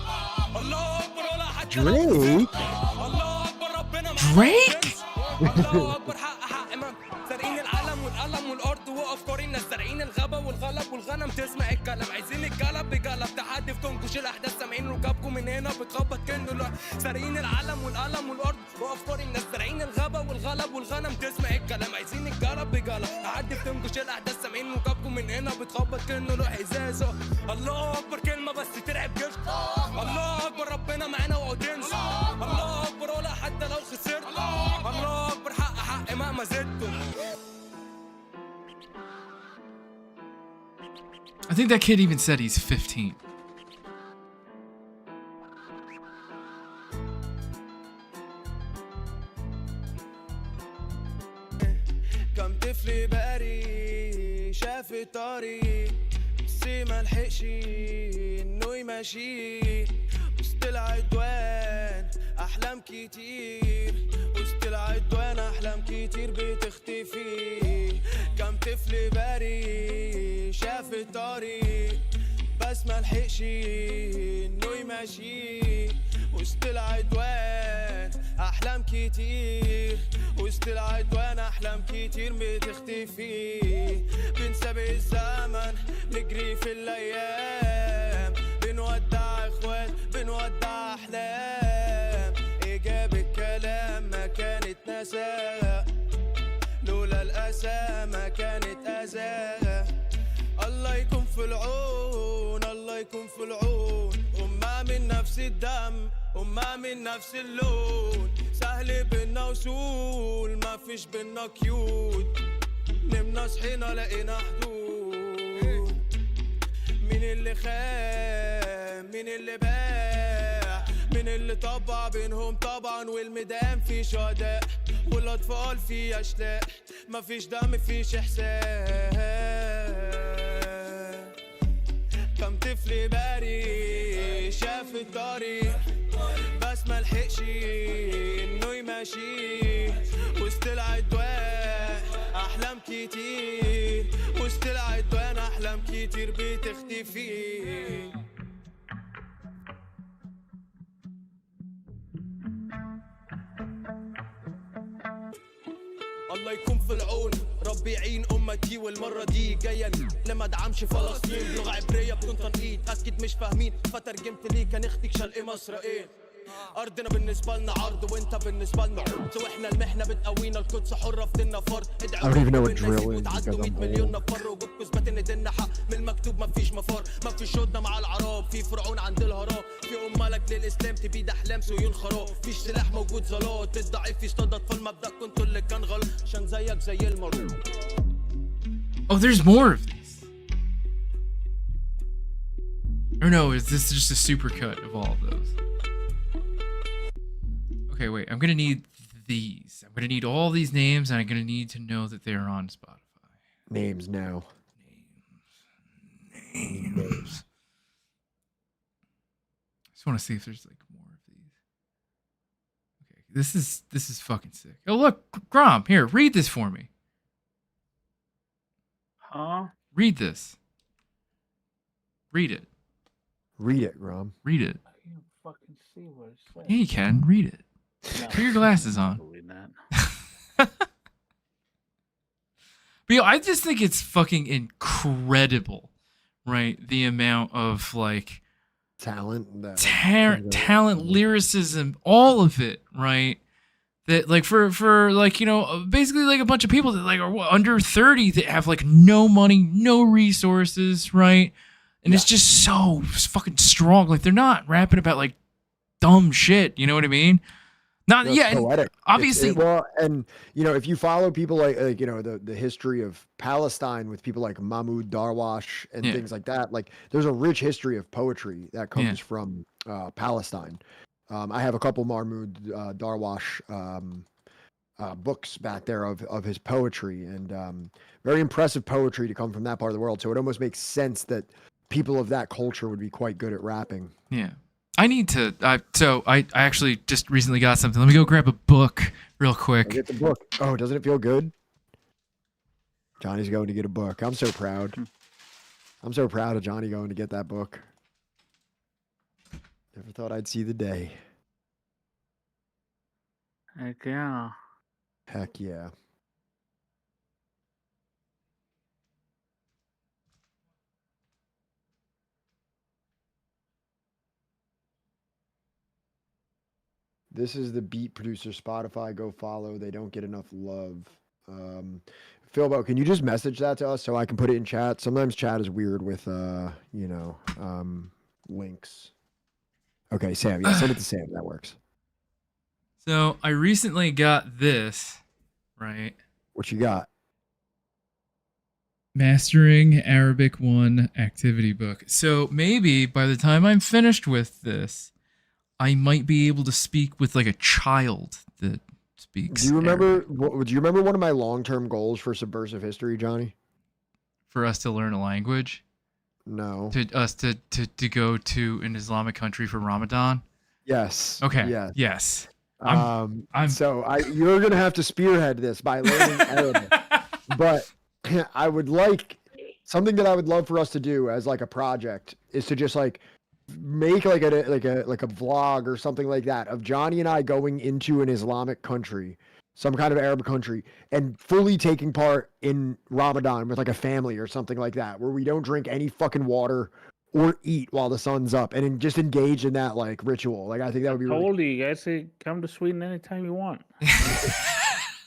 الله اكبر ولا حتى Drake? الله اكبر ربنا Drake? الله اكبر حق من سارقين العالم والقلم والارض وافكار الناس زارعين الغابه والغلب والغنم تسمع الكلام عايزين الجلب بجلب تحدي في تنكش الاحداث سامعين ركابكم من هنا بتخبط كنه لا سارقين العالم والقلم والارض وافكار الناس زارعين الغابه والغلب والغنم تسمع الكلام عايزين الجلب بجلب تحدي في تنكش الاحداث سامعين ركابكم من هنا بتخبط كنه له حزازه الله اكبر كلمه بس ترعب جيش الله اكبر ربنا معانا وتنسى الله اكبر ولا حتى لو خسرت الله اكبر حق مهما زدته I think that kid even said he's 15. كم طفل باري شاف الطريق بس ملحقش انه يمشي وسط العدوان احلام كتير وسط العدوان احلام كتير بتختفي كم طفل باري شاف الطريق بس ملحقش انه يمشي وسط العدوان احلام كتير وسط العدوان احلام كتير بتختفي بنسابق الزمن نجري في الايام بنودع اخوات بنودع احلام اجاب الكلام ما كانت نساء لولا الاسى ما كانت اذى الله يكون في العون الله يكون في العون أمة من نفس الدم أمة من نفس اللون سهل بينا وصول ما فيش بينا كيوت نمنا صحينا لقينا حدود مين اللي خان مين اللي باع مين اللي طبع بينهم طبعا والميدان فيه شهداء والاطفال فيه اشلاء ما فيش دم فيش احساس كم طفل باري شاف الطريق بس ملحقش انه يمشي وسط العدوان احلام كتير وسط العدوان احلام كتير بتختفي الله يكون في العون ربي يعين امتي والمره دي جايه لما ادعمش فلسطين لغه عبريه بتنطق ايد اكيد مش فاهمين فترجمت ليك هنختك شرق مصر ايه ارضنا بالنسبه لنا عرض وانت بالنسبه لنا عرض واحنا المحنه بتقوينا القدس حره في ديننا فرض I don't even know what drill is because I'm 100 old. مليون نفر وجودكم اثبات ان ديننا حق من المكتوب مفيش مفر مفيش هدنه مع العرب في فرعون عند الهراب في ملك للاسلام تبيد احلام سيون خراب فيش سلاح موجود زلات الضعيف يصطاد اطفال مبدا كنتوا اللي كان غلط عشان زيك زي المرور Oh, there's more of these. Or no, is this just a supercut of all of those? Okay, wait. I'm gonna need these. I'm gonna need all these names, and I'm gonna need to know that they're on Spotify. Names now. Names. I just want to see if there's like more of these. Okay, this is fucking sick. Oh look, Grom, here, read this for me. Huh? Read this. Read it. Read it, Rom. Read it. I can't fucking see what it says. Yeah, you can. Read it. No. Put your glasses on. Read that. But yo, I just think it's fucking incredible, right? The amount of like talent, talent, lyricism, all of it, right? That like for like, you know, basically like a bunch of people that like are under 30 that have like no money, no resources, right? And it's just so fucking strong. Like they're not rapping about like dumb shit, you know what I mean? Not No, it's yeah, poetic. obviously. Well, and you know, if you follow people like you know the history of Palestine with people like Mahmoud Darwish and Yeah. things like that, like there's a rich history of poetry that comes Yeah. from Palestine. I have a couple Mahmoud Darwish books back there of his poetry, and very impressive poetry to come from that part of the world. So it almost makes sense that people of that culture would be quite good at rapping. Yeah. I need to. So I actually just recently got something. Let me go grab a book real quick. Get the book. Oh, doesn't it feel good? Johnny's going to get a book. I'm so proud. I'm so proud of Johnny going to get that book. Never thought I'd see the day. Heck yeah. Heck yeah. This is the beat producer Spotify. Go follow. They don't get enough love. Philbo, can you just message that to us so I can put it in chat? Sometimes chat is weird with you know, links. Okay, Sam. Yeah, send it to Sam. That works. So I recently got this, right? What you got? Mastering Arabic 1 activity book. So maybe by the time I'm finished with this, I might be able to speak with like a child that speaks. Do you remember? Arabic. Do you remember one of my long-term goals for Subversive History, Johnny? For us to learn a language? No. To us to go to an Islamic country for Ramadan? Yes. Okay. Yes. Yes. You're gonna have to spearhead this by learning Arabic. But I would like something that I would love for us to do as like a project is to just like make like a vlog or something like that of Johnny and I going into an Islamic country, some kind of Arab country, and fully taking part in Ramadan with like a family or something like that, where we don't drink any fucking water or eat while the sun's up, and just engage in that like ritual. Like I think that would be really Told you guys to come to Sweden anytime you want.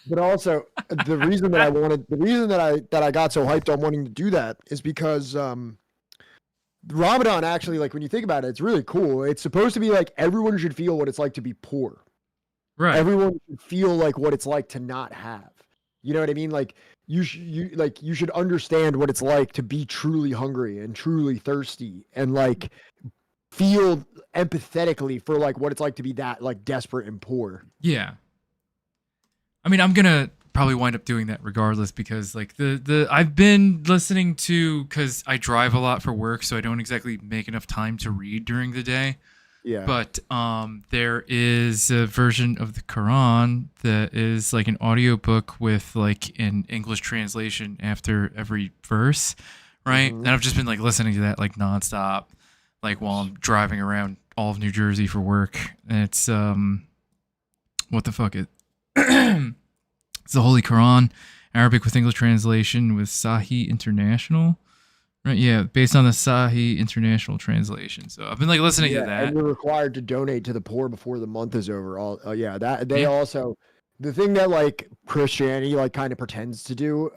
But also, the reason that I got so hyped on wanting to do that is because Ramadan actually, like when you think about it, it's really cool. It's supposed to be like everyone should feel what it's like to be poor. Right. Everyone should feel like what it's like to not have. You know what I mean? Like you should understand what it's like to be truly hungry and truly thirsty, and like feel empathetically for like what it's like to be that like desperate and poor. Yeah. I mean, I'm gonna probably wind up doing that regardless, because like the I've been listening to, because I drive a lot for work, so I don't exactly make enough time to read during the day. Yeah. But there is a version of the Quran that is like an audiobook with like an English translation after every verse, right? Mm-hmm. And I've just been like listening to that like nonstop, like while I'm driving around all of New Jersey for work. And it's what the fuck it it's the Holy Quran, Arabic with English translation with Sahih International. Right, yeah, based on the Sahih International translation. So I've been like listening to that. And you're required to donate to the poor before the month is over. Also, the thing that like Christianity like kind of pretends to do,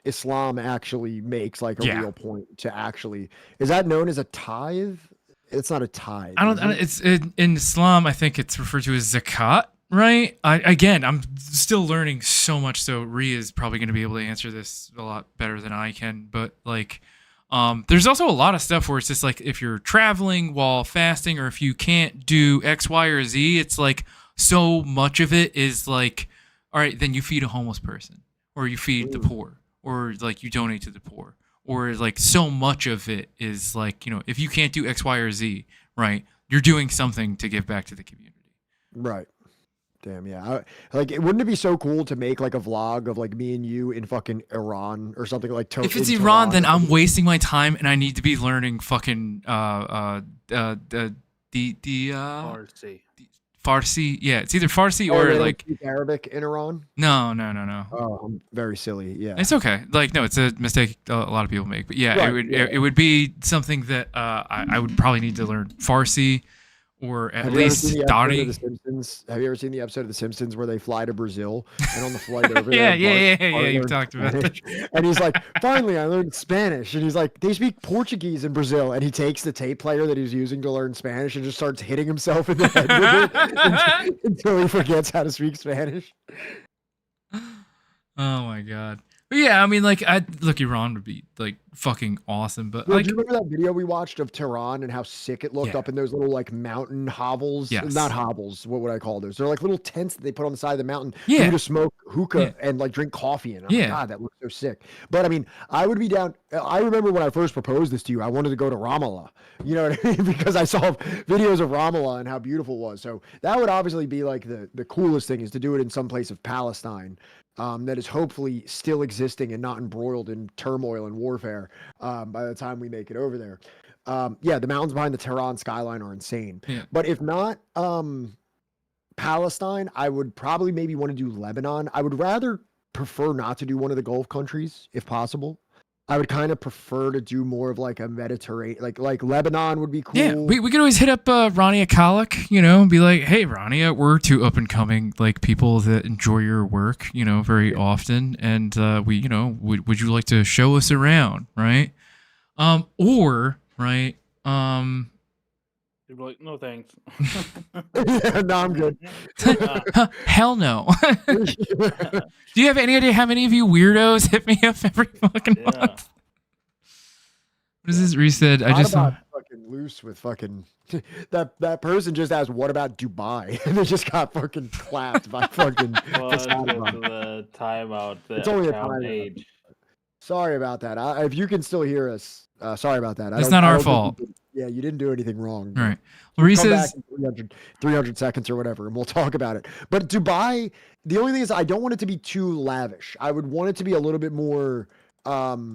Islam actually makes like a real point to actually. Is that known as a tithe? It's not a tithe. It's in Islam. I think it's referred to as zakat. Right. I'm still learning so much. So Rhea is probably going to be able to answer this a lot better than I can. But like, there's also a lot of stuff where it's just like if you're traveling while fasting, or if you can't do X, Y, or Z, it's like so much of it is like, all right, then you feed a homeless person, or you feed the poor, or like you donate to the poor, or like so much of it is like, you know, if you can't do X, Y, or Z, right, you're doing something to give back to the community. Right. Damn, yeah. Like, wouldn't it be so cool to make like a vlog of like me and you in fucking Iran or something like? If it's in Iran, then or I'm something? wasting my time, and I need to be learning fucking the Farsi. Farsi. Yeah, it's either Farsi Oh, or they don't like speak Arabic in Iran. no. Oh, I'm very silly. Yeah. It's okay. Like no, it's a mistake a lot of people make. But yeah, Right, it would yeah. it would be something that I would probably need to learn Farsi or at Have you ever least seen the episode of Dari. The Simpsons? Have you ever seen the episode of The Simpsons where they fly to Brazil and on the flight over Yeah, there? yeah. You've learns talked about Spanish. And he's like, finally, I learned Spanish. And he's like, they speak Portuguese in Brazil. And he takes the tape player that he's using to learn Spanish and just starts hitting himself in the head with it until he forgets how to speak Spanish. Oh my god. But yeah, I mean, like, look, Iran would be like fucking awesome. But Bro, like, do you remember that video we watched of Tehran and how sick it looked Yeah. up in those little like mountain hovels? Yes. Not hovels. What would I call those? They're like little tents that they put on the side of the mountain for Yeah. you to smoke hookah Yeah. and like drink coffee in. I'm Yeah. like, God, that looks so sick. But I mean, I would be down. I remember when I first proposed this to you, I wanted to go to Ramallah. You know what I mean? Because I saw videos of Ramallah and how beautiful it was. So that would obviously be like the coolest thing is to do it in some place of Palestine. That is hopefully still existing and not embroiled in turmoil and warfare by the time we make it over there. Yeah, the mountains behind the Tehran skyline are insane. Yeah. But if not Palestine, I would probably maybe want to do Lebanon. I would rather prefer not to do one of the Gulf countries if possible. I would kind of prefer to do more of like a Mediterranean, like Lebanon would be cool. yeah, we could always hit up Rania Kalik, you know, and be like, hey, Rania, we're two up and coming like people that enjoy your work, you know, very often, and we, you know, would you like to show us around, right? Or right, You're like, no thanks. Yeah, no, I'm good. Hell no. Do you have any idea how many of you weirdos hit me up every fucking month? What is this? Reset. I Not just about fucking loose with fucking that person just asked, what about Dubai? And they just got fucking clapped by fucking Well, it's Fatima. the timeout. The It's only a account timeout. age. Sorry about that. If you can still hear us, sorry about that. It's not our I don't think fault. you did- Yeah, you didn't do anything wrong. All right. Come Larisa's back in 300 seconds or whatever, and we'll talk about it. But Dubai, the only thing is I don't want it to be too lavish. I would want it to be a little bit more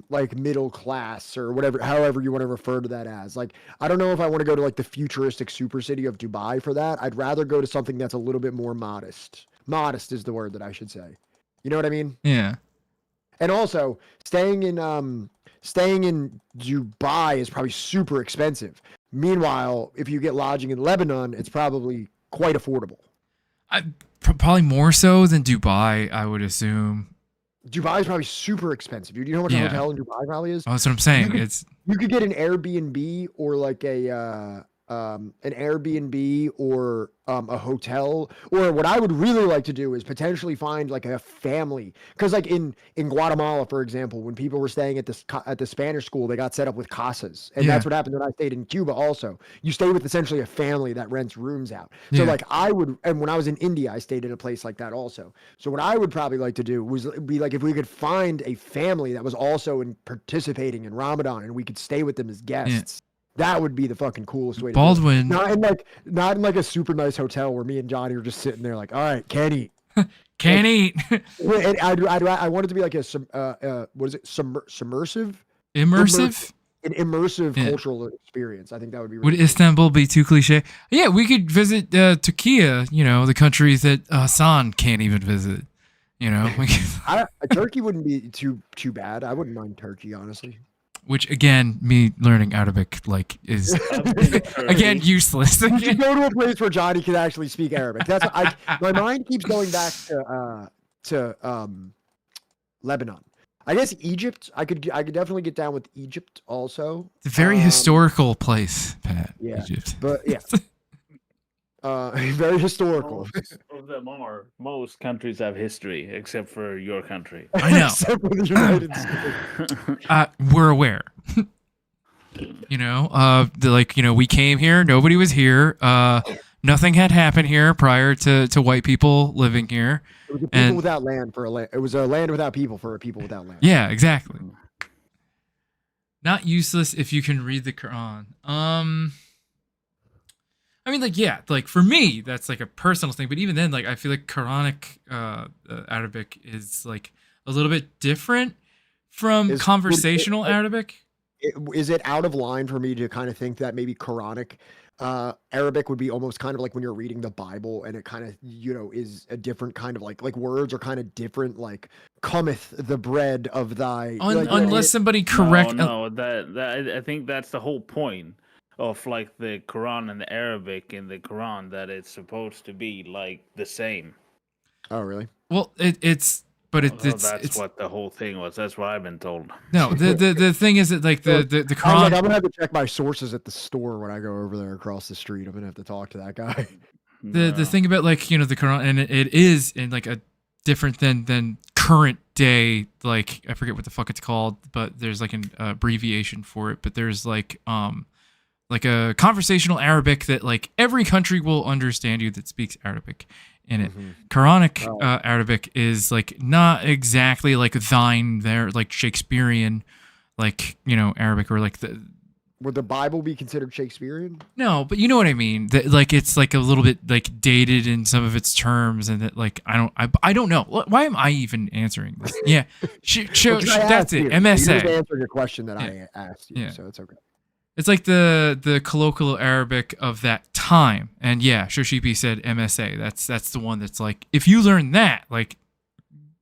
like middle class or whatever, however you want to refer to that as. Like, I don't know if I want to go to like the futuristic super city of Dubai for that. I'd rather go to something that's a little bit more modest. Modest is the word that I should say. You know what I mean? yeah. And also, staying in Dubai is probably super expensive. Meanwhile, if you get lodging in Lebanon, it's probably quite affordable. Probably more so than Dubai, I would assume. Dubai is probably super expensive. You know how much a Yeah. hotel in Dubai probably is? Oh, that's what I'm saying. You It's could get an Airbnb or like an Airbnb or a hotel, or what I would really like to do is potentially find like a family, because like in Guatemala, for example, when people were staying at the Spanish school, they got set up with casas, and Yeah. that's what happened when I stayed in Cuba. Also, you stay with essentially a family that rents rooms out. So Yeah. like I would, and when I was in India, I stayed in a place like that also. So what I would probably like to do was be like, if we could find a family that was also participating in Ramadan, and we could stay with them as guests. That would be the fucking coolest way to Baldwin. do it. Not in like a super nice hotel where me and Johnny are just sitting there like, all right, can't eat. Can't eat. And I want it to be like a what is it? Submersive? Immersive? An immersive Yeah. cultural experience. I think that would be Would really cool. Istanbul be too cliche? Yeah, we could visit Turkey, you know, the countries that Hassan can't even visit. You know, Turkey wouldn't be too bad. I wouldn't mind Turkey, honestly. which again, me learning Arabic like is again useless. You should go to a place where Johnny can actually speak Arabic. That's my mind keeps going back to Lebanon. I guess Egypt. I could definitely get down with Egypt also. It's a very historical place, Pat. Yeah, Egypt. but yeah, very historical. Most of them are. Most countries have history, except for your country. I know. Except for the United States. We're aware. You know, we came here. Nobody was here. Nothing had happened here prior to white people living here. It was a people without land for a land. It was a land without people for a people without land. Yeah, exactly. Not useless if you can read the Quran. I I mean, like, yeah, like for me, that's like a personal thing. But even then, like, I feel like Quranic Arabic is like a little bit different from conversational Arabic. Is it out of line for me to kind of think that maybe Quranic Arabic would be almost kind of like when you're reading the Bible, and it kind of, you know, is a different kind of like words are kind of different, like cometh the bread of thy. Unless somebody correct. No, that I think that's the whole point of like the Quran and the Arabic in the Quran, that it's supposed to be like the same. Oh, really? Well, it's that's what the whole thing was. That's what I've been told. No, the thing is that like the Quran. I'm gonna have to check my sources at the store when I go over there across the street. I'm gonna have to talk to that guy. The thing about like, you know, the Quran, and it is in like a different than current day, like I forget what the fuck it's called, but there's like an abbreviation for it. But there's like a conversational Arabic that like every country will understand you that speaks Arabic in it. Quranic Arabic is like not exactly like thine there, like Shakespearean, like, you know, Arabic, or like the. Would the Bible be considered Shakespearean? No, but you know what I mean. That like it's like a little bit like dated in some of its terms, and that like I don't know. Why am I even answering this? Yeah, that's it. MSA. You just answered your question that I asked you, so it's okay. It's like the colloquial Arabic of that time, and yeah, Shoshipi said MSA. That's the one that's like, if you learn that, like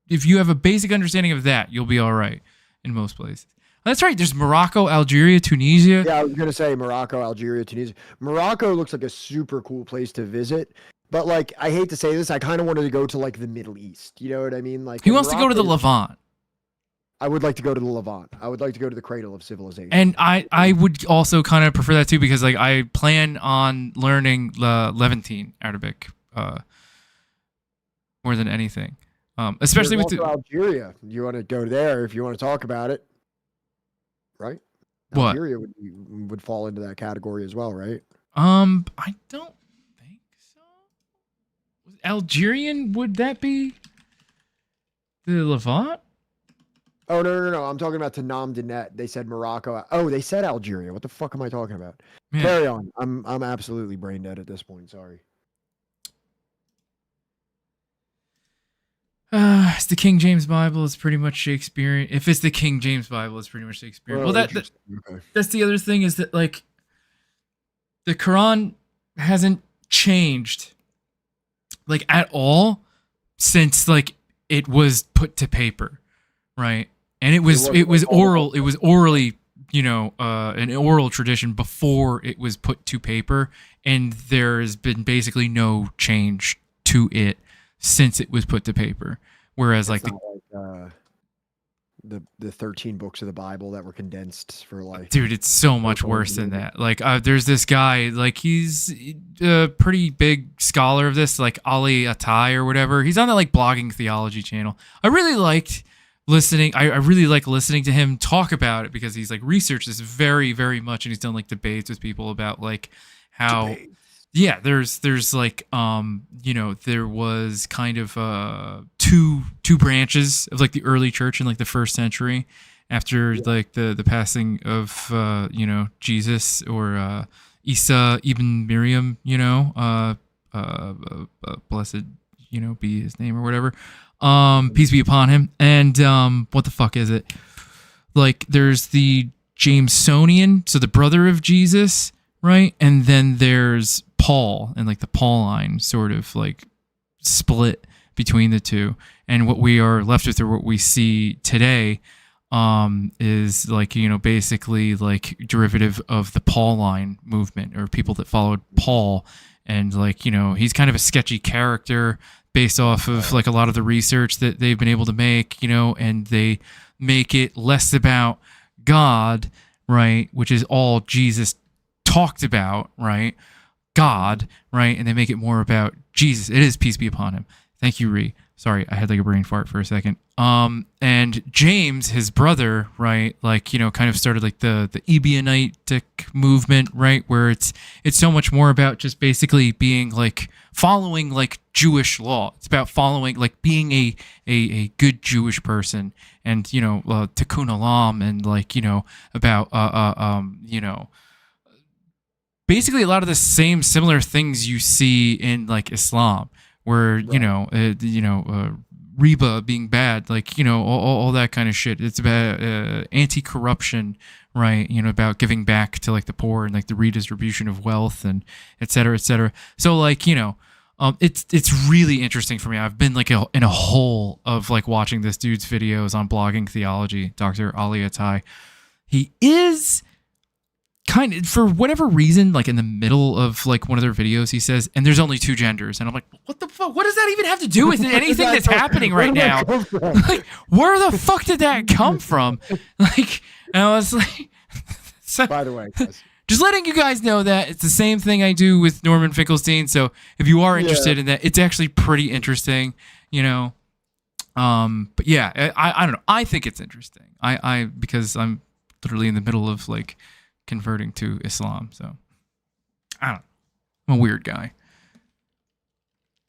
if you have a basic understanding of that, you'll be all right in most places. That's right. There's Morocco, Algeria, Tunisia. Yeah, I was gonna say Morocco, Algeria, Tunisia. Morocco looks like a super cool place to visit, but like I hate to say this, I kind of wanted to go to like the Middle East. You know what I mean? Like he wants to go to the Levant. I would like to go to the Levant. I would like to go to the cradle of civilization. And I would also kind of prefer that too, because like I plan on learning Levantine Arabic more than anything, especially There's with also Algeria. You want to go there if you want to talk about it, right? What? Algeria would fall into that category as well, right? I don't think so. Algerian, would that be the Levant? Oh, no. I'm talking about Tanam Dinet. They said Morocco. Oh, they said Algeria. What the fuck am I talking about? Yeah. Carry on. I'm absolutely brain dead at this point. Sorry. It's the King James Bible. It's pretty much Shakespearean. If it's the King James Bible, it's pretty much Shakespearean. Oh, Well, that's the other thing, is that like the Quran hasn't changed like at all since like it was put to paper, right? And it was orally, you know, an oral tradition before it was put to paper, and there has been basically no change to it since it was put to paper. Whereas like the 13 books of the Bible that were condensed for like, dude, it's so much worse than that. Like there's this guy, like he's a pretty big scholar of this, like Ali Atai or whatever. He's on that like blogging theology channel. I really liked listening. I really like listening to him talk about it, because he's like researched this very, very much, and he's done like debates with people about like how there's like you know, there was kind of two branches of like the early church in like the first century after like the passing of you know, Jesus, or Isa ibn Miriam, you know, blessed, you know, be his name or whatever. Peace be upon him. And what the fuck is it? Like there's the Jamesonian, so the brother of Jesus, right? And then there's Paul, and like the Pauline sort of like split between the two. And what we are left with, or what we see today, is like, you know, basically like derivative of the Pauline movement, or people that followed Paul. And like, you know, he's kind of a sketchy character based off of like a lot of the research that they've been able to make, you know, and they make it less about God, right, which is all Jesus talked about, right, God, right, and they make it more about Jesus. It is peace be upon him. Thank you, Ree. Sorry, I had like a brain fart for a second. And James, his brother, right, like, you know, kind of started like the Ebionitic movement, right, where it's so much more about just basically being like following like Jewish law. It's about following, like being a good Jewish person, and, you know, tikkun olam, and like, you know, about you know, basically a lot of the same similar things you see in like Islam, where riba being bad, like all that kind of shit. It's about anti-corruption, right? About giving back to like the poor and like the redistribution of wealth and et cetera, et cetera. So like it's really interesting for me. I've been like in a hole of like watching this dude's videos on blogging theology, Dr. Ali Attai. He is kind of, for whatever reason, like in the middle of like one of their videos, he says, and there's only two genders. And I'm like, what the fuck? What does that even have to do with anything that's happening right now? Like, where the fuck did that come from? Like, and I was like, so, by the way, guys, just letting you guys know that it's the same thing I do with Norman Finkelstein. So if you are interested in that, it's actually pretty interesting, But yeah, I don't know. I think it's interesting. Because I'm literally in the middle of like converting to Islam. So I don't know. I'm a weird guy.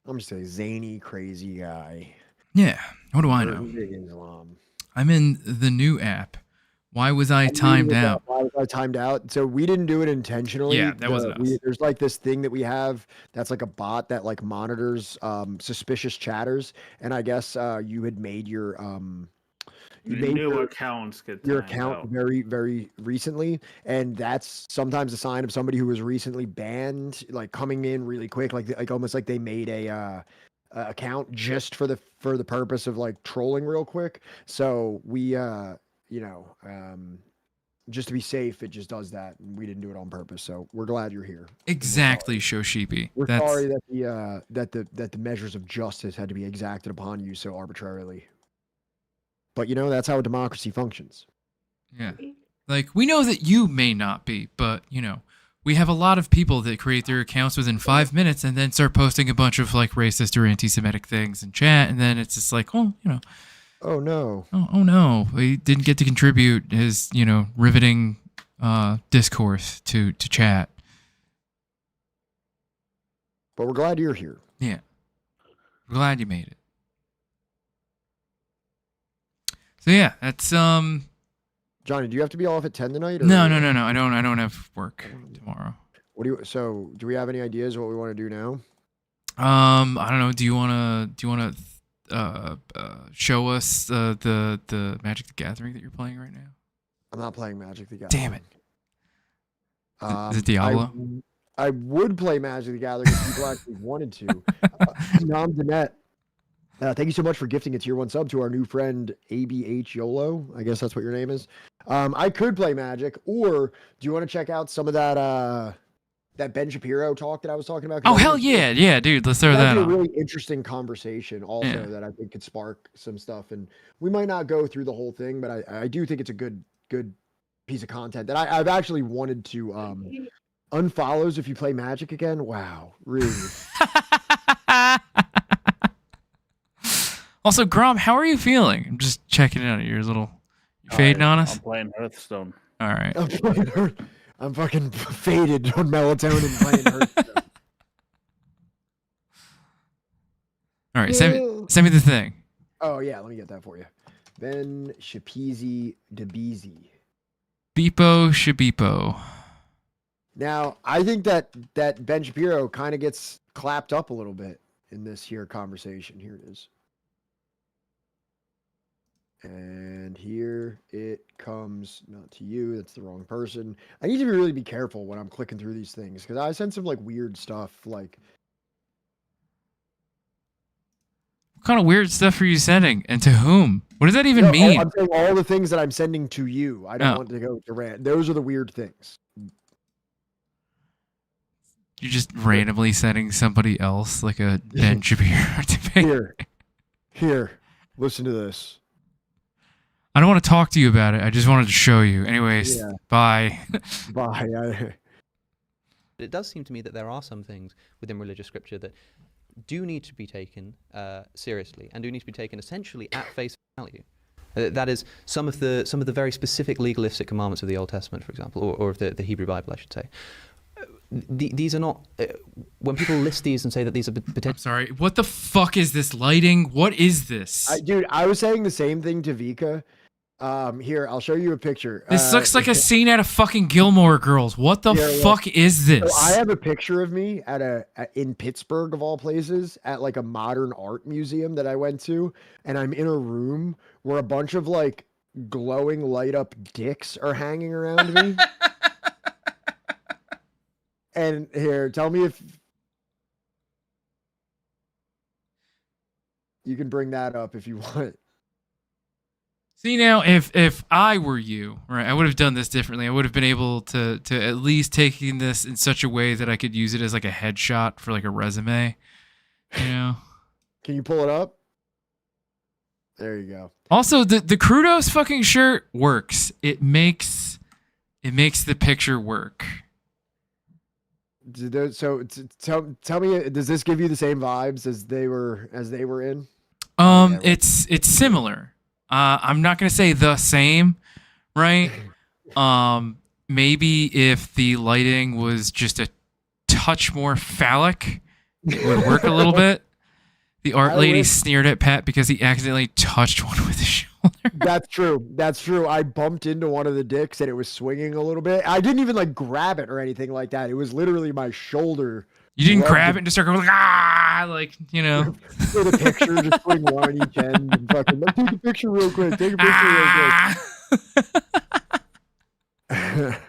I'm just a zany, crazy guy. Yeah. What do I know? Islam. I'm in the new app. Why was I timed out? Why was I timed out? So we didn't do it intentionally. Yeah, that wasn't us. There's like this thing that we have that's like a bot that like monitors suspicious chatters, and I guess you had made your accounts get your timed account out. very, very recently, and that's sometimes a sign of somebody who was recently banned, like coming in really quick, like almost like they made a account just for the purpose of like trolling real quick. So we just to be safe, it just does that, and we didn't do it on purpose. So we're glad you're here. Exactly, Shoshipi. We're sorry that the measures of justice had to be exacted upon you so arbitrarily. But that's how a democracy functions. Yeah. Like, we know that you may not be, but, we have a lot of people that create their accounts within 5 minutes and then start posting a bunch of, like, racist or anti-Semitic things in chat, and then it's just like, oh no. Oh, no. We didn't get to contribute his, riveting discourse to chat. But we're glad you're here. Yeah. We're glad you made it. So yeah, that's Johnny, do you have to be off at 10 tonight? Or? No. I don't have work tomorrow. So do we have any ideas what we want to do now? I don't know. Do you wanna show us the Magic the Gathering that you're playing right now? I'm not playing Magic the Gathering. Damn it. Is it Diablo? I would play Magic the Gathering if people actually wanted to. Nam Danette. Thank you so much for gifting a tier 1 sub to our new friend ABH YOLO. I guess that's what your name is. I could play Magic, or do you want to check out some of that Ben Shapiro talk that I was talking about? Oh hell yeah, dude, let's throw that That'd on. be a really interesting conversation also that I think could spark some stuff, and we might not go through the whole thing, but I do think it's a good piece of content that I've actually wanted to unfollows if you play Magic again. Wow, really. Also, Grom, how are you feeling? I'm just checking out. You're fading on us? I'm playing Hearthstone. All right. I'm fucking faded on melatonin playing Hearthstone. All right, send me the thing. Oh yeah, let me get that for you. Ben Shapizi DeBeezy. Beepo Shabipo. Now, I think that Ben Shapiro kind of gets clapped up a little bit in this here conversation. Here it is. And here it comes, not to you, that's the wrong person. I need to really be careful when I'm clicking through these things, because I send some like weird stuff, like... What kind of weird stuff are you sending? And to whom? What does that even mean? I'm saying all the things that I'm sending to you. I don't want to go to rant. Those are the weird things. You're just randomly sending somebody else like a Ben Shapiro to me. Here, listen to this. I don't want to talk to you about it. I just wanted to show you. Anyways, bye. Bye. It does seem to me that there are some things within religious scripture that do need to be taken seriously and do need to be taken essentially at face value. That is some of the very specific legalistic commandments of the Old Testament, for example, or of the Hebrew Bible, I should say. These are not when people list these and say that these are potential. I'm sorry. What the fuck is this lighting? What is this? Dude, I was saying the same thing to Vika. Here, I'll show you a picture. This looks like a scene out of fucking Gilmore Girls. What the fuck is this? So I have a picture of me in Pittsburgh, of all places, at like a modern art museum that I went to, and I'm in a room where a bunch of like glowing light up dicks are hanging around me. And here, tell me if you can bring that up if you want. See, now, if I were you, right, I would have done this differently. I would have been able to at least taking this in such a way that I could use it as like a headshot for like a resume. You know? Can you pull it up? There you go. Also, the Crudos fucking shirt works. It makes the picture work. So tell me, does this give you the same vibes as they were in? It's similar. I'm not gonna say the same, right? Maybe if the lighting was just a touch more phallic, it would work a little bit. The art lady sneered at Pat because he accidentally touched one with his shoulder. That's true. That's true. I bumped into one of the dicks and it was swinging a little bit. I didn't even like grab it or anything like that. It was literally my shoulder. You didn't grab it and just start going like, ah, like, you know. For the picture, just putting one on each end and fucking, let's take a picture real quick. Take a picture real quick.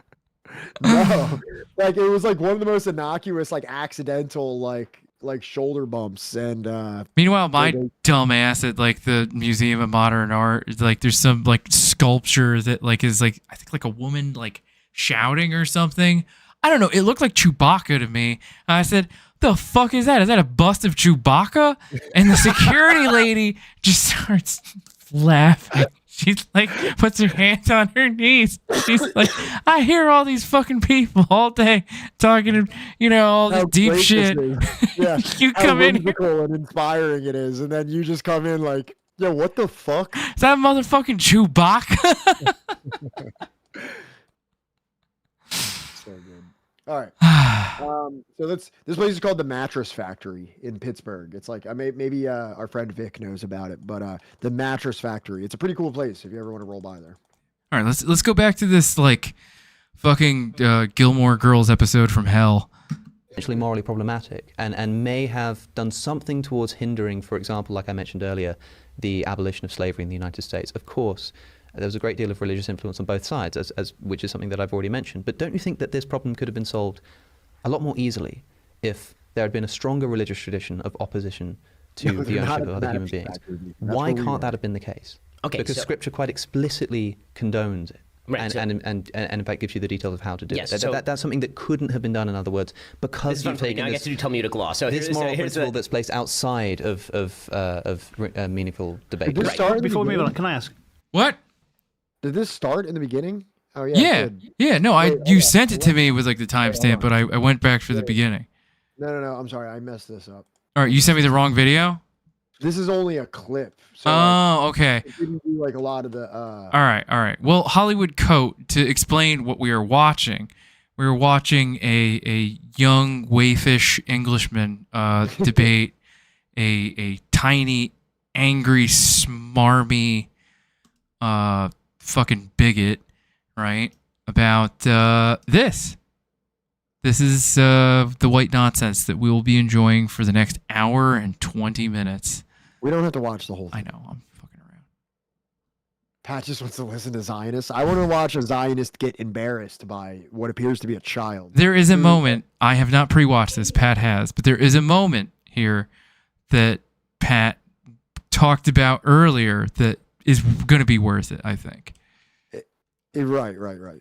No, like it was like one of the most innocuous, like accidental, like shoulder bumps. And meanwhile, my dumbass at like the Museum of Modern Art, like there's some like sculpture that like is like I think like a woman like shouting or something. I don't know. It looked like Chewbacca to me. I said, "The fuck is that? Is that a bust of Chewbacca?" And the security lady just starts laughing. She's like, puts her hands on her knees. She's like, I hear all these fucking people all day talking, you know, all this deep shit. Yeah, You come in here. and inspiring it is, and then you just come in like, yo, what the fuck? Is that motherfucking Chewbacca? So good. All right. So this place is called the Mattress Factory in Pittsburgh. It's like maybe our friend Vic knows about it, but the Mattress Factory. It's a pretty cool place if you ever want to roll by there. All right, let's go back to this like fucking Gilmore Girls episode from hell. Actually morally problematic and may have done something towards hindering, for example, like I mentioned earlier, the abolition of slavery in the United States. Of course, there was a great deal of religious influence on both sides, as which is something that I've already mentioned. But don't you think that this problem could have been solved a lot more easily if there had been a stronger religious tradition of opposition to the ownership of other human beings? Why can't that have been the case? Okay, because so Scripture quite explicitly condones it. Right, and in fact gives you the details of how to do Yes, it. so- That's something that couldn't have been done, in other words, because This is you've not for me. taken Now I get to do Talmudic law. So this here's moral the- principle that's placed outside of meaningful debate. Did this start in the Before we move on, beginning? can I ask? What? Did this start in the beginning? Oh yeah. Yeah, it did. yeah. No, Wait, you hold sent on. it to me with like the timestamp, but I went back for the beginning. No. I'm sorry. I messed this up. All right, you sent me the wrong video. This is only a clip. So Oh, okay. it didn't do like a lot of the. All right. Well, Hollywood Coat, to explain what we are watching, we were watching a young wayfish Englishman debate a tiny, angry, smarmy, fucking bigot, right? About this. This is the white nonsense that we will be enjoying for the next hour and 20 minutes. We don't have to watch the whole thing. I know. I'm fucking around. Pat just wants to listen to Zionists. I want to watch a Zionist get embarrassed by what appears to be a child. There is a moment, I have not pre-watched this, Pat has, but there is a moment here that Pat talked about earlier that is going to be worth it, I think. Right.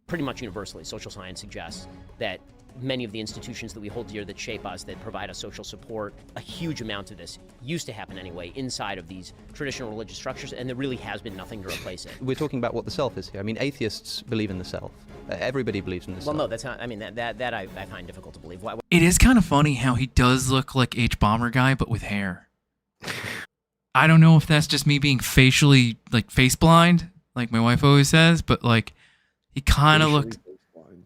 pretty much universally, social science suggests that many of the institutions that we hold dear that shape us, that provide us social support, a huge amount of this used to happen anyway inside of these traditional religious structures, and there really has been nothing to replace it. We're talking about what the self is here. I mean, atheists believe in the self. Everybody believes in the Well, self. no, that's not, I mean, that I find difficult to believe. Why, It is kind of funny how he does look like H. Bomber Guy, but with hair. I don't know if that's just me being facially, like, face blind, like my wife always says, but, like, he kind of looked...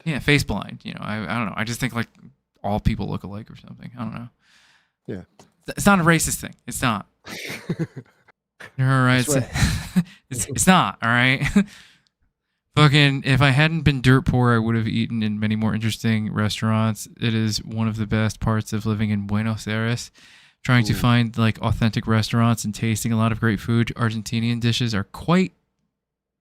Yeah, face blind. You know, I don't know. I just think, like, all people look alike or something. I don't know. Yeah. It's not a racist thing. It's not. All right. It's not, all right? Fucking, if I hadn't been dirt poor, I would have eaten in many more interesting restaurants. It is one of the best parts of living in Buenos Aires. Trying to find like authentic restaurants and tasting a lot of great food. Argentinian dishes are quite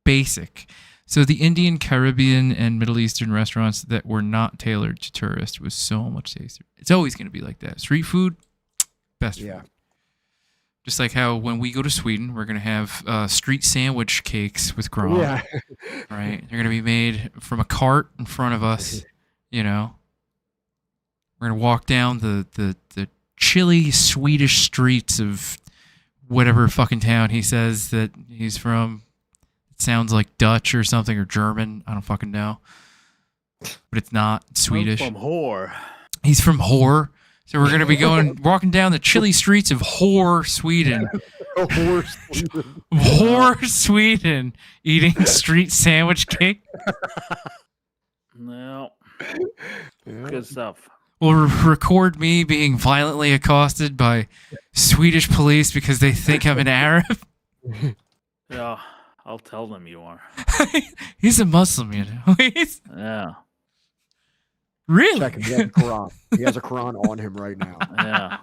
basic. So the Indian, Caribbean, and Middle Eastern restaurants that were not tailored to tourists was so much tastier. It's always going to be like that. Street food, best food. Just like how when we go to Sweden, we're going to have street sandwich cakes with grog. Yeah. Right? They're going to be made from a cart in front of us, you know. We're going to walk down the chilly Swedish streets of whatever fucking town he says that he's from. It sounds like Dutch or something, or German. I don't fucking know. But it's not. It's Swedish. I'm from Whore. He's from Whore. So we're going to be walking down the chilly streets of Whore, Sweden. Whore, Sweden. Eating street sandwich cake. No. Good stuff. Will record me being violently accosted by Swedish police because they think I'm an Arab. Yeah, I'll tell them you are. He's a Muslim, you know. Yeah. Really? Check him. He has a Quran. He has a Quran on him right now. Yeah.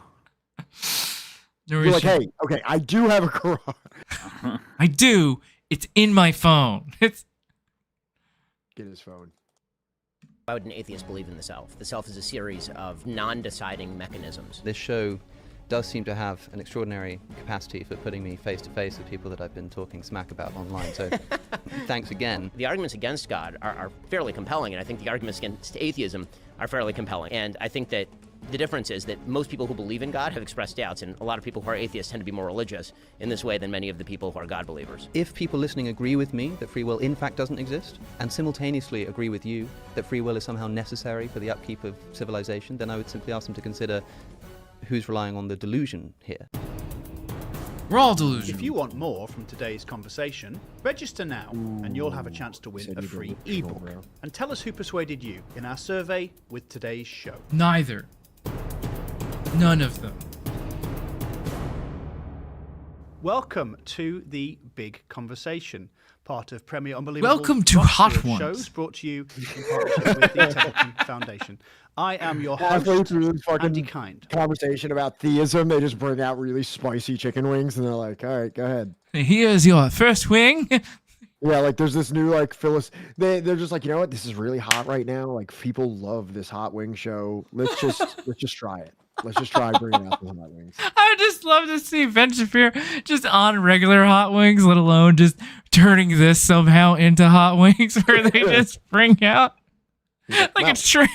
You're like, hey, okay, I do have a Quran. I do. It's in my phone. Get his phone. Why would an atheist believe in the self? The self is a series of non-deciding mechanisms. This show does seem to have an extraordinary capacity for putting me face to face with people that I've been talking smack about online. So thanks again. The arguments against God are fairly compelling, and I think the arguments against atheism are fairly compelling. And I think that the difference is that most people who believe in God have expressed doubts, and a lot of people who are atheists tend to be more religious in this way than many of the people who are God believers. If people listening agree with me that free will in fact doesn't exist, and simultaneously agree with you that free will is somehow necessary for the upkeep of civilization, then I would simply ask them to consider who's relying on the delusion here. We're all delusional. If you want more from today's conversation, register now and you'll have a chance to win a free ebook. And tell us who persuaded you in our survey with today's show. Neither. None of them. Welcome to the Big Conversation, part of Premier Unbelievable. Welcome to Hot roster of Ones. Shows brought to you in partnership with the Templeton Foundation. I am your Halfway host, through this fucking Andy Kind. conversation about theism, they just bring out really spicy chicken wings, and they're like, "All right, go ahead." Here's your first wing. Yeah, like there's this new like they're just like, you know what, this is really hot right now. Like people love this hot wing show. Let's just try it. Let's just try bringing out the hot wings. I would just love to see Ben Shapiro just on regular hot wings, let alone just turning this somehow into hot wings, where they just bring out like a tray,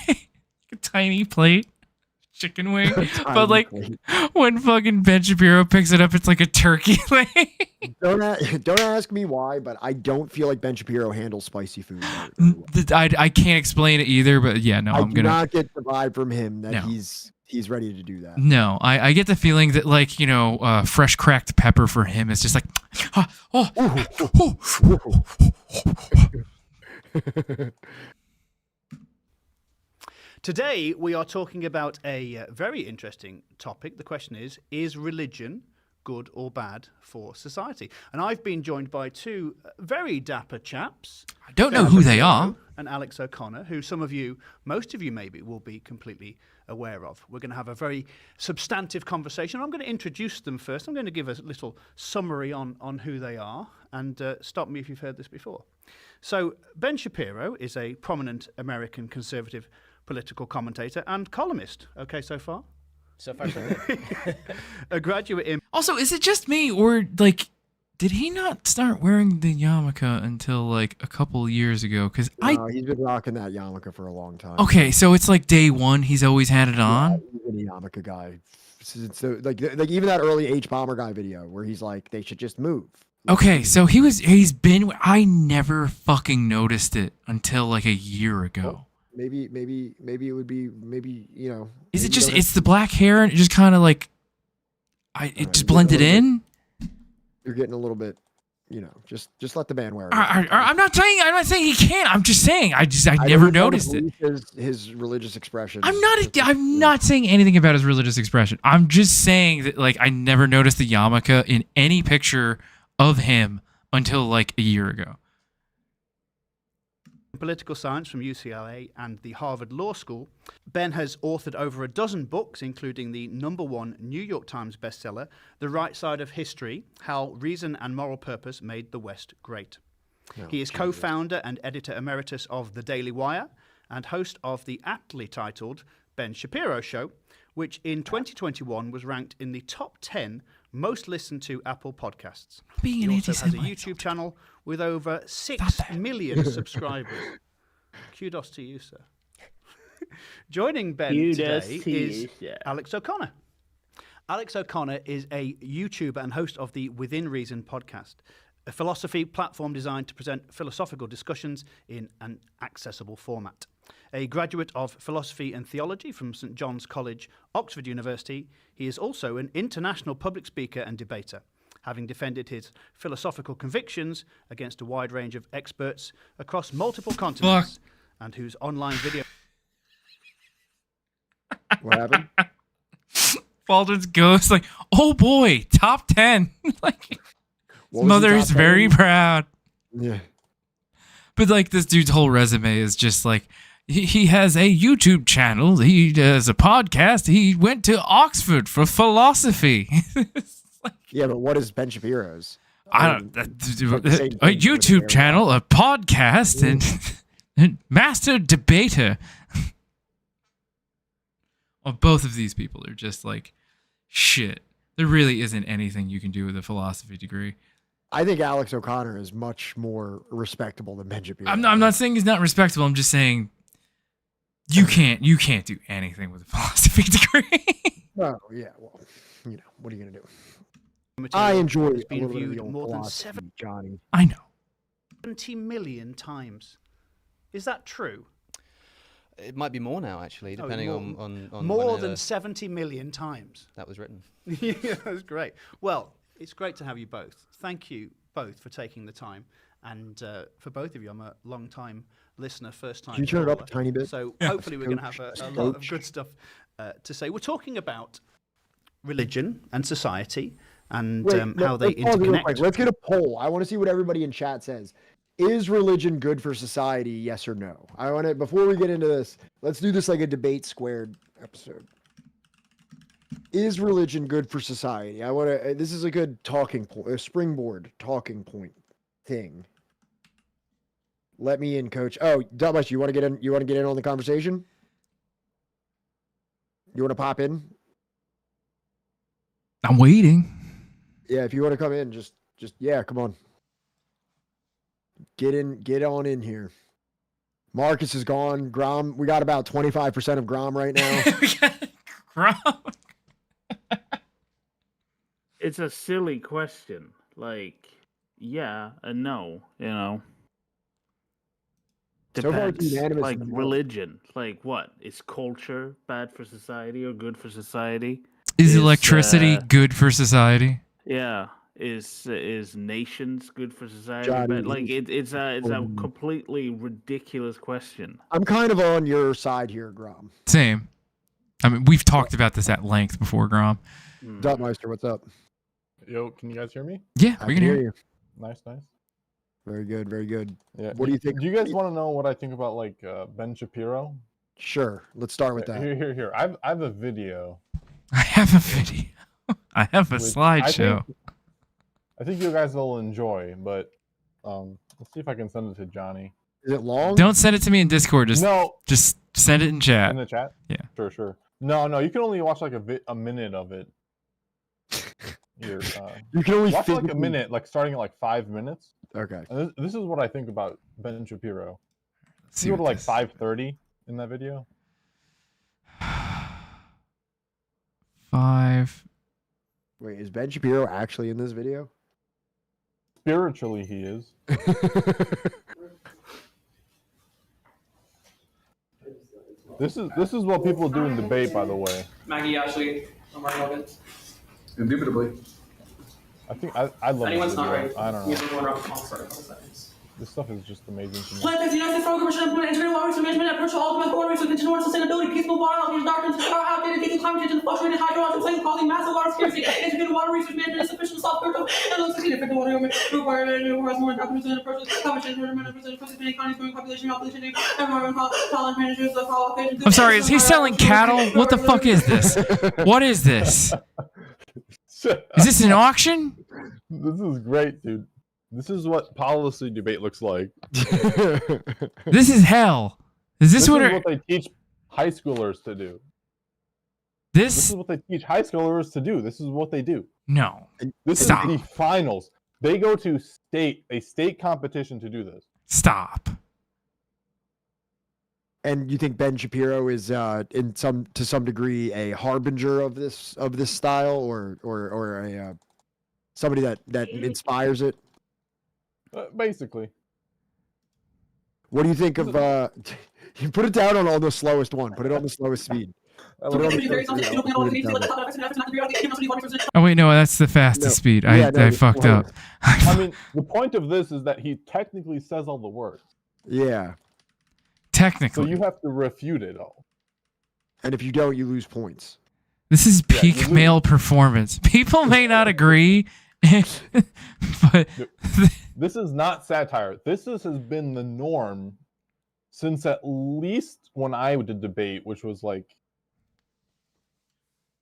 a tiny plate, chicken wing. But like when fucking Ben Shapiro picks it up, it's like a turkey leg. Don't ask me why, but I don't feel like Ben Shapiro handles spicy food. I can't explain it either, but yeah, no, I I'm do gonna not get the vibe from him that No. he's ready to do that. No, I get the feeling that like, you know, fresh cracked pepper for him is just like, Today, we are talking about a very interesting topic. The question is religion good or bad for society? And I've been joined by two very dapper chaps. I don't know who they are. And Alex O'Connor, who most of you maybe, will be completely aware of. We're going to have a very substantive conversation. I'm going to introduce them first. I'm going to give a little summary on who they are, and stop me if you've heard this before. So Ben Shapiro is a prominent American conservative political commentator and columnist. Okay, so far? So far, so good. A graduate in... Also, is it just me, or like, did he not start wearing the yarmulke until like a couple years ago? Because he's been rocking that yarmulke for a long time. Okay, so it's like day one, he's always had it on. Yeah, he's been a yarmulke guy. So like even that early H Bomber guy video where he's like, they should just move. Okay, so I never fucking noticed it until like a year ago. Well, maybe it would be you know. Is it just it's the black hair and it just kind of like it just blended in? You're getting a little bit just let the man wear it. I'm not saying he can't. I'm just saying I never noticed it. His religious expression. I'm not saying anything about his religious expression. I'm just saying that like I never noticed the yarmulke in any picture of him until like a year ago. Political science from UCLA and the Harvard Law School. Ben has authored over a dozen books, including the #1 New York Times bestseller, The Right Side of History, How Reason and Moral Purpose Made the West Great. He is co-founder and editor emeritus of The Daily Wire and host of the aptly titled Ben Shapiro Show, which in 2021 was ranked in the top 10 most listened to Apple podcasts. He also has a YouTube channel with over 6 million subscribers. Kudos to you, sir. Joining Ben today is Alex O'Connor. Alex O'Connor is a YouTuber and host of the Within Reason podcast, a philosophy platform designed to present philosophical discussions in an accessible format. A graduate of philosophy and theology from St John's College, Oxford University, he is also an international public speaker and debater, having defended his philosophical convictions against a wide range of experts across multiple continents, and whose online video... What happened? Baldwin's ghost, like, oh boy, top 10. Like, his mother is very proud. Yeah. But like this dude's whole resume is just like, he has a YouTube channel, he does a podcast, he went to Oxford for philosophy. Yeah, but what is Ben Shapiro's? I don't a YouTube channel, a podcast, and master debater. Well, both of these people are just like, shit. There really isn't anything you can do with a philosophy degree. I think Alex O'Connor is much more respectable than Ben Shapiro. I'm not saying he's not respectable. I'm just saying you can't do anything with a philosophy degree. Oh yeah, well, what are you gonna do? I enjoy It's been a little bit of viewed the old more than philosophy, Johnny. I know. 70 million times. Is that true? It might be more now, actually, depending on more when than 70 million times. that was written. Yeah, that's great. Well, it's great to have you both. Thank you both for taking the time. And for both of you, I'm a long-time listener, first-time Can you turn it up caller. a tiny bit? So Yeah. hopefully we're going to have a lot of good stuff to say. We're talking about religion and society and how they let's pause it real interconnect. quick. Let's get a poll. I want to see what everybody in chat says. Is religion good for society? Yes or no? I want to, before we get into this, let's do this like a debate squared episode. Is religion good for society? I want to, this is a good talking point, a springboard talking point thing. Let me in, coach. Oh, Dubbush, you want to get in? You want to get in on the conversation? You want to pop in? I'm waiting. Yeah, if you want to come in, just yeah, come on. Get on in here. Marcus is gone. Grom, we got about 25% of Grom right now. Grom. It's a silly question. Like, yeah and no, you know. So far, it's Depends. unanimous Like in the vote. religion. Like what? Is culture bad for society or good for society? Is electricity good for society? Yeah. Is nations good for society? Johnny, But like it's a completely ridiculous question. I'm kind of on your side here, Grom. Same. I mean, we've talked about this at length before, Grom. Dutmeister, what's up? Yo, can you guys hear me? Yeah, I we can hear you. Nice. Very good, very good. Yeah. What do you think? Do you guys want to know what I think about like Ben Shapiro? Sure. Let's start with that. Here. I have a video. I have a video. I have a which slideshow. I think you guys will enjoy, but let's see if I can send it to Johnny. Is it long? Don't send it to me in Discord. Just send it in chat. In the chat? Yeah. Sure. No, you can only watch like a minute of it. Here, you can only watch like a physically- minute, like starting at like 5 minutes. Okay. And this is what I think about Ben Shapiro. See You go to what like 5:30 in that video. 5. Wait, is Ben Shapiro actually in this video? Spiritually, he is. This is what people do in debate, by the way. Maggie Ashley, I'm Mark Logan. Indubitably. I think I love Anyone's this not video. ready. I don't You know. have to go around the clock for a couple seconds. This stuff is just amazing to me. Plant the United States federal government should implement integrated water resource management approach to all domestic water resources, continuous sustainability, peaceful water allocation doctrines are outdated due to climate change and the fluctuating hydrological cycle causing massive water scarcity. Integrated water resource management is sufficient to solve critical and low succeed effective water government requires more documents and approaches. Climate change, participating economies, growing population, malpollution, environmental tolerant managers of allocation. I'm sorry, is he selling cattle? What the fuck is this? What is this? Is this an auction? This is great, dude. This is what policy debate looks like. This is hell. Is this what what they teach high schoolers to do? This is what they teach high schoolers to do. This is what they do. No. This Stop. is the finals. They go to a state competition to do this. Stop. And you think Ben Shapiro is to some degree a harbinger of this style, or a somebody that inspires it? Basically. What do you think of? You put it down on the slowest one. Put it on the slowest speed. Oh wait, no, that's the fastest speed. I fucked up. I mean, the point of this is that he technically says all the words. Yeah. Technically. So you have to refute it all. And if you don't, you lose points. This is peak male performance. People may not agree, but this is not satire. This has been the norm since at least when I did debate, which was like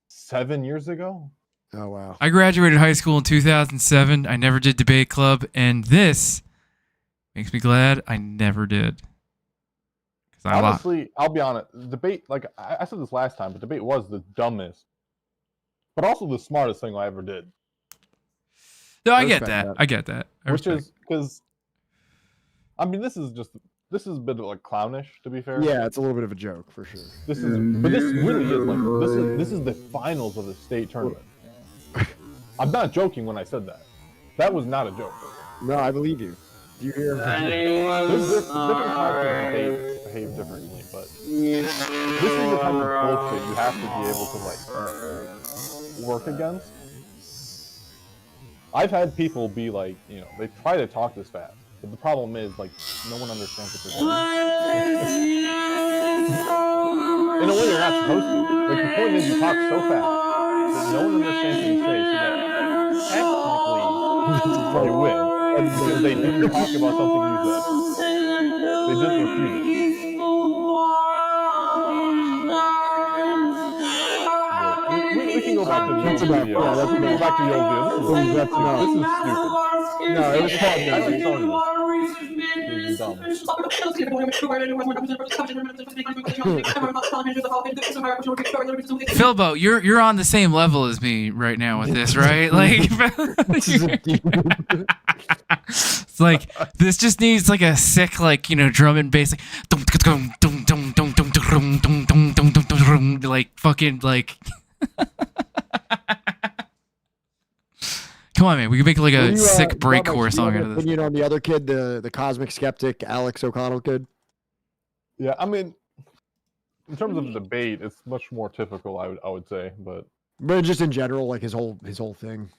7 years ago. Oh wow! I graduated high school in 2007. I never did debate club, and this makes me glad I never did. Honestly, I'll be honest. Debate, like I said this last time, but debate was the dumbest, but also the smartest thing I ever did. No, I get that. I get that. Which is because, I mean, this is a bit like clownish, to be fair. Yeah, it's a little bit of a joke for sure. But this really is like this is the finals of the state tournament. I'm not joking when I said that. That was not a joke. No, I believe you. You hear? There's different types of debate behave differently, but this is the type of bullshit you have to be able to like work against. I've had people be like, they try to talk this fast, but the problem is like no one understands what they're saying. In a way, you're not supposed to. Like the point is, you talk so fast that no one understands what you say, so that technically you win. Because they didn't talk about something you said. They didn't refute it. We can go back to the old video. Let's go back to the old video. This is stupid. No, it was Philbo, you're on the same level as me right now with this, right? Like, it's like this just needs like a sick, like drum and bass, like fucking like. Come on, man. We can make like a sick breakcore song out of this. Opinion on the other kid, the cosmic skeptic, Alex O'Connell kid? Yeah, I mean, in terms of the debate, it's much more typical, I would say, but just in general, like his whole thing.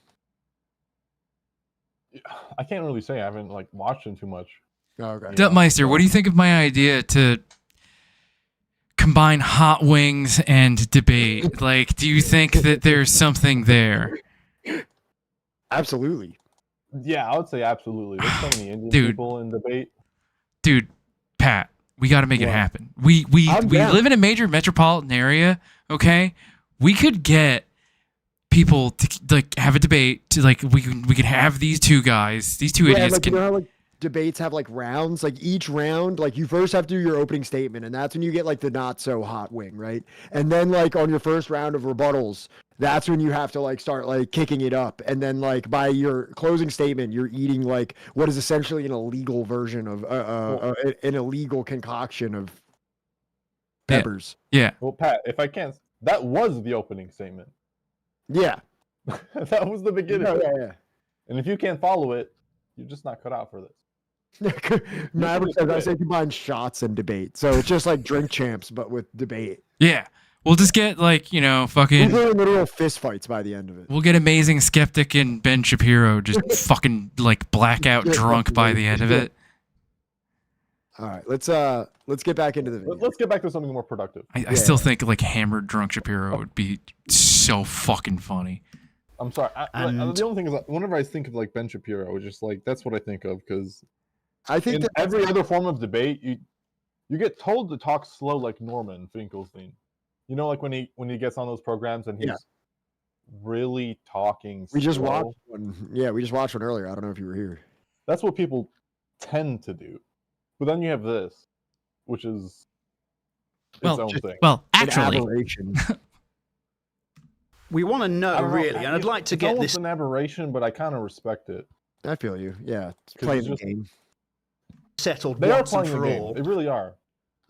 I can't really say. I haven't like watched him too much. Okay. Dutmeister, what do you think of my idea to combine hot wings and debate? Like, do you think that there's something there? Absolutely. Yeah, I would say absolutely. There's so many Indian people in debate. Dude, Pat, we got to make it happen. We live in a major metropolitan area, okay? We could get people to like have a debate to like we could have these two guys, these two idiots like, you know how like debates have like rounds, like each round, like you first have to do your opening statement, and that's when you get like the not so hot wing, right? And then like on your first round of rebuttals, that's when you have to like start like kicking it up, and then like by your closing statement, you're eating like what is essentially an illegal version of an illegal concoction of peppers. Yeah. Well, Pat, if I can, that was the opening statement. Yeah. That was the beginning. Yeah. And if you can't follow it, you're just not cut out for this. Maverick says I say combine shots and debate, so it's just like Drink Champs but with debate. Yeah. We'll just get like, you know, fucking. We're in literal fist fights by the end of it. We'll get Amazing Skeptic and Ben Shapiro just fucking like blackout drunk by the end of it. All right, let's get back into the video. Let's get back to something more productive. I still think like hammered drunk Shapiro would be so fucking funny. I'm sorry. The only thing is, whenever I think of like Ben Shapiro, it's just like that's what I think of, because I think in every other form of debate, you get told to talk slow like Norman Finkelstein. You know, like when he gets on those programs and he's really talking. We just slow. watched one. Yeah, we just watched one earlier. I don't know if you were here. That's what people tend to do. But then you have this, which is its own thing. Well, An actually, aberration. We want to know, really, and I'd like to it's get almost this. an aberration, but I kind of respect it. I feel you. Yeah, it's 'Cause playing it's the game. Settled They are once and playing the for game. all. They really are.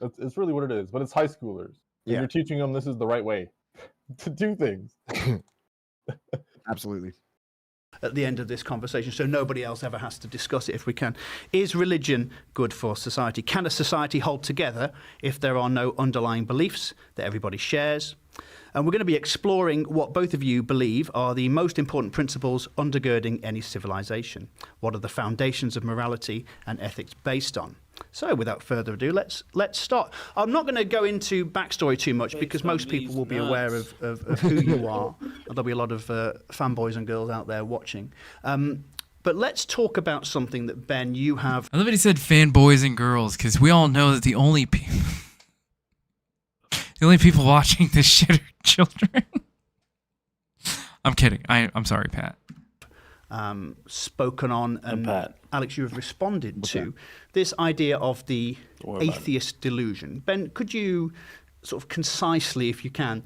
It's really what it is. But it's high schoolers. And Yeah. you're teaching them this is the right way to do things. Absolutely. At the end of this conversation, so nobody else ever has to discuss it if we can. Is religion good for society? Can a society hold together if there are no underlying beliefs that everybody shares? And we're going to be exploring what both of you believe are the most important principles undergirding any civilization. What are the foundations of morality and ethics based on? So, without further ado, let's start. I'm not going to go into backstory too much because most people will be aware of who you are. There'll be a lot of fanboys and girls out there watching. But let's talk about something that, Ben, you have. I love that he said fanboys and girls, because we all know that the only people watching this shit are children. I'm kidding. I'm sorry, Pat. Spoken on, and Alex, you have responded to this idea of the atheist delusion. Ben, could you sort of concisely, if you can,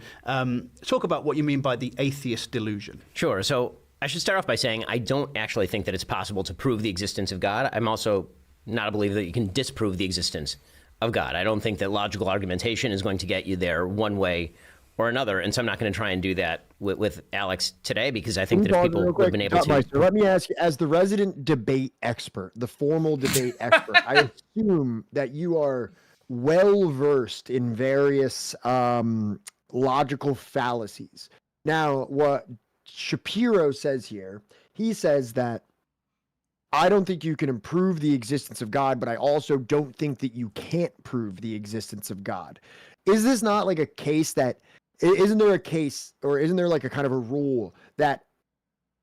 talk about what you mean by the atheist delusion? Sure. So I should start off by saying I don't actually think that it's possible to prove the existence of God. I'm also not a believer that you can disprove the existence of God. I don't think that logical argumentation is going to get you there one way or another, and so I'm not going to try and do that with Alex today, because I think that if people would have been able to... Let me ask you, as the resident debate expert, the formal debate expert, I assume that you are well-versed in various logical fallacies. Now, what Shapiro says here, he says that I don't think you can improve the existence of God, but I also don't think that you can't prove the existence of God. Is this not like a case that... Isn't there a case, or isn't there like a kind of a rule that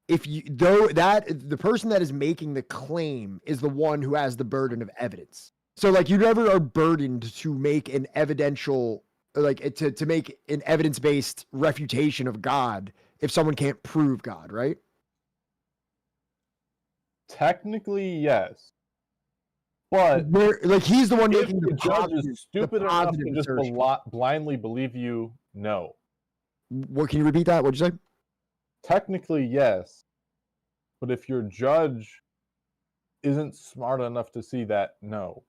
if you, though that the person that is making the claim is the one who has the burden of evidence? So like you never are burdened to make an evidential, like to make an evidence-based refutation of God if someone can't prove God, right? Technically, yes. But like he's the one if making the the judge is stupid enough to just assertion. blindly believe you, no. What, can you repeat that? What'd you say? Technically, yes. But if your judge isn't smart enough to see that, no.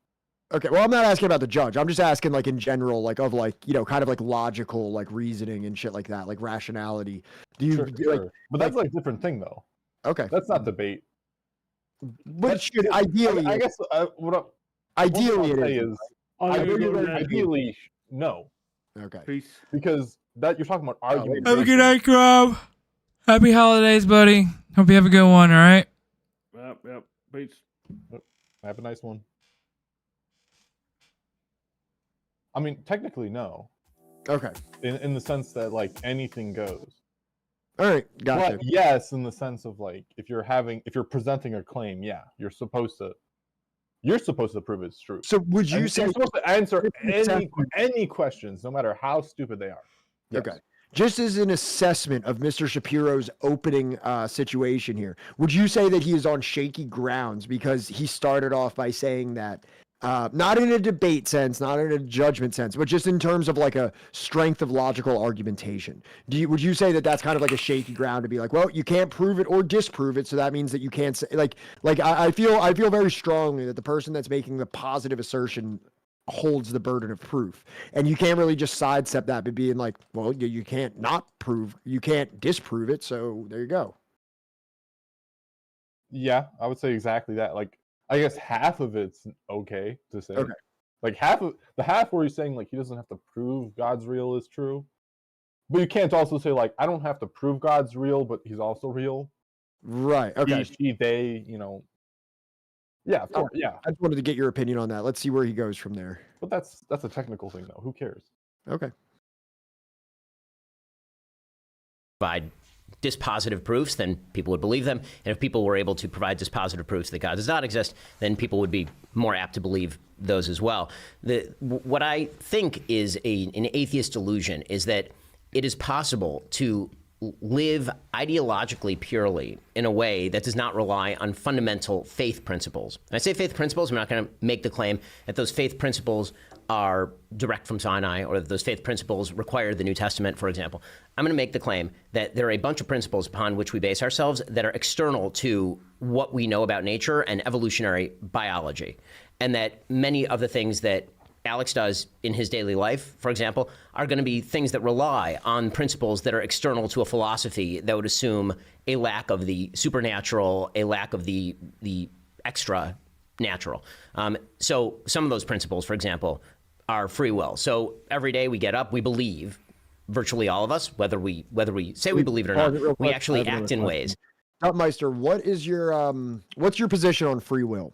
Okay, well, I'm not asking about the judge. I'm just asking, like, in general, like, of, like, you know, kind of, like, logical, like, reasoning and shit like that, like, rationality. Do you, Sure. But that's, like, a different thing, though. Okay. That's not debate. But should ideally... I guess ideally it is. Ideally, no. Okay. Peace. Because that you're talking about argument. Have a good night, Rob. Happy holidays, buddy. Hope you have a good one, all right? Yep. Peace. Have a nice one. I mean, technically, no. Okay. In the sense that, like, anything goes. All right, gotcha. But yes, in the sense of, like, if you're presenting a claim, yeah, you're supposed to prove it's true. So would you say... You're supposed to answer any questions, no matter how stupid they are. Yes. Okay. Just as an assessment of Mr. Shapiro's opening situation here, would you say that he is on shaky grounds because he started off by saying that, not in a debate sense, not in a judgment sense, but just in terms of like a strength of logical argumentation? Would you say that that's kind of like a shaky ground to be like, well, you can't prove it or disprove it, so that means that you can't say, I feel very strongly that the person that's making the positive assertion holds the burden of proof, and you can't really just sidestep that by being like, well, you can't disprove it, so there you go. Yeah, I would say exactly that. Like, I guess half of it's okay to say. Okay. Like half where he's saying like he doesn't have to prove God's real is true. But you can't also say like, I don't have to prove God's real, but he's also real. Right. Okay. He, she, they, you know. Yeah, of course. Yeah. I just wanted to get your opinion on that. Let's see where he goes from there. But that's a technical thing, though. Who cares? Okay. Provide dispositive proofs, then people would believe them. And if people were able to provide dispositive proofs that God does not exist, then people would be more apt to believe those as well. What I think is an atheist delusion is that it is possible to live ideologically purely in a way that does not rely on fundamental faith principles. And I say faith principles, I'm not going to make the claim that those faith principles are direct from Sinai or that those faith principles require the New Testament, for example. I'm going to make the claim that there are a bunch of principles upon which we base ourselves that are external to what we know about nature and evolutionary biology. And that many of the things that Alex does in his daily life, for example, are going to be things that rely on principles that are external to a philosophy that would assume a lack of the supernatural, a lack of the extra natural. So some of those principles, for example, are free will. So every day we get up, we believe, virtually all of us, whether we say we believe it or not, we actually act in ways. Meister, what is your what's your position on free will?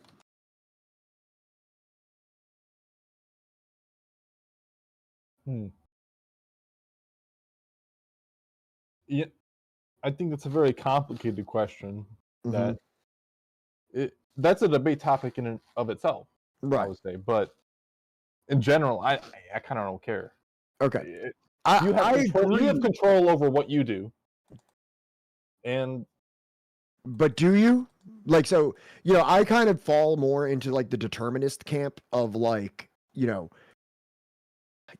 Yeah, I think that's a very complicated question. That's a debate topic in and of itself, right? I would say, but in general, I kind of don't care. Okay, You have control over what you do, and but do you like so? You know, I kind of fall more into like the determinist camp of like, you know,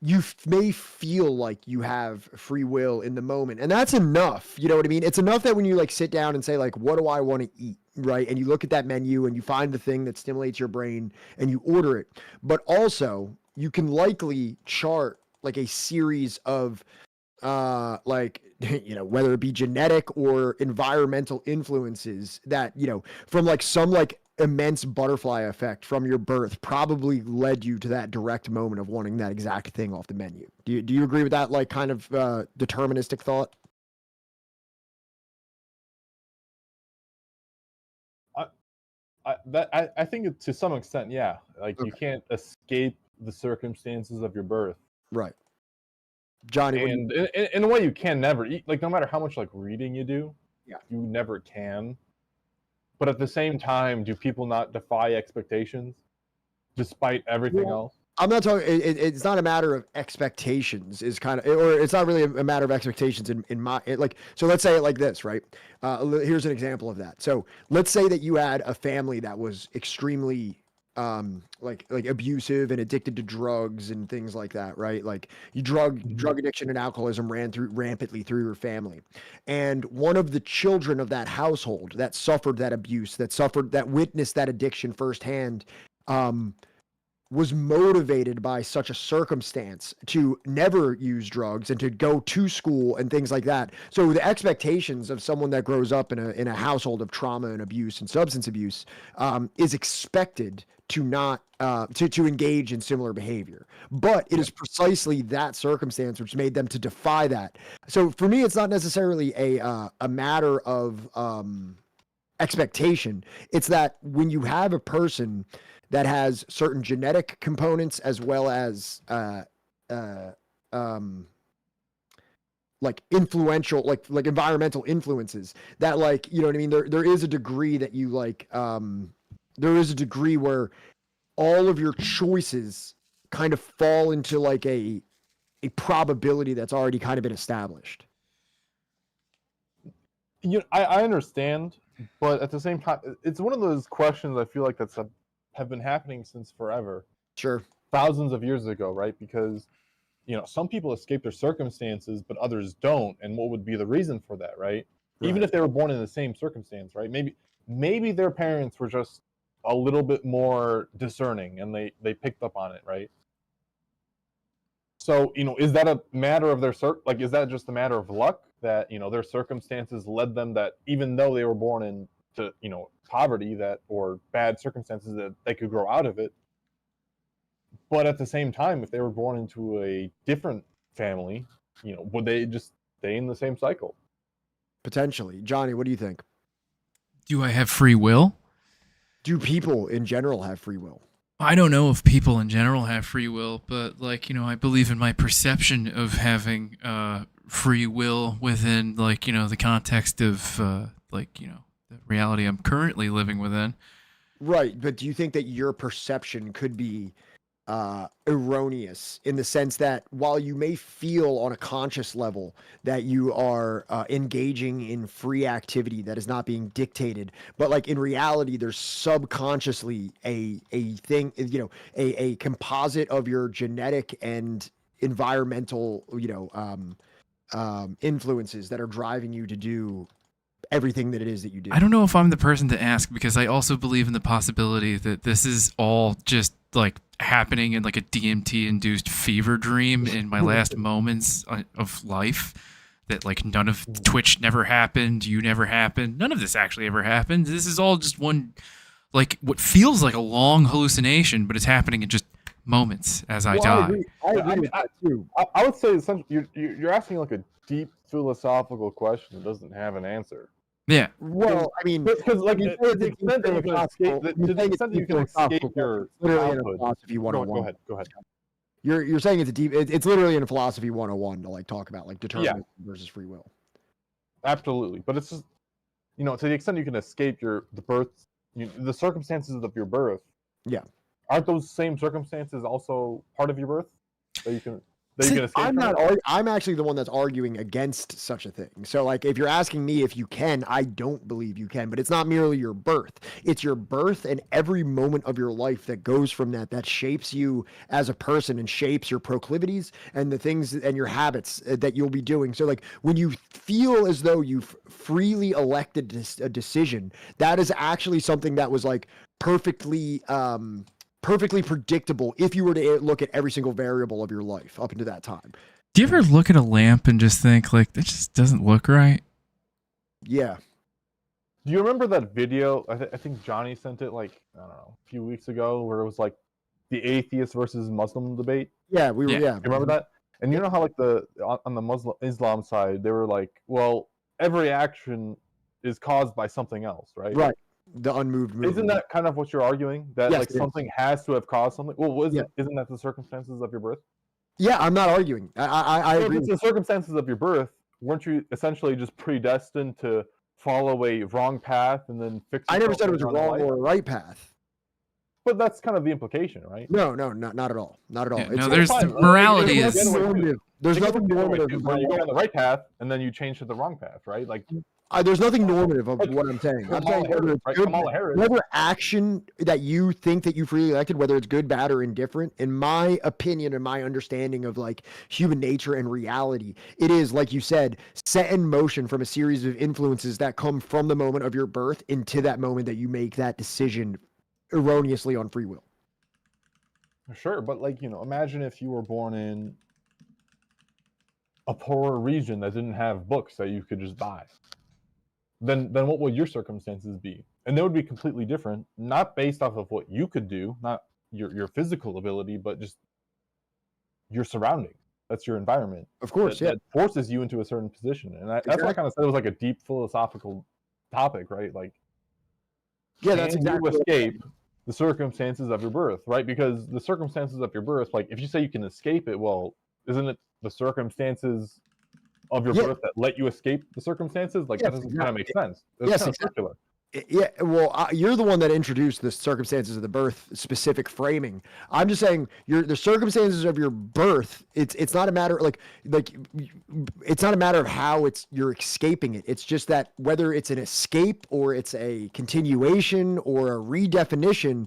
you may feel like you have free will in the moment, and that's enough. You know what I mean? It's enough that when you like sit down and say like, what do I want to eat? Right. And you look at that menu and you find the thing that stimulates your brain and you order it. But also you can likely chart like a series of like, you know, whether it be genetic or environmental influences that, you know, from like some like immense butterfly effect from your birth probably led you to that direct moment of wanting that exact thing off the menu. Do you agree with that like kind of deterministic thought? I think to some extent, yeah. Like you can't escape the circumstances of your birth, right? Johnny, and in a way you can never eat. Like no matter how much like reading you do, yeah, you never can. But at the same time, do people not defy expectations, despite everything else? I'm not talking. It's not a matter of expectations. Is kind of, or it's not really a matter of expectations in my like. So let's say it like this, right? Here's an example of that. So let's say that you had a family that was extremely like abusive and addicted to drugs and things like that, right? Like drug addiction and alcoholism ran rampantly through your family, and one of the children of that household that suffered that abuse, that witnessed that addiction firsthand, was motivated by such a circumstance to never use drugs and to go to school and things like that. So the expectations of someone that grows up in a household of trauma and abuse and substance abuse is expected to not to engage in similar behavior. But it is precisely that circumstance which made them to defy that. So for me, it's not necessarily a matter of expectation. It's that when you have a person that has certain genetic components as well as like influential, like environmental influences that, like, you know what I mean? There is a degree that you like, there is a degree where all of your choices kind of fall into like a probability that's already kind of been established. You know, I understand, but at the same time, it's one of those questions I feel like have been happening since forever. Sure. Thousands of years ago, right? Because, you know, some people escape their circumstances, but others don't. And what would be the reason for that, right? Even if they were born in the same circumstance, right? Maybe their parents were just a little bit more discerning and they picked up on it, right? So, you know, is that a matter of is that just a matter of luck that, you know, their circumstances led them, that even though they were born into, you know, poverty or bad circumstances, that they could grow out of it? But at the same time, if they were born into a different family would they just stay in the same cycle? Potentially. Johnny, what do you think? Do I have free will? Do people in general have free will? I don't know if people in general have free will, but I believe in my perception of having free will within the context of the reality I'm currently living within. Right, but do you think that your perception could be erroneous in the sense that while you may feel on a conscious level that you are engaging in free activity that is not being dictated, but in reality there's subconsciously a thing, a composite of your genetic and environmental influences that are driving you to do everything that it is that you do? I don't know if I'm the person to ask, because I also believe in the possibility that this is all just happening in a DMT induced fever dream in my last moments of life, that none of Twitch never happened, you never happened, none of this actually ever happened. This is all just one what feels like a long hallucination, but it's happening in just moments as I die. I agree with that too. I would say essentially you're asking a deep philosophical question that doesn't have an answer. Yeah. Well, I mean, because to the extent that you can escape your literally in a childhood. philosophy 101. Go ahead. You're saying it's a deep. It's literally in a philosophy 101 to talk about determinism versus free will. Absolutely, but it's just to the extent you can escape the birth, the circumstances of your birth. Yeah. Aren't those same circumstances also part of your birth that you can escape? I'm actually the one that's arguing against such a thing. So if you're asking me if you can, I don't believe you can, but it's not merely your birth. It's your birth and every moment of your life that goes from that shapes you as a person and shapes your proclivities and the things and your habits that you'll be doing. So when you feel as though you've freely elected a decision, that is actually something that was perfectly predictable if you were to look at every single variable of your life up into that time. Do you ever look at a lamp and just think that just doesn't look right? Yeah. Do you remember that video? I think Johnny sent it I don't know, a few weeks ago, where it was the atheist versus Muslim debate. Yeah, we were. Yeah. You remember that? And you know how on the Islam side they were well, every action is caused by something else, right? Right. The unmoved movement. Isn't that kind of what you're arguing? That Yes, something has to have caused something? Well, isn't that the circumstances of your birth? Yeah, I'm not arguing. I So if agree. it's the circumstances of your birth, weren't you essentially just predestined to follow a wrong path and then fix? I never said it was a wrong or a right path. But that's kind of the implication, right? No, not at all. Not at all. Yeah, no, there's the morality is. There's nothing normative. Where you go on the right path and then you change to the wrong path, right? There's nothing normative of what I'm saying. I'm saying whether action that you think that you freely elected, whether it's good, bad, or indifferent, in my opinion and my understanding of human nature and reality, it is, like you said, set in motion from a series of influences that come from the moment of your birth into that moment that you make that decision erroneously on free will. Sure, but imagine if you were born in a poorer region that didn't have books that you could just buy. Then what would your circumstances be? And they would be completely different, not based off of what you could do, not your physical ability, but just your surroundings. That's your environment. Of course, that forces you into a certain position. And that's why I kind of said it was a deep philosophical topic, right? That's exactly you escape the circumstances of your birth, right? Because the circumstances of your birth, if you say you can escape it, well, isn't it the circumstances of your birth that let you escape the circumstances? That doesn't kind of make sense. It's kind of circular. Yeah, well, you're the one that introduced the circumstances of the birth specific framing. I'm just saying the circumstances of your birth. It's not a matter it's not a matter of how you're escaping it. It's just that whether it's an escape or it's a continuation or a redefinition,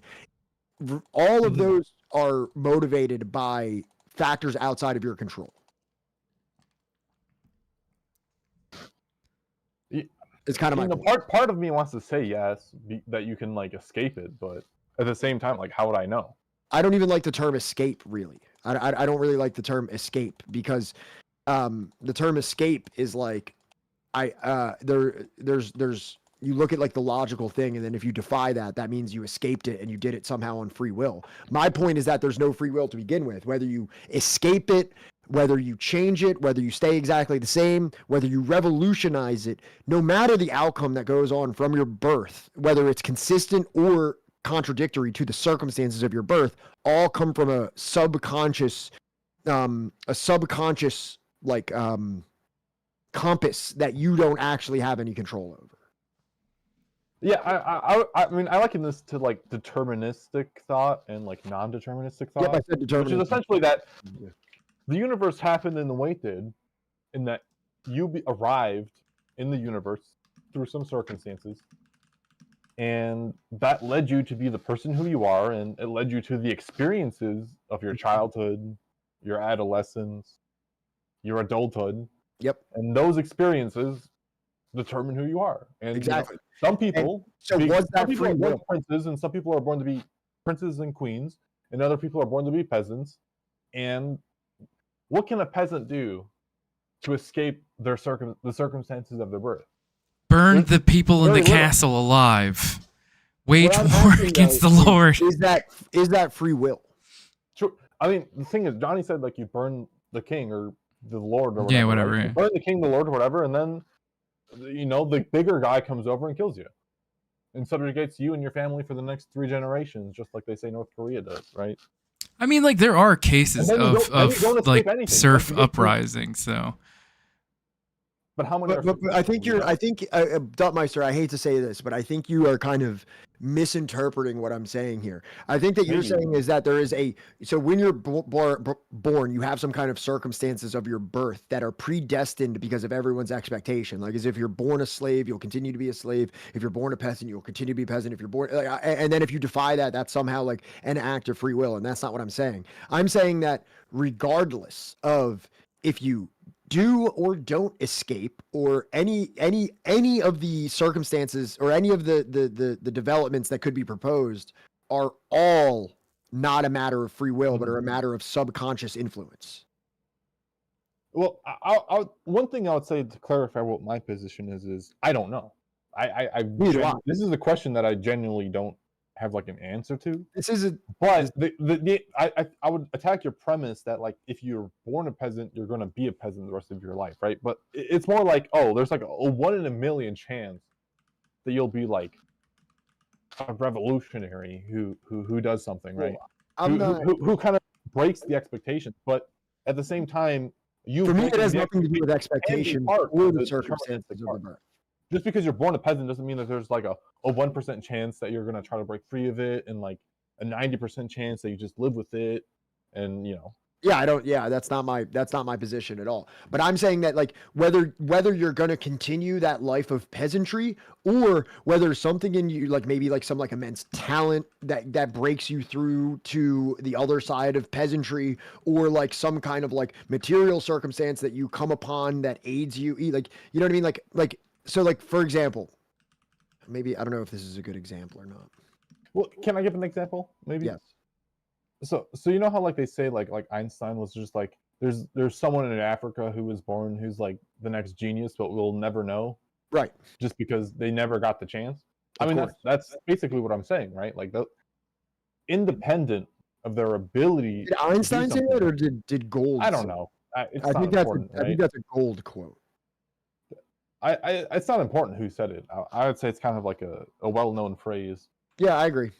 all of those are motivated by factors outside of your control. It's kind of part of me wants to say yes, that you can escape it, but at the same time, how would I know? I don't even like the term escape, really. I don't really like the term escape because the term escape is there's you look at the logical thing, and then if you defy that means you escaped it and you did it somehow on free will. My point is that there's no free will to begin with. Whether you escape it whether you change it, whether you stay exactly the same, whether you revolutionize it, no matter the outcome that goes on from your birth, whether it's consistent or contradictory to the circumstances of your birth, all come from a subconscious like compass that you don't actually have any control over. Yeah, I mean, I liken this to like deterministic thought and like non-deterministic thought, Yep, I said which deterministic. is essentially that the universe happened in the way it did, in that you arrived in the universe through some circumstances, and that led you to be the person who you are, and it led you to the experiences of your childhood, your adolescence, your adulthood. Yep. And those experiences determine who you are. And exactly. Some people, so was that some people free are born will? princes, and some people are born to be princes and queens, and other people are born to be peasants. And what can a peasant do to escape the circumstances of their birth? Burn the people in the very little. castle alive. Wage What I'm war asking, against though, the Lord. Is that free will? True. I mean, the thing is, Johnny said like you burn the king or the lord or whatever. Yeah, whatever, right? yeah. You burn the king, the lord, or whatever, and then the bigger guy comes over and kills you, and subjugates you and your family for the next 3 generations, just like they say North Korea does, right? I mean, like there are cases And then you of don't escape like anything. surf Like, you get uprising. So But how many? But I think Duttmeister, I hate to say this, but I think you are kind of misinterpreting what I'm saying here. I think that you're Maybe. saying is that there is so when you're born, you have some kind of circumstances of your birth that are predestined because of everyone's expectation. Like as if you're born a slave, you'll continue to be a slave. If you're born a peasant, you'll continue to be a peasant. If you're born, and then if you defy that, that's somehow like an act of free will, and that's not what I'm saying. I'm saying that regardless of if you do or don't escape, or any of the circumstances or any of the developments that could be proposed are all not a matter of free will, but are a matter of subconscious influence. Well, one thing I would say to clarify what my position is I don't know. This is a question that I genuinely don't have like an answer to. This is a but I would attack your premise that like if you're born a peasant, you're going to be a peasant the rest of your life, right? But it's more like, oh, there's like a 1 in a million chance that you'll be like a revolutionary who does something, right? Who kind of breaks the expectations, but at the same time, for me it has nothing to do with expectation or the circumstances of the birth. Just because you're born a peasant doesn't mean that there's like a 1% chance that you're going to try to break free of it, and like a 90% chance that you just live with it, and that's not my position at all. But I'm saying that like whether you're going to continue that life of peasantry, or whether something in you, like maybe like some like immense talent that breaks you through to the other side of peasantry, or like some kind of like material circumstance that you come upon that aids you, like, you know what I mean? Like so, like, for example, maybe, I don't know if this is a good example or not. Well, can I give an example? Maybe. Yes. So you know how like they say like Einstein was just like there's someone in Africa who was born who's like the next genius, but we'll never know. Right. Just because they never got the chance. I mean, that's basically what I'm saying, right? Like independent of their ability. Did Einstein say that, or did Gold? I don't know. I think that's a Gold quote. It's not important who said it. I would say it's kind of like a well-known phrase. Yeah, I agree.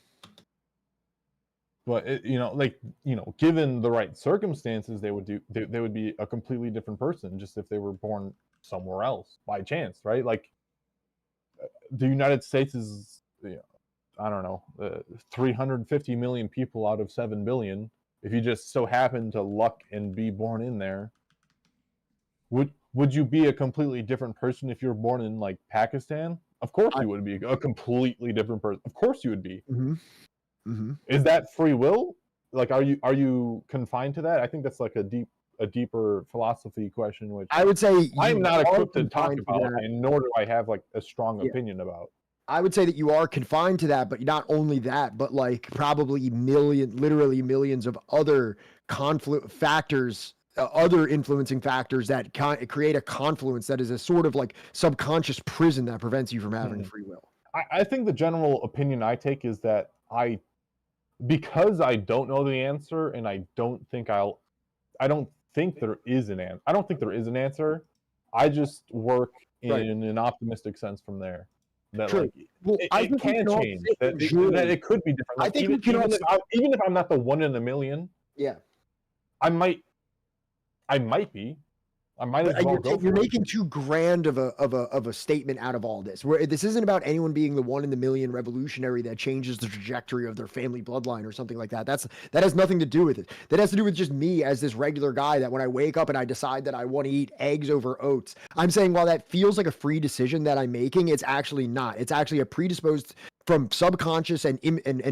But given the right circumstances, they would be a completely different person just if they were born somewhere else by chance, right? Like the United States is, I don't know, 350 million people out of 7 billion. If you just so happen to luck and be born in there, would you be a completely different person if you're born in like Pakistan? Of course you would be a completely different person. Of course you would be. Mm-hmm. Mm-hmm. Is that free will? Like, are you confined to that? I think that's like a deeper philosophy question, which I would say I'm not equipped to talk about, and nor do I have like a strong opinion about. I would say that you are confined to that, but not only that, but like probably literally millions of other factors, other influencing factors that create a confluence that is a sort of like subconscious prison that prevents you from having free will. I think the general opinion I take is that because I don't know the answer, and I don't think there is an answer. I don't think there is an answer. I just work in an optimistic sense from there. That True. like Well, I it think we can can all change. sit That and it, enjoy- that it could be different. I Like, think we can all even if I'm not the one in a million, Yeah. I might be. I might as But well go. you're for it. making too grand of a statement out of all this. Where this isn't about anyone being the one in the million revolutionary that changes the trajectory of their family bloodline or something like that. That has nothing to do with it. That has to do with just me as this regular guy that when I wake up and I decide that I want to eat eggs over oats, I'm saying while that feels like a free decision that I'm making, it's actually not. It's actually a predisposed from subconscious and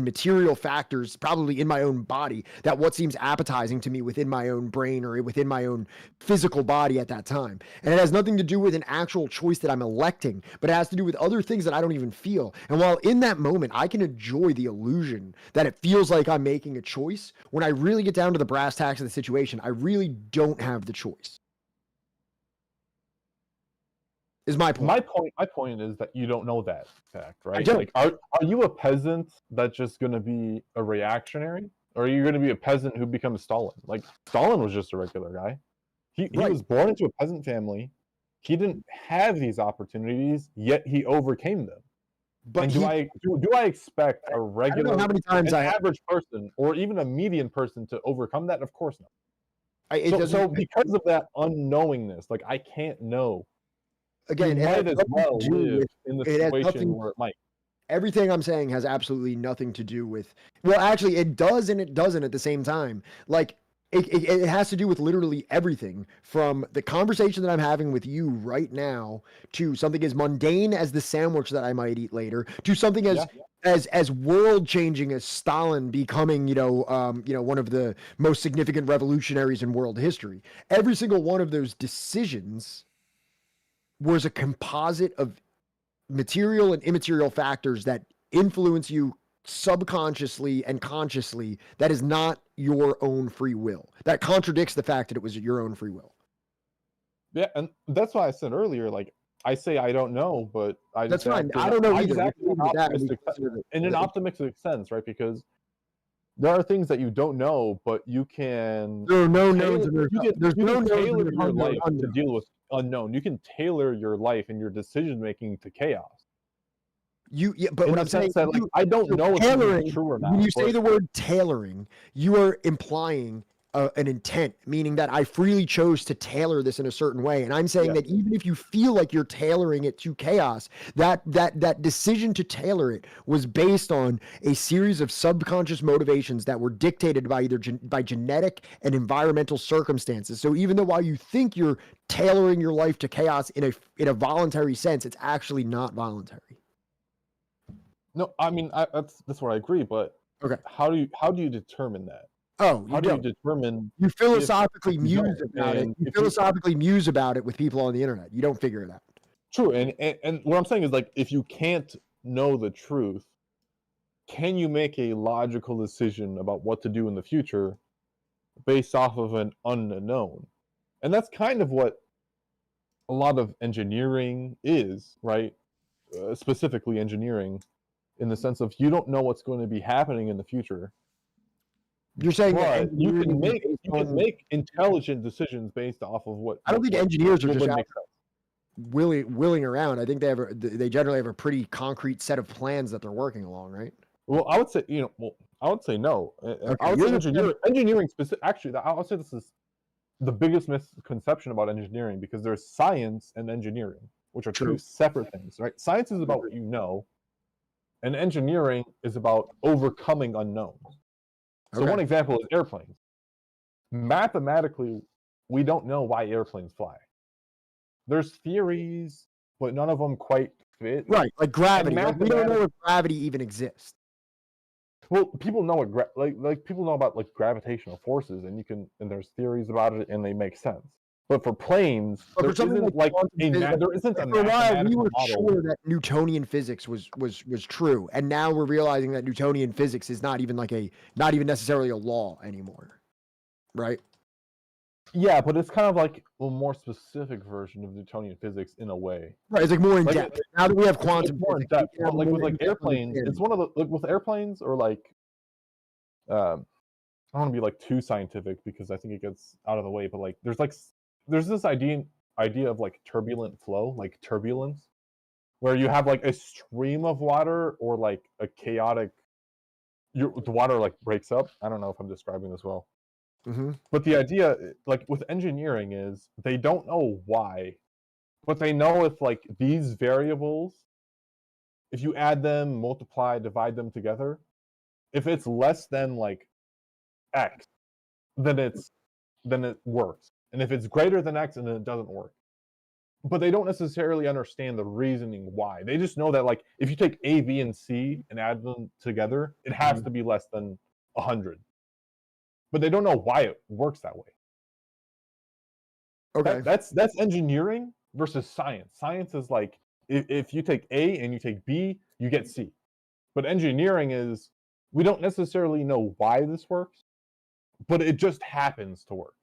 material factors, probably in my own body, that what seems appetizing to me within my own brain or within my own physical body at that time. And it has nothing to do with an actual choice that I'm electing, but it has to do with other things that I don't even feel. And while in that moment, I can enjoy the illusion that it feels like I'm making a choice, when I really get down to the brass tacks of the situation, I really don't have the choice. Is my point. My point is that you don't know that fact, right? don't. Like, are you a peasant that's just going to be a reactionary, or are you going to be a peasant who becomes Stalin? Like, Stalin was just a regular guy. He was born into a peasant family. He didn't have these opportunities, yet he overcame them. But and do I expect a regular, how many times an average person, or even a median person to overcome that? Of course not. So because of that unknowingness, like I can't know. Again, you it might has as nothing well to do live with- in the it has situation nothing- where it might. Everything I'm saying has absolutely nothing to do with. Well, actually, it does and it doesn't at the same time. Like it has to do with literally everything, from the conversation that I'm having with you right now to something as mundane as the sandwich that I might eat later, to something as world changing as Stalin becoming, one of the most significant revolutionaries in world history. Every single one of those decisions was a composite of material and immaterial factors that influence you subconsciously and consciously. That is not your own free will. That contradicts the fact that it was your own free will. Yeah, and that's why I said earlier, like I say I don't know, but I That's just fine. act I don't know I either. just act We in can an leave it at that, and we optimistic can consider in an optimistic sense, right? Because there are things that you don't know, but you can. There are no tailor- knowns and there's you can, there's you no can knowns and tailor there's your unknown- life to unknowns. deal with unknown. You can tailor your life and your decision making to chaos. But In what the I'm saying, sense that, like, I don't know if this is true or not. When you say but- the word tailoring, you are implying an intent, meaning that I freely chose to tailor this in a certain way. And I'm saying that even if you feel like you're tailoring it to chaos, that decision to tailor it was based on a series of subconscious motivations that were dictated by either by genetic and environmental circumstances. So even though while you think you're tailoring your life to chaos in a voluntary sense, it's actually not voluntary. No, I mean that's where I agree. But okay, how do you determine that? Oh, how do you determine? You philosophically if you muse don't? about it. And You if philosophically muse about it with people on the internet. You don't figure it out. True, and what I'm saying is, like, if you can't know the truth, can you make a logical decision about what to do in the future based off of an unknown? And that's kind of what a lot of engineering is, right? Specifically engineering, in the sense of you don't know what's going to be happening in the future. You're saying that but you can engineering is based on- make intelligent decisions based off of what. I don't think what- engineers are what just would out make sense. willing around. I think they generally have a pretty concrete set of plans that they're working along, right? Well, I would say I would say no. I would say engineering specific. Actually, I would say this is the biggest misconception about engineering, because there's science and engineering, which are two separate things, right? Science is about what you know, and engineering is about overcoming unknowns. So Okay. one example is airplanes. Mathematically, we don't know why airplanes fly. There's theories, but none of them quite fit. Right, like gravity. And Like, we don't know if gravity even exists. Well, people know what like people know about, like, gravitational forces, and there's theories about it, and they make sense. But for planes, But there for something isn't like quantum physics, there isn't a for a while we mathematical were model. sure that Newtonian physics was true, and now we're realizing that Newtonian physics is not even necessarily a law anymore, right? Yeah, but it's kind of like a more specific version of Newtonian physics in a way. Right, it's like more in Like, depth. Now that we have it's quantum more in physics, we depth. can have But like more with like in-depth airplanes, understanding. it's one of the, like with airplanes or like don't want to be like too scientific because I think it gets out of the way, but like there's this idea of like turbulent flow, like turbulence, where you have like a stream of water or like a chaotic the water like breaks up. I don't know if I'm describing this well. Mm-hmm. But the idea, like with engineering, is they don't know why, but they know if like these variables, if you add them, multiply, divide them together, if it's less than like X, then it works. And if it's greater than X, then it doesn't work. But they don't necessarily understand the reasoning why. They just know that like if you take A, B, and C and add them together, it has to be less than 100. But they don't know why it works that way. Okay. That's engineering versus science. Science is like if you take A and you take B, you get C. But engineering is we don't necessarily know why this works, but it just happens to work.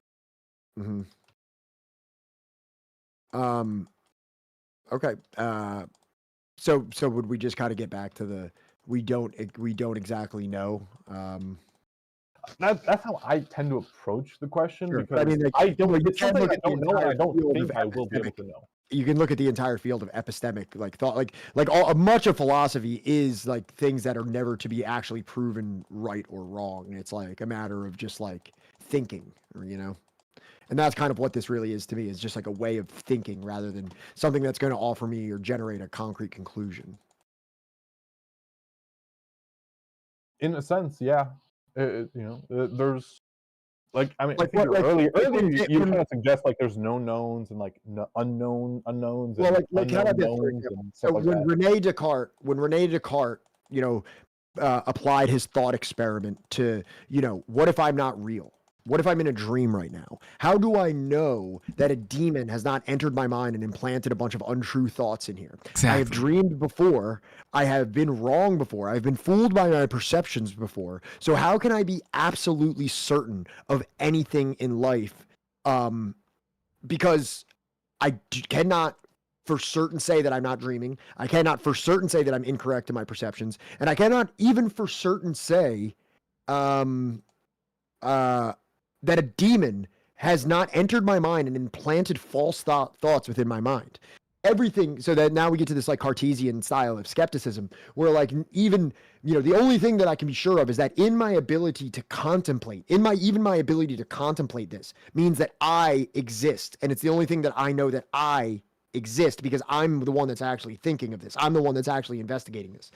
Mm-hmm. Okay. So would we just kind of get back to the we don't exactly know? That's how I tend to approach the question Sure. because I mean, like, I don't. you It's can something look I at the don't know, and I entire don't field think of I will be able epistemic- to know. You can look at the entire field of epistemic like thought, like all much of philosophy is like things that are never to be actually proven right or wrong. It's like a matter of just like thinking, you know. And that's kind of what this really is to me, is just like a way of thinking rather than something that's going to offer me or generate a concrete conclusion. In a sense, yeah. There's like I mean, Like I think what- like- earlier like you when- kind of suggest like there's known knowns and like unknowns Well, and like how about this, for unknown knowns example? and So stuff like when that. Rene Descartes, you know, applied his thought experiment to, you know, what if I'm not real? What if I'm in a dream right now? How do I know that a demon has not entered my mind and implanted a bunch of untrue thoughts in here? I have dreamed before. I have been wrong before. I've been fooled by my perceptions before. So how can I be absolutely certain of anything in life? Because cannot for certain say that I'm not dreaming. I cannot for certain say that I'm incorrect in my perceptions. And I cannot even for certain say that a demon has not entered my mind and implanted false thoughts within my mind. Everything, so that now we get to this like Cartesian style of skepticism, where like even, you know, the only thing that I can be sure of is that in my ability to contemplate, even my ability to contemplate this means that I exist. And it's the only thing that I know that I exist because I'm the one that's actually thinking of this. I'm the one that's actually investigating this.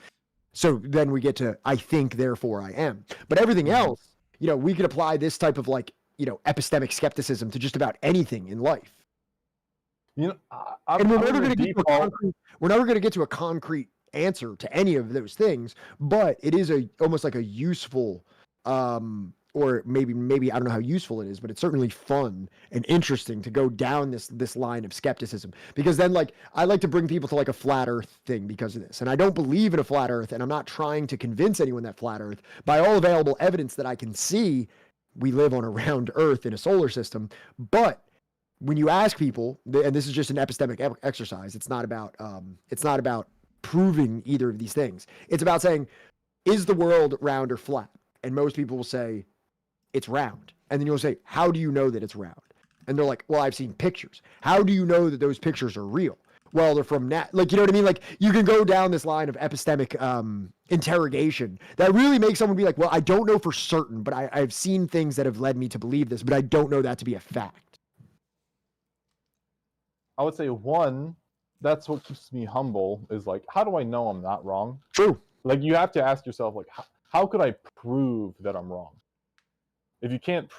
So then we get to, I think, therefore I am. But everything else, you know, we could apply this type of like, you know, epistemic skepticism to just about anything in life. You know, and we're never going to get to a concrete answer to any of those things, but it is almost like a useful, or maybe I don't know how useful it is, but it's certainly fun and interesting to go down this line of skepticism, because then like I like to bring people to like a flat earth thing because of this. And I don't believe in a flat earth, and I'm not trying to convince anyone that flat earth. By all available evidence that I can see, we live on a round earth in a solar system. But when you ask people, and this is just an epistemic exercise, it's not about proving either of these things. It's about saying, is the world round or flat? And most people will say it's round. And then you'll say, how do you know that it's round? And they're like, well, I've seen pictures. How do you know that those pictures are real? Well, they're from like, you know what I mean? Like, you can go down this line of epistemic interrogation that really makes someone be like, well, I don't know for certain, but I've seen things that have led me to believe this, but I don't know that to be a fact. I would say one, that's what keeps me humble, is like, how do I know I'm not wrong? True. Like, you have to ask yourself, like, how could I prove that I'm wrong? If you can't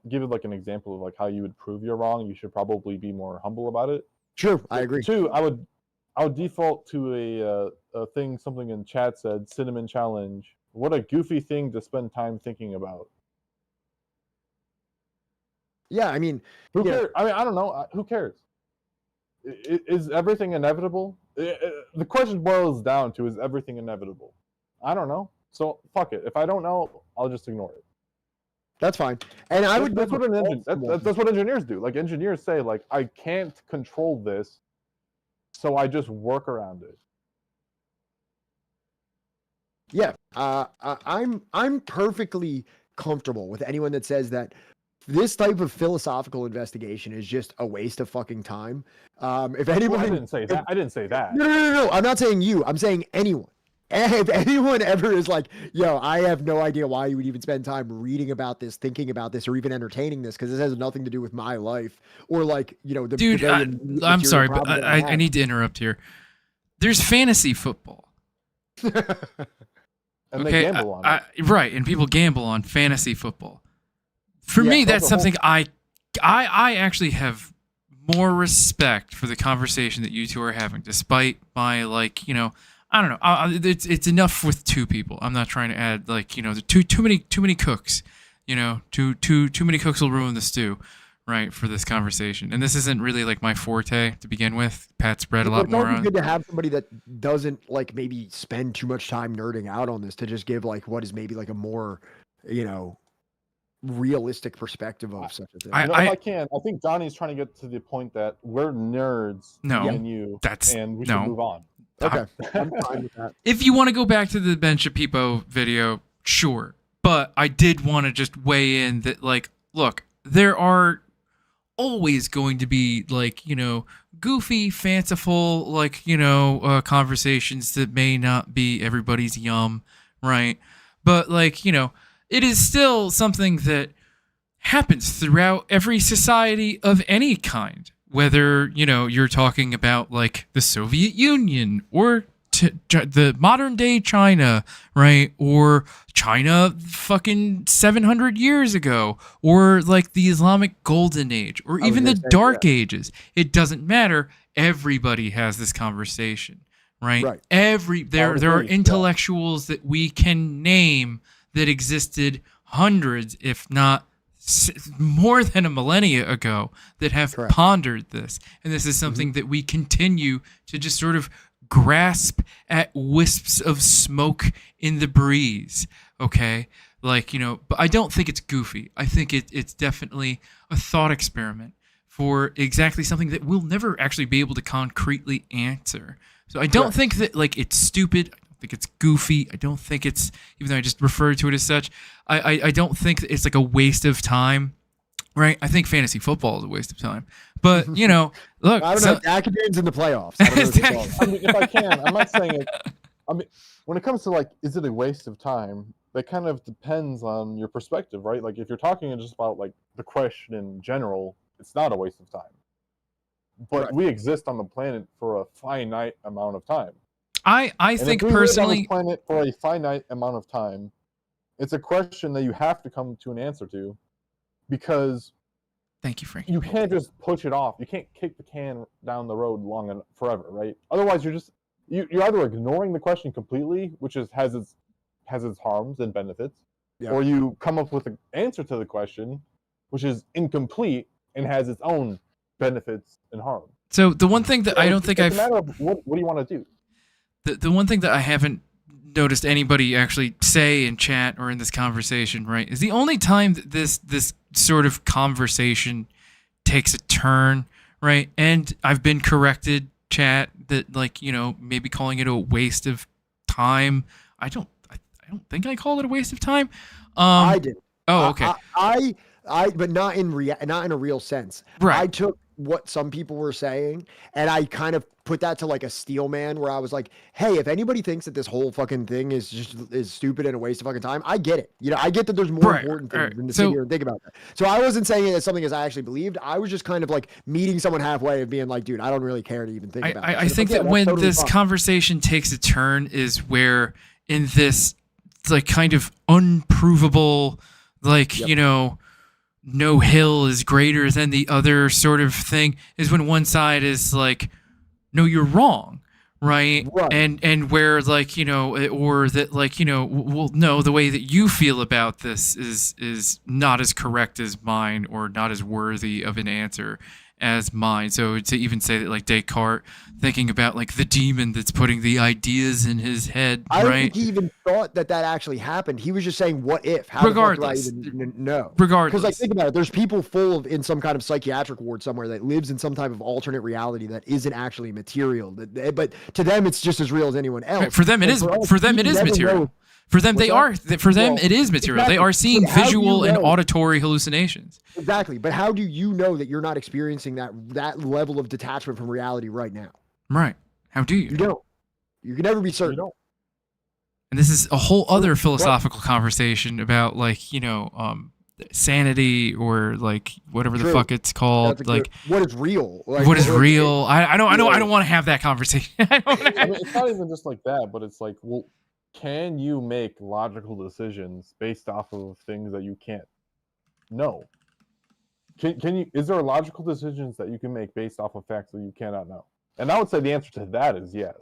give it like an example of like how you would prove you're wrong, you should probably be more humble about it. True, I agree. Two, I would default to a thing something in chat said, cinnamon challenge. What a goofy thing to spend time thinking about. Yeah, I mean, who cares? I mean, I don't know. Who cares? Is everything inevitable? The question boils down to, is everything inevitable? I don't know. So fuck it. If I don't know, I'll just ignore it. That's fine. And I would. That's what that's what engineers do. Like, engineers say, like, I can't control this, so I just work around it. Yeah, I'm perfectly comfortable with anyone that says that this type of philosophical investigation is just a waste of fucking time. If anybody, I didn't say that. I didn't say that. No. I'm not saying you. I'm saying anyone. If anyone ever is like, yo, I have no idea why you would even spend time reading about this, thinking about this, or even entertaining this, because this has nothing to do with my life, or like, you know, the Dude, the I'm sorry, but problem that I have. need to interrupt here. There's fantasy football. And they gamble on it. Right, and people gamble on fantasy football. For Yeah, me, but that's the something I actually have more respect for the conversation that you two are having, despite my, like, you know, I don't know. It's enough with two people. I'm not trying to add, like, you know, too many cooks. You know, too many cooks will ruin the stew, right? For this conversation, and this isn't really like my forte to begin with. Pat spread a lot more It's on. good to have somebody that doesn't like maybe spend too much time nerding out on this to just give like what is maybe like a more, you know, realistic perspective of such a thing. If I can, I think Johnny's trying to get to the point that we're nerds, No, me and you, and we should no. move on. Okay, I'm fine with that. If you want to go back to the Ben Shapipo video, sure. But I did want to just weigh in that, like, look, there are always going to be, like, you know, goofy, fanciful, like, you know, conversations that may not be everybody's yum, right? But, like, you know, it is still something that happens throughout every society of any kind. Whether, you know, you're talking about, like, the Soviet Union or the modern day China, right? Or China fucking 700 years ago, or like the Islamic Golden Age, or even the Dark Ages. It doesn't matter. Everybody has this conversation, right? There are intellectuals that we can name that existed hundreds, if not more than a millennia ago, that have pondered this. And this is something that we continue to just sort of grasp at wisps of smoke in the breeze, okay? Like, you know, but I don't think it's goofy. I think it's definitely a thought experiment for exactly something that we'll never actually be able to concretely answer. So I don't think that, like, it's stupid. I don't think it's goofy. I don't think it's, even though I just referred to it as such, I don't think that it's like a waste of time, right? I think fantasy football is a waste of time. But, you know, look. I don't know. Dak games in the playoffs. I don't know what it's called. I mean, if I can, I'm not saying it. I mean, when it comes to, like, is it a waste of time? That kind of depends on your perspective, right? Like, if you're talking just about, like, the question in general, it's not a waste of time. But we exist on the planet for a finite amount of time. I think personally, on this planet for a finite amount of time, it's a question that you have to come to an answer to, because thank you, Frank. You can't just push it off. You can't kick the can down the road long and forever, right? Otherwise, you're either ignoring the question completely, which has its harms and benefits, or you come up with an answer to the question, which is incomplete and has its own benefits and harm. So the one thing that I don't think it's a matter of what do you want to do? The one thing that I haven't noticed anybody actually say in chat or in this conversation, right, is the only time that this sort of conversation takes a turn, right? And I've been corrected, chat, that, like, you know, maybe calling it a waste of time. I don't think I called it a waste of time. I did. Oh, okay. I but not in a real sense. Right. I took what some people were saying and I kind of put that to like a steel man, where I was like, hey, if anybody thinks that this whole fucking thing is stupid and a waste of fucking time, I get it. You know, I get that there's more important things than to sit here and think about that. So I wasn't saying it as something as I actually believed. I was just kind of like meeting someone halfway and being like, dude, I don't really care to even think about it. I think that when this conversation takes a turn is where, in this, like, kind of unprovable, like, you know, no hill is greater than the other sort of thing, is when one side is like, no, you're wrong, right? And where, like, you know, or that, like, you know, well, no, the way that you feel about this is not as correct as mine, or not as worthy of an answer as mine. So to even say that, like, Descartes thinking about, like, the demon that's putting the ideas in his head, I don't right? think he even thought that actually happened. He was just saying, what if? How Regardless. the fuck do I even know? Regardless. Because, like, think about it. There's people in some kind of psychiatric ward somewhere that lives in some type of alternate reality that isn't actually material. But to them, it's just as real as anyone else. For them, it is. For them, it is material. For them, What's they that? are. For them, Well, it is material. They exactly. are seeing But how do you visual and know? auditory hallucinations. Exactly. But how do you know that you're not experiencing that level of detachment from reality right now? Right. How do you? You don't. You can never be certain. You don't. And this is a whole other philosophical conversation about sanity or like whatever the True. fuck it's called. That's a Like good, what is real? Like, what is like, real? I don't Yeah. want to have that conversation. I mean, it's not even just like that, but it's like, well, can you make logical decisions based off of things that you can't know? Can you? Is there logical decisions that you can make based off of facts that you cannot know? And I would say the answer to that is yes.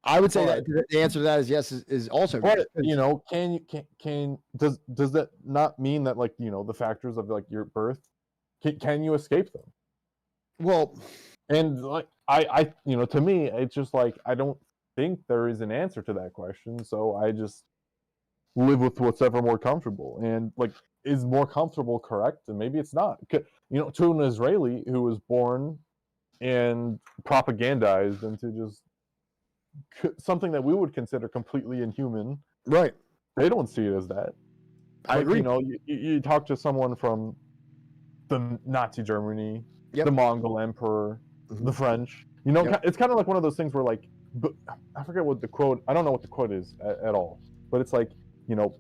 I would say that the answer to that is yes. Is also. But you know, does that not mean that, like, you know, the factors of like your birth, can you escape them? Well, and like I you know, to me it's just like I don't think there is an answer to that question, so I just live with what's ever more comfortable. And like, is more comfortable correct? And maybe it's not. You know, to an Israeli who was born and propagandized into just something that we would consider completely inhuman, right? They don't see it as that. I agree. You know, you talk to someone from the Nazi Germany, Yep. the Mongol Emperor, the French. You know, Yep. it's kind of like one of those things where, like, I forget what the quote. I don't know what the quote is at all. But it's like, you know,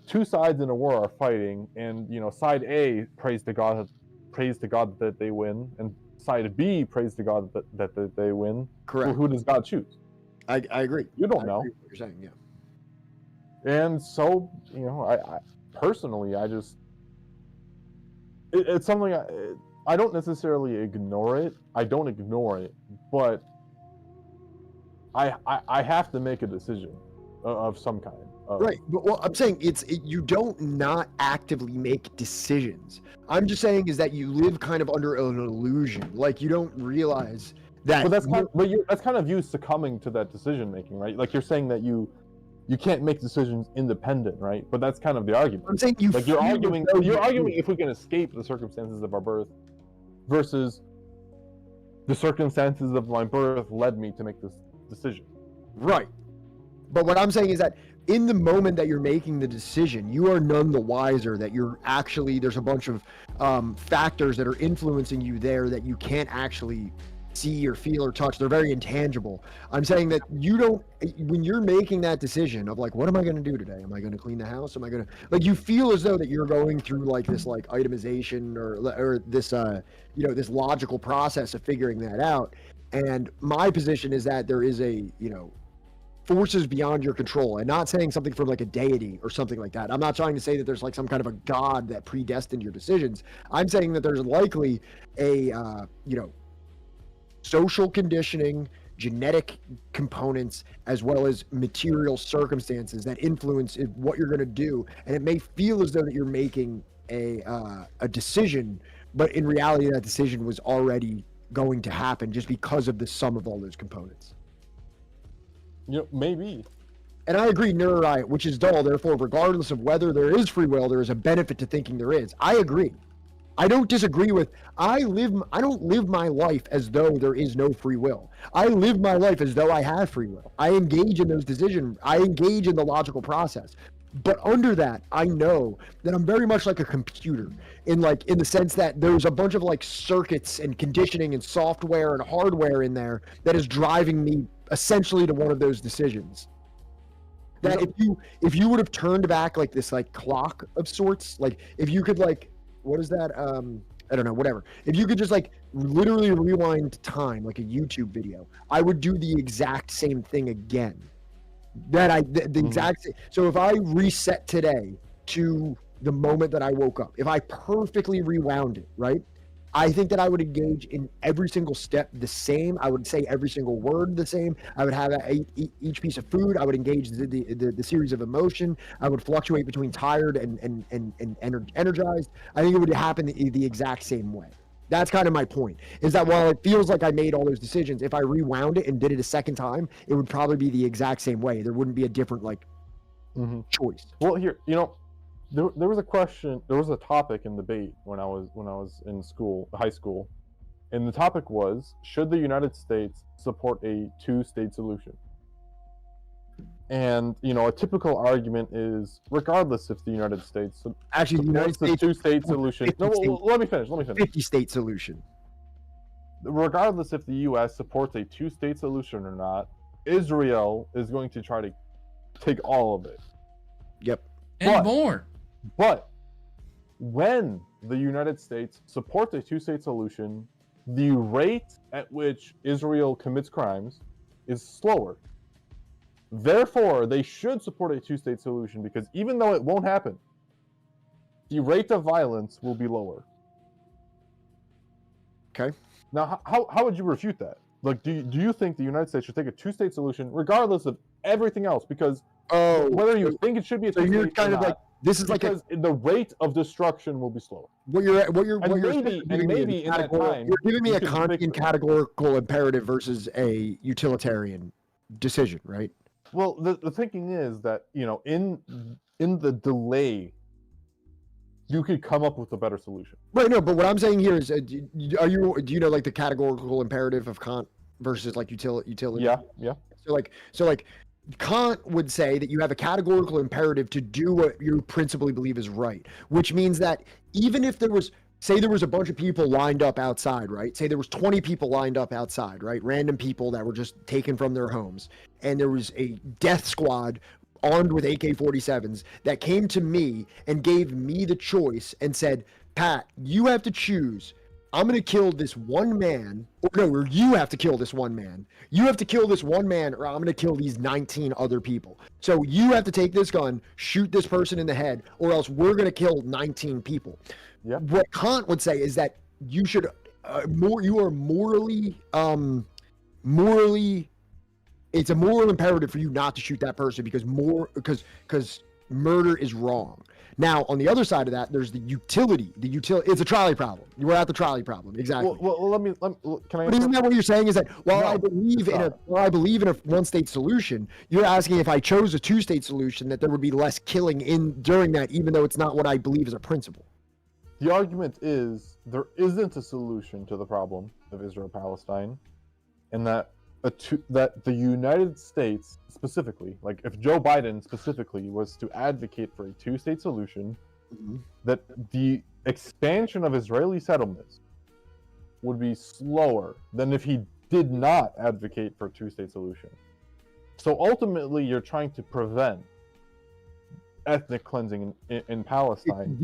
two sides in a war are fighting, and you know, side A prays to God that they win, and side B prays to God that they win. Correct. Well, who does God choose? I agree. You don't I know. agree with what you're saying, yeah. And so, you know, I personally, I just, it's something I don't necessarily ignore it. I don't ignore it, but I have to make a decision of some kind. Right. But well, I'm saying you don't not actively make decisions. I'm just saying is that you live kind of under an illusion. Like you don't realize that. But that's kind of you succumbing to that decision making, right? Like you're saying that you can't make decisions independent, right? But that's kind of the argument. I'm saying like you're arguing if we can escape the circumstances of our birth versus the circumstances of my birth led me to make this decision. Right. But what I'm saying is that in the moment that you're making the decision, you are none the wiser that you're actually, there's a bunch of factors that are influencing you there that you can't actually see or feel or touch. They're very intangible. I'm saying that you don't, when you're making that decision of like, what am I going to do today? Am I going to clean the house? Am I going to, like, you feel as though that you're going through like this like itemization or this, you know, this logical process of figuring that out. And my position is that there is a, you know, forces beyond your control, and not saying something from like a deity or something like that. I'm not trying to say that there's like some kind of a god that predestined your decisions. I'm saying that there's likely a, you know, social conditioning, genetic components, as well as material circumstances that influence what you're going to do. And it may feel as though that you're making a decision, but in reality, that decision was already going to happen just because of the sum of all those components. You know, maybe. And I agree, neuroriot, which is dull. Therefore, regardless of whether there is free will, there is a benefit to thinking there is. I agree. I don't disagree with. I don't live my life as though there is no free will. I live my life as though I have free will. I engage in those decisions. I engage in the logical process. But under that, I know that I'm very much like a computer in the sense that there's a bunch of like circuits and conditioning and software and hardware in there that is driving me essentially to one of those decisions. That if you would have turned back like this like clock of sorts, like if you could like, what is that? I don't know, whatever. If you could just like literally rewind time like a YouTube video, I would do the exact same thing again. The exact same. So if I reset today to the moment that I woke up, if I perfectly rewound it, right? I think that I would engage in every single step the same. I would say every single word the same. I would have each piece of food. I would engage the series of emotion. I would fluctuate between tired and energized. I think it would happen the exact same way. That's kind of my point, is that while it feels like I made all those decisions, if I rewound it and did it a second time, it would probably be the exact same way. There wouldn't be a different like choice. Well, here, you know, there was a question, there was a topic in debate when I was in school, high school, and the topic was, should the United States support a two-state solution? And a typical argument is, regardless if the United States actually the United States two-state solution. No, let me finish. 50-state solution. Regardless if the U.S. supports a two-state solution or not, Israel is going to try to take all of it. Yep. And more. But when the United States supports a two-state solution, the rate at which Israel commits crimes is slower. Therefore, they should support a two-state solution, because even though it won't happen, the rate of violence will be lower. Okay. Now, how would you refute that? Like, do you think the United States should take a two-state solution regardless of everything else? Because whether you think it should be a two-state, you're kind of like, this is like the rate of destruction will be slower. What you're maybe in that time, you're giving me a Kantian categorical imperative versus a utilitarian decision, right? Well, the thinking is that in the delay, you could come up with a better solution. Right. No, but what I'm saying here is, do you know like the categorical imperative of Kant versus like utility? Yeah. So like Kant would say that you have a categorical imperative to do what you principally believe is right, which means that even if there was a bunch of people lined up outside, right? Say there was 20 people lined up outside, right? Random people that were just taken from their homes, and there was a death squad armed with AK-47s that came to me and gave me the choice and said, Pat, you have to choose. I'm going to kill this one man, or you have to kill this one man. You have to kill this one man, or I'm going to kill these 19 other people. So you have to take this gun, shoot this person in the head, or else we're going to kill 19 people. Yep. What Kant would say is that you should you are morally it's a moral imperative for you not to shoot that person because murder is wrong. Now, on the other side of that, there's the utility. It's a trolley problem. You were at the trolley problem, exactly. Well, let me. Can I? But isn't that what you're saying? Is that I believe in a one-state solution, you're asking if I chose a two-state solution that there would be less killing during that, even though it's not what I believe is a principle. The argument is there isn't a solution to the problem of Israel-Palestine, and that the United States specifically, like if Joe Biden specifically was to advocate for a two-state solution, that the expansion of Israeli settlements would be slower than if he did not advocate for a two-state solution. So ultimately, you're trying to prevent ethnic cleansing in Palestine,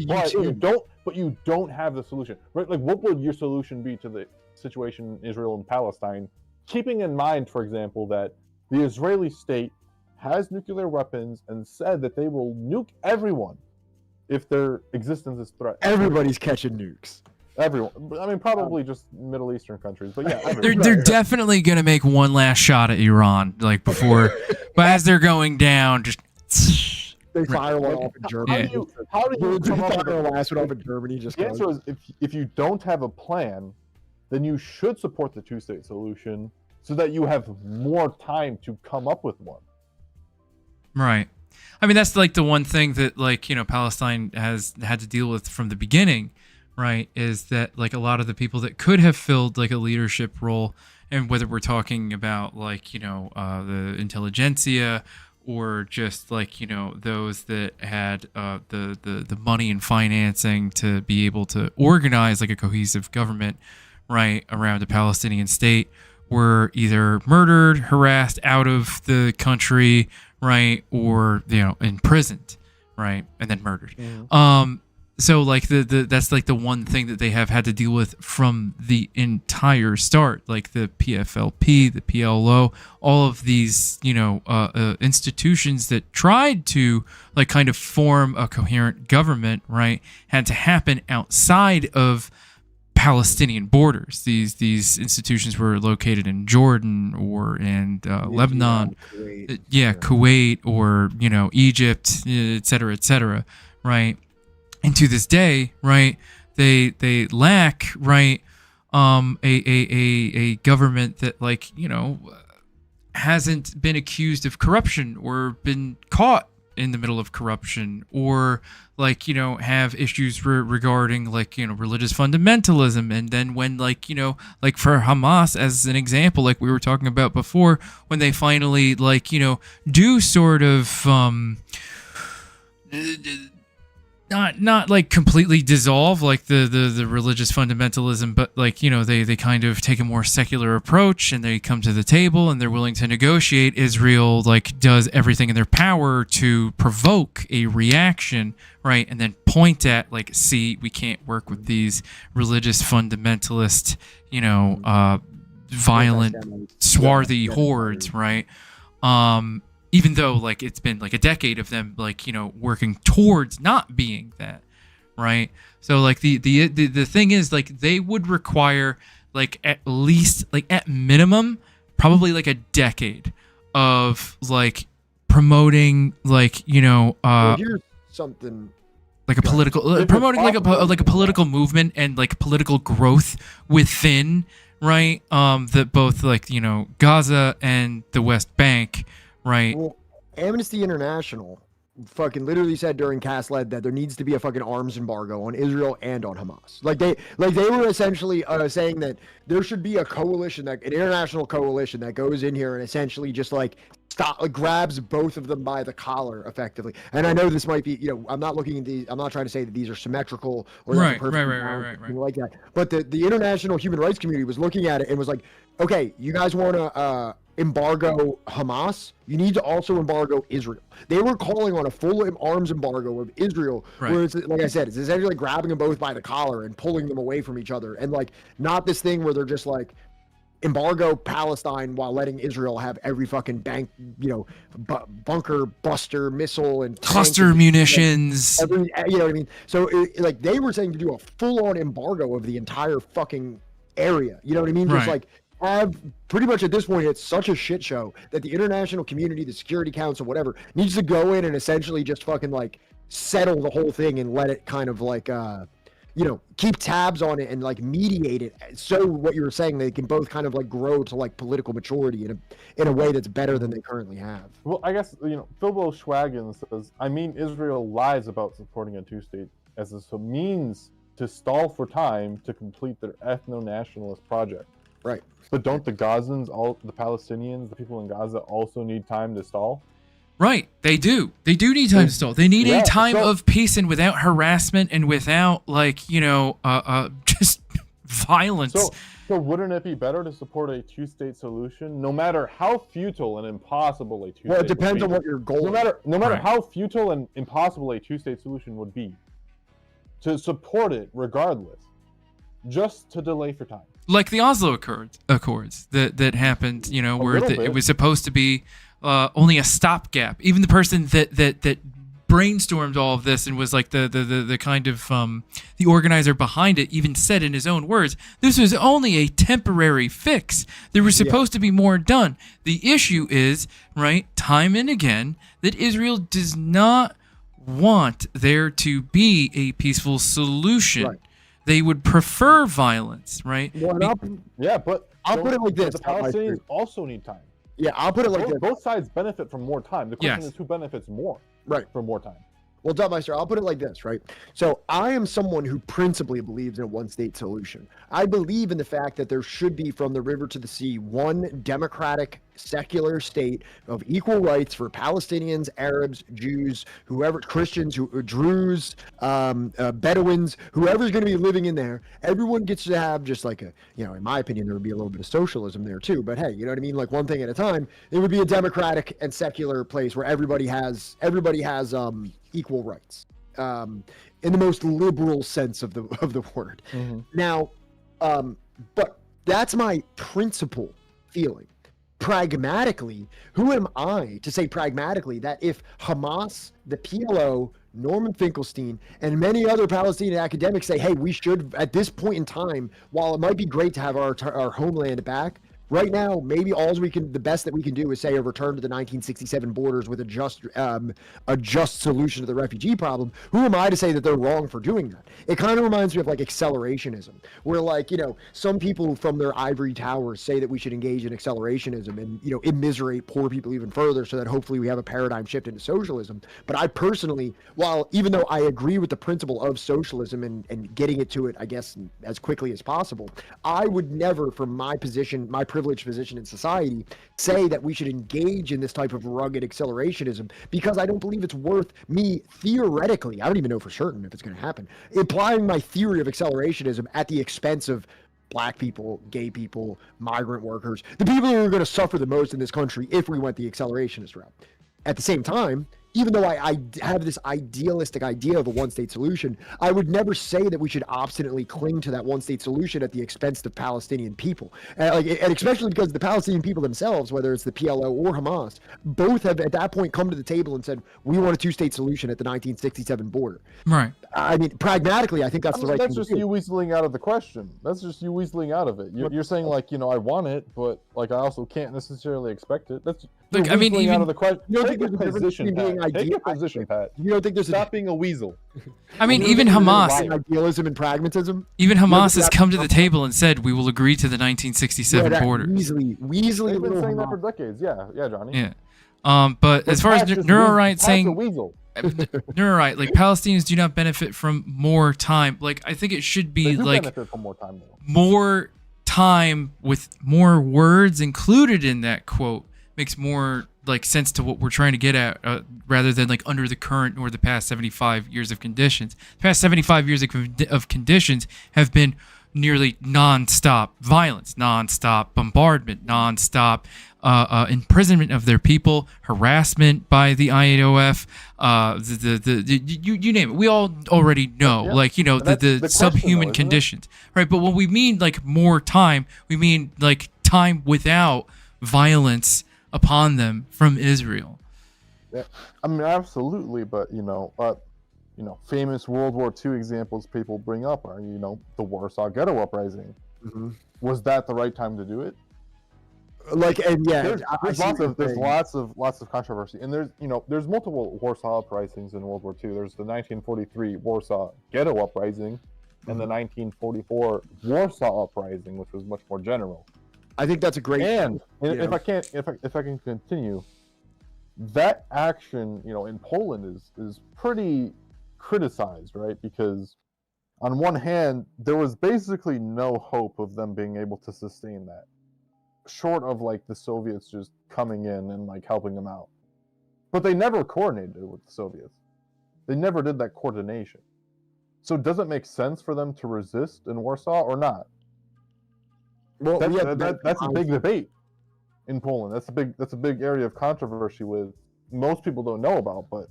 but you don't have the solution, right? Like, what would your solution be to the situation in Israel and Palestine? Keeping in mind, for example, that the Israeli state has nuclear weapons and said that they will nuke everyone if their existence is threatened. Everybody's catching nukes. Everyone. I mean, probably just Middle Eastern countries, but yeah. They're definitely gonna make one last shot at Iran, like before, but as they're going down, just they fire one off in Germany. How do you come up with the last one off in Germany? Just the answer is if you don't have a plan, then you should support the two-state solution so that you have more time to come up with one. Right. I mean, that's like the one thing that Palestine has had to deal with from the beginning, right? Is that like a lot of the people that could have filled like a leadership role, and whether we're talking about the intelligentsia or just those that had the money and financing to be able to organize like a cohesive government, right, around a Palestinian state, were either murdered, harassed out of the country, right, or imprisoned, right, and then murdered. So like that's like the one thing that they have had to deal with from the entire start, like the PFLP, the PLO, all of these institutions that tried to like kind of form a coherent government, right, had to happen outside of Palestinian borders. These institutions were located in Jordan or in Lebanon, Kuwait, or Egypt, et cetera, right? And to this day, right, they lack, right, a government that hasn't been accused of corruption or been caught in the middle of corruption, or like, you know, have issues regarding like, you know, religious fundamentalism. And then when like, you know, like for Hamas as an example, like we were talking about before, when they finally like, you know, do sort of not like completely dissolve like the religious fundamentalism, but like, you know, they kind of take a more secular approach and they come to the table and they're willing to negotiate. Israel like does everything in their power to provoke a reaction, right? And then point at like, see, we can't work with these religious fundamentalist, you know, violent, swarthy hordes, right? Even though like it's been like a decade of them like, you know, working towards not being that, right? So like the thing is like they would require like at least like at minimum probably like a decade of like promoting like, you know, here's something like a political promoting like a political movement and like political growth within, right? That both like, you know, Gaza and the West Bank. Right. Well, Amnesty International fucking literally said during Cast Led that there needs to be a fucking arms embargo on Israel and on Hamas. Like they were essentially saying that there should be a coalition, an international coalition that goes in here and essentially just like grabs both of them by the collar effectively. And I know this might be, you know, I'm not trying to say that these are symmetrical or right, like that. But the international human rights community was looking at it and was like, okay, you guys want to embargo Hamas, you need to also embargo Israel. They were calling on a full arms embargo of Israel, where it's, like I said, it's essentially grabbing them both by the collar and pulling them away from each other. And like, not this thing where they're just like, embargo Palestine while letting Israel have every fucking bank, you know, bunker buster missile and cluster munitions. You know what I mean? So like they were saying to do a full-on embargo of the entire fucking area. You know what I mean? Just like have pretty much at this point, it's such a shit show that the international community, the Security Council, whatever, needs to go in and essentially just fucking like settle the whole thing and let it kind of like, you know, keep tabs on it and like mediate it. So what you were saying, they can both kind of like grow to like political maturity in a way that's better than they currently have. Well, I guess, you know, Bilbo Schwagen says, I mean, Israel lies about supporting a two-state as a means to stall for time to complete their ethno-nationalist project. Right. But don't the Gazans, the Palestinians, the people in Gaza also need time to stall? Right, they do. They do need time to stall. They need a time of peace and without harassment and without, like, you know, just violence. So wouldn't it be better to support a two-state solution, no matter how futile and impossible a two-state? Well, it depends on what your goal. No matter how futile and impossible a two-state solution would be, to support it regardless, just to delay for time. Like the Oslo Accords that happened, you know, where it was supposed to be only a stopgap. Even the person that brainstormed all of this and was like the kind of the organizer behind it even said in his own words, this was only a temporary fix. There was supposed to be more done. The issue is, right, time and again, that Israel does not want there to be a peaceful solution. Right. They would prefer violence, right? Well, but I'll put it like this. The Palestinians also need time. Yeah, I'll put it like this. Both sides benefit from more time. The question is who benefits more from more time. Well, Duttmeister, I'll put it like this, right? So I am someone who principally believes in a one-state solution. I believe in the fact that there should be, from the river to the sea, one democratic, secular state of equal rights for Palestinians, Arabs, Jews, whoever, Christians, Druze, Bedouins, whoever's going to be living in there. Everyone gets to have just like a, you know, in my opinion, there would be a little bit of socialism there too. But hey, you know what I mean? Like one thing at a time. It would be a democratic and secular place where everybody has equal rights, in the most liberal sense of the word. Mm-hmm. Now, but that's my principal feeling. Pragmatically, who am I to say pragmatically that if Hamas, the PLO, Norman Finkelstein, and many other Palestinian academics say, hey, we should, at this point in time, while it might be great to have our homeland back, Right now, maybe the best that we can do is say a return to the 1967 borders with a just solution to the refugee problem. Who am I to say that they're wrong for doing that? It kind of reminds me of like accelerationism, where like, some people from their ivory towers say that we should engage in accelerationism and, immiserate poor people even further so that hopefully we have a paradigm shift into socialism. But I personally, even though I agree with the principle of socialism and getting it to it, I guess, as quickly as possible, I would never, from my position, my privileged position in society, say that we should engage in this type of rugged accelerationism, because I don't believe it's worth me theoretically, I don't even know for certain if it's going to happen, applying my theory of accelerationism at the expense of Black people, gay people, migrant workers, the people who are going to suffer the most in this country if we went the accelerationist route. At the same time, even though I have this idealistic idea of a one-state solution, I would never say that we should obstinately cling to that one-state solution at the expense of Palestinian people. And especially because the Palestinian people themselves, whether it's the PLO or Hamas, both have at that point come to the table and said, we want a two-state solution at the 1967 border. Right. I mean, pragmatically, I think that's the right thing to do. That's just you weaseling out of the question. That's just you weaseling out of it. You're saying like, I want it, but like I also can't necessarily expect it. That's Look, I mean, even out of the question. You don't Take think a there's a difference position, between Pat. being Take a position, Pat. You don't think there's Stop being a weasel. I mean, You even don't think there's Hamas, a idealism and pragmatism. even You don't Hamas think has come to the table and said we will agree to the 1967 border. Weasley They've been little saying that Hamas. for decades. Yeah, Johnny. Yeah. But as far as Neuroright saying, weasel. Neuroright, like Palestinians do not benefit from more time. Like I think it should be They do like benefit from more time, though. more time with more words included in that quote makes more like sense to what we're trying to get at, rather than like under the current or the past 75 years of conditions. The past 75 years of conditions have been nearly non-stop violence, non-stop bombardment, non-stop imprisonment of their people, harassment by the IAOF, you name it. We all already know, the subhuman conditions, right? But when we mean like more time, we mean like time without violence upon them from Israel. Yeah, I mean, absolutely, but famous World War II examples people bring up are, the Warsaw Ghetto Uprising. Mm-hmm. Was that the right time to do it? There's lots of controversy, and there's multiple Warsaw uprisings in World War II. There's the 1943 Warsaw Ghetto Uprising, and the 1944 Warsaw Uprising, which was much more general. I think that's a great. And if I can continue, that action, in Poland is pretty criticized, right? Because on one hand, there was basically no hope of them being able to sustain that, short of like the Soviets just coming in and like helping them out. But they never coordinated with the Soviets. They never did that coordination. So does it make sense for them to resist in Warsaw or not? Well, that's a big debate in Poland. That's a big area of controversy with most people don't know about, but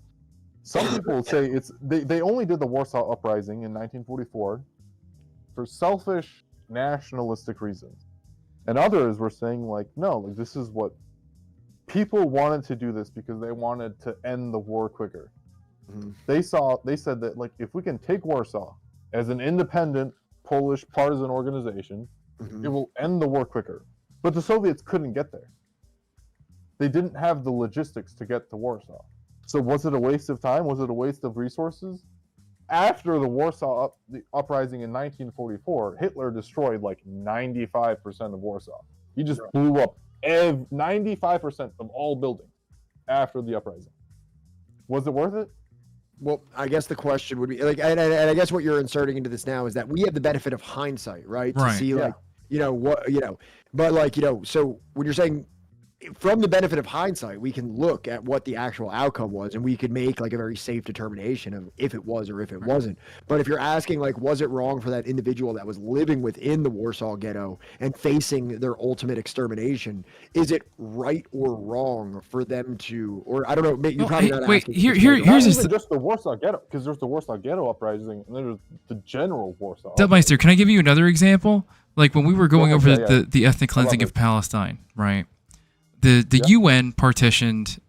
some people say they only did the Warsaw Uprising in 1944 for selfish nationalistic reasons. And others were saying like, no, like this is what people wanted to do this because they wanted to end the war quicker. Mm-hmm. They said that like if we can take Warsaw as an independent Polish partisan organization, mm-hmm. it will end the war quicker. But the Soviets couldn't get there. They didn't have the logistics to get to Warsaw. So was it a waste of time? Was it a waste of resources? After the Warsaw uprising in 1944, Hitler destroyed like 95% of Warsaw. He just blew up 95% of all buildings after the uprising. Was it worth it? Well, I guess the question would be like, and I guess what you're inserting into this now is that we have the benefit of hindsight, right? To see like, but like, so when you're saying from the benefit of hindsight, we can look at what the actual outcome was and we could make like a very safe determination of if it was or if it wasn't. But if you're asking like, was it wrong for that individual that was living within the Warsaw Ghetto and facing their ultimate extermination, is it right or wrong for them to, or I don't know, you're probably not asking. Here's just the Warsaw Ghetto, because there's the Warsaw Ghetto Uprising and then there's the general Warsaw. Delmeister, can I give you another example? Like when we were going over the ethnic cleansing of Palestine, right? The UN partitioned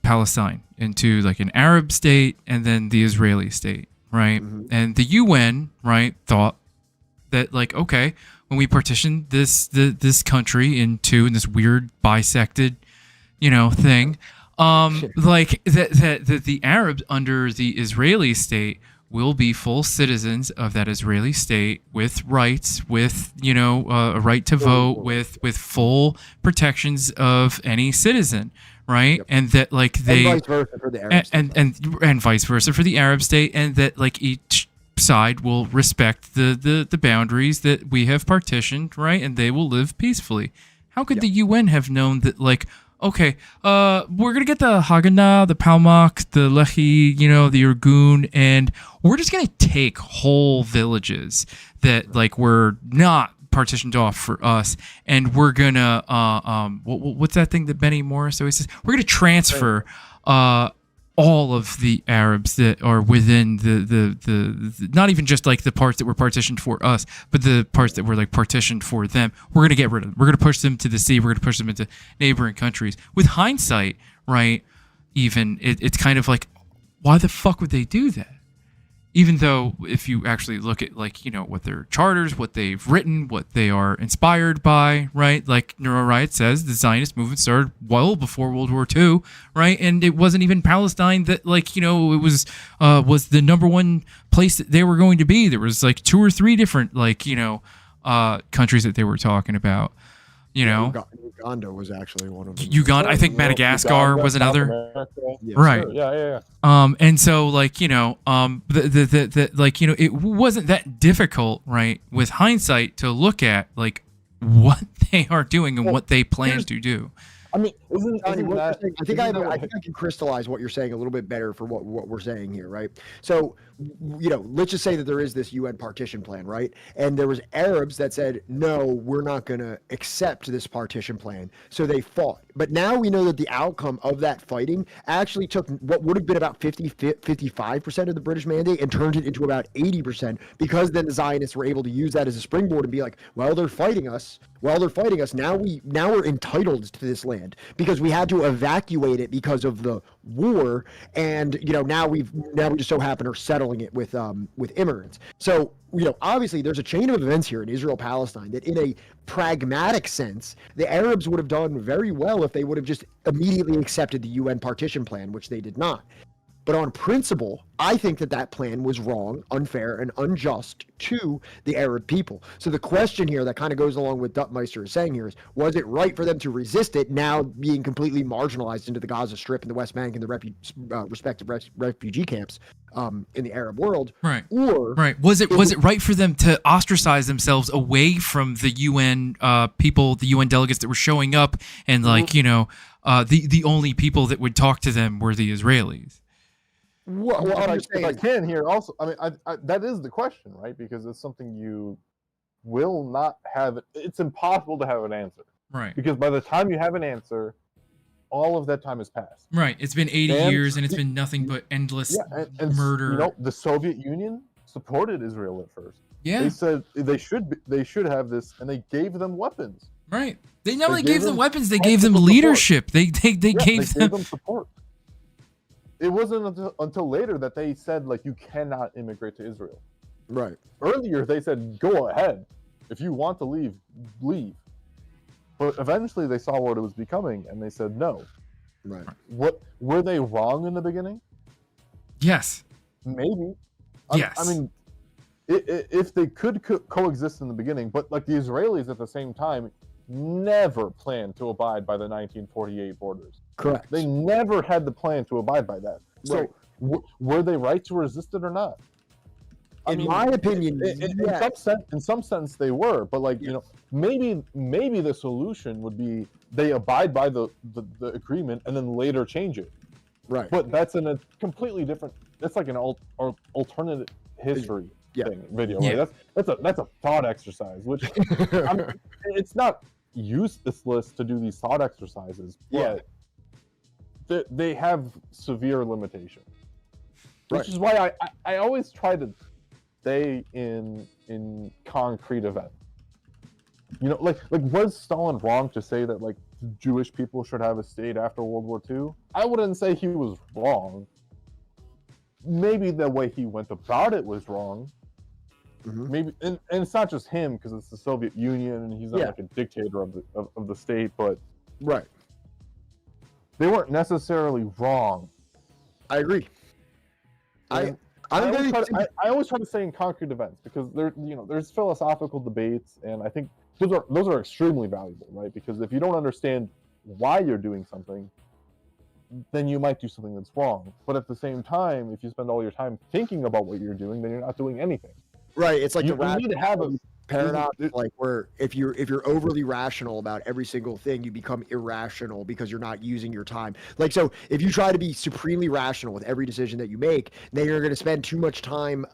Palestine into like an Arab state and then the Israeli state, right? Mm-hmm. And the UN thought that like, okay, when we partitioned this country in this weird bisected, thing, like that the Arabs under the Israeli state will be full citizens of that Israeli state with rights, with a right to vote, with full protections of any citizen, right? Yep. And that like they and vice versa for the Arab state, and vice versa for the Arab state, and that like each side will respect the boundaries that we have partitioned, right? And they will live peacefully. How could the UN have known that like, okay, we're gonna get the Haganah, the Palmach, the Lehi, the Irgun, and we're just gonna take whole villages that like were not partitioned off for us, and we're gonna what's that thing that Benny Morris always says? We're gonna transfer all of the Arabs that are within the not even just like the parts that were partitioned for us, but the parts that were like partitioned for them. We're going to get rid of them. We're going to push them to the sea. We're going to push them into neighboring countries. With hindsight, right, even it's kind of like, why the fuck would they do that? Even though if you actually look at like, what their charters, what they've written, what they are inspired by, right? Like Neuro Riot says, the Zionist movement started well before World War II, right? And it wasn't even Palestine that like, it was the number one place that they were going to be. There was like 2 or 3 different like, countries that they were talking about, Uganda was actually one of them. Uganda, I think Madagascar was another. Yes, right. Sure. Yeah. And so like, it wasn't that difficult, right, with hindsight to look at like what they are doing and what they plan to do. I mean, I think I can crystallize what you're saying a little bit better for what we're saying here, right? So, let's just say that there is this UN partition plan, right? And there was Arabs that said, no, we're not going to accept this partition plan. So they fought. But now we know that the outcome of that fighting actually took what would have been about 55% of the British mandate and turned it into about 80%, because then the Zionists were able to use that as a springboard and be like, well, they're fighting us. Now we're entitled to this land because we had to evacuate it because of the war, and now we just so happen are settling it with immigrants. So obviously there's a chain of events here in Israel-Palestine that in a pragmatic sense, the Arabs would have done very well if they would have just immediately accepted the UN partition plan, which they did not. But on principle, I think that plan was wrong, unfair, and unjust to the Arab people. So the question here that kind of goes along with Duttmeister is saying here is, was it right for them to resist it, now being completely marginalized into the Gaza Strip and the West Bank and the respective refugee camps in the Arab world? Right. Or was it right for them to ostracize themselves away from the UN people, the UN delegates that were showing up, and like, the only people that would talk to them were the Israelis? Well, if I can here also, I mean, I, that is the question, right? Because it's something you will not have. It's impossible to have an answer, right? Because by the time you have an answer, all of that time has passed. Right. It's been 80 years, and it's been nothing but endless murder. The Soviet Union supported Israel at first. Yeah. They said they should have this, and they gave them weapons. Right. They not only gave them weapons, they gave them leadership. They gave them support. It wasn't until later that they said, like, you cannot immigrate to Israel. Right. Earlier, they said, go ahead. If you want to leave, leave. But eventually, they saw what it was becoming, and they said no. Right. What were they wrong in the beginning? Yes. Maybe. Yes. I mean, if they could coexist in the beginning, but like the Israelis at the same time never planned to abide by the 1948 borders. Correct. They never had the plan to abide by that. So were they right to resist it or not? In my opinion, in some sense they were, but like, maybe the solution would be they abide by the agreement and then later change it. Right. But that's in a completely different. That's like an alternate history video. Yeah. Right? That's a thought exercise, which it's not useless to do these thought exercises, but they have severe limitations. Which is why I always try to stay in concrete events. Like was Stalin wrong to say that like Jewish people should have a state after World War II? I wouldn't say he was wrong. Maybe the way he went about it was wrong, Maybe, and it's not just him because it's the Soviet Union and he's not like a dictator of the state, but right, they weren't necessarily wrong. I agree. I always try to say in concrete events because there's philosophical debates, and I think those are extremely valuable, right? Because if you don't understand why you're doing something, then you might do something that's wrong. But at the same time, if you spend all your time thinking about what you're doing, then you're not doing anything. Right. It's like you need to have a paradox, like where if you're overly rational about every single thing, you become irrational because you're not using your time. Like, so if you try to be supremely rational with every decision that you make, then you're going to spend too much time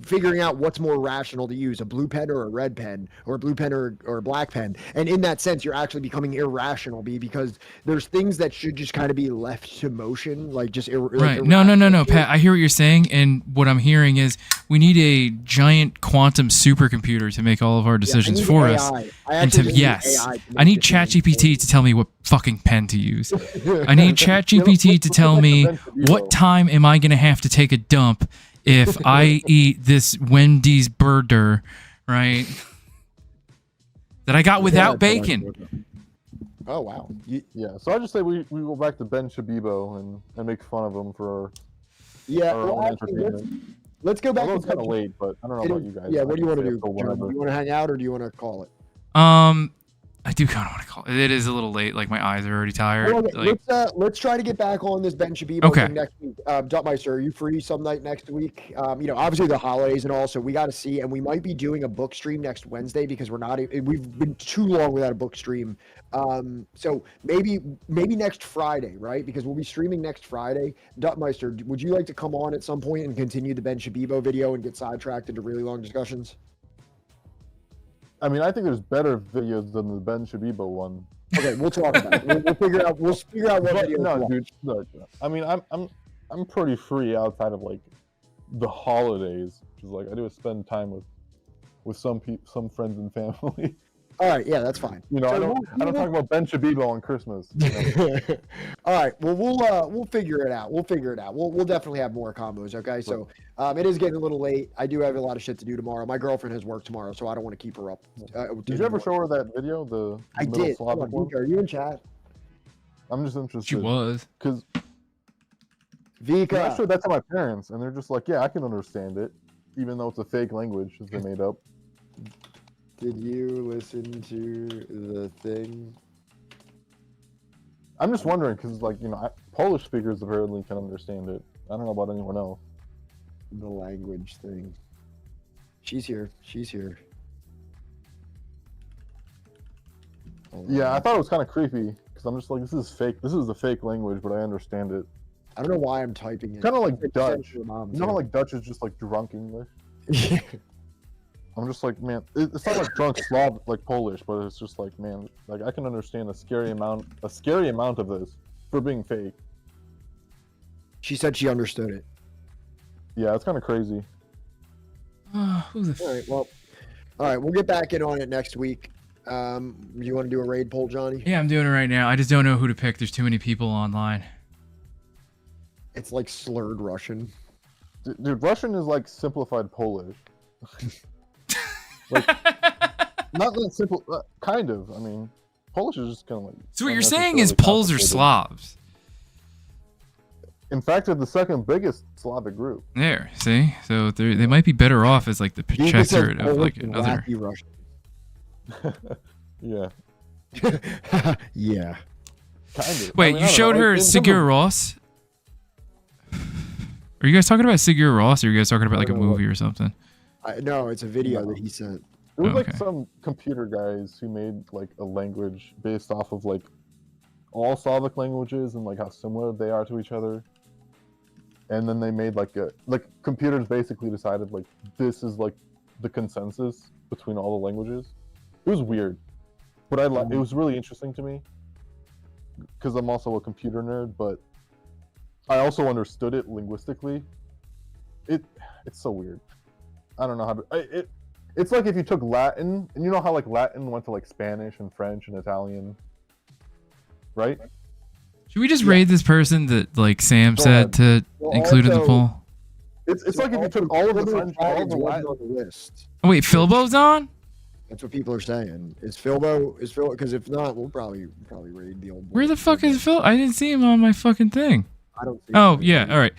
figuring out what's more rational to use, a blue pen or a red pen, or a blue pen or a black pen. And in that sense, you're actually becoming irrational because there's things that should just kind of be left to motion, like just right. No, Pat. I hear what you're saying, and what I'm hearing is we need a giant quantum supercomputer to make all of our decisions for us. I need ChatGPT to tell me what fucking pen to use. I need ChatGPT to tell me what time am I going to have to take a dump if I eat this Wendy's burger, right? That I got without bacon. Oh, wow. Yeah, so I just say we go back to Ben Shabibo and make fun of him for our own entertainment. Let's go back. Although it's kind of late, but I don't know about you guys. Yeah, what do you want to do, John? Do you want to hang out or do you want to call it? I do kind of want to call it. It is a little late. Like my eyes are already tired. Well, okay, like, let's try to get back on this Ben Shabibo thing next week. Duttmeister, are you free some night next week? Obviously the holidays and all, so we got to see. And we might be doing a book stream next Wednesday because we've been too long without a book stream. So maybe next Friday, right? Because we'll be streaming next Friday. Duttmeister, would you like to come on at some point and continue the Ben Shabibo video and get sidetracked into really long discussions? I mean, I think there's better videos than the Ben Shabibo one. Okay, we'll talk about it. We'll figure out what video. No, dude. Look, I mean, I'm pretty free outside of like the holidays, which is like I do spend time with some friends and family. All right, yeah, that's fine. I don't talk about Ben Shabibo on Christmas. All right, well, we'll figure it out. We'll definitely have more combos. Okay, so it is getting a little late. I do have a lot of shit to do tomorrow. My girlfriend has work tomorrow, so I don't want to keep her up. Did you ever show her that video? I did. Slavic one? Are you in chat? I'm just interested. She was because Vika. I showed that to my parents, and they're just like, "Yeah, I can understand it, even though it's a fake language that they made up." Did you listen to the thing? I'm just wondering because, Polish speakers apparently can understand it. I don't know about anyone else. The language thing. She's here. Yeah, I thought it was kind of creepy because I'm just like, this is fake. This is a fake language, but I understand it. I don't know why I'm typing it. Kind of like Dutch. You know how like Dutch is just like drunk English? I'm just like, man, it's not like drunk Slav like Polish, but it's just like, man, like I can understand a scary amount of this for being fake. She said she understood it. Yeah, it's kind of crazy. All right, we'll get back in on it next week. You want to do a raid poll, Johnny? Yeah, I'm doing it right now. I just don't know who to pick. There's too many people online. It's like slurred Russian. Dude, Russian is like simplified Polish. Like, not that simple, kind of. I mean, Polish is just kind of like. So what you're saying is Poles are Slavs. In fact, they're the second biggest Slavic group. There, see, so they might be better off as like the protectorate of like another. Russian. Yeah. Yeah. Kind of. Wait, you showed her Sigur Rós? Are you guys talking about Sigur Rós, or are you guys talking about like a movie or something? No, it's a video that he sent. It was like some computer guys who made like a language based off of like all Slavic languages and like how similar they are to each other. And then they made computers basically decided like this is like the consensus between all the languages. It was weird, but it was really interesting to me because I'm also a computer nerd, but I also understood it linguistically. It's so weird. I don't know how to. It's like if you took Latin, and you know how like Latin went to like Spanish and French and Italian, right? Should we just raid this person that like Sam said to include in the poll? It's like if you took all of the French, all of the Latin on the list. Oh, wait, Filbo's on? That's what people are saying. Is Filbo? Because if not, we'll probably raid the old. Where the fuck is Phil? I didn't see him on my fucking thing. I don't see Oh, yeah, all right.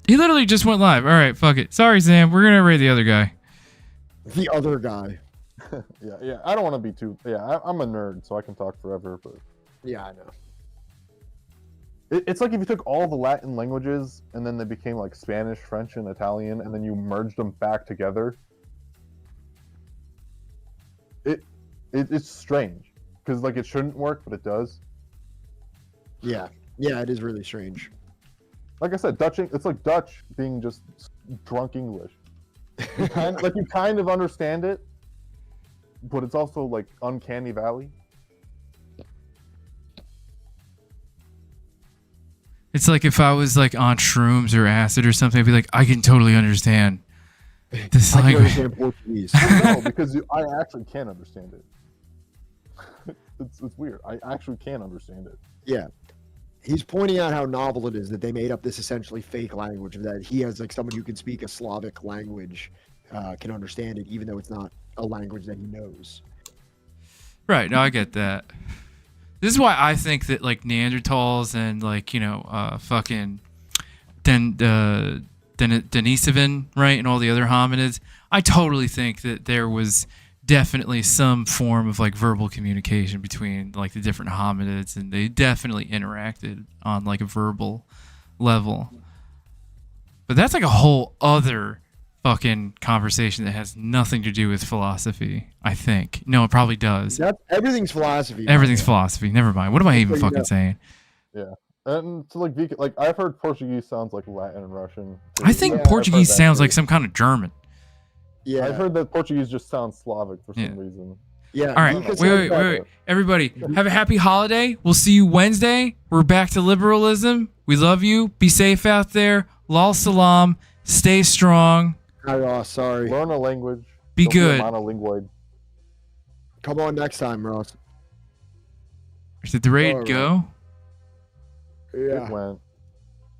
He literally just went live. All right, fuck it. Sorry, Sam. We're going to raid the other guy. The other guy. yeah. I don't want to be too. Yeah, I'm a nerd, so I can talk forever. But yeah, I know. It's like if you took all the Latin languages and then they became like Spanish, French, and Italian, and then you merged them back together. It's strange because like it shouldn't work, but it does. Yeah, it is really strange. Like I said, it's like Dutch being just drunk English. You kind of understand it, but it's also like uncanny valley. It's like if I was like on shrooms or acid or something, I'd be like, I can totally understand this language. Understand Portuguese. No, because I actually can understand it. It's weird. I actually can understand it. Yeah. He's pointing out how novel it is that they made up this essentially fake language, that he has like someone who can speak a Slavic language can understand it, even though it's not a language that he knows. Right. No, I get that. This is why I think that like Neanderthals and like, fucking Denisovan, right, and all the other hominids, I totally think that there was definitely some form of like verbal communication between like the different hominids, and they definitely interacted on like a verbal level. But that's like a whole other fucking conversation that has nothing to do with philosophy, I think. No, it probably does. Everything's philosophy. Everything's philosophy. Never mind. What am I even fucking saying? Yeah. And to like I've heard Portuguese sounds like Latin and Russian. I think Portuguese sounds like some kind of German. Yeah. I've heard that Portuguese just sounds Slavic for some reason. Yeah. All right. Wait. Everybody, have a happy holiday. We'll see you Wednesday. We're back to liberalism. We love you. Be safe out there. Lal salam. Stay strong. Hi, Ross. Sorry. Learn a language. Be Don't good. Be a monolinguoid. Come on next time, Ross. Did the raid go? Yeah. It went.